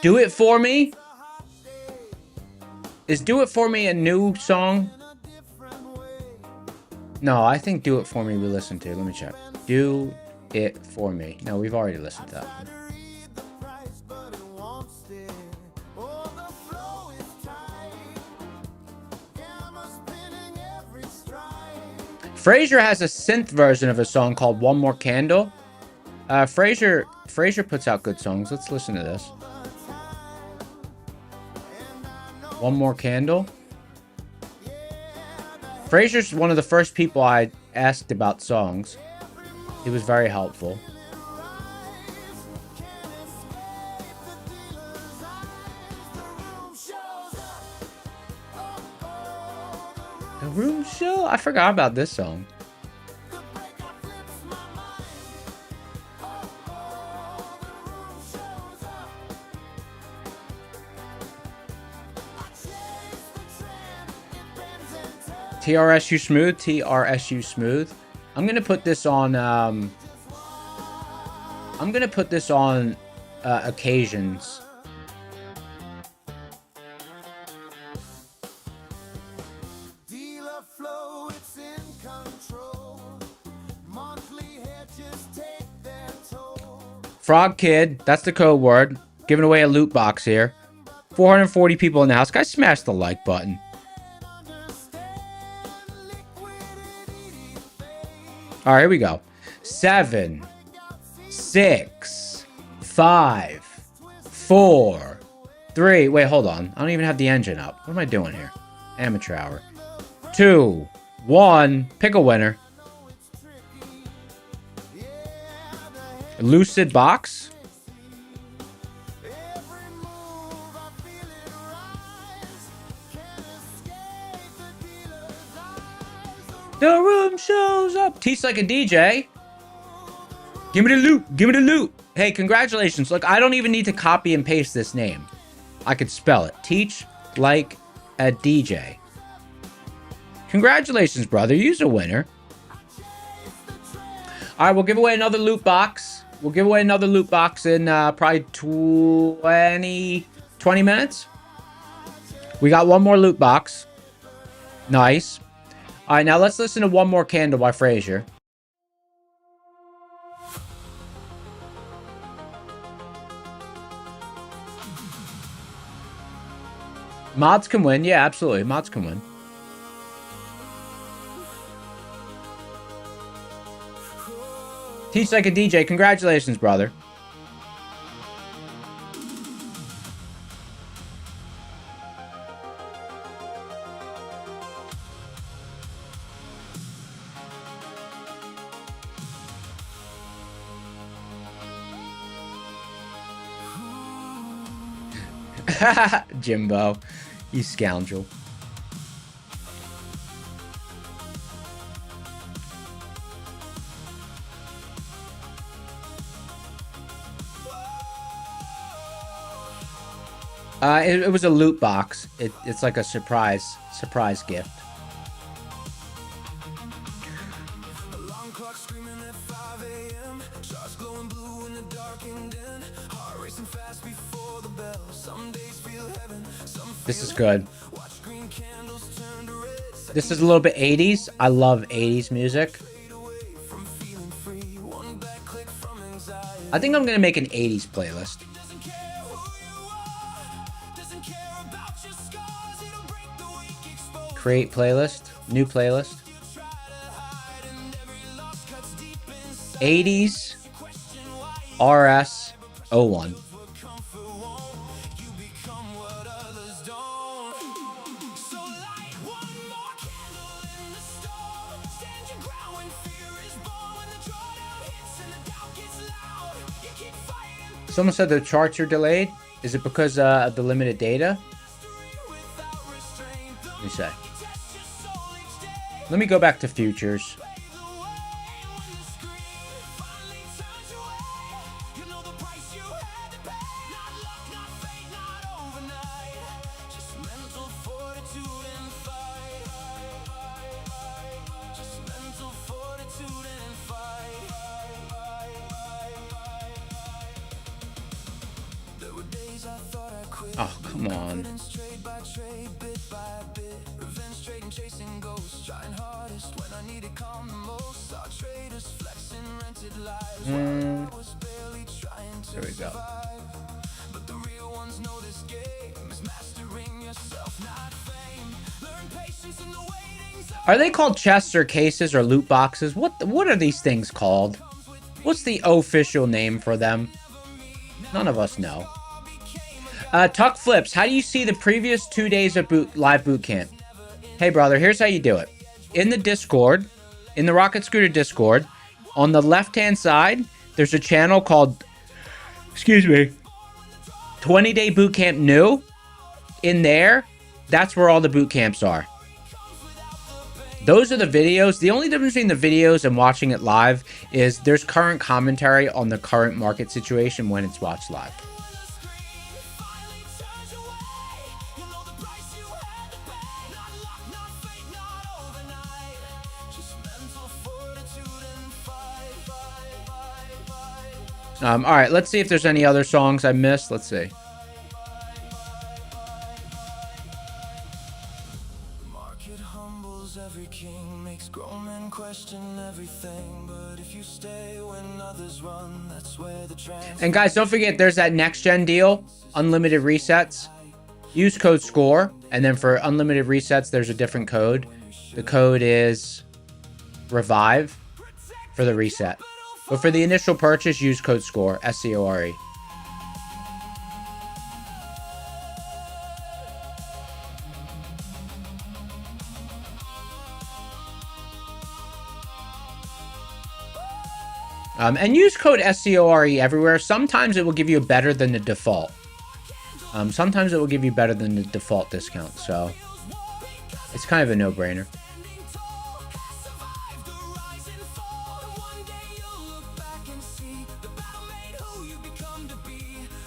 Do It For Me? Is Do It For Me a new song? No, I think Do It For Me we listened to. Let me check. Do It For Me. No, we've already listened to that one. Frasier has a synth version of a song called One More Candle. Frasier puts out good songs. Let's listen to this. One More Candle. Frasier's one of the first people I asked about songs. He was very helpful. The Room Show? I forgot about this song. TRSU Smooth, TRSU Smooth. I'm gonna put this on. Occasions. Frog Kid, that's the code word. Giving away a loot box here. 440 people in the house. Guys, smash the like button. All right, here we go. 7, 6, 5, 4, 3. Wait, hold on. I don't even have the engine up. What am I doing here? Amateur hour. 2, 1. Pick a winner. Lucid box. The room shows up. Teach like a DJ. Give me the loot. Give me the loot. Hey, congratulations. Look, I don't even need to copy and paste this name. I could spell it. Teach like a DJ. Congratulations, brother. You're a winner. All right, we'll give away another loot box. We'll give away another loot box in probably 20 minutes. We got one more loot box. Nice. All right, now let's listen to One More Candle by Frasier. Mods can win. Yeah, absolutely. Mods can win. Teach like a DJ. Congratulations, brother. Jimbo, you scoundrel. It was a loot box. It's like a surprise gift. Alarm clock screaming at 5 a.m. Stars glowing blue in the darkened in. Heart racing fast before the bell. Some days feel heaven, some This is good. watch green candles turn to red. This is a little bit 80s. I love 80s music. Fade away from feeling free. One bad click from anxiety. I think I'm gonna make an 80s playlist. Doesn't care who you are. Doesn't care about your scars. It'll break the weak, expose. Create playlist. New playlist. Try to hide and every loss cuts deep inside. 80s Question why RS 01. what comfort won't. You become what others don't. So light one more candle in the storm. Stand your ground when fear is born. When the drawdown hits and the doubt gets loud. You keep fighting Someone said the charts are delayed. Is it because of the limited data? without restraint. The Let me say. test your soul each day. Let me go back to futures. The way when the screen finally turns your way. You know the price you had to pay. Not luck, not fate, not overnight. Just mental fortitude and fight. Just mental fortitude and fight. There were days I thought I quit. Oh, come on. Confidence trade by trade, bit by bit. Revenge trading, chasing ghosts. Trying hardest when I needed calm the most. Saw traders flexing rented lives while I was barely trying to There we go. survive. But the real ones know this game is mastering yourself, not fame. Learn patience in the waiting zone. Are they called chests or cases or loot boxes? What are these things called? What's the official name for them? None of us know. Tuck Flips, how do you see the previous 2 days of live boot camp? Hey, brother, here's how you do it. In the Discord, in the Rocket Scooter Discord, on the left-hand side, there's a channel called, 20-Day Boot Camp New. In there, that's where all the boot camps are. Those are the videos. The only difference between the videos and watching it live is there's current commentary on the current market situation when it's watched live. Finally turns your way. You know the price you had to pay. Not luck, not fate, not overnight. Just mental fortitude and fight. All right, let's see if there's any other songs I missed. Let's see. Market humbles every king, makes grown men question everything. But if you stay when others run, that's where the trans. And guys, don't forget, there's that next gen deal, unlimited resets. Use code SCORE, and then for unlimited resets, there's a different code. The code is REVIVE for the reset. But for the initial purchase, use code SCORE, SCORE. And use code SCORE everywhere. Sometimes it will give you better than the default. Sometimes it will give you better than the default discount. So it's kind of a no-brainer. Survive the rise and fall. One day you'll look back and see the battle made who you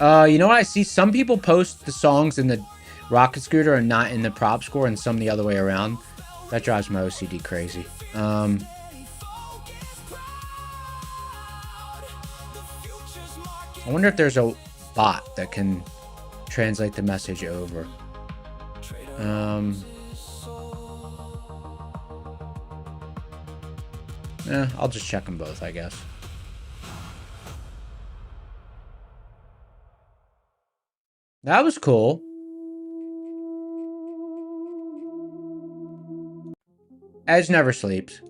You know what I see? Some people post the songs in the Rocket Scooter and not in the prop score, and some the other way around. That drives my OCD crazy. I wonder if there's a bot that can translate the message over. I'll just check them both, I guess. That was cool. Edge never sleeps.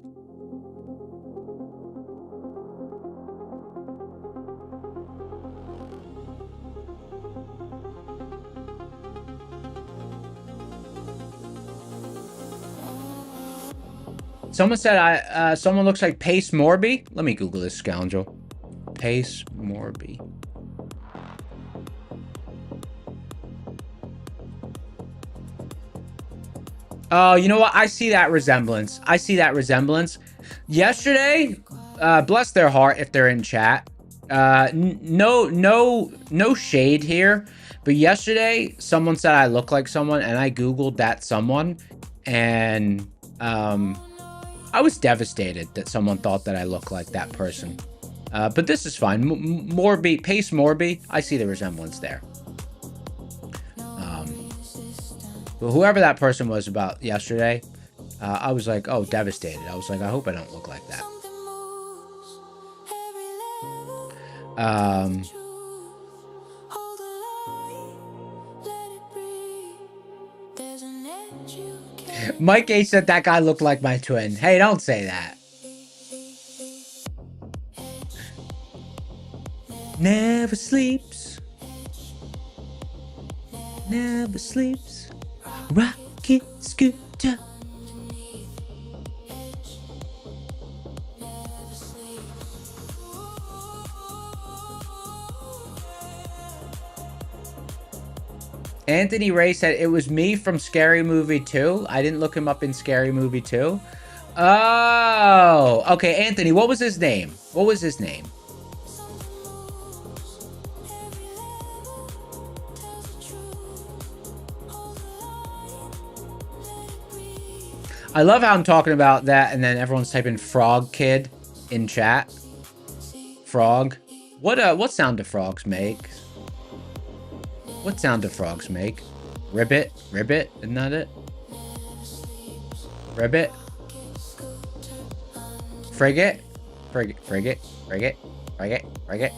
Someone said someone looks like Pace Morby. Let me Google this scoundrel. Pace Morby. Oh, you know what? I see that resemblance. I see that resemblance. Yesterday, bless their heart if they're in chat. No shade here. But yesterday, someone said I look like someone, and I Googled that someone, and I was devastated that someone thought that I looked like that person. But this is fine. Morby, Pace Morby, I see the resemblance there. But whoever that person was about yesterday, I was like, oh, devastated. I was like, I hope I don't look like that. Mike H said that guy looked like my twin. Hey, don't say that. Never sleeps. Never sleeps. Rocket scooter. Anthony Ray said it was me from Scary Movie 2. I didn't look him up in Scary Movie 2. Oh, okay. Anthony, what was his name? What was his name? I love how I'm talking about that and then everyone's typing Frog Kid in chat. Frog. What sound do frogs make? What sound do frogs make? Ribbit? Ribbit? Isn't that it? Ribbit? Frigate? Frigate? Frigate? Frigate? Frigate? Frigate?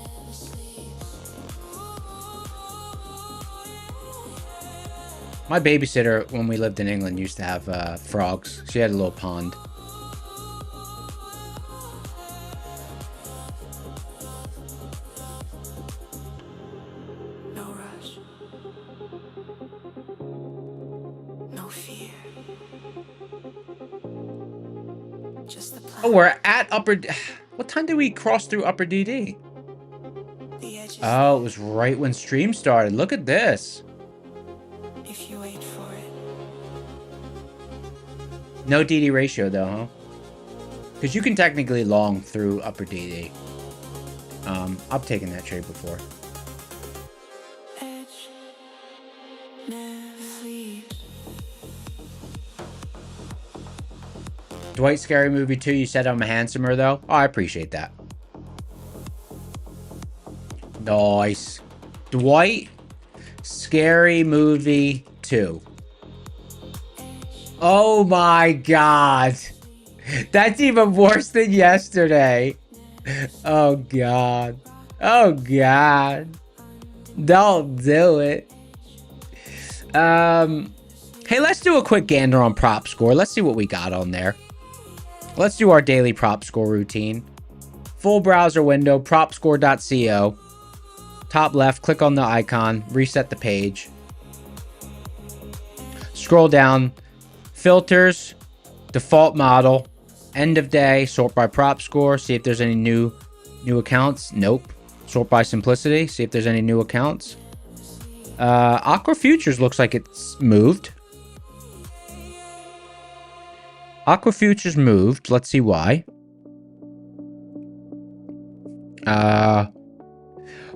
My babysitter, when we lived in England, used to have frogs. She had a little pond. No rush. No fear. Just the plan. Oh, we're at Upper... What time did we cross through Upper DD? The edges. Oh, it was right when stream started. Look at this. If you wait for it. No DD ratio, though, huh? Because you can technically long through Upper DD. I've taken that trade before. Edge never sleeps. Dwight Scary Movie 2, you said I'm a handsomer, though? Oh, I appreciate that. Nice. Dwight Scary Movie 2. Oh my god. That's even worse than yesterday. Oh god. Oh god. Don't do it. Hey, let's do a quick gander on prop score. Let's see what we got on there. Let's do our daily prop score routine. Full browser window, propscore.co. Top left, click on the icon, reset the page. Scroll down, filters, default model, end of day, sort by prop score, see if there's any new accounts. Nope. Sort by simplicity, see if there's any new accounts. Aqua Futures looks like it's moved. Aqua Futures moved. Let's see why.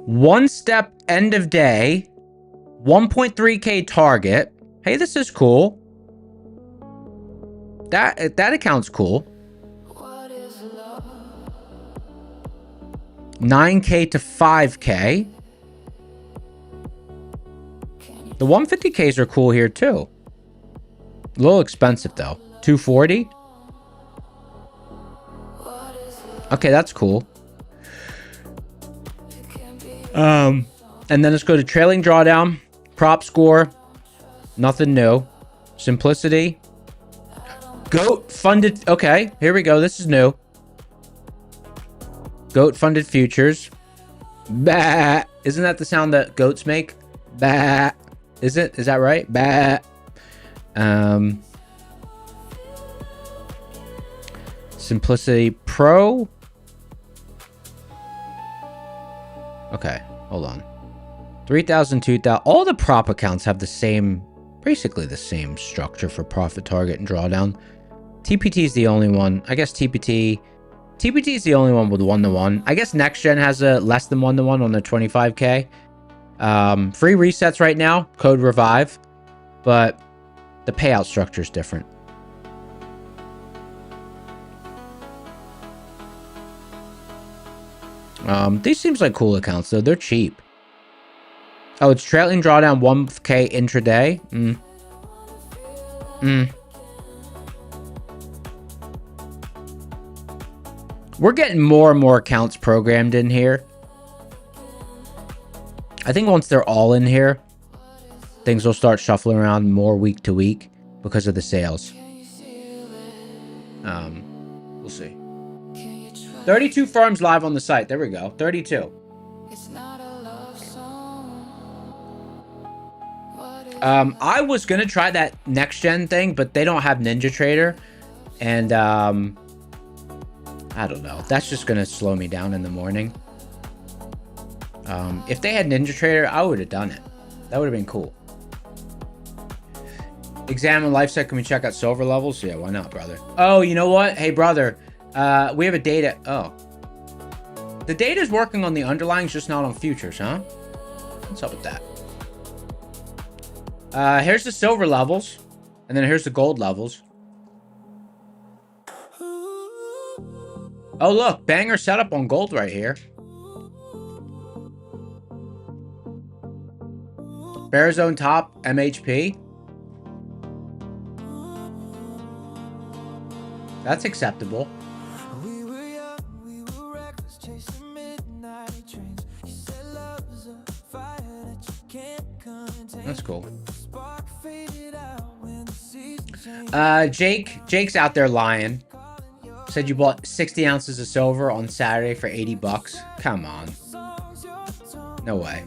One step end of day, 1.3K target. Hey, this is cool. That account's cool. 9K to 5K. The 150Ks are cool here too. A little expensive though. 240. Okay, that's cool. And then let's go to trailing drawdown, prop score, nothing new. Simplicity. Goat funded. Okay, here we go. This is new. Goat funded futures. Bah. Isn't that the sound that goats make? Bah. Is it? Is that right? Bah. Simplicity Pro. Okay, hold on. 3,000, 2,000. All the prop accounts have the same, basically the same structure for profit target and drawdown. TPT is the only one. I guess TPT is the only one with 1-to-1. I guess Next Gen has a less than 1-to-1 on their 25K. Free resets right now, code revive, but the payout structure is different. These seems like cool accounts though. They're cheap. Oh, it's trailing drawdown 1K intraday. We're getting more and more accounts programmed in here. I think once they're all in here, things will start shuffling around more week to week because of the sales. We'll see. 32 firms live on the site. There we go. 32. I was going to try that next gen thing, but they don't have NinjaTrader. And I don't know. That's just going to slow me down in the morning. If they had NinjaTrader, I would have done it. That would have been cool. Examine life set. Can we check out silver levels? Yeah, why not, brother? Oh, you know what? Hey, brother. We have a data. Oh. The data is working on the underlyings, just not on futures, huh? What's up with that? Here's the silver levels. And then here's the gold levels. Oh, look. Banger setup on gold right here. Bear zone top, MHP. That's acceptable. That's cool. Jake's out there lying. Said you bought 60 ounces of silver on Saturday for 80 bucks. Come on. No way.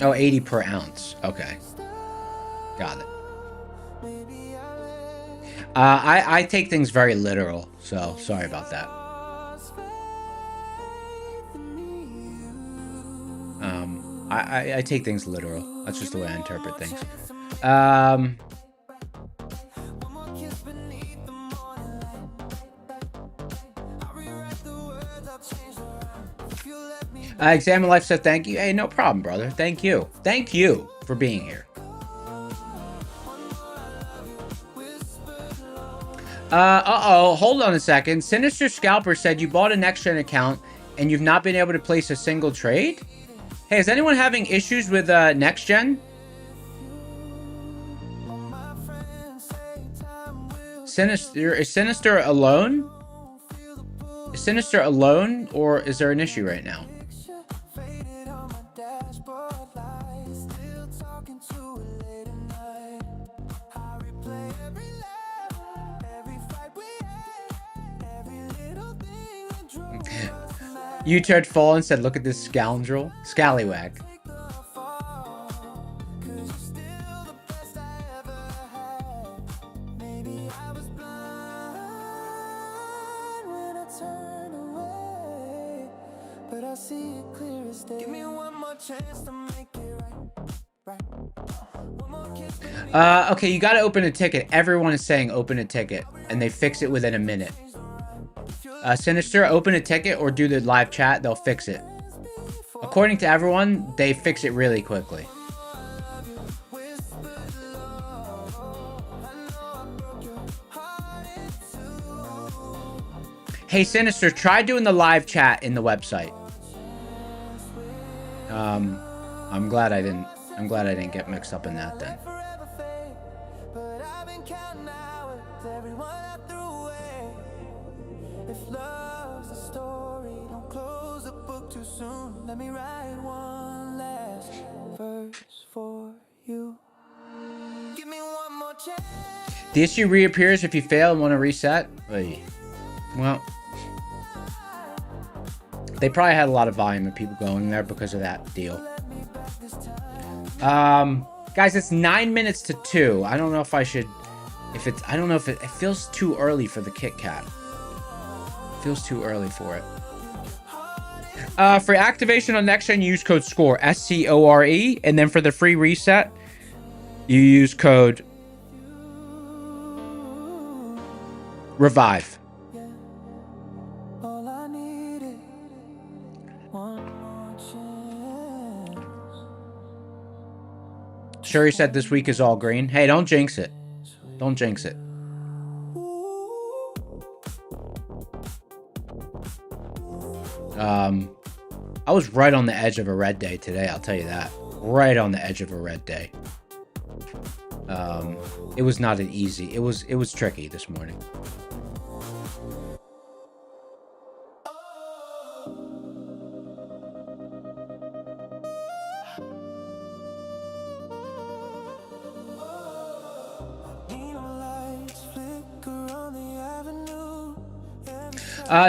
Oh, 80 per ounce. Okay. Got it. I take things very literal, so sorry about that. I take things literal. That's just the way I interpret things. Examine Life said thank you. Hey, no problem, brother. Thank you. Thank you for being here. Uh-oh. Hold on a second. Sinister Scalper said you bought a next-gen account and you've not been able to place a single trade? Hey, is anyone having issues with next-gen? Is Sinister alone? Is Sinister alone, or is there an issue right now? You turned full and said, look at this scoundrel. Scallywag. Okay, you gotta open a ticket. Everyone is saying open a ticket, and they fix it within a minute. Sinister, open a ticket or do the live chat. They'll fix it. According to everyone, they fix it really quickly. Hey, Sinister, try doing the live chat in the website. I'm glad I didn't get mixed up in that then. But I've been counting hours, everyone I threw away. If love's a story, don't close the book too soon. Let me write one last verse for you. Give me one more chance. The issue reappears if you fail and want to reset. Oy. Well, they probably had a lot of volume of people going there because of that deal. Guys, it's 9 minutes to 2. I don't know if I should, I don't know if it feels too early for the Kit Kat. It feels too early for it. For activation on next gen, you use code SCORE, SCORE, and then for the free reset, you use code REVIVE. All I needed, one more chance. Sherry said this week is all green. Hey, don't jinx it. Don't jinx it. I was right on the edge of a red day today, I'll tell you that. Right on the edge of a red day. It was not an easy. It was tricky this morning.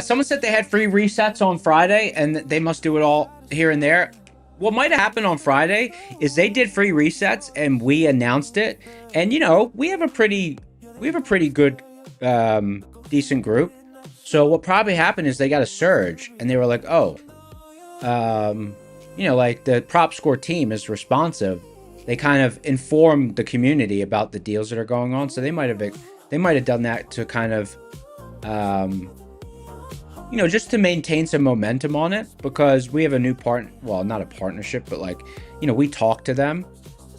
Someone said they had free resets on Friday and they must do it all here and there. What might have happened on Friday is they did free resets and we announced it. And you know, we have a pretty good, decent group. So what probably happened is they got a surge and they were like, oh, you know, like the prop score team is responsive. They kind of inform the community about the deals that are going on. So they might have done that to kind of, you know, just to maintain some momentum on it, because we have a new well, not a partnership, but like, you know, we talk to them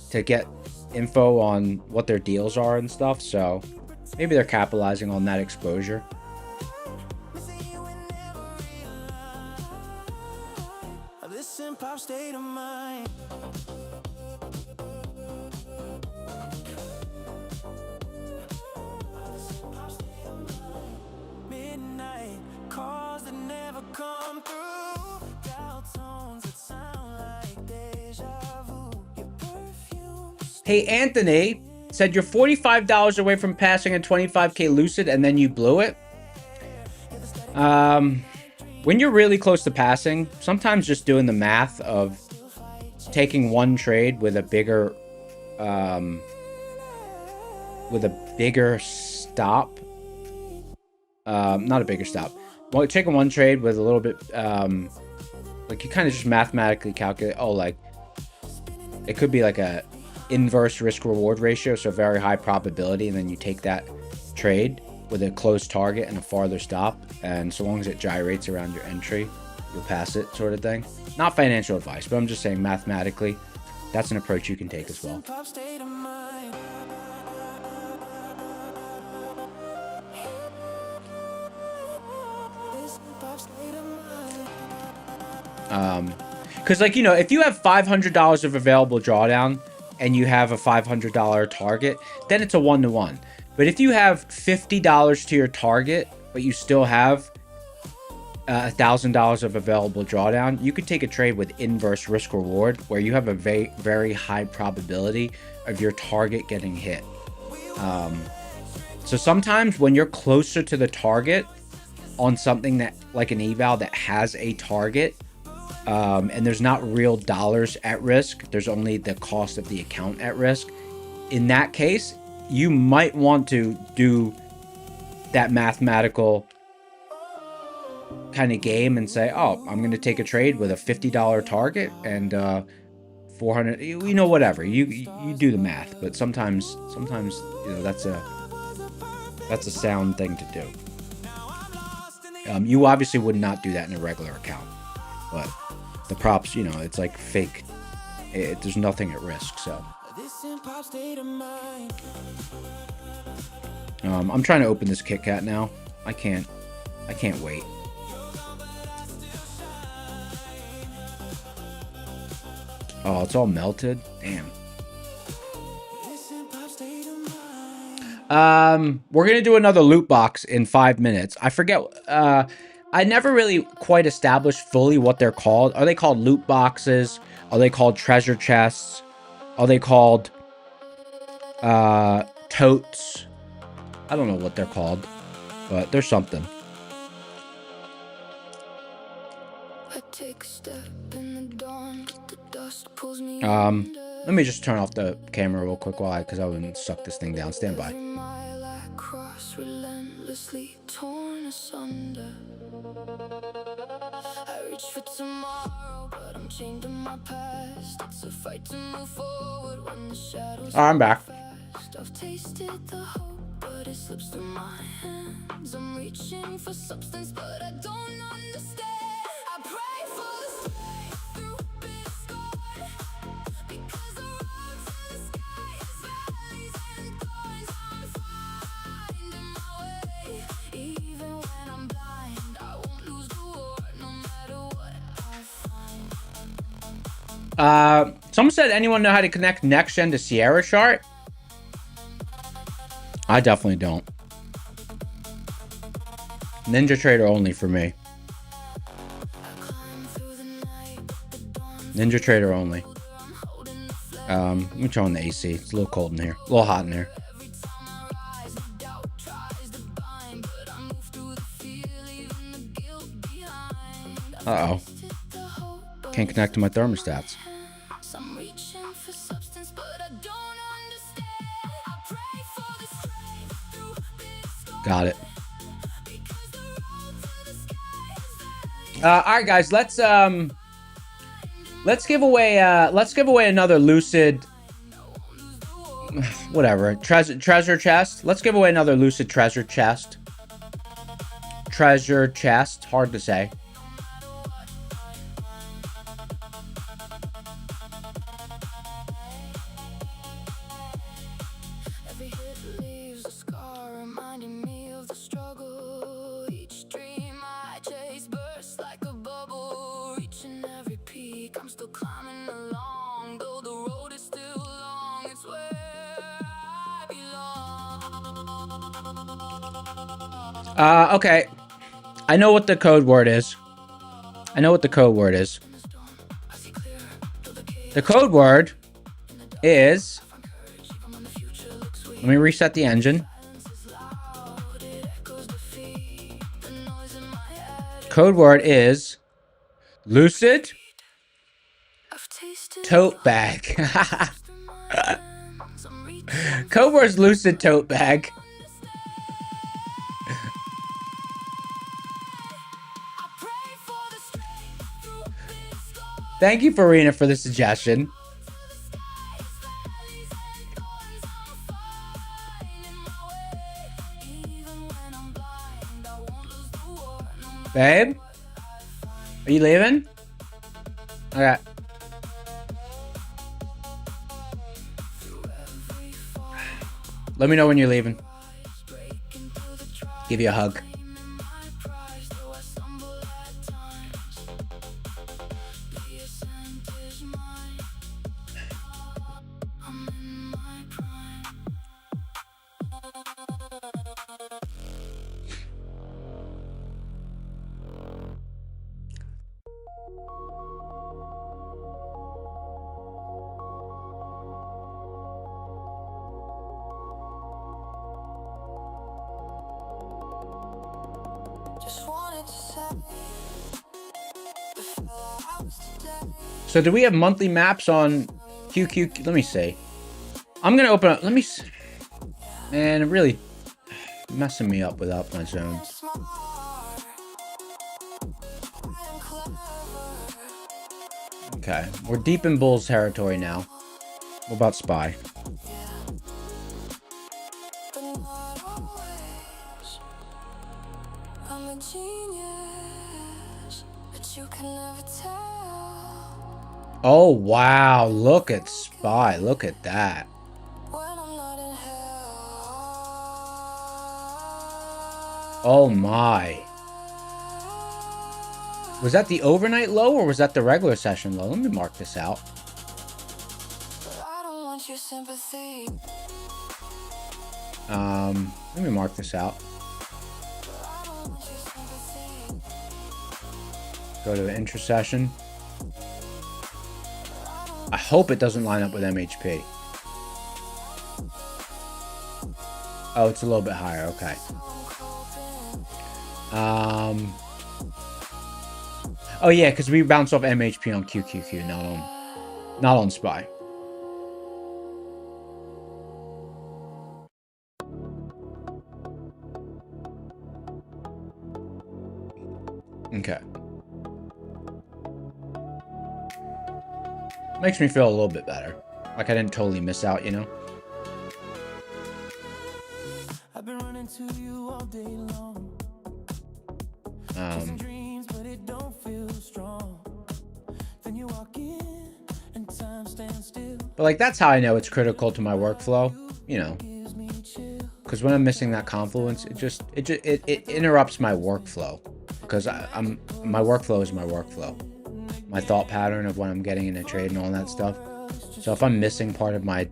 to get info on what their deals are and stuff. So maybe they're capitalizing on that exposure. State of mind. Midnight calls that never come through. Dial tones that sound like deja vu. Your perfume. Hey, Anthony said you're $45 away from passing a 25K lucid and then you blew it. When you're really close to passing, sometimes just doing the math of taking one trade with a bigger stop, not a bigger stop. Well, taking one trade with a little bit, like you kind of just mathematically calculate, oh, like it could be like a inverse risk reward ratio, so very high probability, and then you take that trade with a closed target and a farther stop, and so long as it gyrates around your entry, you'll pass it, sort of thing. Not financial advice, but I'm just saying mathematically, that's an approach you can take as well. Because like, you know, if you have $500 of available drawdown and you have a $500 target, then it's a 1-to-1. But if you have $50 to your target, but you still have $1,000 of available drawdown, you could take a trade with inverse risk reward, where you have a very, very high probability of your target getting hit. So sometimes when you're closer to the target on something that, like an eval that has a target, and there's not real dollars at risk, there's only the cost of the account at risk. In that case, you might want to do that mathematical kind of game and say, oh, I'm going to take a trade with a $50 target and 400, you know, whatever. You do the math, but sometimes you know, that's a sound thing to do. You obviously would not do that in a regular account, but the props, you know, it's like fake. There's nothing at risk, so. I'm trying to open this Kit Kat now. I can't wait. Oh, it's all melted. Damn. We're gonna do another loot box in 5 minutes. I forget. I never really quite established fully what they're called. Are they called loot boxes? Are they called treasure chests? Are they called totes? I don't know what they're called, but there's something. Let me just turn off the camera real quick because I wouldn't suck this thing down. Stand by. I reach for tomorrow, but I'm chained to my past. It's a fight to move forward when the shadows. I'm back. I've tasted the hope, but it slips through my hands. I'm reaching for substance, but I don't understand. I pray for the strength through bitter scorn, because the road to the sky is valleys and thorns. I'm finding my way, even when I'm blind. I won't lose the war, no matter what I find. Someone said, anyone know how to connect next gen to Sierra chart? I definitely don't. Ninja Trader only for me. Ninja Trader only. Let me turn on the AC. It's a little cold in here. A little hot in here. Uh-oh. Can't connect to my thermostats. Got it. All right, guys. Let's give away another Lucid. Whatever. Treasure chest. Let's give away another Lucid treasure chest. Treasure chest. Hard to say. Okay. I know what the code word is. The code word is... Let me reset the engine. Code word is... Lucid... Tote bag. Code word is Lucid tote bag. Thank you, Farina, for the suggestion. Babe? Are you leaving? Okay. Let me know when you're leaving. Give you a hug. So do we have monthly maps on QQ? Let me see. I'm gonna open up. Let me see. Man, it really messing me up without my zones. Okay, we're deep in Bull's territory now. What about Spy? But not always. I'm a genius, but you can never tell Oh, wow. Look at Spy. Look at that. when I'm not in hell. Oh, my. Was that the overnight low or was that the regular session low? Let me mark this out. But I don't want your sympathy. Let me mark this out. I don't want your sympathy. Go to intra-session. I hope it doesn't line up with MHP. Oh, it's a little bit higher. Okay. Oh yeah, because we bounce off MHP on QQQ, not on Spy. Okay. Makes me feel a little bit better. Like I didn't totally miss out, you know? I've been running to you all day long. Dreams, but it don't feel strong. Then you walk in and time stands still. But like that's how I know it's critical to my workflow, you know. Gives me chill. Because when I'm missing that confluence, it interrupts my workflow. Because my workflow is my workflow. My thought pattern of when I'm getting in a trade and all that stuff. So if I'm missing part of my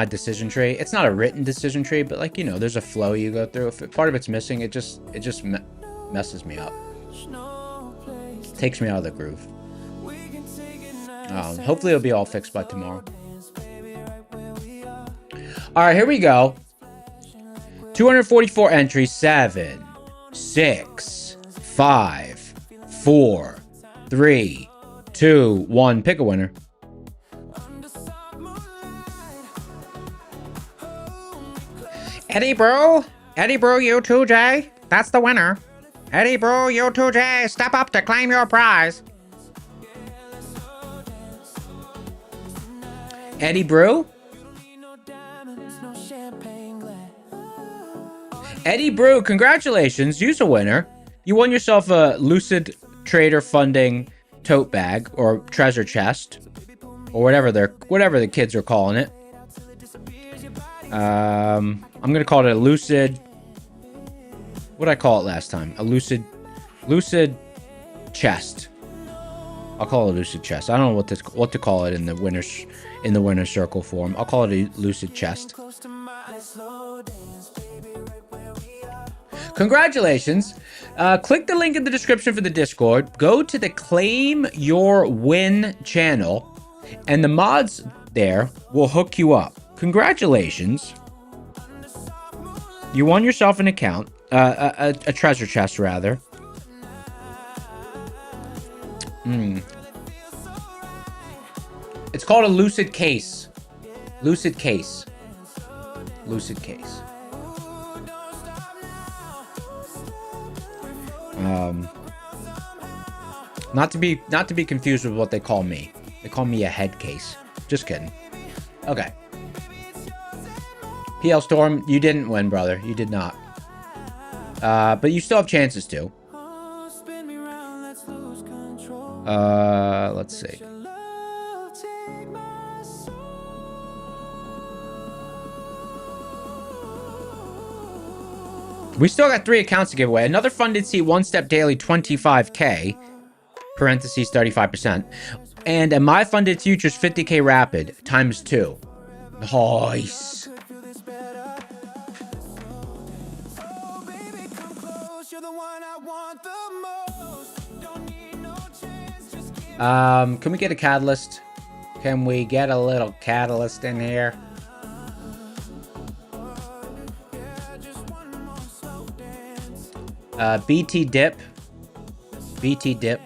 decision tree, it's not a written decision tree, but like, you know, there's a flow you go through. If part of it's missing, it just messes me up. Takes me out of the groove. Hopefully it'll be all fixed by tomorrow. All right, here we go. 244 entries. 7, 6, 5, 4, 3, 2, 1. Pick a winner. Eddie Brew, you 2J. That's the winner. Eddie Brew, you 2J. Step up to claim your prize. Eddie Brew? Eddie Brew, congratulations. You're a winner. You won yourself a Lucid Trader Funding tote bag or treasure chest or whatever the kids are calling it. I'm gonna call it a Lucid. What did I call it last time? A Lucid chest. I'll call it a Lucid chest. I don't know what to call it in the winner's circle form. I'll call it a Lucid chest. Congratulations. Click the link in the description for the Discord. Go to the Claim Your Win channel, and the mods there will hook you up. Congratulations. You won yourself an account. A treasure chest, rather. It's called a Lucid case. Lucid case. Lucid case. Not to be confused with what they call me. They call me a head case. Just kidding. Okay. PL Storm, you didn't win, brother. You did not. But you still have chances to. Let's see. We still got 3 accounts to give away. Another funded seat, One Step Daily, 25K. Parentheses, 35%. And a My Funded Futures 50K Rapid, times 2. Nice. Can we get a catalyst? Can we get a little catalyst in here? BT dip. BT dip.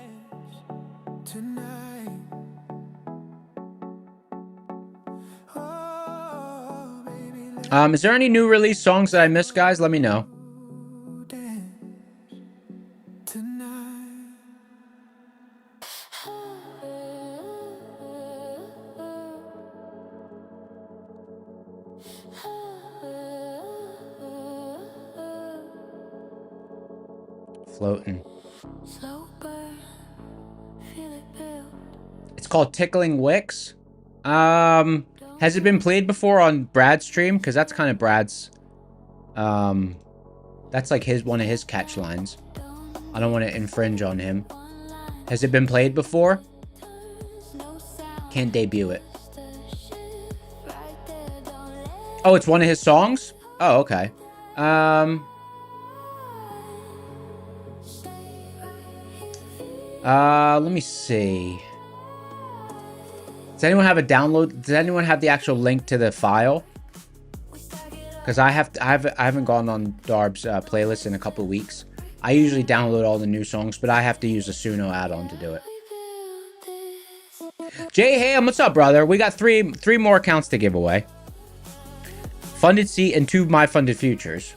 Is there any new release songs that I missed, guys? Let me know. Floating. Slow burn, feel it build. It's called Tickling Wicks. Has it been played before on Brad's stream? Because that's kind of Brad's. That's like one of his catch lines. I don't want to infringe on him. Has it been played before? Can't debut it. Oh, it's one of his songs? Oh, okay. Let me see. Does anyone have a download? Does anyone have the actual link to the file? Because I haven't gone on Darb's playlist in a couple of weeks. I usually download all the new songs, but I have to use a Suno add-on to do it. Jay Ham, what's up, brother? We got three more accounts to give away. Funded Seat and 2 My Funded Futures.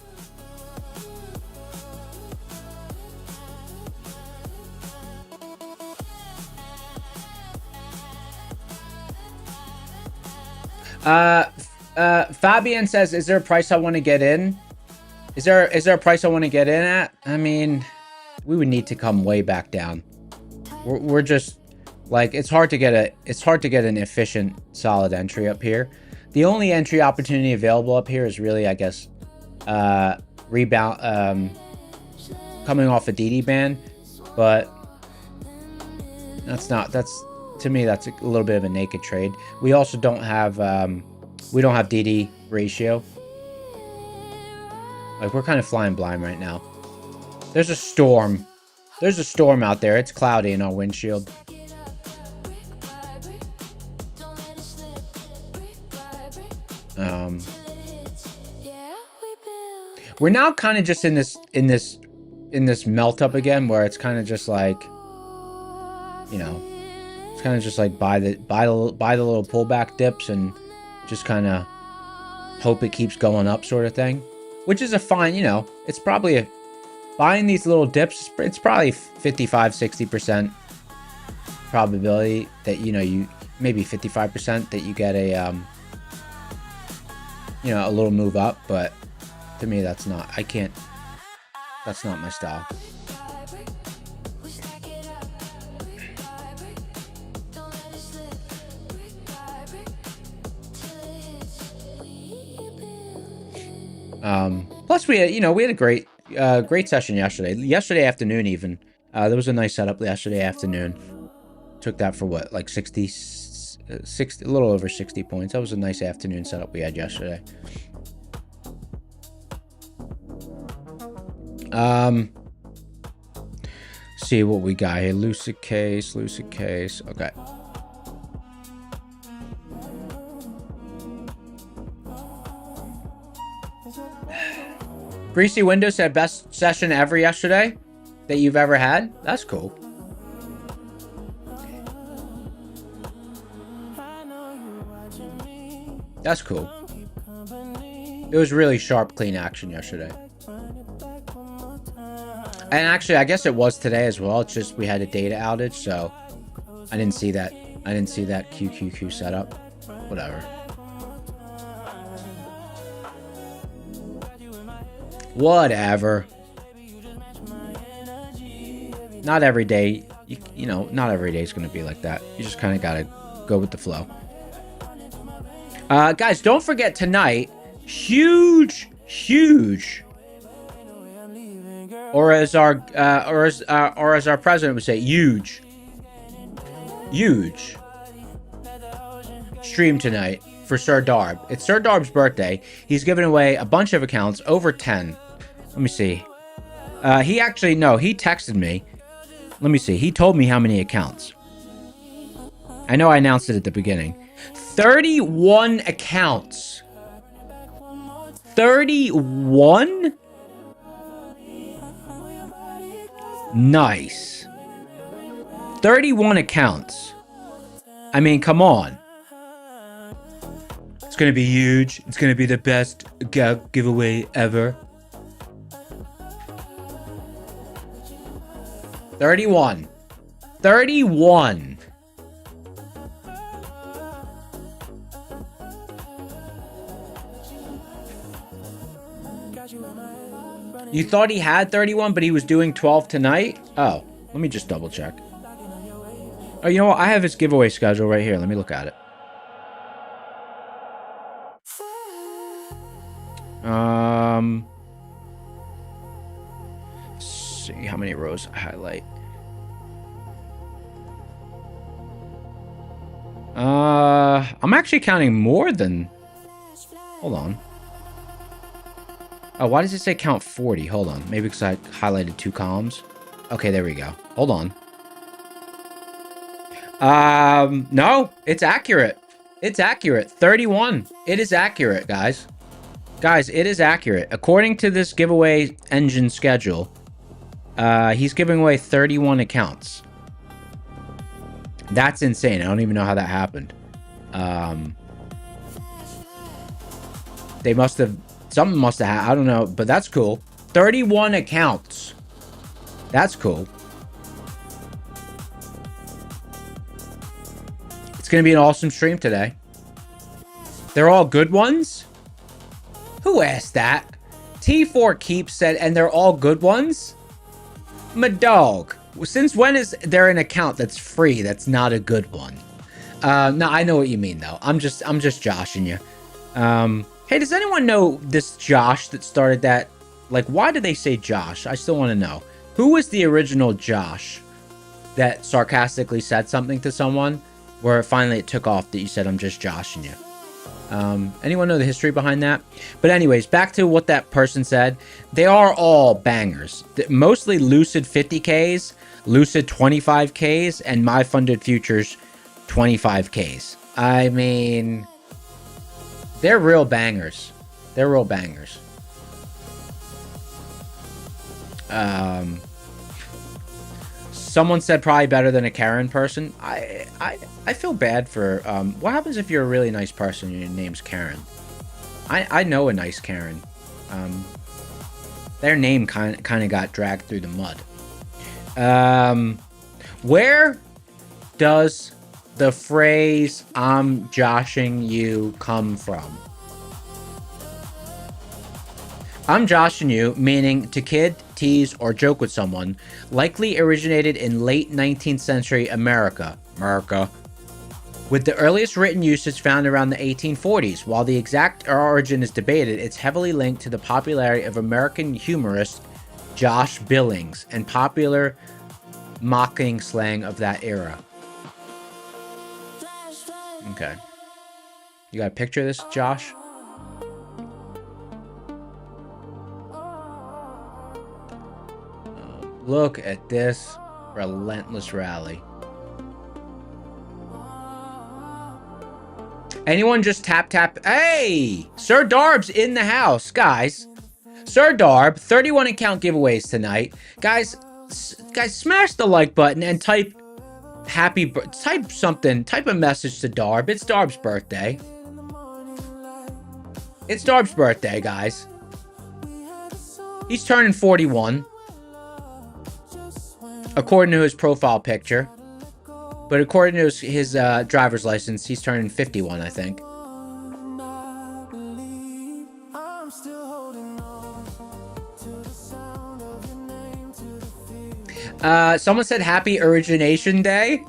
Fabian says, is there a price I want to get in? Is there a price I want to get in at? I mean, we would need to come way back down. We're just like, it's hard to get an efficient, solid entry up here. The only entry opportunity available up here is really, I guess, rebound, coming off a DD ban, but to me, that's a little bit of a naked trade. We also don't have DD ratio. Like, we're kind of flying blind right now. There's a storm. There's a storm out there. It's cloudy in our windshield. We're now kind of just in this melt up again, where it's kind of just like, you know, it's kind of just like buy the little pullback dips and just kind of hope it keeps going up, sort of thing. Which is a fine, you know, it's probably buying these little dips, it's probably 55-60% probability that, you know, you maybe 55% that you get a you know, a little move up, but to me that's not my style. Plus we had a great session yesterday afternoon even. There was a nice setup yesterday afternoon. Took that for what, like 60, a little over 60 points. That was a nice afternoon setup we had yesterday. See what we got here. Lucid case. Okay. Greasy Windows said best session ever yesterday that you've ever had. That's cool. That's cool. It was really sharp, clean action yesterday. And actually, I guess it was today as well. It's just we had a data outage, so I didn't see that. QQQ setup. Whatever. Whatever. Not every day, you know, not every day is going to be like that. You just kind of got to go with the flow. Guys, don't forget tonight, huge, or as our president would say, huge stream tonight for Sir Darb. It's Sir Darb's birthday. He's giving away a bunch of accounts, over 10. Let me see. He texted me. Let me see. He told me how many accounts. I know I announced it at the beginning. 31 accounts. 31? Nice. 31 accounts. I mean, come on. It's going to be huge. It's going to be the best giveaway ever. 31. 31. You thought he had 31, but he was doing 12 tonight? Oh, let me just double check. Oh, you know what? I have his giveaway schedule right here. Let me look at it. See how many rows I highlight. I'm actually counting more than... Hold on. Oh, why does it say count 40? Hold on. Maybe because I highlighted 2 columns. Okay, there we go. Hold on. No, it's accurate. It's accurate. 31. It is accurate, guys. Guys, it is accurate. According to this giveaway engine schedule, he's giving away 31 accounts. That's insane. I don't even know how that happened. They must have... Something must have... I don't know, but that's cool. 31 accounts. That's cool. It's going to be an awesome stream today. They're all good ones? Who asked that? T4 Keep said, and they're all good ones? My dog. Since when is there an account that's free that's not a good one? No, I know what you mean, though. I'm just joshing you. Hey, does anyone know this Josh that started that? Like, why did they say Josh? I still want to know. Who was the original Josh that sarcastically said something to someone where finally it took off that you said, I'm just joshing you? Anyone know the history behind that? But anyways, back to what that person said. They are all bangers. Mostly Lucid 50Ks, Lucid 25Ks, and My Funded Futures 25Ks. I mean... They're real bangers. They're real bangers. Someone said probably better than a Karen person. I feel bad for... what happens if you're a really nice person and your name's Karen? I know a nice Karen. Their name kind of got dragged through the mud. Where does... the phrase, I'm joshing you, come from? I'm joshing you, meaning to kid, tease, or joke with someone, likely originated in late 19th century America, with the earliest written usage found around the 1840s. While the exact origin is debated, it's heavily linked to the popularity of American humorist Josh Billings and popular mocking slang of that era. Okay. You got a picture of this, Josh? Look at this relentless rally. Anyone just tap. Hey! Sir Darb's in the house, guys. Sir Darb, 31 account giveaways tonight. Guys, smash the like button and type type something, type a message to Darb. It's Darb's birthday. It's Darb's birthday, guys. He's turning 41. According to his profile picture. But according to his driver's license, he's turning 51, I think. Someone said happy origination day.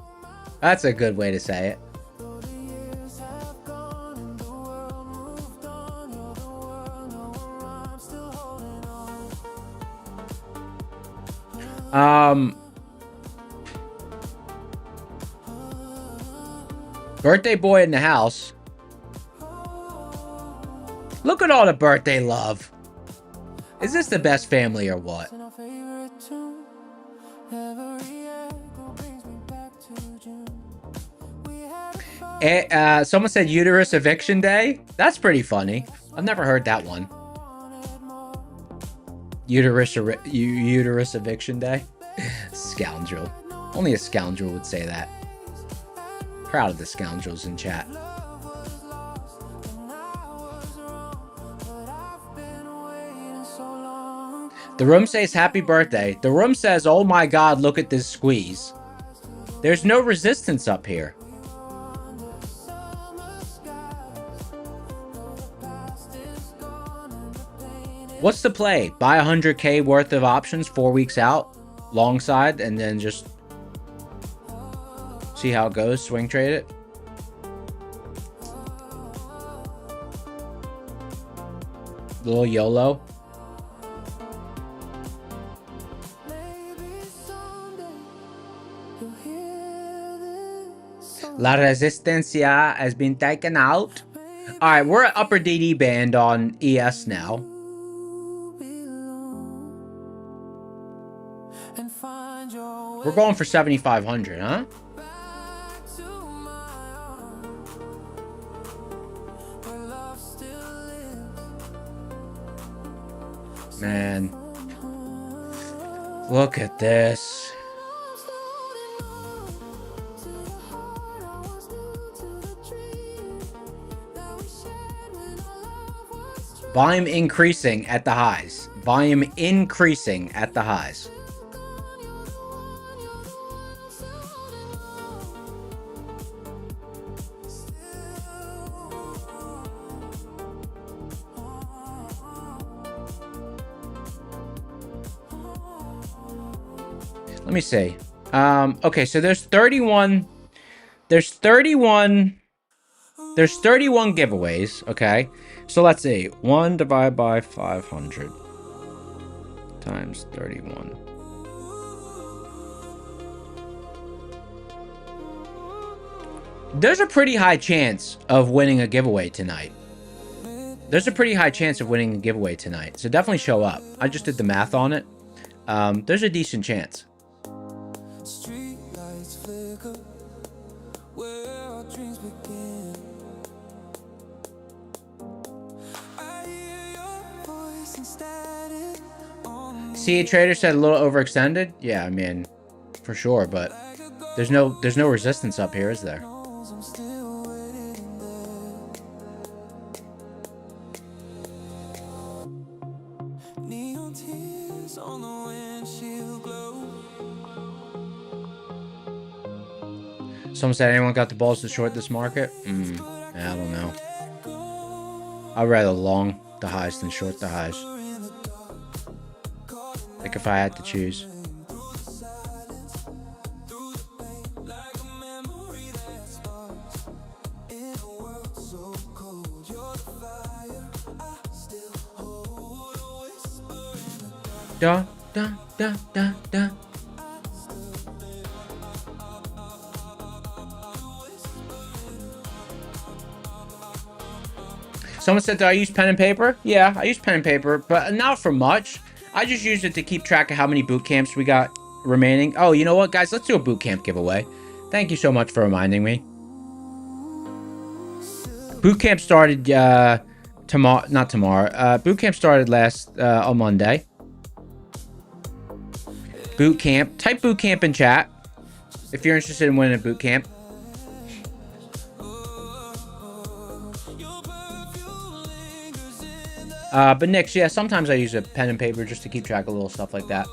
That's a good way to say it. Birthday boy in the house. Look at all the birthday love. Is this the best family or what? Someone said uterus eviction day. That's pretty funny. I've never heard that one. Uterus eviction day. Scoundrel. Only a scoundrel would say that. Proud of the scoundrels in chat. The room says happy birthday. The room says, oh my god, look at this squeeze. There's no resistance up here. What's the play? Buy 100K worth of options 4 weeks out, long side, and then just see how it goes, swing trade it. Little YOLO. La Resistencia has been taken out. All right, we're at upper DD band on ES now. We're going for 7,500, huh? Man, look at this. Volume increasing at the highs. Volume increasing at the highs. Let me see. Okay, so there's 31 giveaways, okay? So let's see. 1 divided by 500 times 31. There's a pretty high chance of winning a giveaway tonight. There's a pretty high chance of winning a giveaway tonight. So definitely show up. I just did the math on it. There's a decent chance. CA Trader said a little overextended. Yeah, I mean, for sure, but there's no resistance up here, is there? Someone said, anyone got the balls to short this market? I don't know. I'd rather long the highs than short the highs. Like if I had to choose. Da, da, da, da, da. Someone said, do I use pen and paper? Yeah, I use pen and paper, but not for much. I just use it to keep track of how many boot camps we got remaining. Oh, you know what, guys? Let's do a boot camp giveaway. Thank you so much for reminding me. Boot camp started tomorrow. Not tomorrow. Boot camp started on Monday. Boot camp. Type boot camp in chat if you're interested in winning a boot camp. But Nix, yeah, sometimes I use a pen and paper just to keep track of little stuff like that.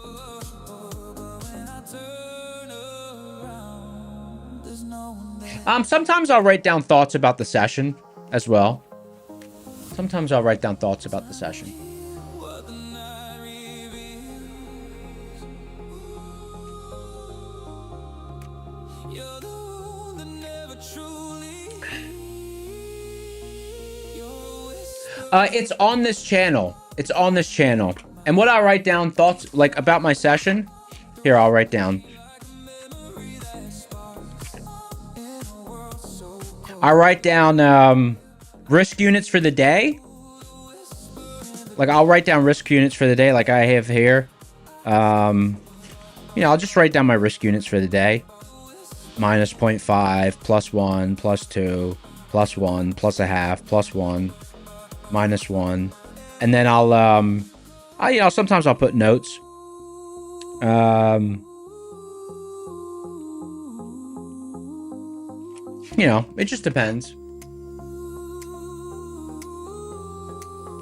Sometimes I'll write down thoughts about the session as well. Sometimes I'll write down thoughts about the session. It's on this channel. It's on this channel. And what I write down thoughts like about my session. Here, I'll write down. I write down risk units for the day. Like I'll write down risk units for the day, like I have here. You know, I'll just write down my risk units for the day. Minus 0.5, plus 1, plus 2, plus 1, plus a half, plus 1. Minus 1, and then I'll you know, sometimes I'll put notes. You know, it just depends.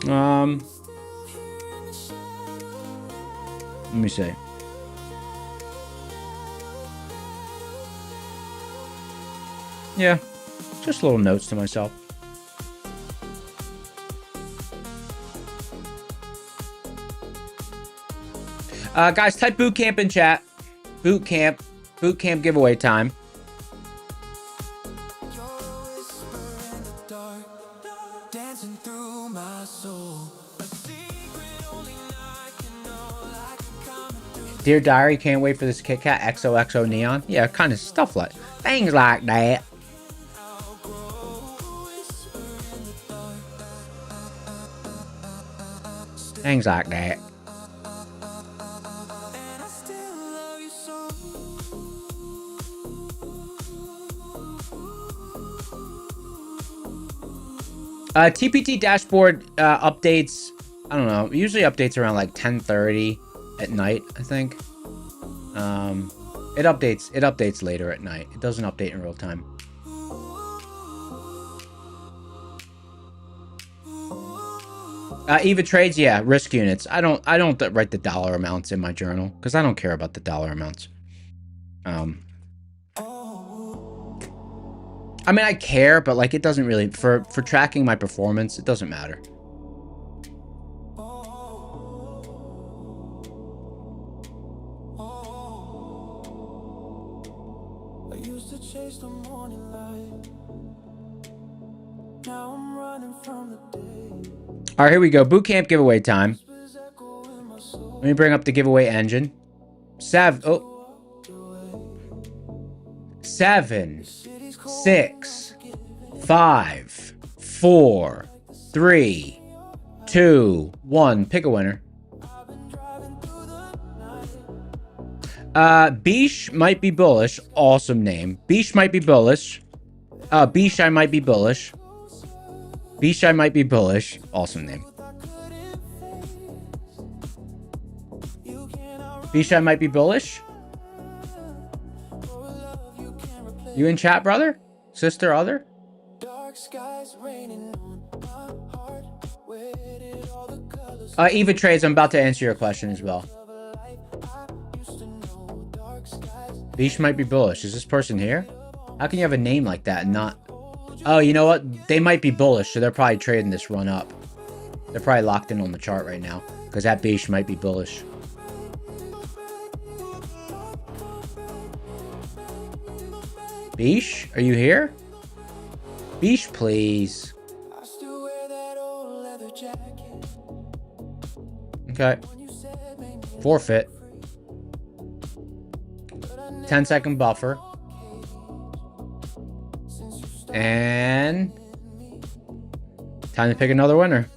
Let me see. Yeah, just little notes to myself. Guys, type boot camp in chat. Boot camp giveaway time. You're a whisper in the dark, dancing through my soul. A secret only I can know, like a comet through Dear Diary, can't wait for this Kit Kat XOXO Neon. Yeah, kind of stuff like things like that. Things like that. and I still love you so. TPT dashboard updates. I don't know. Usually updates around like 10:30 at night, I think. It updates later at night. It doesn't update in real time. Eva trades, yeah, risk units. I don't write the dollar amounts in my journal because I don't care about the dollar amounts. I mean, I care, but like it doesn't really for tracking my performance. It doesn't matter. I used to chase the morning light. Now I'm running from the day. All right, here we go. Boot camp giveaway time. Whispers echo in my soul. Let me bring up the giveaway engine. 7, 6, 5, 4, 3, 2, 1. Pick a winner. Beesh might be bullish. Awesome name. Beesh might be bullish. Beesh, I might be bullish. Beesh, I might be bullish. Awesome name. Beesh, I might be bullish. You in chat, brother? Sister, other? Dark skies raining on my heart. Where did all the colors Eva Trades, I'm about to answer your question as well. used to know? Dark skies. Beesh might be bullish. Is this person here? How can you have a name like that and not... Oh, you know what? They might be bullish, so they're probably trading this run up. They're probably locked in on the chart right now, because that Beesh might be bullish. Beesh, are you here? Beesh, please. I still wear that old leather jacket. Okay. You said made me Forfeit. 10-second buffer. And time to pick another winner.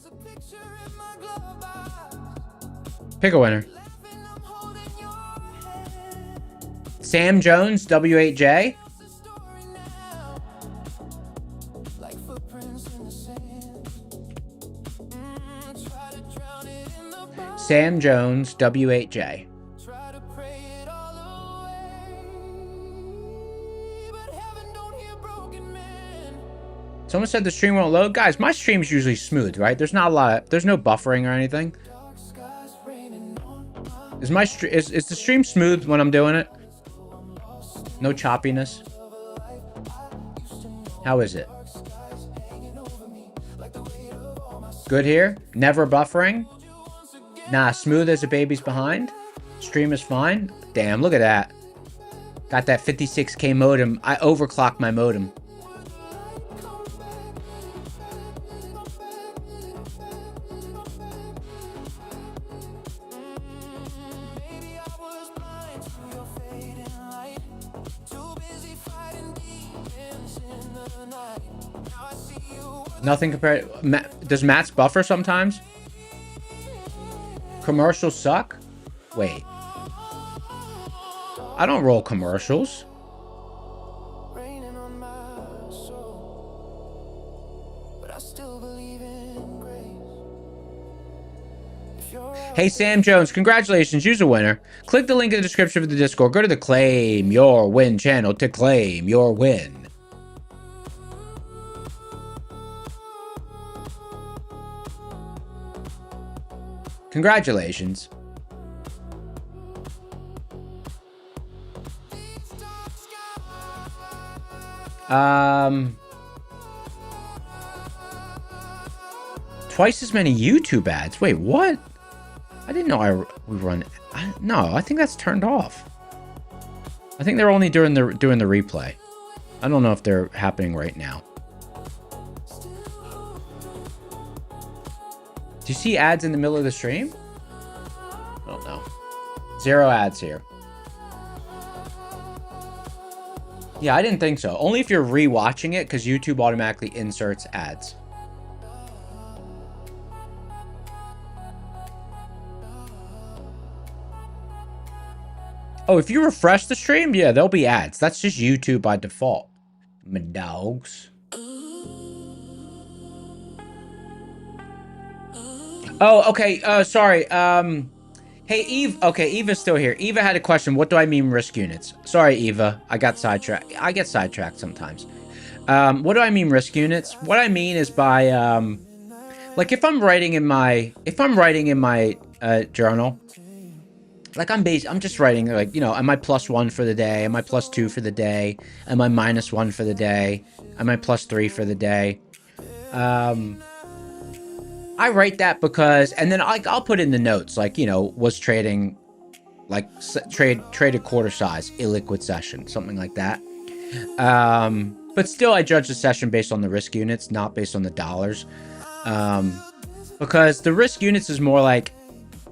Pick a winner. Sam Jones, W8J. like footprints in the sand. Try to drown it in the brown. Sam Jones, W8J. Try to pray it all away. But heaven don't hear broken men. Someone said the stream won't load. Guys, my stream's usually smooth, right? There's not a lot of, there's no buffering or anything. Dark skies raining on my Is my is the stream smooth when I'm doing it? No choppiness. How is it? Good here? Never buffering? Nah, smooth as a baby's behind. Stream is fine. Damn, look at that. Got that 56K modem. I overclocked my modem. Maybe I was blind to your fading light. Too busy fighting demons in the night. Now I see you. Nothing compared. Does Matt's buffer sometimes? Commercials suck? Wait. I don't roll commercials. Raining on my soul. But I still believe in grace. If you're Hey, Sam Jones, congratulations. You're a winner. Click the link in the description of the Discord. Go to the Claim Your Win channel to claim your win. Congratulations. Twice as many YouTube ads. Wait, what? I didn't know we run. No, I think that's turned off. I think they're only doing the replay. I don't know if they're happening right now. Do you see ads in the middle of the stream? I don't know. 0 ads here. Yeah, I didn't think so. Only if you're rewatching it, because YouTube automatically inserts ads. Oh, if you refresh the stream, yeah, there'll be ads. That's just YouTube by default. My dogs. Oh, okay. Sorry. Hey, Eve. Okay, Eva's still here. Eva had a question. What do I mean risk units? Sorry, Eva. I got sidetracked. I get sidetracked sometimes. What do I mean risk units? What I mean is by like if I'm writing in my journal, like I'm just writing like, you know, am I +1 for the day? Am I +2 for the day? Am I -1 for the day? Am I +3 for the day? I write that because, and then I'll put in the notes, like, you know, was trading, like traded quarter size, illiquid session, something like that. But still, I judge the session based on the risk units, not based on the dollars. Because the risk units is more like,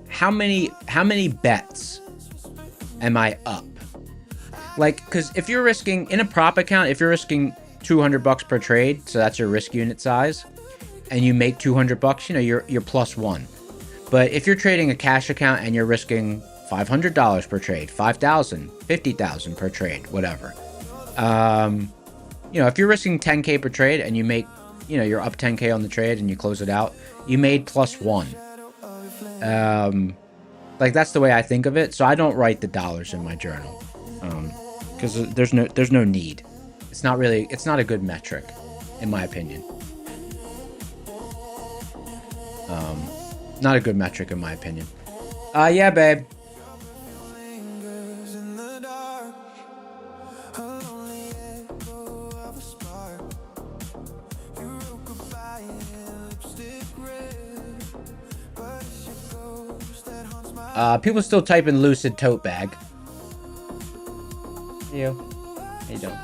how many bets am I up? Like, because if you're risking, in a prop account, if you're risking $200 per trade, so that's your risk unit size, and you make $200, you know, you're +1. But if you're trading a cash account and you're risking $500 per trade, 5,000, 50,000 per trade, whatever. You know, if you're risking 10K per trade and you make, you know, you're up 10K on the trade and you close it out, you made +1. Like that's the way I think of it. So I don't write the dollars in my journal, because there's no need. It's not a good metric, in my opinion. Not a good metric in my opinion. Yeah, babe. People still typing lucid tote bag. You. How you doing?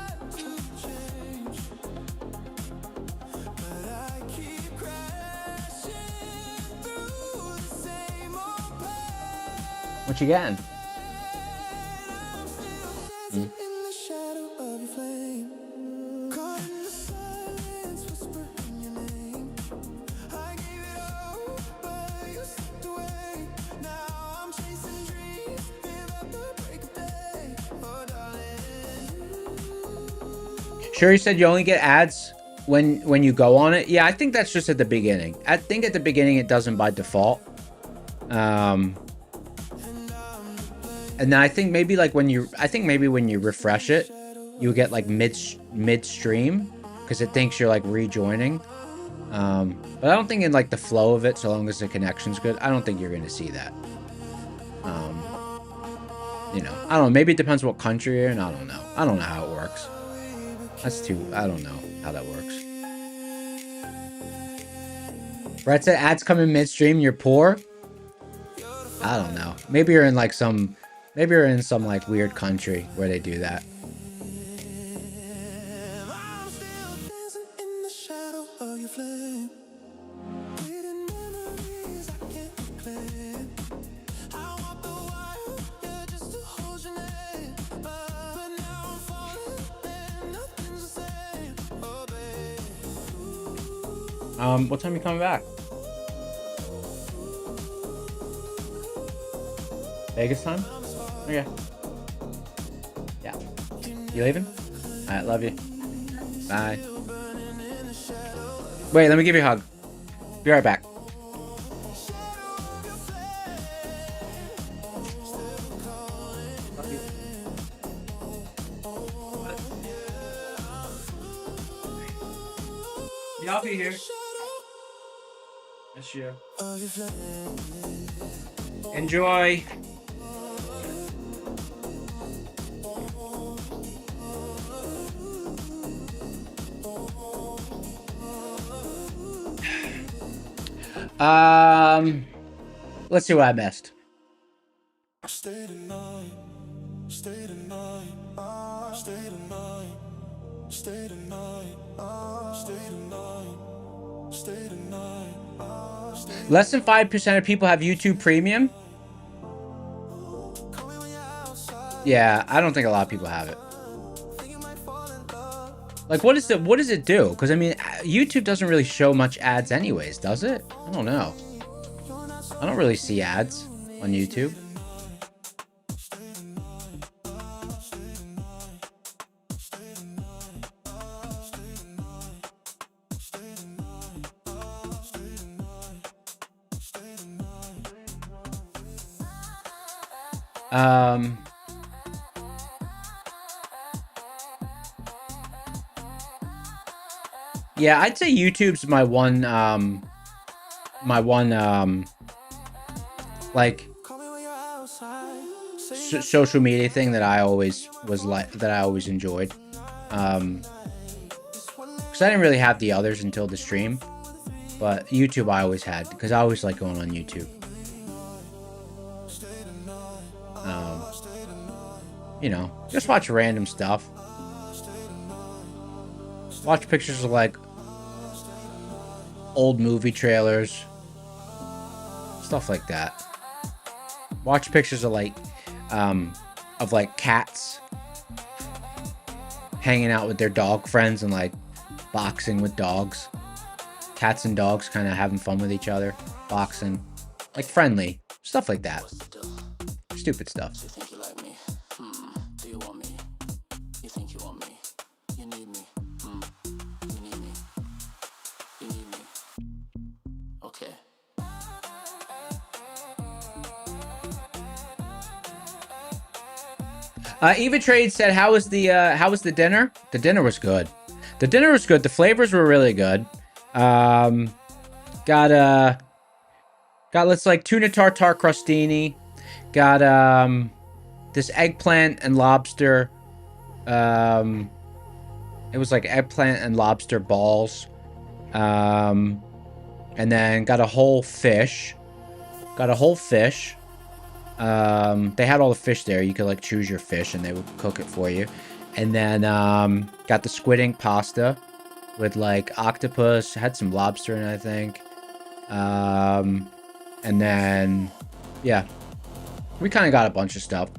What you getting? Sure, you said you only get ads when you go on it. Yeah, I think that's just at the beginning. I think at the beginning it doesn't by default. And then I think maybe like when you refresh it, you get like midstream because it thinks you're like rejoining. But I don't think in like the flow of it, so long as the connection's good, I don't think you're gonna see that. You know, I don't know. Maybe it depends what country you're in. I don't know. I don't know how it works. I don't know how that works. Brett said ads come in midstream, you're poor. I don't know. Maybe you're in like some like weird country where they do that. What time are you coming back? Vegas time? Okay. Yeah. You leaving? Alright, love you. Bye. Wait, let me give you a hug. Be right back. Yeah, I'll be here. Miss you. Enjoy. Let's see what I missed. Stay tonight, stay tonight, stay tonight, stay tonight, stay tonight, stay tonight, stay. Less than 5% of people have YouTube Premium. Yeah, I don't think a lot of people have it. Like, what does it do? Because I mean, YouTube doesn't really show much ads anyways, does it? I don't know. I don't really see ads on YouTube. Yeah, I'd say YouTube's my one, like, social media thing that I always enjoyed. Because I didn't really have the others until the stream, but YouTube I always had, because I always like going on YouTube. You know, just watch random stuff. Watch pictures of like old movie trailers, stuff like that. Watch pictures of like cats hanging out with their dog friends and like boxing with dogs. Cats and dogs kind of having fun with each other, boxing, like friendly stuff like that. Stupid stuff. Eva Trade said, "How was the dinner? The dinner was good. The dinner was good. The flavors were really good. Got let's like tuna tartare crostini. Got this eggplant and lobster. It was like eggplant and lobster balls. And then got a whole fish. They had all the fish there. You could like choose your fish and they would cook it for you. And then got the squid ink pasta with like octopus, had some lobster in it, I think. And then yeah, we kind of got a bunch of stuff.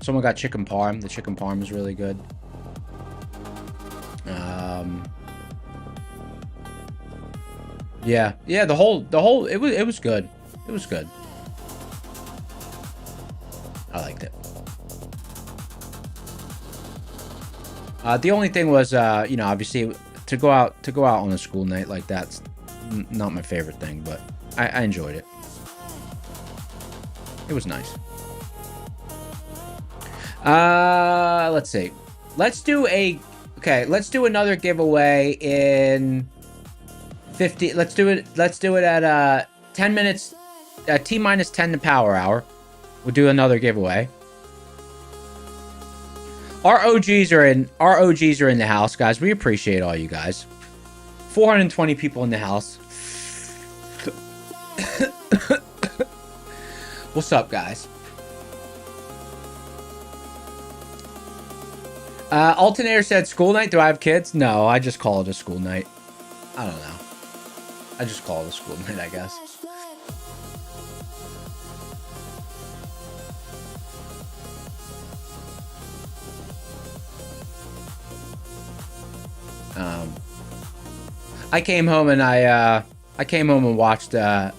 Someone got chicken parm. The chicken parm is really good. Yeah, the whole it was good. It was good. I liked it. The only thing was, you know, obviously to go out on a school night like that's not my favorite thing, but I enjoyed it. It was nice. Let's see. Let's do another giveaway in 50. Let's do it at 10 minutes, T-minus 10 to power hour. We'll do another giveaway. Our OGs are in the house, guys. We appreciate all you guys. 420 people in the house. What's up, guys? Alternator said, school night? Do I have kids? No, I just call it a school night. I don't know. I just call it a school night, I guess. I came home and watched, I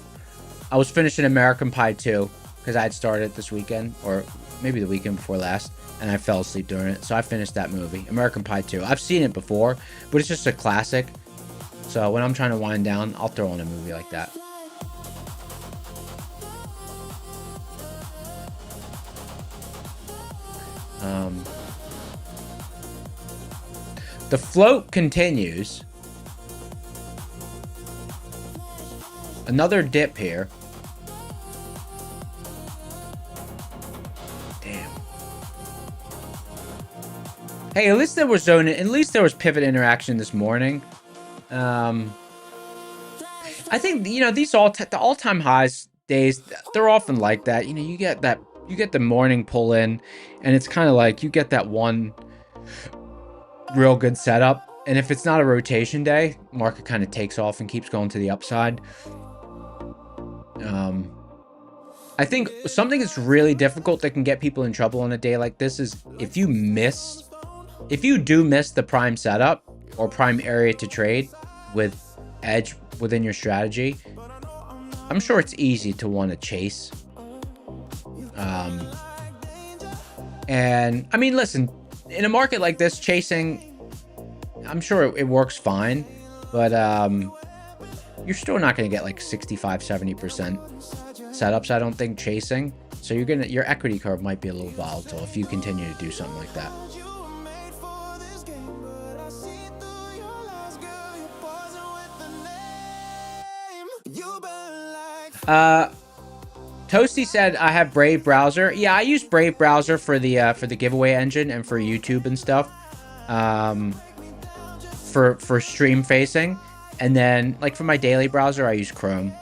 was finishing American Pie 2 because I had started it this weekend, or maybe the weekend before last, and I fell asleep during it. So I finished that movie, American Pie 2. I've seen it before, but it's just a classic. So when I'm trying to wind down, I'll throw on a movie like that. The float continues. Another dip here. Damn. Hey, at least there was pivot interaction this morning. I think, you know, the all-time highs days, they're often like that. You know, you get that the morning pull in, and it's kind of like you get that one real good setup, and if it's not a rotation day, market kind of takes off and keeps going to the upside. I think something that's really difficult that can get people in trouble on a day like this is if you do miss the prime setup or prime area to trade with edge within your strategy. I'm sure it's easy to want to chase. And I mean, listen, in a market like this, chasing, I'm sure it works fine, but you're still not going to get like 65-70% setups, I don't think, chasing. So your equity curve might be a little volatile if you continue to do something like that. Toasty said I have Brave browser. Yeah, I use Brave browser for the giveaway engine and for YouTube and stuff. For stream facing, and then like for my daily browser, I use Chrome.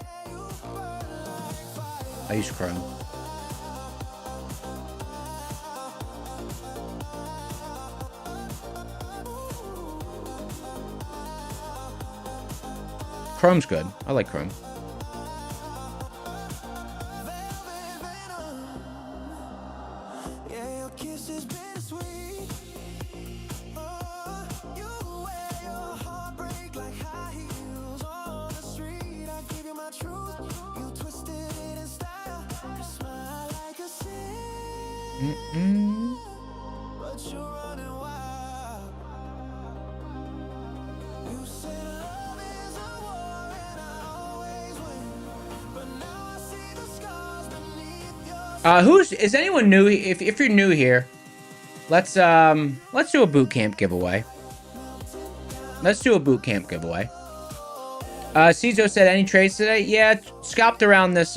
Chrome's good. I like Chrome. Is anyone new? If you're new here, let's do a boot camp giveaway. Cizo said any trades today? Yeah, scalped around this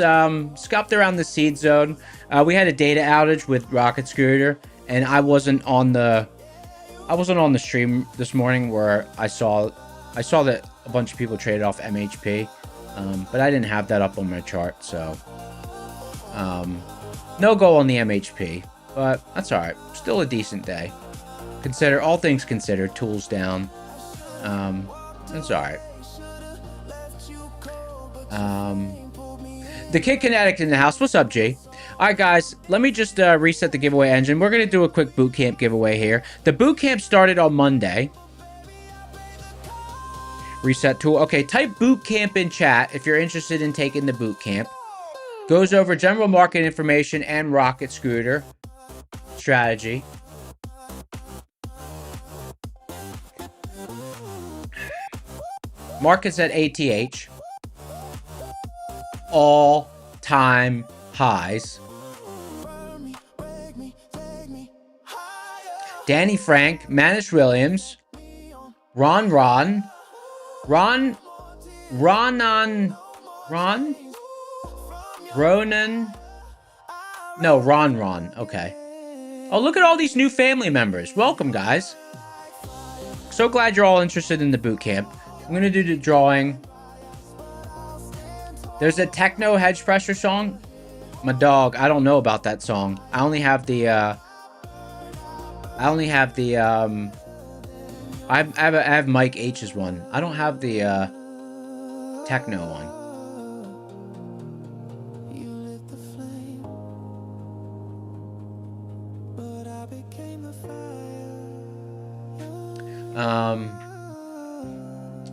seed zone. We had a data outage with Rocket Scooter, and I wasn't on the stream this morning where I saw that a bunch of people traded off MHP, but I didn't have that up on my chart, so no go on the MHP, but that's all right. Still a decent day. All things considered, tools down. That's all right. The Kid Kinetic in the house. What's up, G? All right, guys. Let me just reset the giveaway engine. We're gonna do a quick boot camp giveaway here. The boot camp started on Monday. Reset tool. Okay, type boot camp in chat if you're interested in taking the boot camp. Goes over general market information and Rocket Scooter strategy. Markets at ATH. All-time highs. Danny Frank, Manish Williams, Ronan. No, Ron. Okay. Oh, look at all these new family members. Welcome, guys. So glad you're all interested in the boot camp. I'm going to do the drawing. There's a techno hedge pressure song. My dog, I don't know about that song. I only have the I have Mike H's one. I don't have the techno one.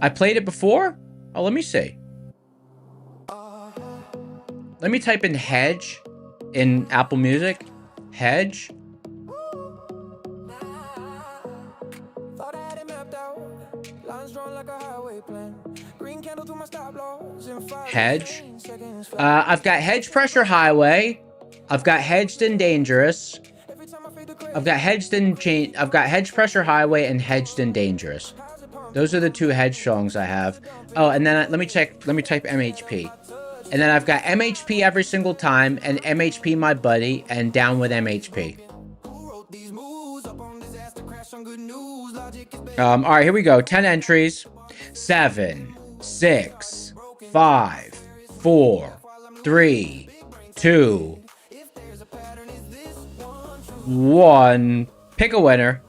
I played it before? Oh, let me see. Let me type in hedge in Apple Music. Hedge. Hedge. I've got hedge pressure highway. I've got hedged and dangerous. I've got hedge pressure highway and hedged and dangerous. Those are the two hedge songs I have. Oh, and then let me type MHP. And then I've got MHP every single time, and MHP my buddy, and down with MHP. All right, here we go. 10 entries. 7, 6, 5, 4, 3, 2, 1. Pick a winner.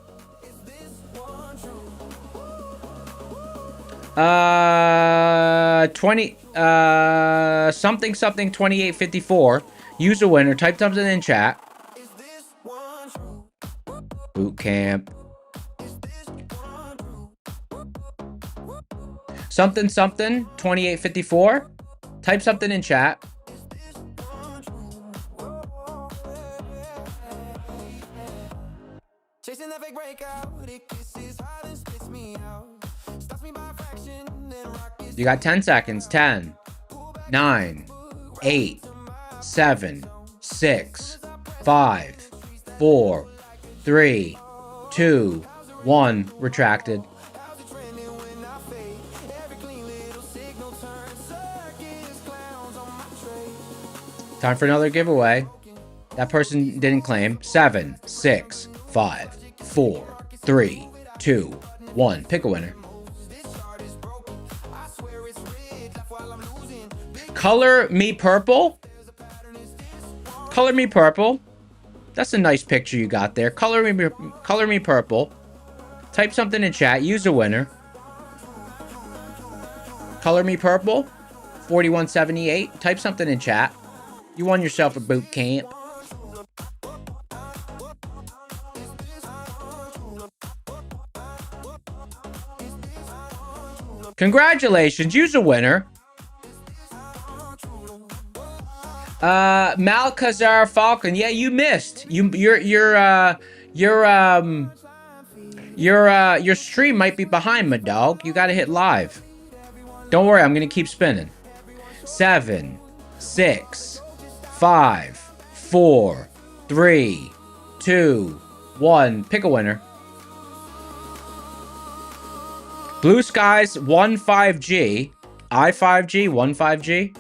Something 2854. Use a winner. Type something in chat. Boot camp. Something 2854. Type something in chat. Chasing that fake breakout, it kisses hard and spits me out. Stops me by a fraction, then rockets. You got 10 seconds. 10, 9, 8, 7, 6, 5, 4, 3, 2, 1. Retracted. Time for another giveaway. That person didn't claim. 7, 6, 5, 4, 3, 2, 1. Pick a winner. Color me purple. Color me purple. That's a nice picture you got there. Color me purple. Type something in chat. Use a winner. Color me purple. 4178. Type something in chat. You won yourself a boot camp. Congratulations, use a winner. Malcazar Falcon. Yeah, you missed. Your stream might be behind, my dog. You gotta hit live. Don't worry, I'm gonna keep spinning. 7, 6, 5, 4, 3, 2, 1. Pick a winner. Blue Skies 15G. I5G 15G.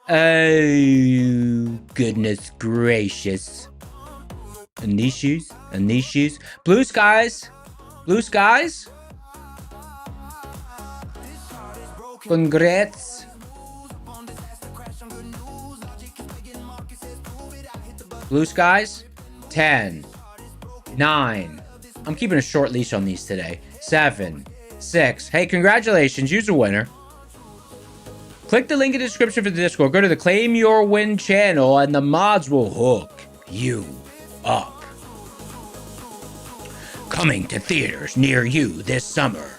Oh, goodness gracious. Anishus. Blue Skies. Blue Skies. Congrats. Blue Skies. 10, 9. I'm keeping a short leash on these today. 7, 6. Hey, congratulations. Use a winner. Click the link in the description for the Discord. Go to the Claim Your Win channel, and the mods will hook you up. Coming to theaters near you this summer.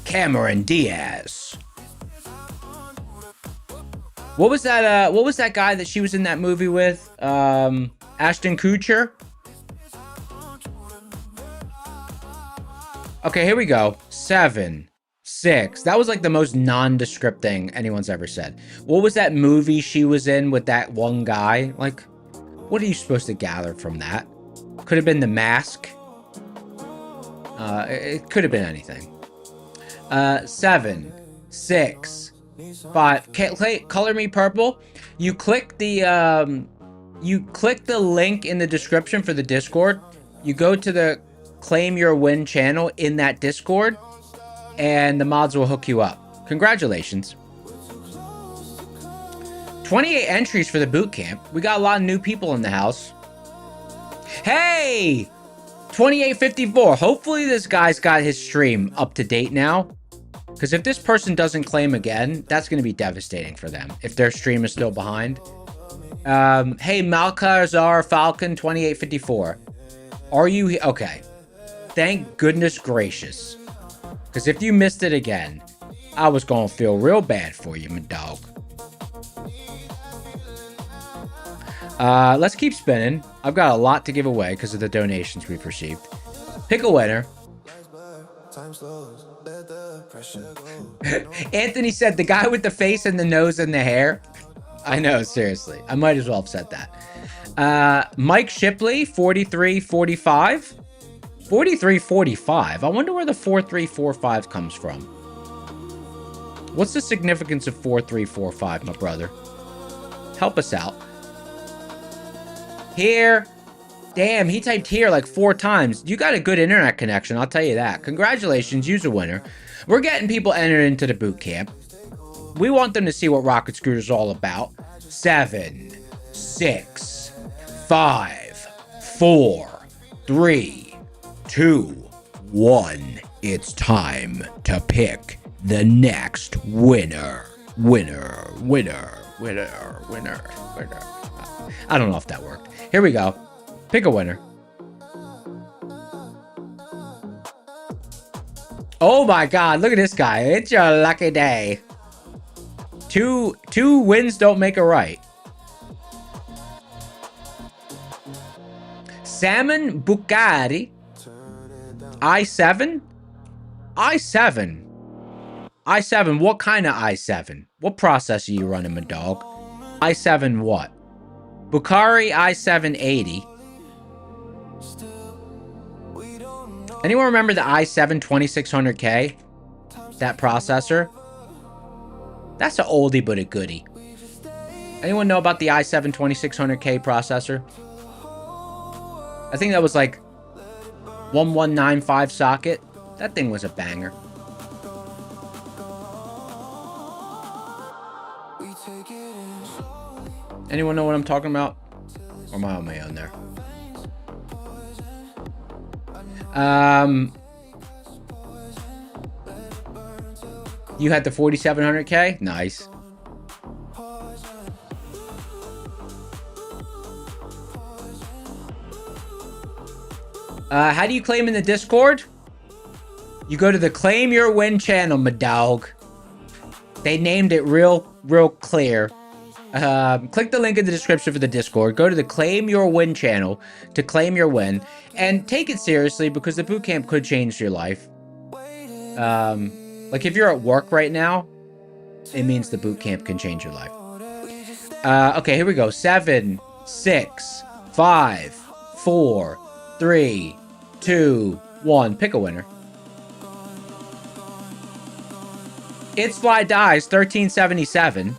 Cameron Diaz. What was that guy that she was in that movie with? Ashton Kutcher? Okay, here we go. 7, 6. That was like the most nondescript thing anyone's ever said. What was that movie she was in with that one guy? Like, what are you supposed to gather from that? Could have been The Mask. It could have been anything. 7, 6, 5. Color me purple. You click the link in the description for the Discord. You go to the Claim Your Win channel in that Discord, and the mods will hook you up. Congratulations. 28 entries for the boot camp. We got a lot of new people in the house. Hey! 2854. Hopefully this guy's got his stream up to date now. Because if this person doesn't claim again, that's going to be devastating for them. If their stream is still behind. Hey, Malcazar Falcon 2854. Are you... Okay. Thank goodness gracious. Because if you missed it again, I was going to feel real bad for you, my dog. Let's keep spinning. I've got a lot to give away because of the donations we've received. Pick a winner. Anthony said the guy with the face and the nose and the hair. I know, seriously. I might as well have said that. Mike Shipley, 4345. 4345. I wonder where the 4345 comes from. What's the significance of 4345, my brother? Help us out. Here. Damn, he typed here like 4 times. You got a good internet connection, I'll tell you that. Congratulations, use a winner. We're getting people entered into the boot camp. We want them to see what Rocket Scooter's all about. 7, 6, 5, 4, 3, 2, 1. It's time to pick the next winner. Winner. I don't know if that worked. Here we go. Pick a winner. Oh my God, look at this guy. It's your lucky day. Two wins don't make a right. Salmon Bucari. i7? i7, what kind of i7? What processor you running, my dog? i7 what? Bucari i7-80. Anyone remember the i7 2600K? That processor? That's an oldie but a goodie. Anyone know about the i7 2600K processor? I think that was like 1195 socket. That thing was a banger. Anyone know what I'm talking about? Or am I on my own there? You had the 4700K? Nice. How do you claim in the Discord? You go to the Claim Your Win channel, my dog. They named it real clear. Click the link in the description for the Discord. Go to the Claim Your Win channel to claim your win. And take it seriously because the bootcamp could change your life. Like if you're at work right now, it means the bootcamp can change your life. Okay, here we go. 7, 6, 5, 4, 3, 2, 1. Pick a winner. It's Fly Dies 1377.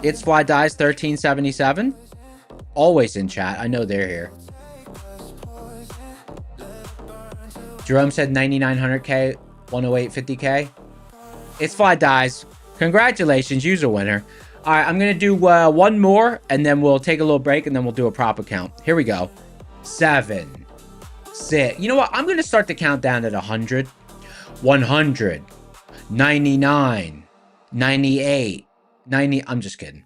It's Fly Dies 1377. Always in chat. I know they're here. Jerome said 9900K, 10850K. It's Fly Dies. Congratulations, you're a winner. All right, I'm going to do one more, and then we'll take a little break, and then we'll do a proper count. Here we go. 7, 6. You know what? I'm going to start the countdown at 100. 100. 99. 98. 90. I'm just kidding.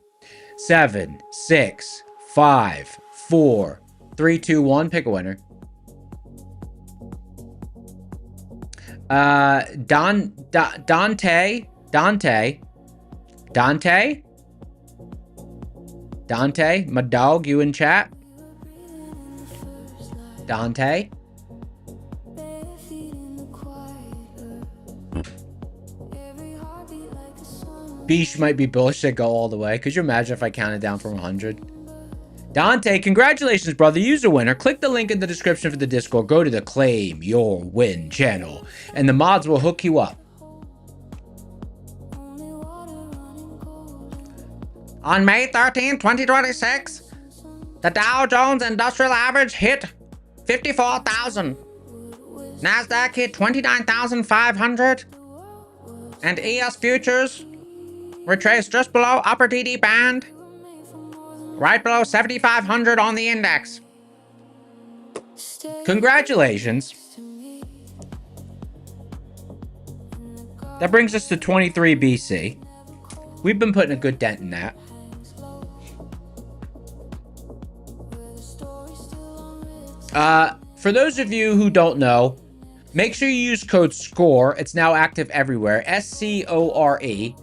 7, 6, 5, 4, 3, 2, 1. Pick a winner. Dante, my dog, you in chat? Dante? Beesh might be bullish to go all the way. Could you imagine if I counted down from 100? Dante, congratulations, brother. You're a winner. Click the link in the description for the Discord. Go to the Claim Your Win channel, and the mods will hook you up. On May 13, 2026, the Dow Jones Industrial Average hit 54,000. NASDAQ hit 29,500. And ES Futures retraced just below upper DD band, right below 7,500 on the index. Congratulations. That brings us to 23 BC. We've been putting a good dent in that. For those of you who don't know, make sure you use code SCORE. It's now active everywhere. SCORE.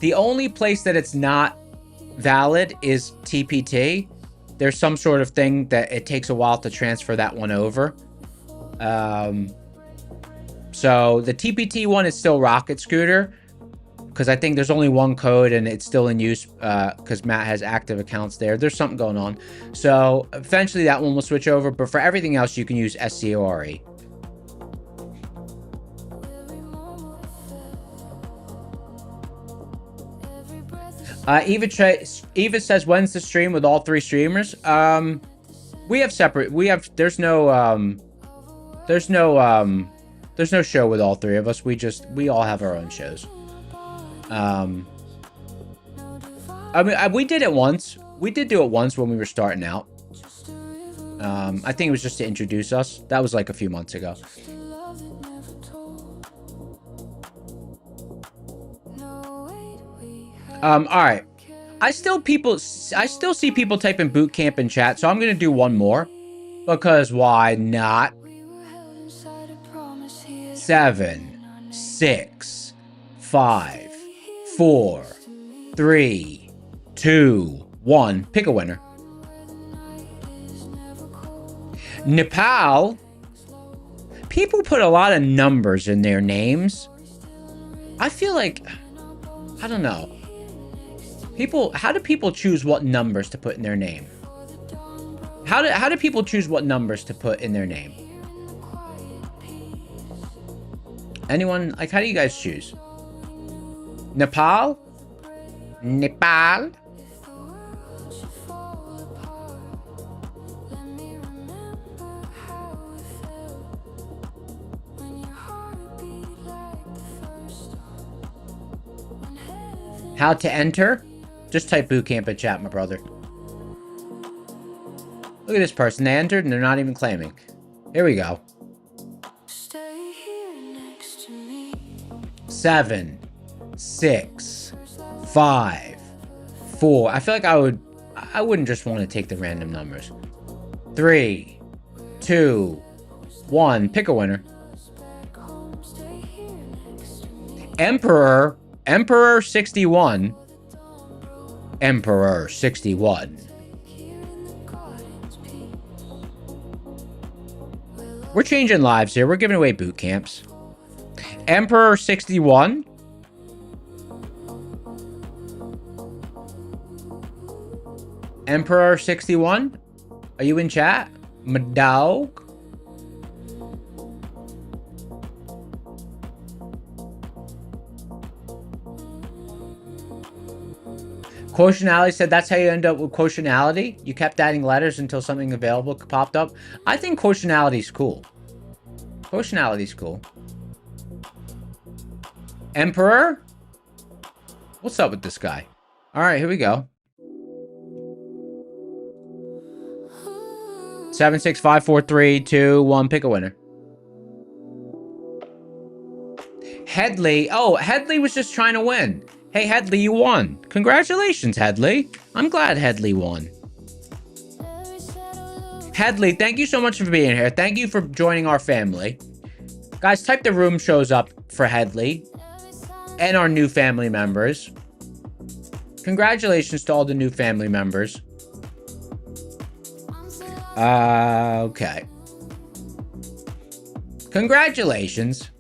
The only place that it's not valid is TPT. There's some sort of thing that it takes a while to transfer that one over. So the TPT one is still Rocket Scooter, because I think there's only one code and it's still in use because Matt has active accounts there. There's something going on. So eventually that one will switch over, but for everything else, you can use SCORE. Eva says, when's the stream with all three streamers? We have separate. There's no show with all three of us. We all have our own shows. I mean, we did it once. We did do it once when we were starting out. I think it was just to introduce us. That was like a few months ago. All right. I still see people typing boot camp in chat, so I'm gonna do one more because why not? 7, 6, 5, 4, 3, 2, 1. Pick a winner. Nepal. People put a lot of numbers in their names. I feel like, I don't know. How do people choose what numbers to put in their name? How do people choose what numbers to put in their name? Anyone, like, how do you guys choose? Nepal? Nepal? How to enter? Just type bootcamp in chat, my brother. Look at this person. They entered and they're not even claiming. Here we go. 7, 6, 5, 4. I feel like I wouldn't just want to take the random numbers. 3, 2, 1. Pick a winner. Emperor 61. Emperor 61. We're changing lives here. We're giving away boot camps. Emperor 61. Emperor 61. Are you in chat? My dog. Quotienality said that's how you end up with quotienality. You kept adding letters until something available popped up. I think quotienality is cool. Quotienality is cool. Emperor? What's up with this guy? All right, here we go. 7, 6, 5, 4, 3, 2, 1. Pick a winner. Headley. Oh, Headley was just trying to win. Hey, Headley, you won. Congratulations, Headley. I'm glad Headley won. Headley, thank you so much for being here. Thank you for joining our family. Guys, type the room shows up for Headley and our new family members. Congratulations to all the new family members. Okay. Congratulations.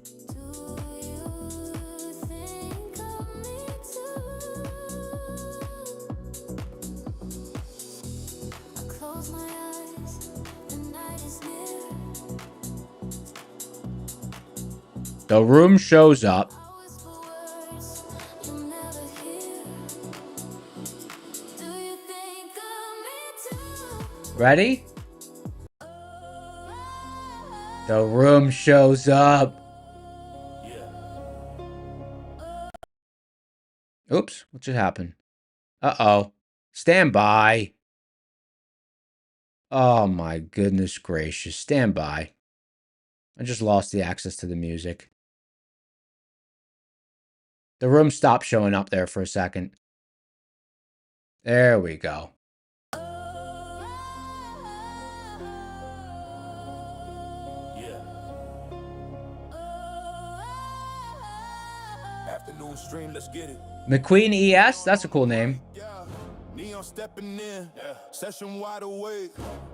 The room shows up. Ready? The room shows up. Oops, what just happened? Uh-oh. Stand by. Oh my goodness gracious. Stand by. I just lost the access to the music. The room stopped showing up there for a second. There we go. Afternoon stream, let's get it. McQueen ES? That's a cool name. Neon stepping in. Session wide awake.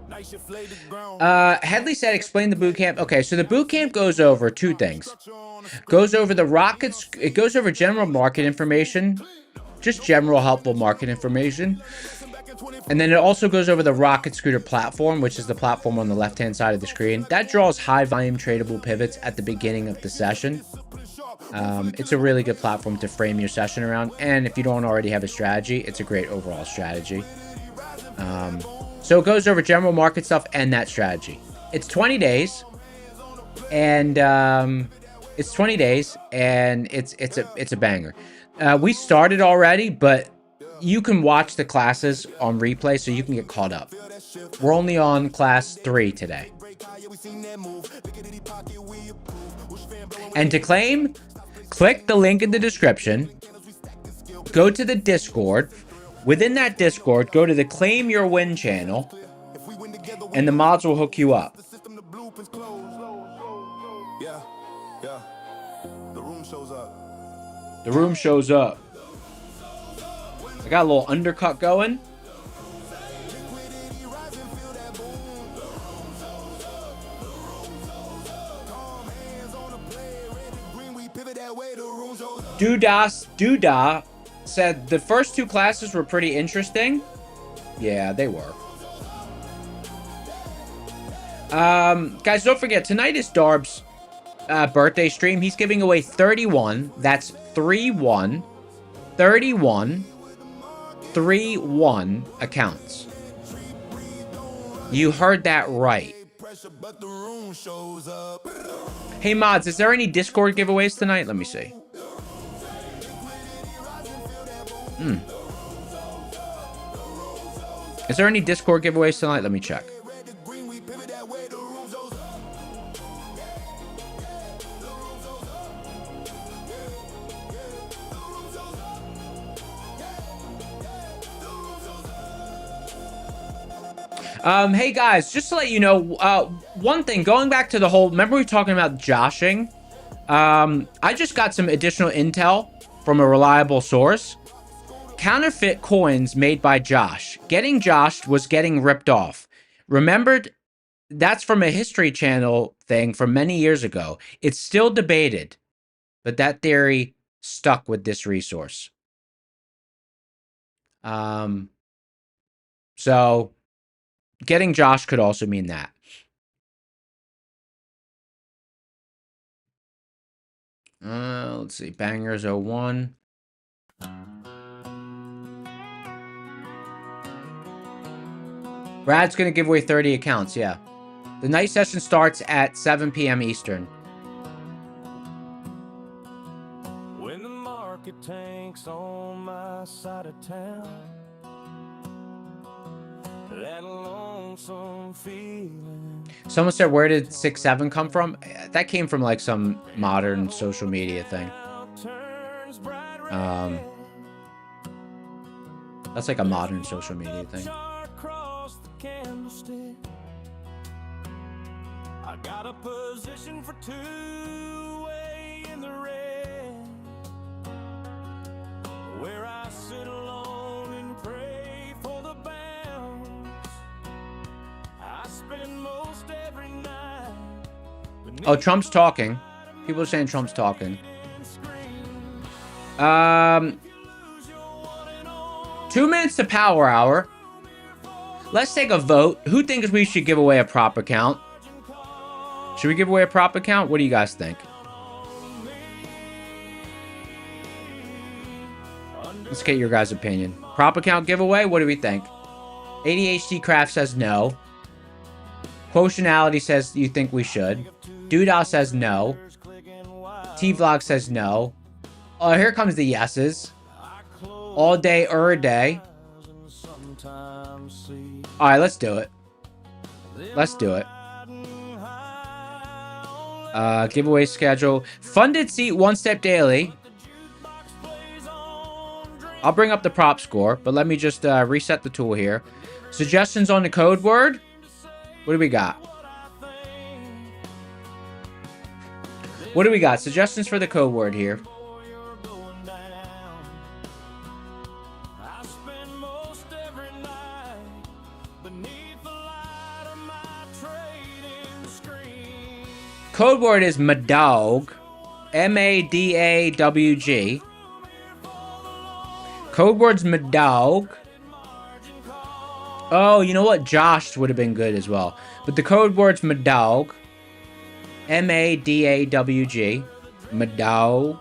Nice shit flayed the ground. Headley said explain the boot camp. Okay, so the boot camp goes over two things. Goes over the rockets. It goes over general market information. Just general helpful market information. And then it also goes over the Rocket Scooter platform, which is the platform on the left-hand side of the screen. That draws high volume tradable pivots at the beginning of the session. It's a really good platform to frame your session around. And if you don't already have a strategy, it's a great overall strategy. So it goes over general market stuff and that strategy. It's 20 days. And it's 20 days and it's a banger. We started already, but you can watch the classes on replay so you can get caught up. We're only on class 3 today. And to claim, click the link in the description, go to the Discord. Within that Discord, go to the Claim Your Win channel, and the mods will hook you up. Yeah, yeah. The room shows up. The room shows up. I got a little undercut going. Doodah said the first 2 classes were pretty interesting. Yeah, they were. Guys, don't forget, tonight is Darb's birthday stream. He's giving away 31. That's 31. 31 accounts. You heard that right. Hey mods, is there any Discord giveaways tonight? Let me see. Is there any Discord giveaways tonight? Let me check. Hey guys, just to let you know, one thing, going back to the whole, remember we were talking about joshing? I just got some additional intel from a reliable source. Counterfeit coins made by Josh. Getting joshed was getting ripped off. Remembered, that's from a History Channel thing from many years ago. It's still debated, but that theory stuck with this resource. So getting Josh could also mean that. Let's see. Bangers 01. Brad's going to give away 30 accounts. Yeah. The night session starts at 7 p.m. Eastern. When the market tanks on my side of town, that lonesome feeling. Someone said, where did 6-7 come from? That came from like some modern social media thing. That's like a modern social media thing. I got a position for 2 way in the red, where I sit alone and pray for the bounce. I spend most every night. Oh, Trump's talking. People are saying Trump's talking. 2 minutes to power hour. Let's take a vote. Who thinks we should give away a prop account? Should we give away a prop account? What do you guys think? Let's get your guys' opinion. Prop account giveaway? What do we think? ADHD Craft says no. Quotienality says you think we should. Doodah says no. T-Vlog says no. Oh, here comes the yeses. All day, day. Alright, let's do it. Let's do it. Giveaway schedule. Funded seat 1 step daily. I'll bring up the prop score, but let me just reset the tool here. Suggestions on the code word. What do we got? What do we got? Suggestions for the code word here. Code word is Madawg. M-A-D-A-W-G. Code word's Madawg. Oh, you know what? Josh would have been good as well. But the code word's Madawg. M-A-D-A-W-G. Madawg.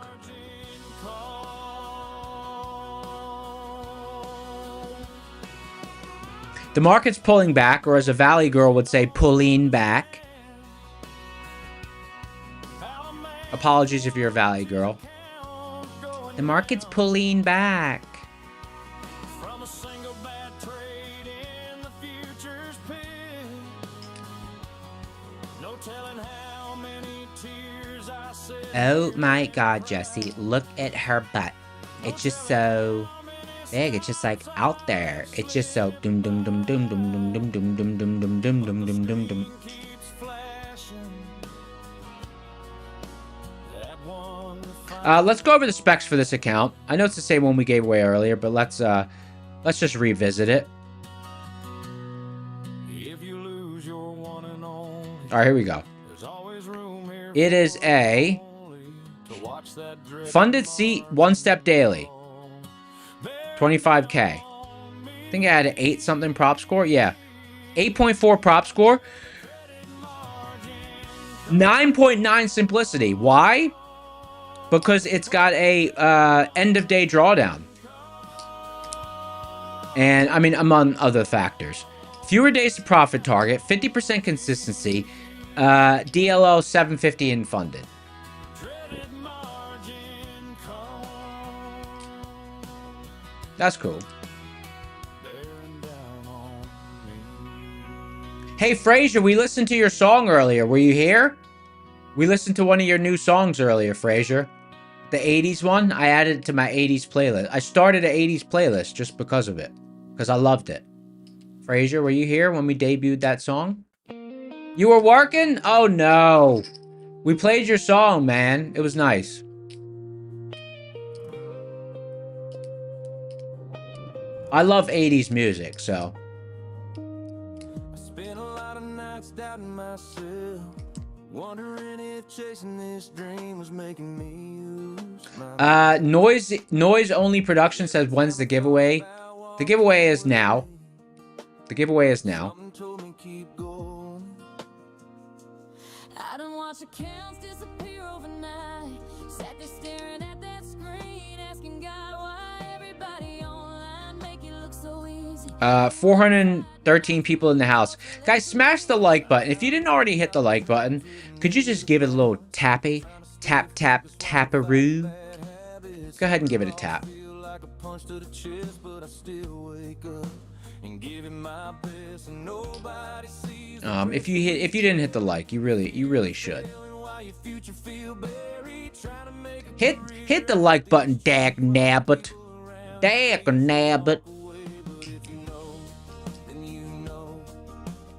The market's pulling back, or as a Valley girl would say, pulling back. Apologies if you're a Valley girl. The market's pulling back. Oh my god, Jesse, look at her butt. It's just so big. It's just like out there. It's just so dum dum dum dum dum dum dum dum dum dum dum dum dum dum dum dum. Let's go over the specs for this account. I know it's the same one we gave away earlier, but let's just revisit it. All right, here we go. It is a funded seat, one step daily, 25K. I think I had an 8 something prop score. Yeah, 8.4 prop score, 9.9 simplicity. Why? Because it's got a end of day drawdown, and I mean among other factors. Fewer days to profit target, 50% consistency, DLO 750 and funded. That's cool. Hey Frazier, we listened to your song earlier. Were you here? We listened to one of your new songs earlier, Frazier. The 80s one. I added it to my 80s playlist. I started an 80s playlist just because of it. Because I loved it. Frazier, were you here when we debuted that song? You were working? Oh no. We played your song, man. It was nice. I love 80s music, so. I spent a lot of nights doubting myself, wondering if chasing this dream was making me lose my Noise only production says when's the giveaway? The giveaway is now. The giveaway is now. Something told me keep going. I don't watch accounts disappear overnight. Sat there staring at that screen, asking God why everybody online make it look so easy. 413 people in the house. Guys, smash the like button. If you didn't already hit the like button, could you just give it a little tappy? Tap, tap, taparoo. Go ahead and give it a tap. Feel like a punch to the chest, but I still wake up and give it my best, and nobody sees If you didn't hit the like, you really should. why your future feel buried, trying to make a Hit the like button, dag nabbit. Dag nabbit. then you know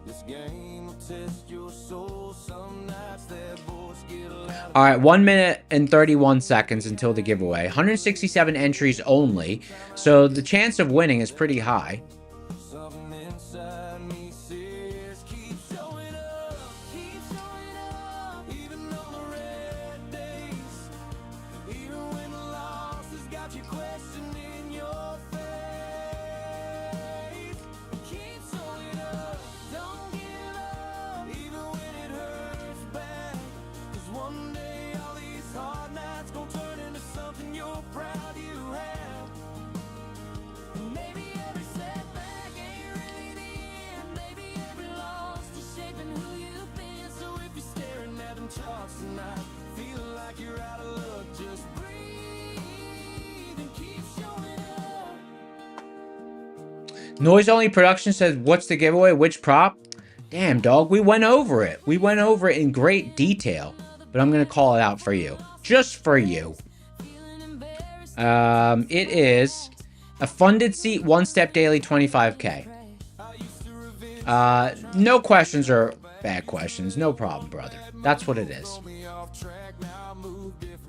this game will test your soul. Some nights that voice get loud. All right, 1 minute and 31 seconds until the giveaway. 167 entries only, so the chance of winning is pretty high. Something inside me says keep showing up, even on the red days, even when the loss has got you questioning your faith. Keep showing up, don't give up, even when it hurts bad. 'Cause one day all these hard nights gon' turn into something you're proud you have. And maybe every setback ain't really the end. Maybe every loss is shaping who you've been. So if you're staring at them charts tonight, feel like you're out of luck, just breathe and keep showing up. Noise only production says, what's the giveaway? Which prop? Damn, dog, we went over it. We went over it in great detail, but I'm going to call it out for you. Just for you. It is a funded seat, one step daily, 25K. No questions are bad questions. No problem, brother. That's what it is. Me off track, now I move different.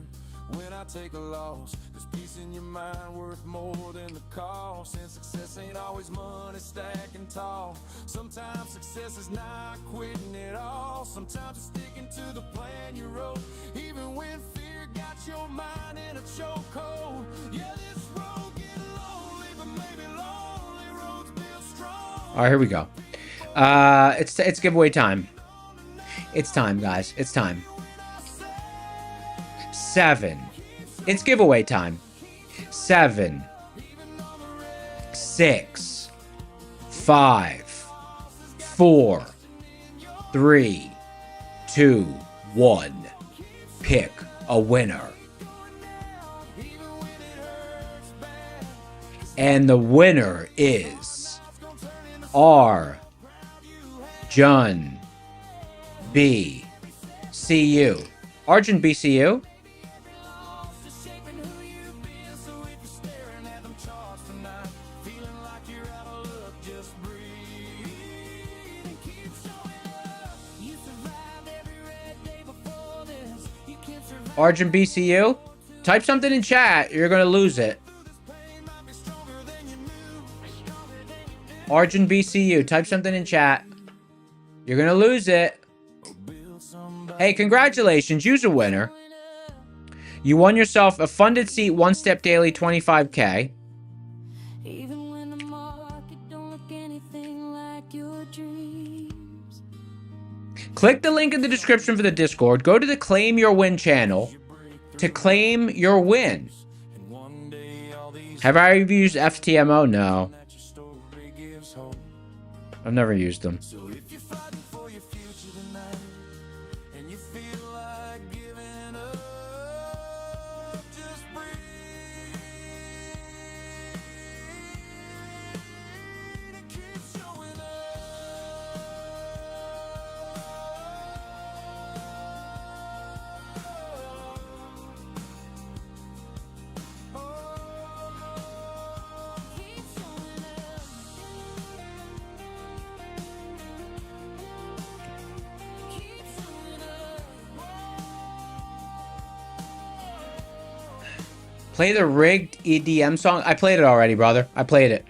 When I take a loss, there's peace in your mind worth more than the cost. And success ain't always money stacking tall. Sometimes success is not quitting at all. Sometimes it's sticking to the plan you wrote, even when fear got your mind in a chokehold. Yeah, this road get lonely, but maybe lonely roads build strong. All right, here we go. It's giveaway time. It's time, guys. It's time. 7. It's giveaway time. 7, 6, 5, 4, 3, 2, 1. Pick a winner. And the winner is R. Jun BCU. Argent BCU? Argent BCU? Type something in chat. You're going to lose it. Argent BCU. Type something in chat. You're going to lose it. Hey, congratulations. You're a winner. You won yourself a funded seat, One Step Daily, 25K. Even when the market don't look anything like your dreams. Click the link in the description for the Discord. Go to the Claim Your Win channel to claim your win. Have I ever used FTMO? No. I've never used them. Play the rigged EDM song. I played it already, brother. I played it.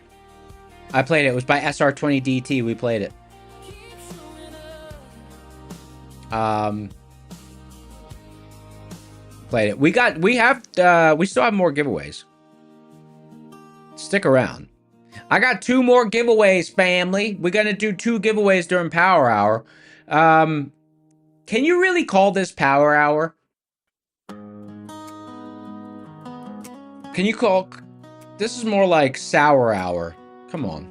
It was by SR20DT. We played it. Played it. We still have more giveaways. Stick around. I got 2 more giveaways, family. We're gonna do 2 giveaways during Power Hour. Can you really call this Power Hour? Can you call... This is more like Sour Hour. Come on.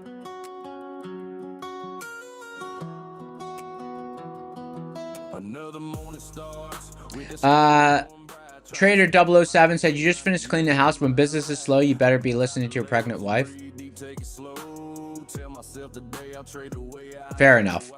Trader 007 said, you just finished cleaning the house. When business is slow, you better be listening to your pregnant wife. Fair enough.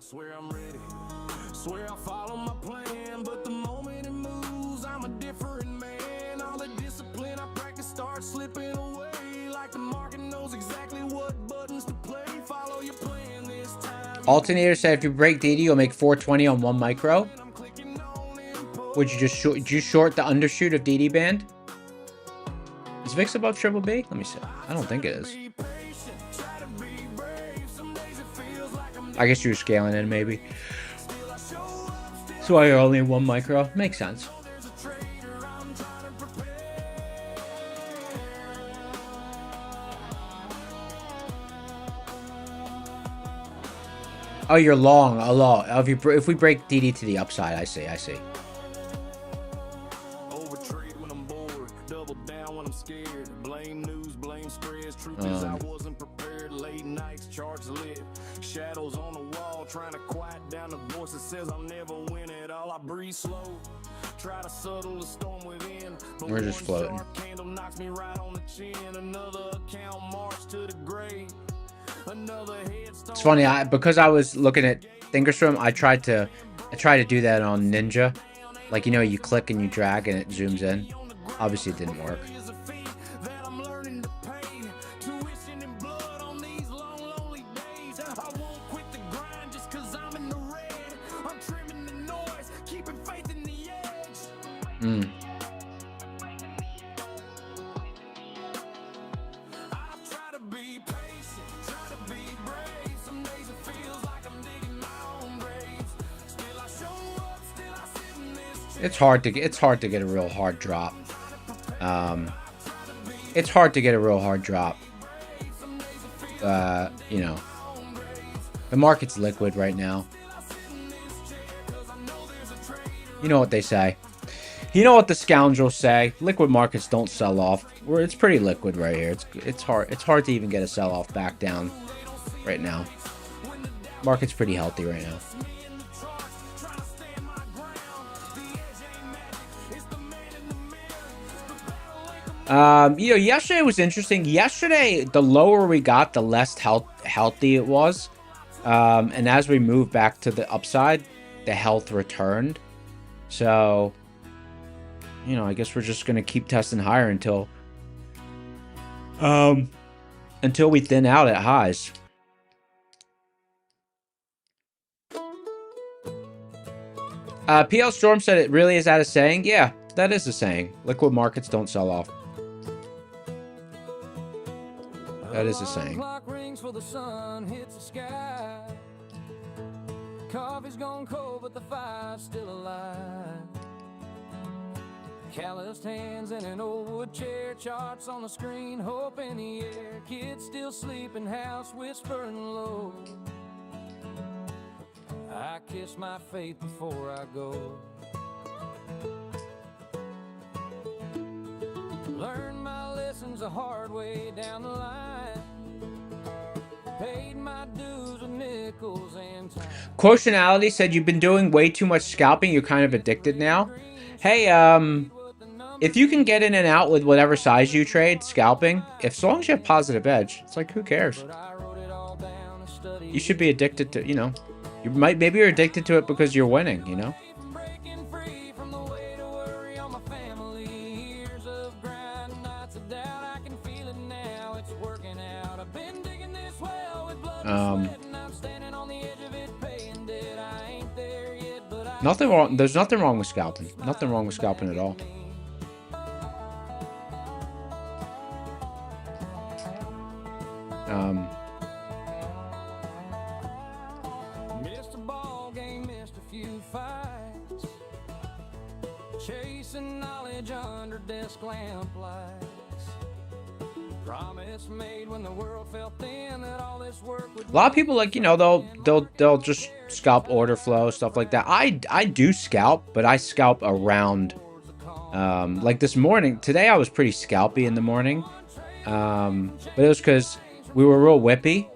Alternator said, if you break DD, you'll make 420 on 1 micro. Would you just short the undershoot of DD band? Is VIX above triple B? Let me see. I don't think it is. I guess you were scaling in, maybe. So why you're only 1 micro? Makes sense. Oh, you're long. A lot. If we break DD to the upside, I see. Overtrade when I'm bored, double down when I'm scared. Blame news, blame spreads. Truth is I wasn't prepared. Late nights, charge lit. Shadows on the wall, trying to quiet down the voice that says I'll never win it all. I breathe slow, try to settle the storm within. We're just floating. Candle knocks me right on the chin. Another account march to the grave. It's funny, because I was looking at Thinkorswim, I tried to do that on Ninja. Like, you know, you click and you drag and it zooms in. Obviously it didn't work. It's hard to get a real hard drop. It's hard to get a real hard drop. You know, the market's liquid right now. You know what they say. You know what the scoundrels say. Liquid markets don't sell off. It's pretty liquid right here. It's hard to even get a sell off back down right now. Market's pretty healthy right now. You know, yesterday was interesting. Yesterday, the lower we got, the less healthy it was. And as we move back to the upside, the health returned. So, you know, I guess we're just gonna keep testing higher until we thin out at highs. PL Storm said it really is that a saying? Yeah, that is a saying. Liquid markets don't sell off. That is a saying. Clock rings for the sun hits the sky. Coffee's gone cold, but the fire's still alive. Calloused hands in an old wood chair, charts on the screen, hope in the air. Kids still sleeping, house whispering low. I kiss my faith before I go. Learned my lessons the hard way down the line. Paid my dues with nickels and time. Quotientality said you've been doing way too much scalping. You're kind of addicted now. Hey, if you can get in and out with whatever size you trade, scalping, as long as you have positive edge, it's like, who cares? You should be addicted to, you know, maybe you're addicted to it because you're winning, you know? Nothing wrong. There's nothing wrong with scalping. Nothing wrong with scalping at all. Missed a ball game, missed a few fights. Chasing knowledge under desk lamp lights. Promise made when the world felt thin that all this work would. A lot of people, like, you know, they'll just scalp order flow, stuff like that. I do scalp, but I scalp around. Like this morning, today I was pretty scalpy in the morning. But it was because we were real whippy,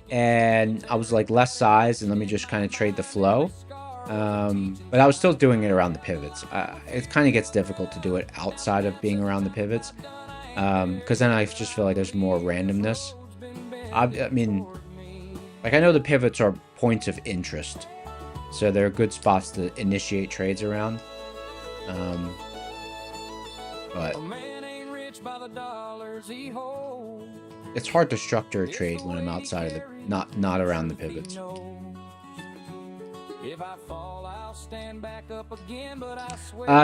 and I was like less size, and let me just kind of trade the flow. But I was still doing it around the pivots. It kind of gets difficult to do it outside of being around the pivots. Because then I just feel like there's more randomness. I mean, like, I know the pivots are points of interest, so they're good spots to initiate trades around. But it's hard to structure a trade when I'm outside of the not around the pivots.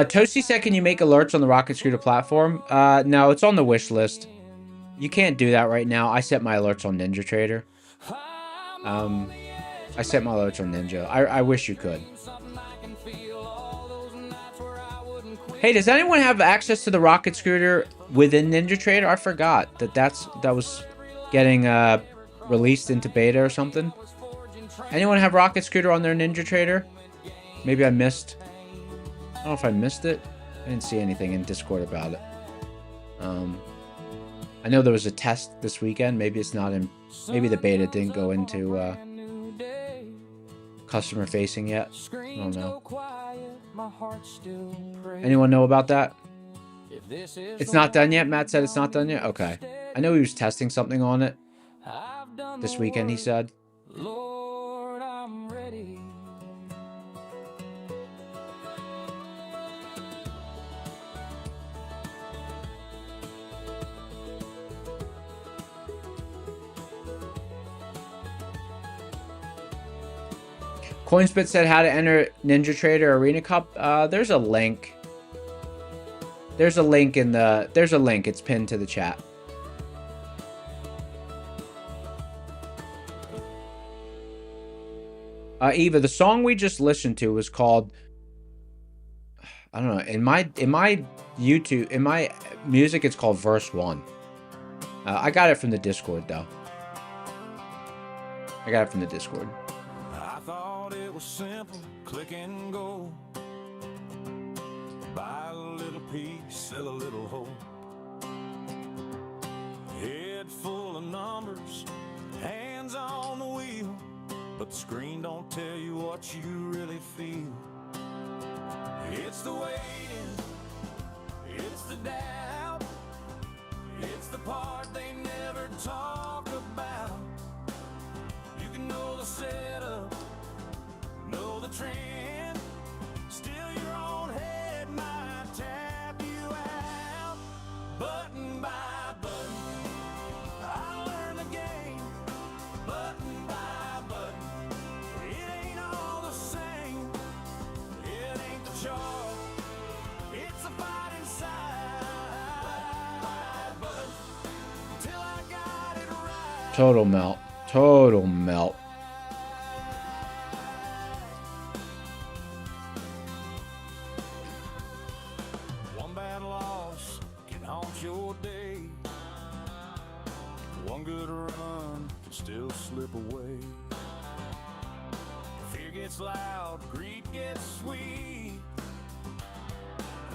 Toasty said, can you make alerts on the Rocket Scooter platform? No, it's on the wish list. You can't do that right now. I set my alerts on NinjaTrader. I set my alerts on Ninja. I wish you could. Hey, does anyone have access to the Rocket Scooter within NinjaTrader? I forgot that was getting released into beta or something. Anyone have Rocket Scooter on their NinjaTrader? Maybe I missed. I don't know if I missed it. I didn't see anything in Discord about it. I know there was a test this weekend. Maybe it's not in. Maybe the beta didn't go into customer facing yet. I don't know. Anyone know about that? It's not done yet. Matt said it's not done yet. Okay. I know he was testing something on it this weekend. He said. Lord, I'm ready. Coinspit said how to enter NinjaTrader Arena Cup. There's a link. There's a link in the. There's a link. It's pinned to the chat. Eva, the song we just listened to was called. I don't know. In my YouTube, in my music, it's called Verse 1. I got it from the Discord though. I got it from the Discord. I thought it was simple, click and go. Buy a little piece, sell a little hope. Head full of numbers, hands on the wheel, but the screen don't tell you what you really feel. It's the waiting, it's the doubt, it's the part they never talk about. You can know the setup, know the trend. Total melt. Total melt. One bad loss can haunt your day. One good run can still slip away. Fear gets loud, greed gets sweet.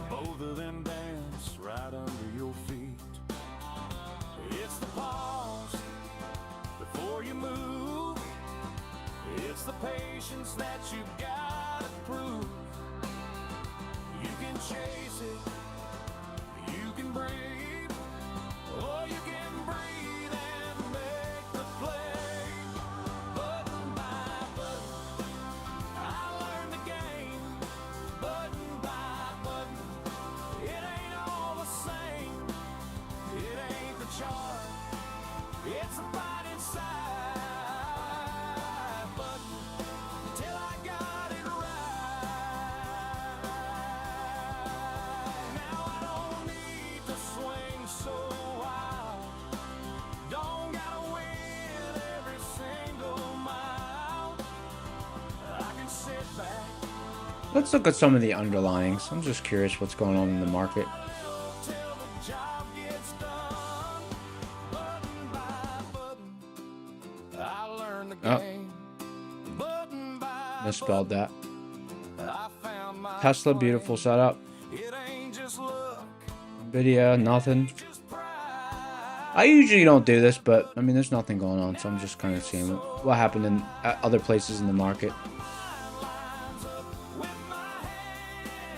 Both of them dance right under your feet. It's the pause before you move. It's the patience that you gotta prove. You can chase it, you can breathe, or you can breathe and make the play. Button by button, I learned the game. Button by button, it ain't all the same. It ain't the chart, it's the fight inside. Button, till I got it right. Now I don't need to swing so wild. Don't gotta win every single mile. I can sit back. Let's look at some of the underlyings. I'm just curious what's going on in the market. Till the job gets done. Button by button, I learned the Oh. game. Button by Misspelled that. button, I found my Tesla, flame. beautiful setup. It ain't just luck, Nvidia, nothing. just pride. I usually don't do this, but I mean, there's nothing going on, so I'm just kind of seeing what happened in other places in the market.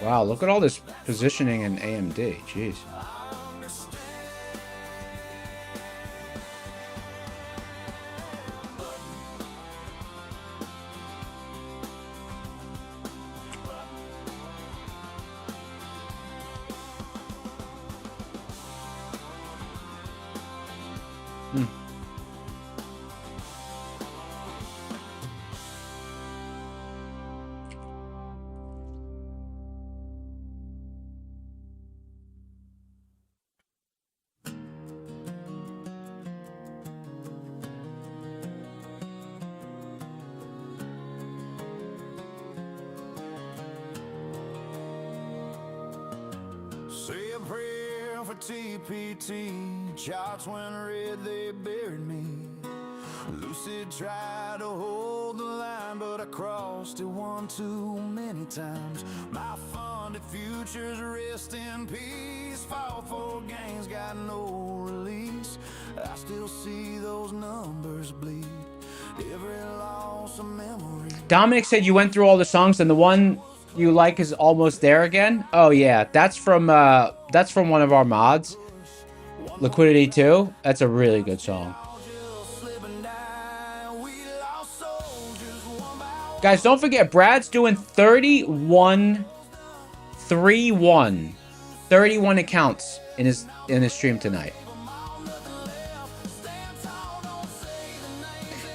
Wow, look at all this positioning in AMD. Jeez. Say a prayer for TPT. Charts went red, they buried me. Lucid tried to hold the line, but I crossed it one too many times. My funded futures rest in peace. Fought for gains, got no release. I still see those numbers bleed. Every loss a memory. Dominic said you went through all the songs and the one you like is almost there again. Oh yeah, that's from one of our mods, Liquidity 2. That's a really good song. Guys, don't forget Brad's doing 31 accounts in his stream tonight.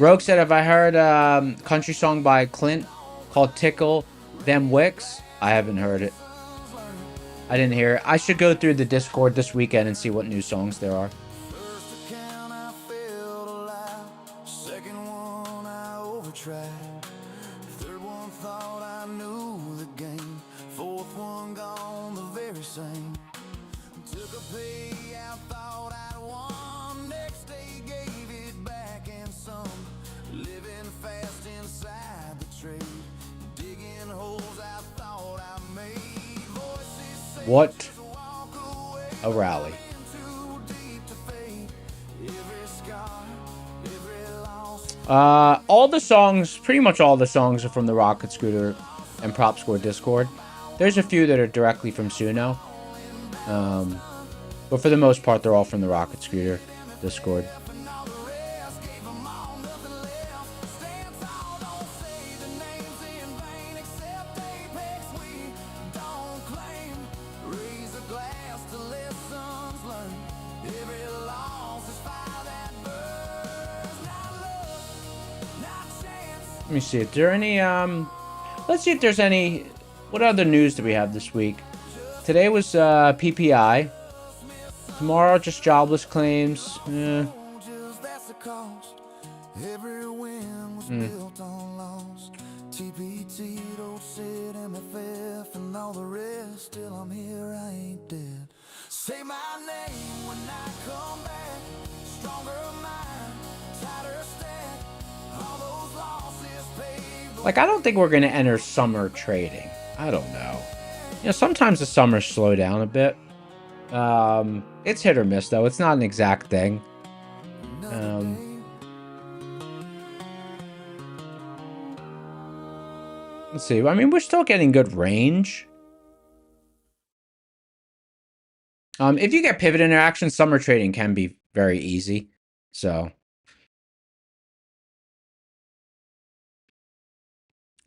Rogue said, have I heard a country song by Clint called Tickle Them Wicks? I haven't heard it. I didn't hear it. I should go through the Discord this weekend and see what new songs there are. First account I failed aloud. Second one I overtried. Third one thought I knew the game. Fourth one gone the very same. Took a payout, thought I'd won. Next day gave it back and some. Living fast inside the trade. Digging holes I thought I made. Voices say What just walk away. a rally. Too deep to fade. Every scar, every loss. All the songs, pretty much all the songs are from the Rocket Scooter and Prop Score Discord. There's a few that are directly from Suno. But for the most part, they're all from the Rocket Scooter Discord. And all the rest gave 'em all, nothing left. Stand tall, don't say the names in vain. Except apex we don't claim. Raise a glass to lessons learned. Every loss is fire that burns. Not love, not chance. Let me see if there are any, let's see if there's any, what other news do we have this week? Today was PPI. Tomorrow, just jobless claims. Just that's the cost. Every win was built on loss. TPT, don't sit MFF, and all the rest. Still I'm here, I ain't dead. Say my name when I come back. Stronger mind, tighter step. All those losses paid. Like, I don't think we're going to enter summer trading. I don't know. You know, sometimes the summers slow down a bit. It's hit or miss, though. It's not an exact thing. Let's see. I mean, we're still getting good range. If you get pivot interaction, summer trading can be very easy. So,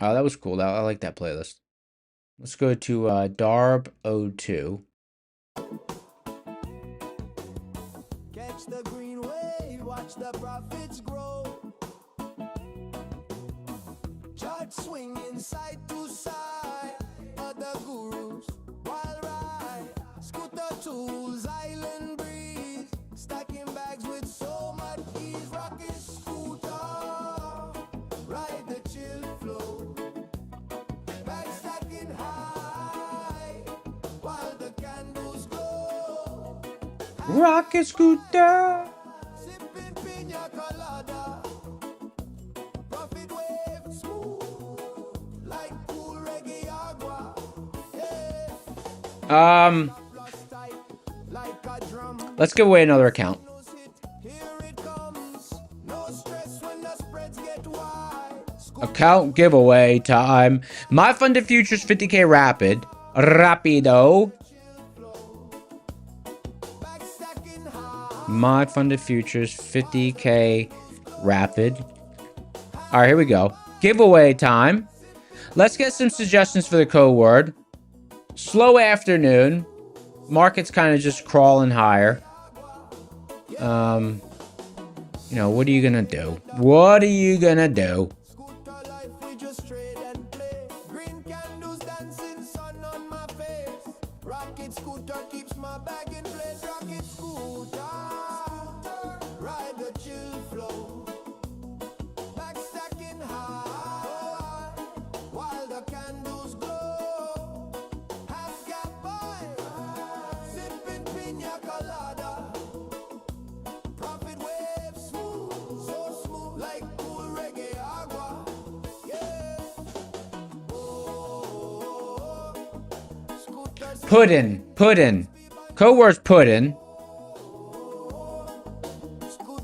oh, that was cool. I like that playlist. Let's go to Darb 02. Catch the green wave, watch the profits grow. Chart swinging side to side. Other gurus, wild ride. Scooter tools, island breeze. Stacking bags with so much ease. Rocket scooter, ride the chill flow. Bag stacking high, while the candles glow. Rocket scooter. Sipping pina colada. Profit wave smooth, like cool reggae agua. Yeah. Plus tight, like a drum. Let's give away another account. Nose hit, here it comes. No stress when the spreads get wide. Account giveaway time. My funded futures 50k rapid. Rapido. Back stacking high. My funded futures 50k rapid. All right, here we go. Giveaway time. Let's get some suggestions for the code word. Slow afternoon. Market's kind of just crawling higher. You know, what are you gonna do? What are you gonna do? Scooter life, we just trade and play. Green candles dancing, sun on my face. Rocket scooter keeps my bag in place. Rocket scooter, ride the chill flow. Back stacking high, while the candles glow. Half gap boy, sipping pina colada. Profit wave smooth, so smooth, like cool reggae agua. Yeah. Oh, scooters. Puddin. Code word's puddin.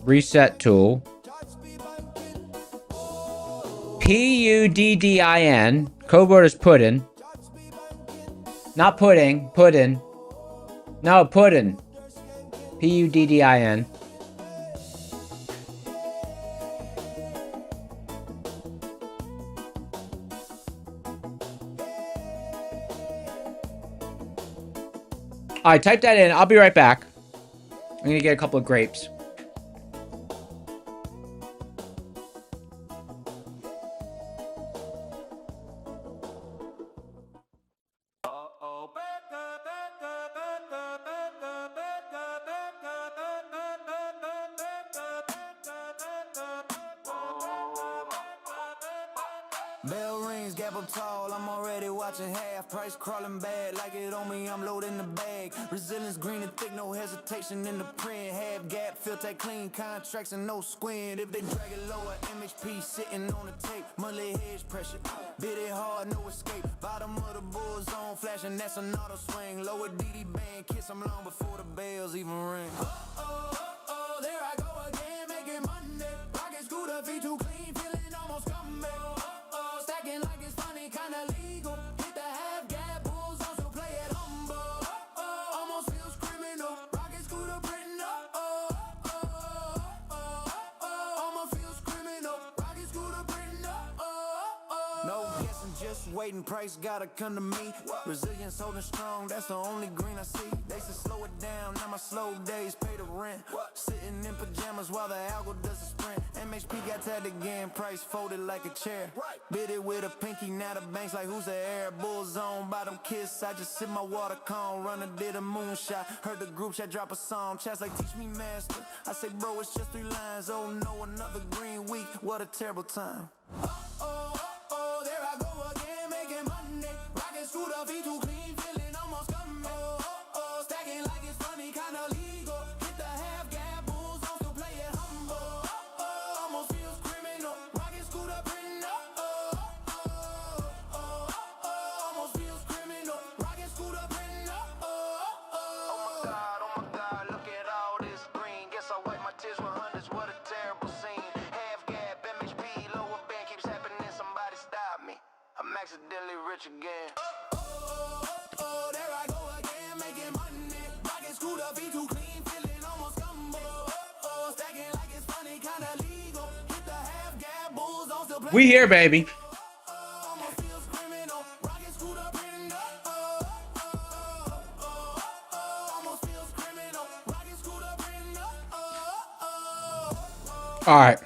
Reset tool. Puddin. Code word is puddin. Not pudding. Puddin. No, puddin. Puddin. All right, type that in. I'll be right back. I'm gonna get a couple of grapes. Bell rings, gap up tall, I'm already watching half. Price crawling bad, like it on me, I'm loading the bag. Resilience green and thick, no hesitation in the print. Half gap, filter clean, contracts and no squint. If they drag it lower, MHP sitting on the tape. Monthly hedge pressure, bid it hard, no escape. Bottom of the bull zone, flashing, that's an auto swing. Lower DD band, kiss them long before the bells even ring. There I go again, making money. Rocket scooter, feet too clean, feeling almost coming. Stacking like it's funny, kinda legal. Hit the half gap, bulls on, so play it humble. Almost feels criminal. Rocket scooter, Britain, almost feels criminal. Rocket scooter, Britain, no Just waiting, price gotta come to me. Resilience holding strong, that's the only green I see. They said slow it down, now my slow days pay the rent. Sitting in pajamas while the algo does a sprint. MHP got tagged again, price folded like a chair. Bit it with a pinky, now the bank's like who's the air? Bulls on, bottom kiss, I just sip my water cone. Runner did a moonshot, heard the group chat drop a song. Chats like teach me master, I say bro it's just 3 lines. Oh no, another green week, what a terrible time. Oh, there I go again, making money. Rockin' screwed up, feet too clean, feeling almost coming. Oh, stacking like it's funny, kinda legal. Hit the half gap, bulls on, still play it humble. Almost feels criminal. Rockin' screwed up, written almost feels criminal. Rockin' screwed up, written Oh my God, look at all this green. Guess I wipe my tears with hundreds, what a terrible scene. Half gap, MHP, lower band keeps happening. Somebody stop me. I'm accidentally rich again. Oh, there I go again, making money. Rockin' screwed up, feet too clean, feeling almost gumbo. Stacking like it's funny, kinda legal. Hit the half gap, bulls on, still play. We here, baby. Almost feels criminal. Rockin' screwed up, written almost feels criminal. Rockin' screwed up, written All right.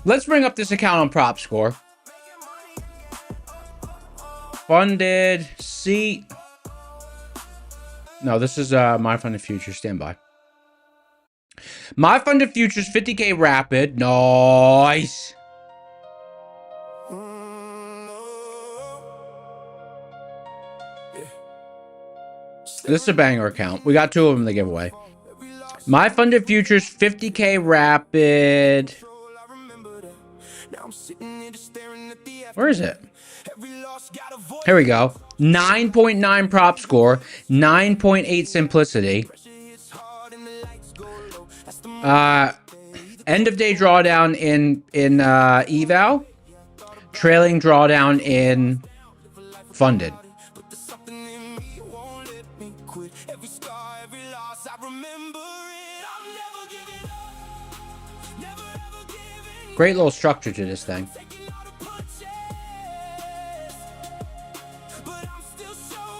Let's bring up this account on prop score. Funded seat. No, this is my funded future. Stand by. My funded futures 50K rapid. Nice. This is a banger account. We got 2 of them to give away. My funded futures 50K rapid. Where is it? Here we go. 9.9 prop score, 9.8 simplicity. End of day drawdown in eval, trailing drawdown in funded. Great little structure to this thing.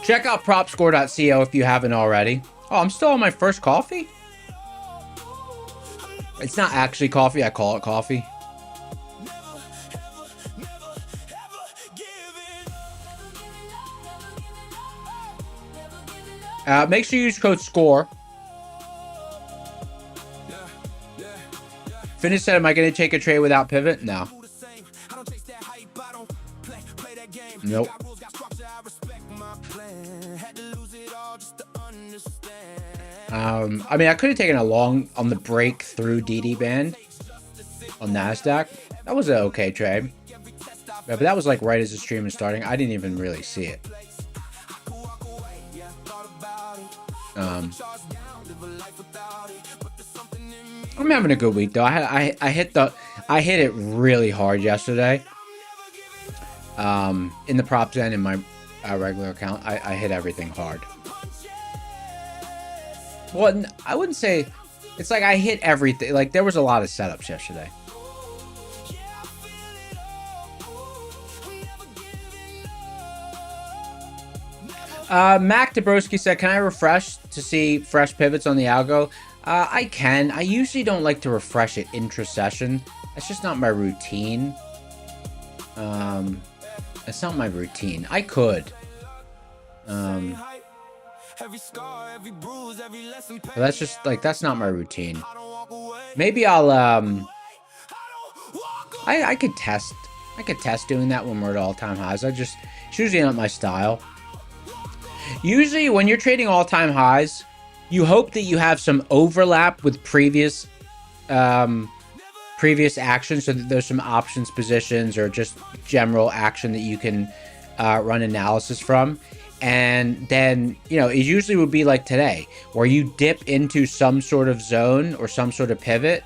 Check out propscore.co if you haven't already. Oh, I'm still on my first coffee? It's not actually coffee, I call it coffee. Make sure you use code SCORE. Finish said, am I going to take a trade without pivot? No. Nope. I mean, I could have taken a long on the break through DD band on NASDAQ. That was an okay trade. Yeah, but that was like right as the stream was starting. I didn't even really see it. I'm having a good week though. I hit it really hard yesterday. In the props and in my regular account, I hit everything hard. Well, I wouldn't say it's like I hit everything. Like there was a lot of setups yesterday. Mac Dabrowski said, can I refresh to see fresh pivots on the algo? I can. I usually don't like to refresh it intra-session. That's just not my routine. It's not my routine. I could. But that's just like, that's not my routine. Maybe I'll, I could test doing that when we're at all-time highs. It's usually not my style. Usually when you're trading all-time highs, you hope that you have some overlap with previous actions, so that there's some options positions or just general action that you can run analysis from. And then, you know, it usually would be like today, where you dip into some sort of zone or some sort of pivot,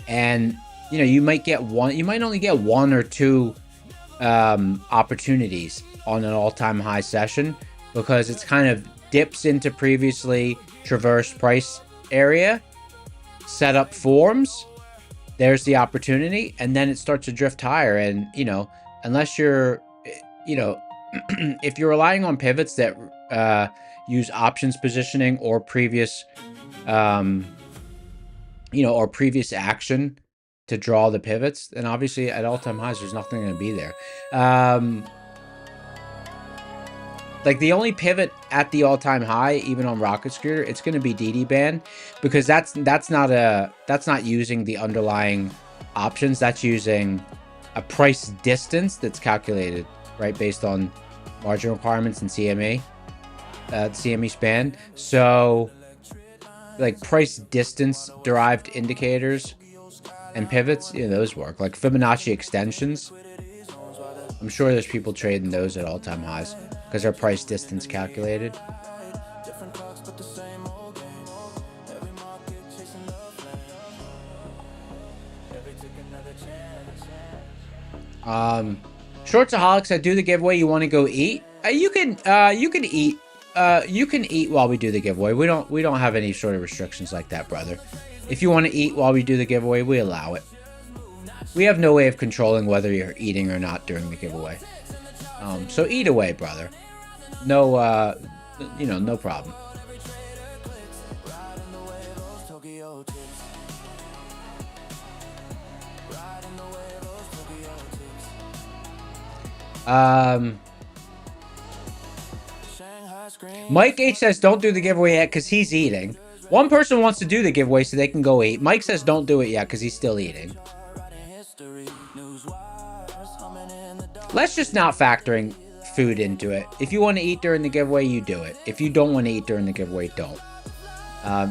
and, you know, you might only get 1 or 2 opportunities on an all-time high session, because it's kind of dips into previously traversed price area, setup forms, there's the opportunity, and then it starts to drift higher. And, you know, unless you're you know, if you're relying on pivots that use options positioning or previous, you know, or previous action to draw the pivots, then obviously at all-time highs, there's nothing going to be there. Like the only pivot at the all-time high, even on Rocket Scooter, it's going to be DD band, because that's not using the underlying options. That's using a price distance that's calculated, right, based on margin requirements and CME, CME span. So like price distance derived indicators and pivots, you know, those work. Like Fibonacci extensions, I'm sure there's people trading those at all-time highs because they're price distance calculated. Shortsaholics, I do the giveaway. You want to go eat? You can eat. You can eat while we do the giveaway. We don't have any sort of restrictions like that, brother. If you want to eat while we do the giveaway, we allow it. We have no way of controlling whether you're eating or not during the giveaway. So eat away, brother. No, you know, no problem. Mike H says don't do the giveaway yet because he's eating. One person wants to do the giveaway so they can go eat. Mike says don't do it yet because he's still eating. Let's just not factoring food into it. If you want to eat during the giveaway, you do it. If you don't want to eat during the giveaway, don't.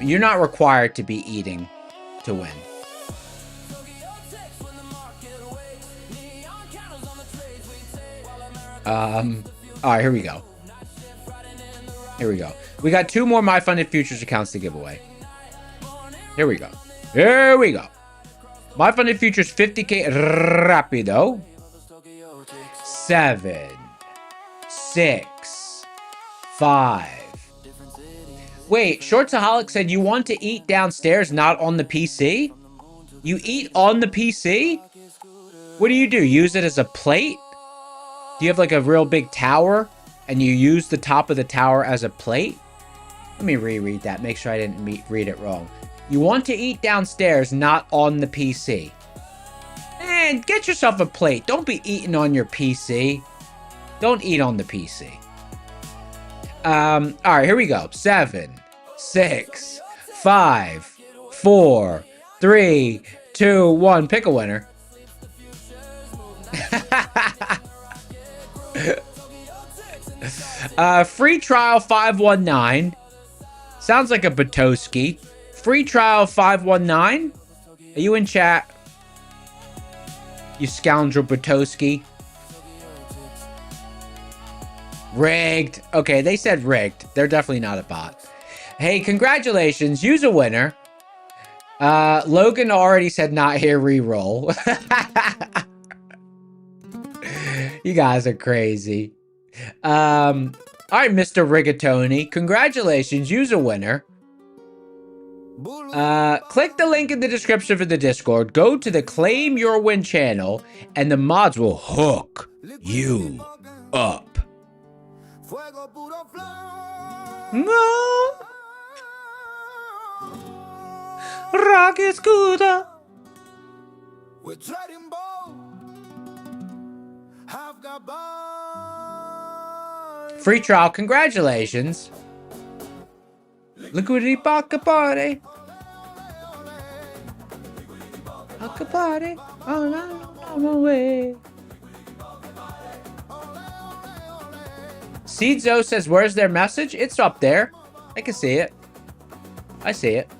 You're not required to be eating to win. All right, here we go. Here we go. We got 2 more My Funded Futures accounts to give away. Here we go. Here we go. My Funded Futures 50K rapido. 7, 6, 5. Wait, Shortsaholic said you want to eat downstairs, not on the PC? You eat on the PC? What do? Use it as a plate? Do you have like a real big tower and you use the top of the tower as a plate? Let me reread that. Make sure I didn't read it wrong. You want to eat downstairs, not on the PC. Man, get yourself a plate. Don't be eating on your PC. Don't eat on the PC. All right, here we go. 7, 6, 5, 4, 3, 2, 1. Pick a winner. Free trial 519. Sounds like a Batoski. Free trial 519. Are you in chat? You scoundrel Batoski. Rigged. Okay, they said rigged. They're definitely not a bot. Hey, congratulations. Use a winner. Logan already said not here reroll. You guys are crazy. All right, Mr. Rigatoni. Congratulations. Use a winner. Click the link in the description for the Discord. Go to the Claim Your Win channel, and the mods will hook you up. No. Rocket Scooter. Free trial, congratulations. Liquidity pocket party. Pocket party. On my way. Seedzo says, where's their message? It's up there. I can see it. I see it.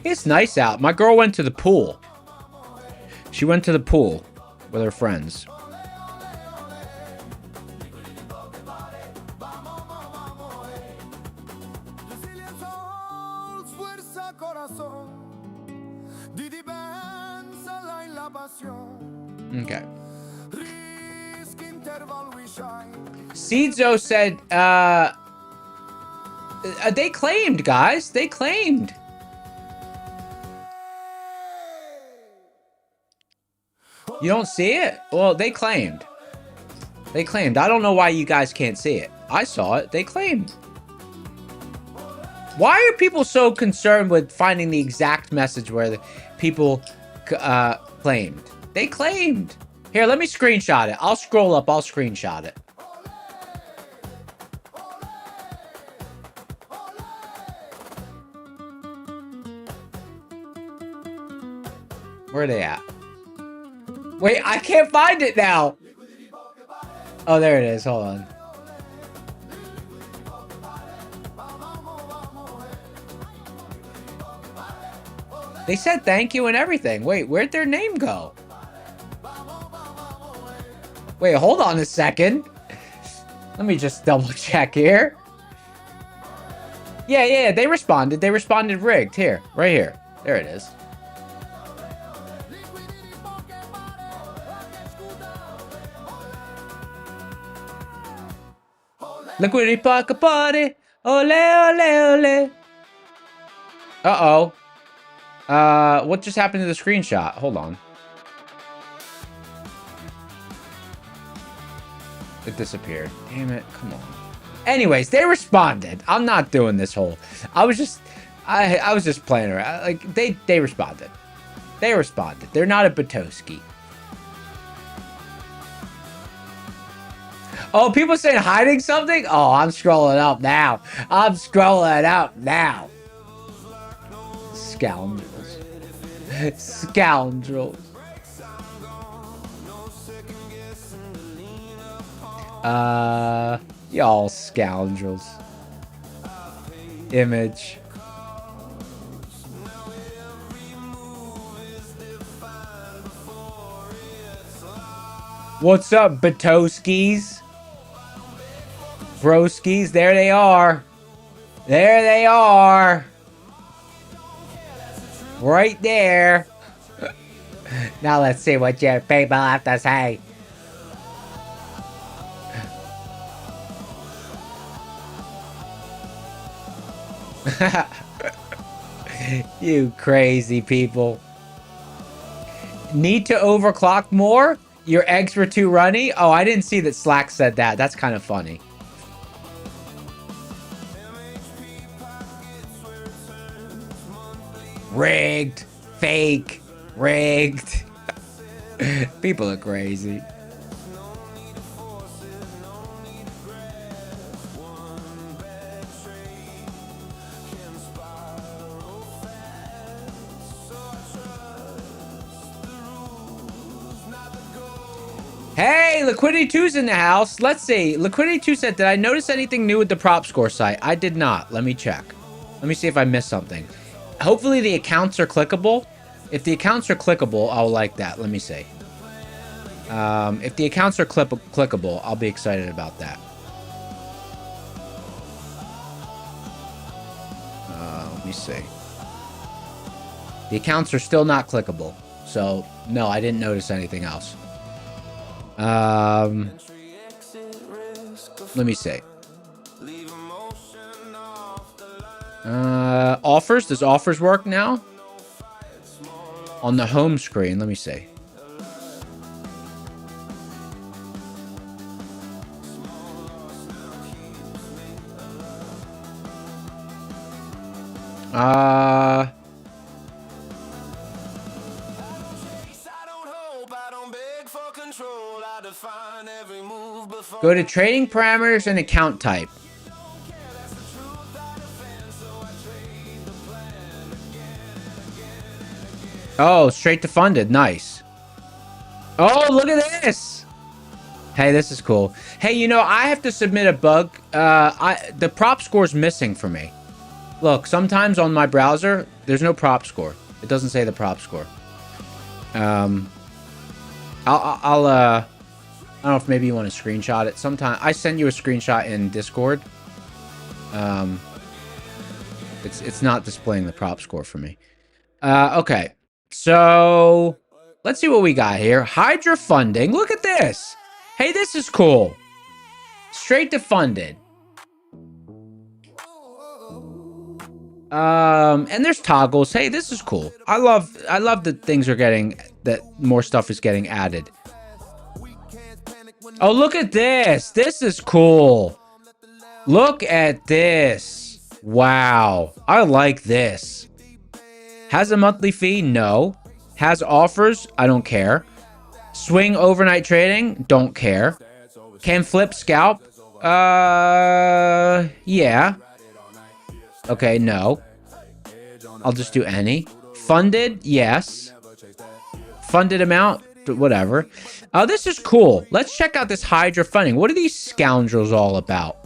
It's nice out. My girl went to the pool. She went to the pool with her friends. Okay. Seedzo said, they claimed, guys. They claimed. You don't see it? Well, they claimed. They claimed. I don't know why you guys can't see it. I saw it. They claimed. Why are people so concerned with finding the exact message where the people claimed? They claimed. Here, let me screenshot it. I'll scroll up. I'll screenshot it. Where are they at? Wait, I can't find it now. Oh, there it is. Hold on. They said thank you and everything. Wait, where'd their name go? Wait, hold on a second. Let me just double check here. Yeah, they responded. They responded rigged. Here, right here. There it is. Liquidity pocket party. Ole, ole, ole. Uh-oh. What just happened to the screenshot? Hold on. It disappeared. Damn it. Come on. Anyways, they responded. I'm not doing this whole... I was just playing around. Like, they responded. They responded. They're not a Batoski. Oh, people saying hiding something? Oh, I'm scrolling up now. I'm scrolling up now. Scoundrels. Scoundrels. Y'all scoundrels. Image. What's up, Batoskis? Broskis, there they are. There they are. Right there. Now let's see what your people have to say. You crazy people. Need to overclock more? Your eggs were too runny? Oh, I didn't see that Slack said that. That's kind of funny. Rigged. Fake. Rigged. People are crazy. Hey, Liquidity 2's in the house. Let's see. Liquidity 2 said, did I notice anything new with the prop score site? I did not. Let me check. Let me see if I missed something. Hopefully the accounts are clickable. If the accounts are clickable, I'll like that. Let me see. If the accounts are clickable, I'll be excited about that. Let me see. The accounts are still not clickable. So, no, I didn't notice anything else. Let me see. Offers? Does offers work now? On the home screen, let me see. Go to trading parameters and account type. Oh, straight to funded. Nice. Oh, look at this. Hey, this is cool. Hey, you know, I have to submit a bug. The prop score's missing for me. Look, sometimes on my browser, there's no prop score. It doesn't say the prop score. I don't know if maybe you want to screenshot it. Sometime I send you a screenshot in Discord. It's not displaying the prop score for me. Okay. So Let's see what we got here. Hydra funding. Look at this. Hey, this is cool. Straight to funded. And there's toggles. Hey, this is cool. I love that things are getting, that more stuff is getting added. Oh, look at this. This is cool. Look at this. Wow. I like this. Has a monthly fee? No. Has offers? I don't care. Swing overnight trading? Don't care. Can flip scalp? Yeah. Okay, no. I'll just do any. Funded? Yes. Funded amount? Whatever. Oh, this is cool. Let's check out this Hydra funding. What are these scoundrels all about?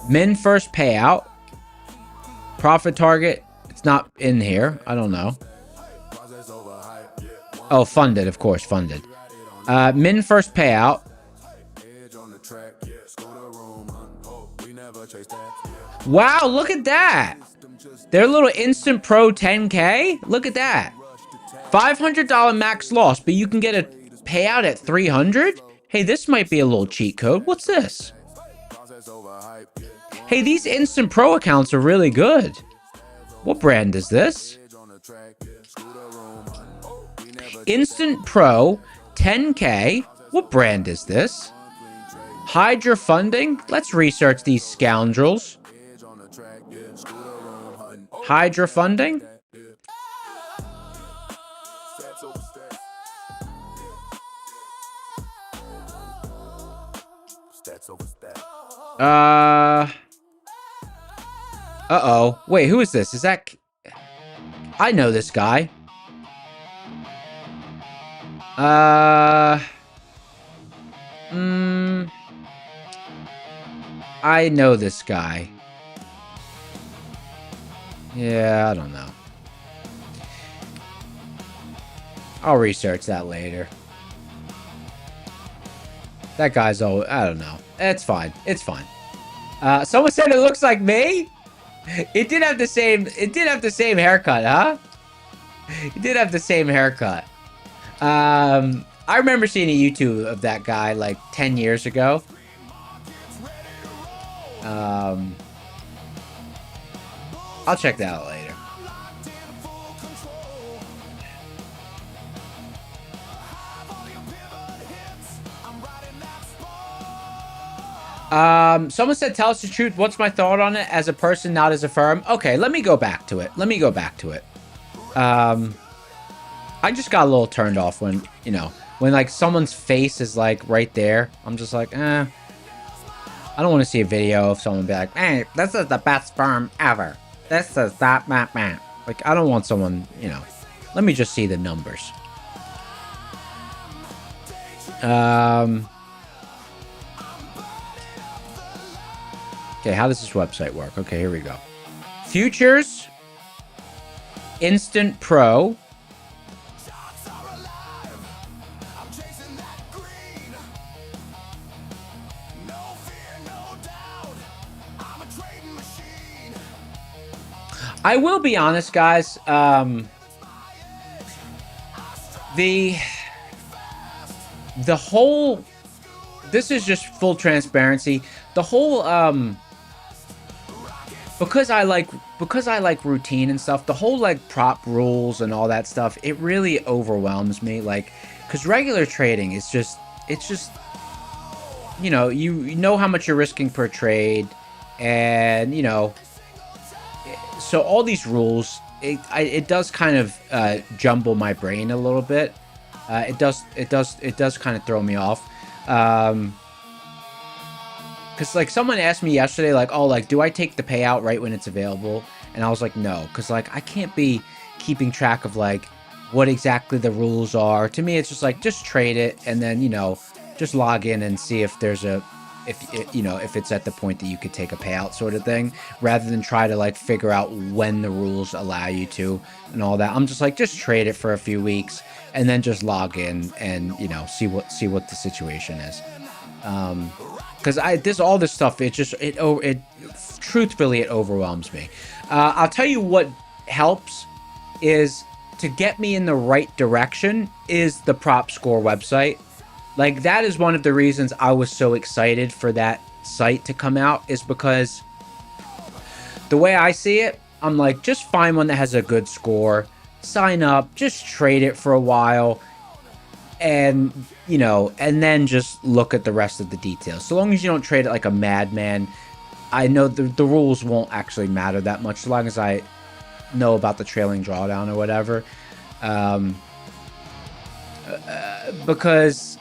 Min first payout. Profit target. It's not in here. I don't know. Oh, funded, of course, funded. Min first payout. Wow, look at that. Their little instant pro 10K. Look at that. $500 max loss, but you can get a payout at 300. Hey, this might be a little cheat code. What's this? Hey, these instant pro accounts are really good. What brand is this? Instant Pro 10K. What brand is this? Hydra funding. Let's research these scoundrels. Hydra funding. Uh-oh. Wait, who is this? Is that... I know this guy. I know this guy. Yeah, I don't know. I'll research that later. That guy's all... I don't know. It's fine. It's fine. Someone said it looks like me? It did have the same... It did have the same haircut, huh? It did have the same haircut. I remember seeing a YouTube of that guy like 10 years ago. I'll check that out later. Someone said, tell us the truth. What's my thought on it as a person, not as a firm? Okay, let me go back to it. I just got a little turned off when, you know, when like someone's face is like right there. I'm just like, I don't want to see a video of someone be like, hey, this is the best firm ever. This is that, man. Like, I don't want someone, you know, let me just see the numbers. Okay, how does this website work? Okay, here we go. Futures, Instant Pro. I will be honest, guys. The whole, this is just full transparency. The whole, because I like routine and stuff, the whole like prop rules and all that stuff, it really overwhelms me. Like, because regular trading is just, it's just, you know how much you're risking per trade, and you know, so all these rules, it does kind of jumble my brain a little bit. It does kind of throw me off. Because like someone asked me yesterday, like, oh, like, do I take the payout right when it's available? And I was like, no, because like I can't be keeping track of like what exactly the rules are. To me, it's just like, just trade it, and then, you know, just log in and see if there's a, if it's at the point that you could take a payout sort of thing, rather than try to like figure out when the rules allow you to and all that. I'm just like, just trade it for a few weeks and then just log in and, you know, see what the situation is. Because all this stuff, it truthfully, it overwhelms me. I'll tell you what helps is to get me in the right direction is the prop score website. Like, that is one of the reasons I was so excited for that site to come out, is because the way I see it, I'm like, just find one that has a good score, sign up, just trade it for a while, and, you know, and then just look at the rest of the details. So long as you don't trade it like a madman, I know the rules won't actually matter that much, so long as I know about the trailing drawdown or whatever. Because,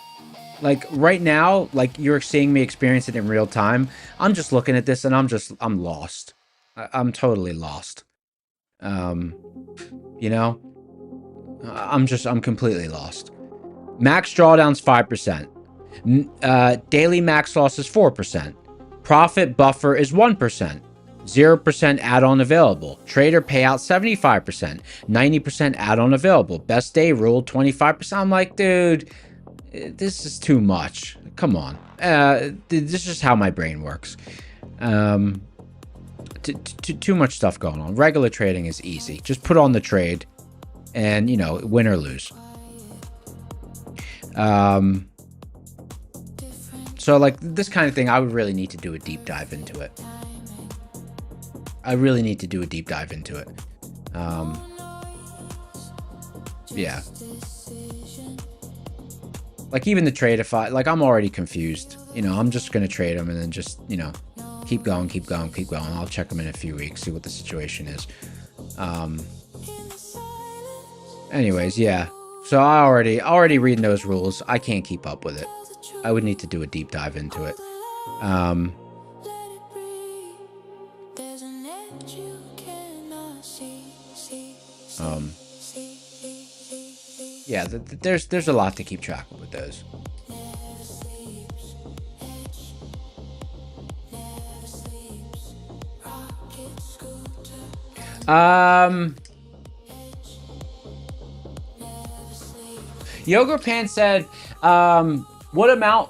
like, right now, like, you're seeing me experience it in real time. I'm just looking at this and I'm lost. I'm totally lost. You know, I'm completely lost. Max drawdowns 5%. Daily max loss is 4%. Profit buffer is 1%. 0% add-on available. Trader payout 75%. 90% add-on available. Best day rule 25%. I'm like, dude, this is too much. Come on. This is just how my brain works. Too much stuff going on. Regular trading is easy. Just put on the trade and, you know, win or lose. So, like, this kind of thing, I would really need to do a deep dive into it. Yeah. Like, even the trade, like, I'm already confused. You know, I'm just going to trade them and then just, you know, keep going. I'll check them in a few weeks, see what the situation is. Anyways, yeah. So I already reading those rules. I can't keep up with it. I would need to do a deep dive into it. Yeah, there's a lot to keep track of with those. Yogurt Pan said, what amount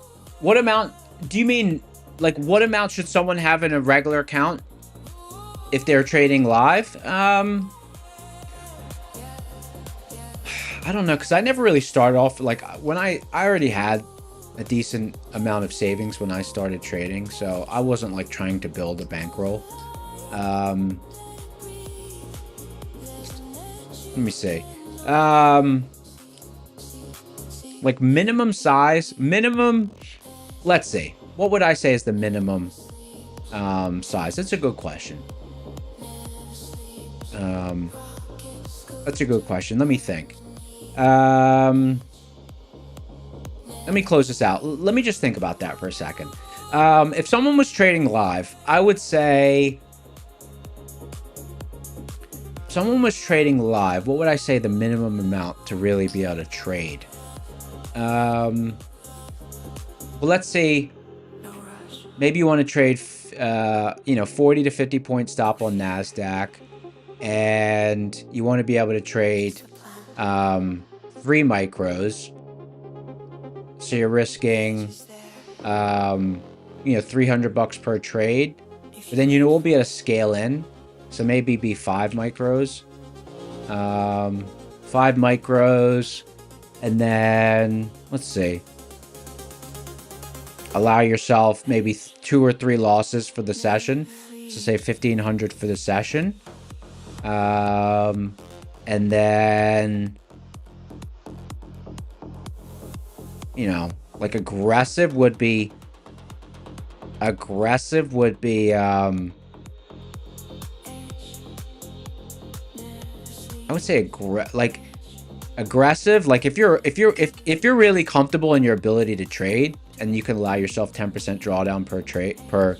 do you mean, like, what amount should someone have in a regular account if they're trading live? I don't know, because I never really started off, like, when I already had a decent amount of savings when I started trading, so I wasn't, like, trying to build a bankroll. Let me see. Like, minimum size, let's see. What would I say is the minimum size? That's a good question. That's a good question. Let me think. Let me close this out. Let me just think about that for a second. If someone was trading live, I would say... Someone was trading live, what would I say the minimum amount to really be able to trade? Well, let's see. Maybe you want to trade, 40 to 50 point stop on NASDAQ. And you want to be able to trade 3 micros. So you're risking, $300 per trade. But then you won't be able to scale in. So maybe be 5 micros. 5 micros. And then, let's see. Allow yourself maybe 2 or 3 losses for the session. So say 1,500 for the session. And then, like aggressive would be, I would say aggressive, like if you're really comfortable in your ability to trade and you can allow yourself 10% drawdown per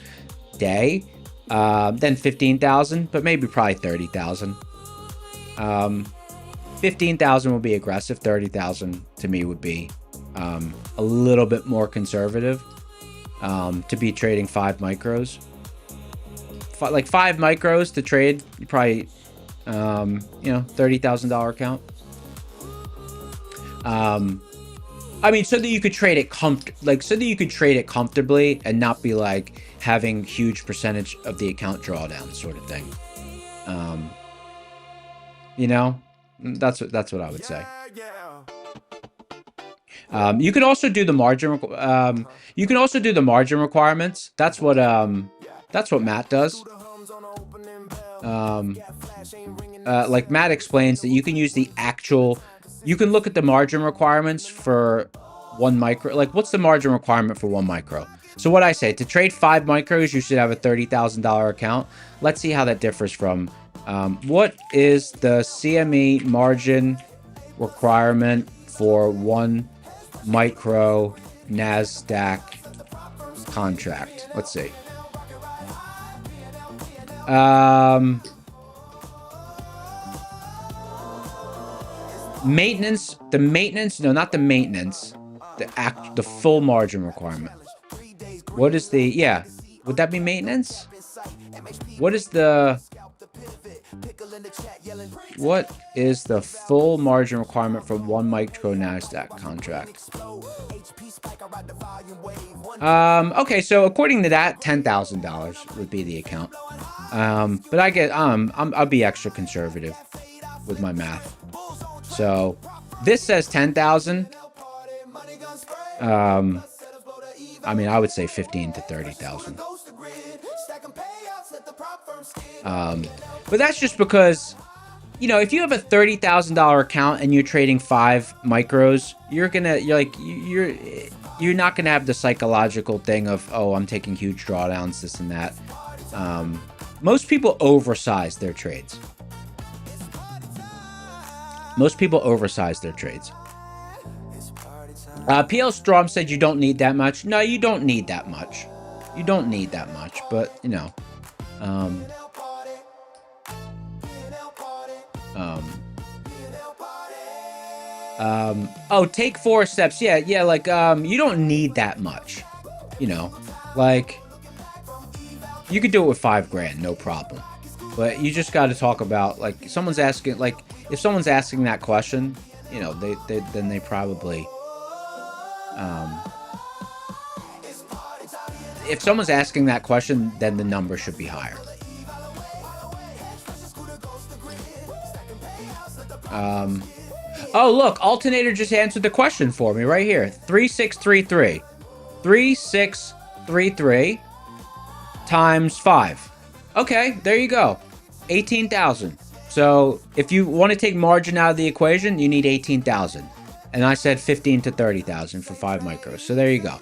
day, then 15,000, but maybe probably 30,000. 15,000 would be aggressive. 30,000 to me would be a little bit more conservative, to be trading 5 micros. Like 5 micros to trade, you probably $30,000 account. I mean, so that you could trade it so that you could trade it comfortably and not be like having huge percentage of the account drawdown sort of thing. You know, that's what I would say. You can also do the margin. You can also do the margin requirements. That's what Matt does. Like Matt explains that you can use the actual. You can look at the margin requirements for 1 micro. Like, what's the margin requirement for 1 micro? So what I say, to trade 5 micros, you should have a $30,000 account. Let's see how that differs from. What is the CME margin requirement for 1 micro NASDAQ contract? Let's see. Maintenance, no, not the maintenance, the full margin requirement. What is the, yeah, would that be maintenance? What is the full margin requirement for 1 micro NASDAQ contract? Okay, so according to that, $10,000 would be the account. But I get, I'll be extra conservative with my math. So this says 10,000. I mean, I would say 15 to 30,000. But that's just because, you know, if you have a $30,000 account and you're trading 5 micros, you're not gonna have the psychological thing of, oh, I'm taking huge drawdowns, this and that. Most people oversize their trades. Most people oversize their trades. PL Strom said you don't need that much. No, you don't need that much. You don't need that much, but, you know. Oh, take 4 steps. Yeah, like, you don't need that much. You know, like, you could do it with $5,000, no problem. But you just got to talk about, like, someone's asking, like, if someone's asking that question, you know, then they probably, if someone's asking that question, then the number should be higher. Oh, look, Alternator just answered the question for me right here. 3633. 3633 times 5. Okay, there you go. 18,000. So if you want to take margin out of the equation, you need 18,000. And I said 15 to 30,000 for 5 micros. So there you go.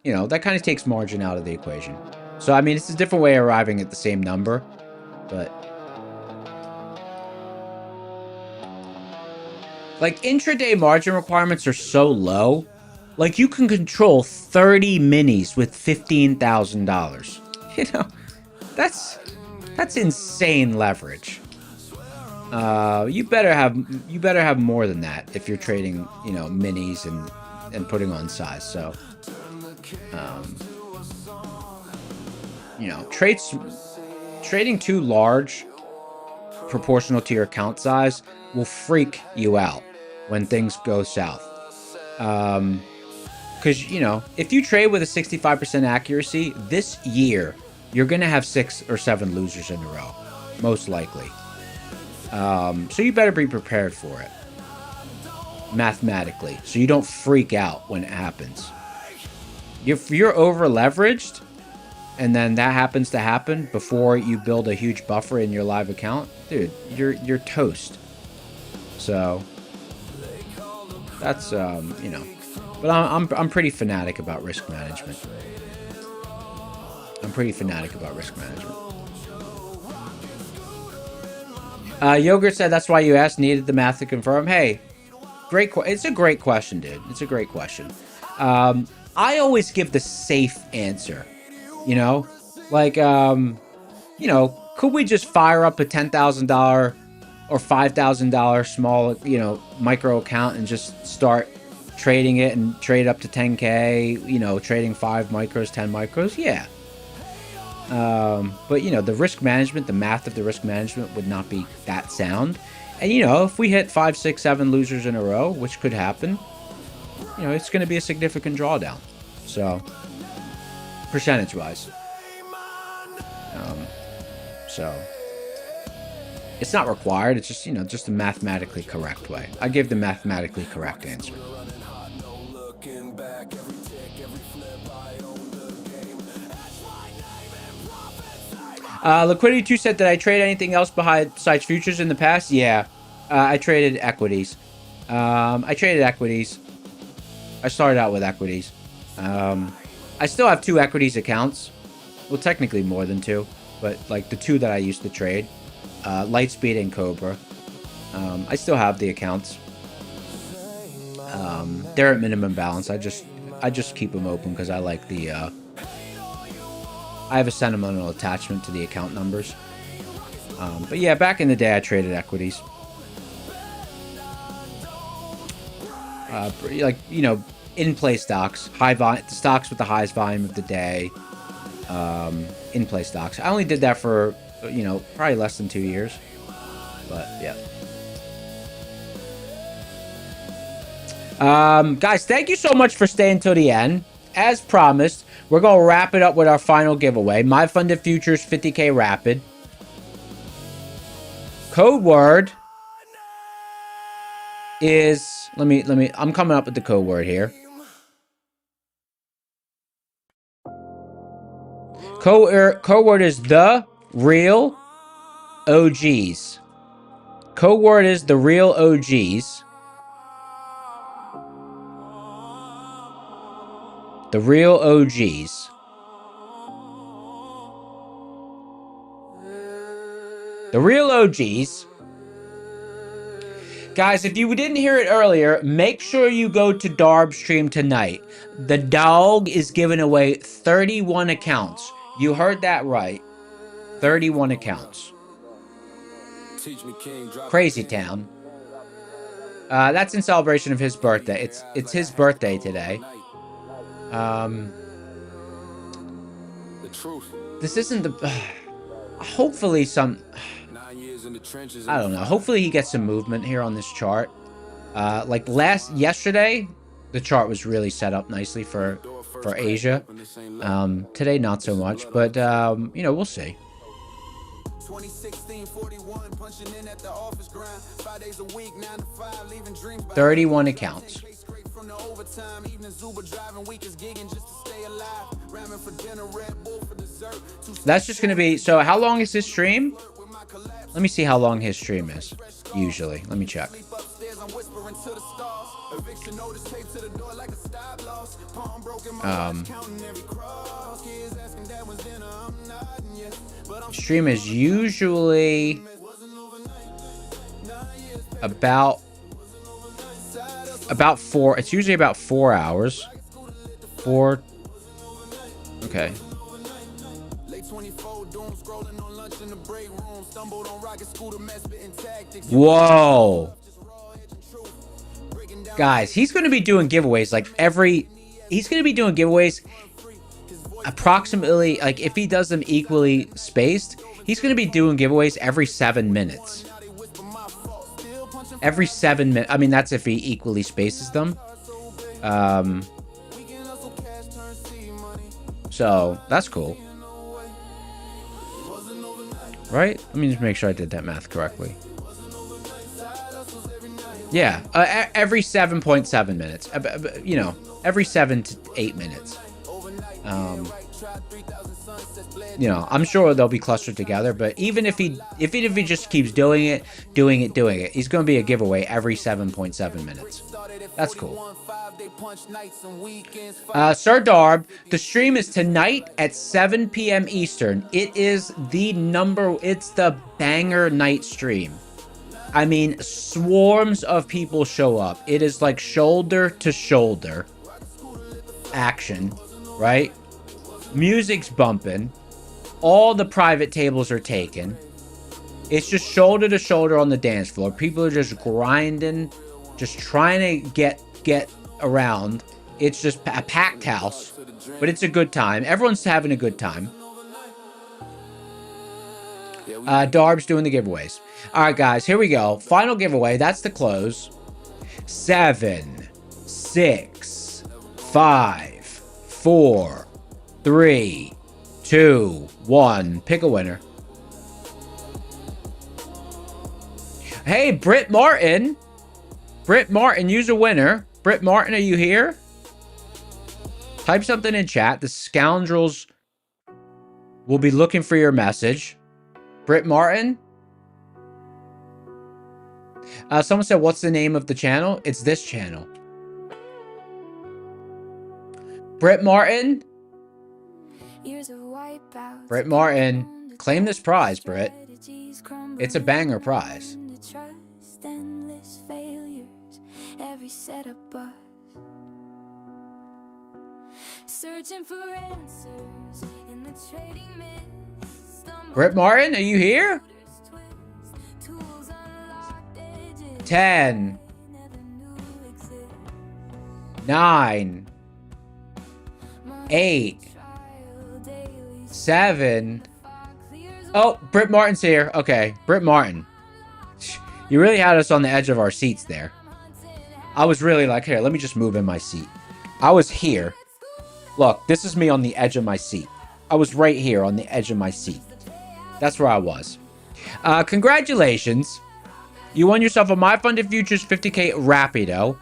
You know, that kind of takes margin out of the equation. So, I mean, it's a different way of arriving at the same number. But, like, intraday margin requirements are so low. Like, you can control 30 minis with $15,000. You know, that's insane leverage. You better have more than that if you're trading, you know, minis and putting on size. So, you know, trading too large proportional to your account size will freak you out when things go south. Because, you know, if you trade with a 65% accuracy this year, you're going to have 6 or 7 losers in a row, most likely. So you better be prepared for it mathematically, so you don't freak out when it happens. If you're over leveraged and then that happens to happen before you build a huge buffer in your live account, dude, you're toast. So that's you know, but I'm pretty fanatic about risk management. Yogurt said that's why you asked, needed the math to confirm. Hey, it's a great question, dude. It's a great question. I always give the safe answer, you know, like, you know, could we just fire up a $10,000 or $5,000 small, you know, micro account and just start trading it and trade up to 10K, you know, trading 5 micros, 10 micros? Yeah. But, you know, the risk management, the math of the risk management would not be that sound. And, you know, if we hit 5, 6, 7 losers in a row, which could happen, you know, it's going to be a significant drawdown. So, percentage-wise. So, it's not required. It's just, you know, just a mathematically correct way. I give the mathematically correct answer. Liquidity 2 said, did I trade anything else besides futures in the past? Yeah. I traded equities. I traded equities. I started out with equities. I still have 2 equities accounts. Well, technically more than 2. But, like, the 2 that I used to trade. Lightspeed and Cobra. I still have the accounts. They're at minimum balance. I just keep them open because I like the... I have a sentimental attachment to the account numbers. But yeah, back in the day, I traded equities. Like, you know, in-play stocks. Stocks with the highest volume of the day. In-play stocks. I only did that for, you know, probably less than 2 years. But, yeah. Guys, thank you so much for staying till the end. As promised, we're going to wrap it up with our final giveaway. My Funded Futures 50K Rapid. Code word is... Let me... I'm coming up with the code word here. Code word is the real OGs. Code word is the real OGs. The real OGs. The real OGs. Guys, if you didn't hear it earlier, make sure you go to Darb's stream tonight. The dog is giving away 31 accounts. You heard that right. 31 accounts. Crazy town. That's in celebration of his birthday. It's his birthday today. This isn't the... hopefully some... I don't know. Hopefully he gets some movement here on this chart. Like yesterday, the chart was really set up nicely for Asia. Today, not so much, but, you know, we'll see. 31 accounts. That's just going to be... So how long is his stream? Let me see how long his stream is. Usually. Let me check. Stream is usually about 4. It's usually about 4 hours. 4. Okay. Whoa. Guys, he's going to be doing giveaways like he's going to be doing giveaways approximately, like if he does them equally spaced, he's going to be doing giveaways every 7 minutes. Every 7 minutes. I mean, that's if he equally spaces them. So, that's cool. Right? Let me just make sure I did that math correctly. Yeah, every 7.7 minutes. You know, every 7 to 8 minutes. You know, I'm sure they'll be clustered together, but even if he just keeps doing it, he's going to be a giveaway every 7.7 minutes. That's cool. Sir Darb, the stream is tonight at 7 p.m. Eastern. It is it's the banger night stream. I mean, swarms of people show up. It is like shoulder to shoulder action, right? Music's bumping. All the private tables are taken. It's just shoulder to shoulder on the dance floor. People are just grinding, just trying to get around. It's just a packed house, but it's a good time. Everyone's having a good time. Darb's doing the giveaways. All right, guys, here we go. Final giveaway. That's the close. 7, 6, 5, 4, 3, 2, 1. Pick a winner. Hey, Britt Martin. Britt Martin, use a winner. Britt Martin, are you here? Type something in chat. The scoundrels will be looking for your message. Britt Martin? Someone said, what's the name of the channel? It's this channel. Britt Martin? Britt Martin. Claim this prize, Britt. It's a banger prize. Searching for answers in the trading mist. Britt Martin, are you here? 10, 9, 8, 7. Oh, Britt Martin's here. Okay, Britt Martin. You really had us on the edge of our seats there. I was really like, here, let me just move in my seat. I was here. Look, this is me on the edge of my seat. I was right here on the edge of my seat. That's where I was. Congratulations. You won yourself a My Funded Futures 50K Rapido.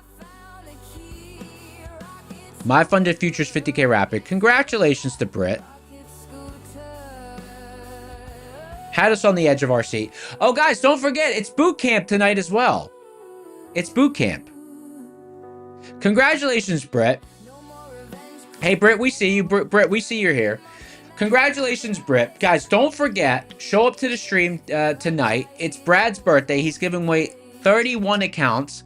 My Funded Futures 50K Rapid. Congratulations to Britt. Had us on the edge of our seat. Oh, guys, don't forget, it's boot camp tonight as well. It's boot camp. Congratulations, Britt. Hey, Britt, we see you. Britt, we see you're here. Congratulations, Britt. Guys, don't forget, show up to the stream tonight. It's Brad's birthday. He's giving away 31 accounts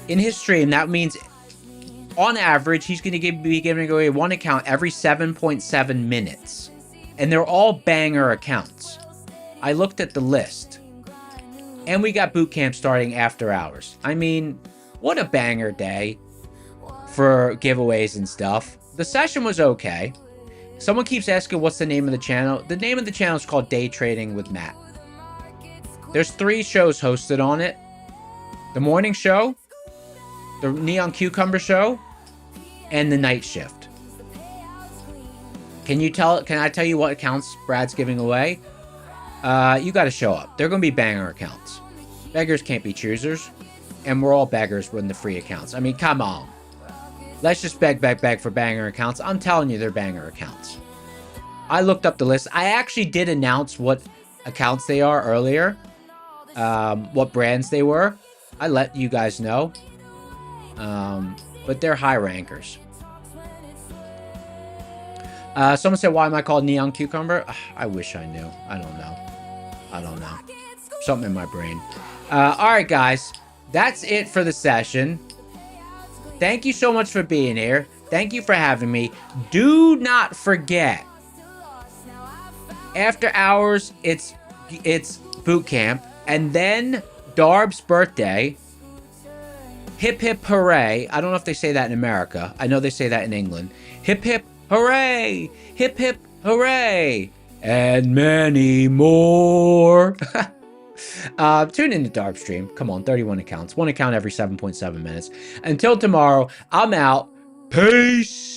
in his stream. That means, on average, he's going to be giving away one account every 7.7 minutes. And they're all banger accounts. I looked at the list. And we got boot camp starting after hours. I mean, what a banger day for giveaways and stuff. The session was okay. Someone keeps asking what's the name of the channel. The name of the channel is called Day Trading with Matt. There's 3 shows hosted on it. The morning show, the Neon Cucumber show, and the night shift. Can I tell you what accounts Brad's giving away? You got to show up. They're going to be banger accounts. Beggars can't be choosers. And we're all beggars with the free accounts. I mean, come on. Let's just beg for banger accounts. I'm telling you, they're banger accounts. I looked up the list. I actually did announce what accounts they are earlier. What brands they were. I let you guys know. But they're high rankers. Someone said, why am I called Neon Cucumber? I wish I knew. I don't know. Something in my brain. Alright, guys. That's it for the session. Thank you so much for being here. Thank you for having me. Do not forget, after hours, it's boot camp. And then Darb's birthday. Hip hip hooray. I don't know if they say that in America. I know they say that in England. Hip hip hooray. Hip hip hooray. And many more. Tune in to Darb stream. Come on, 31 accounts. One account every 7.7 minutes. Until tomorrow, I'm out. Peace.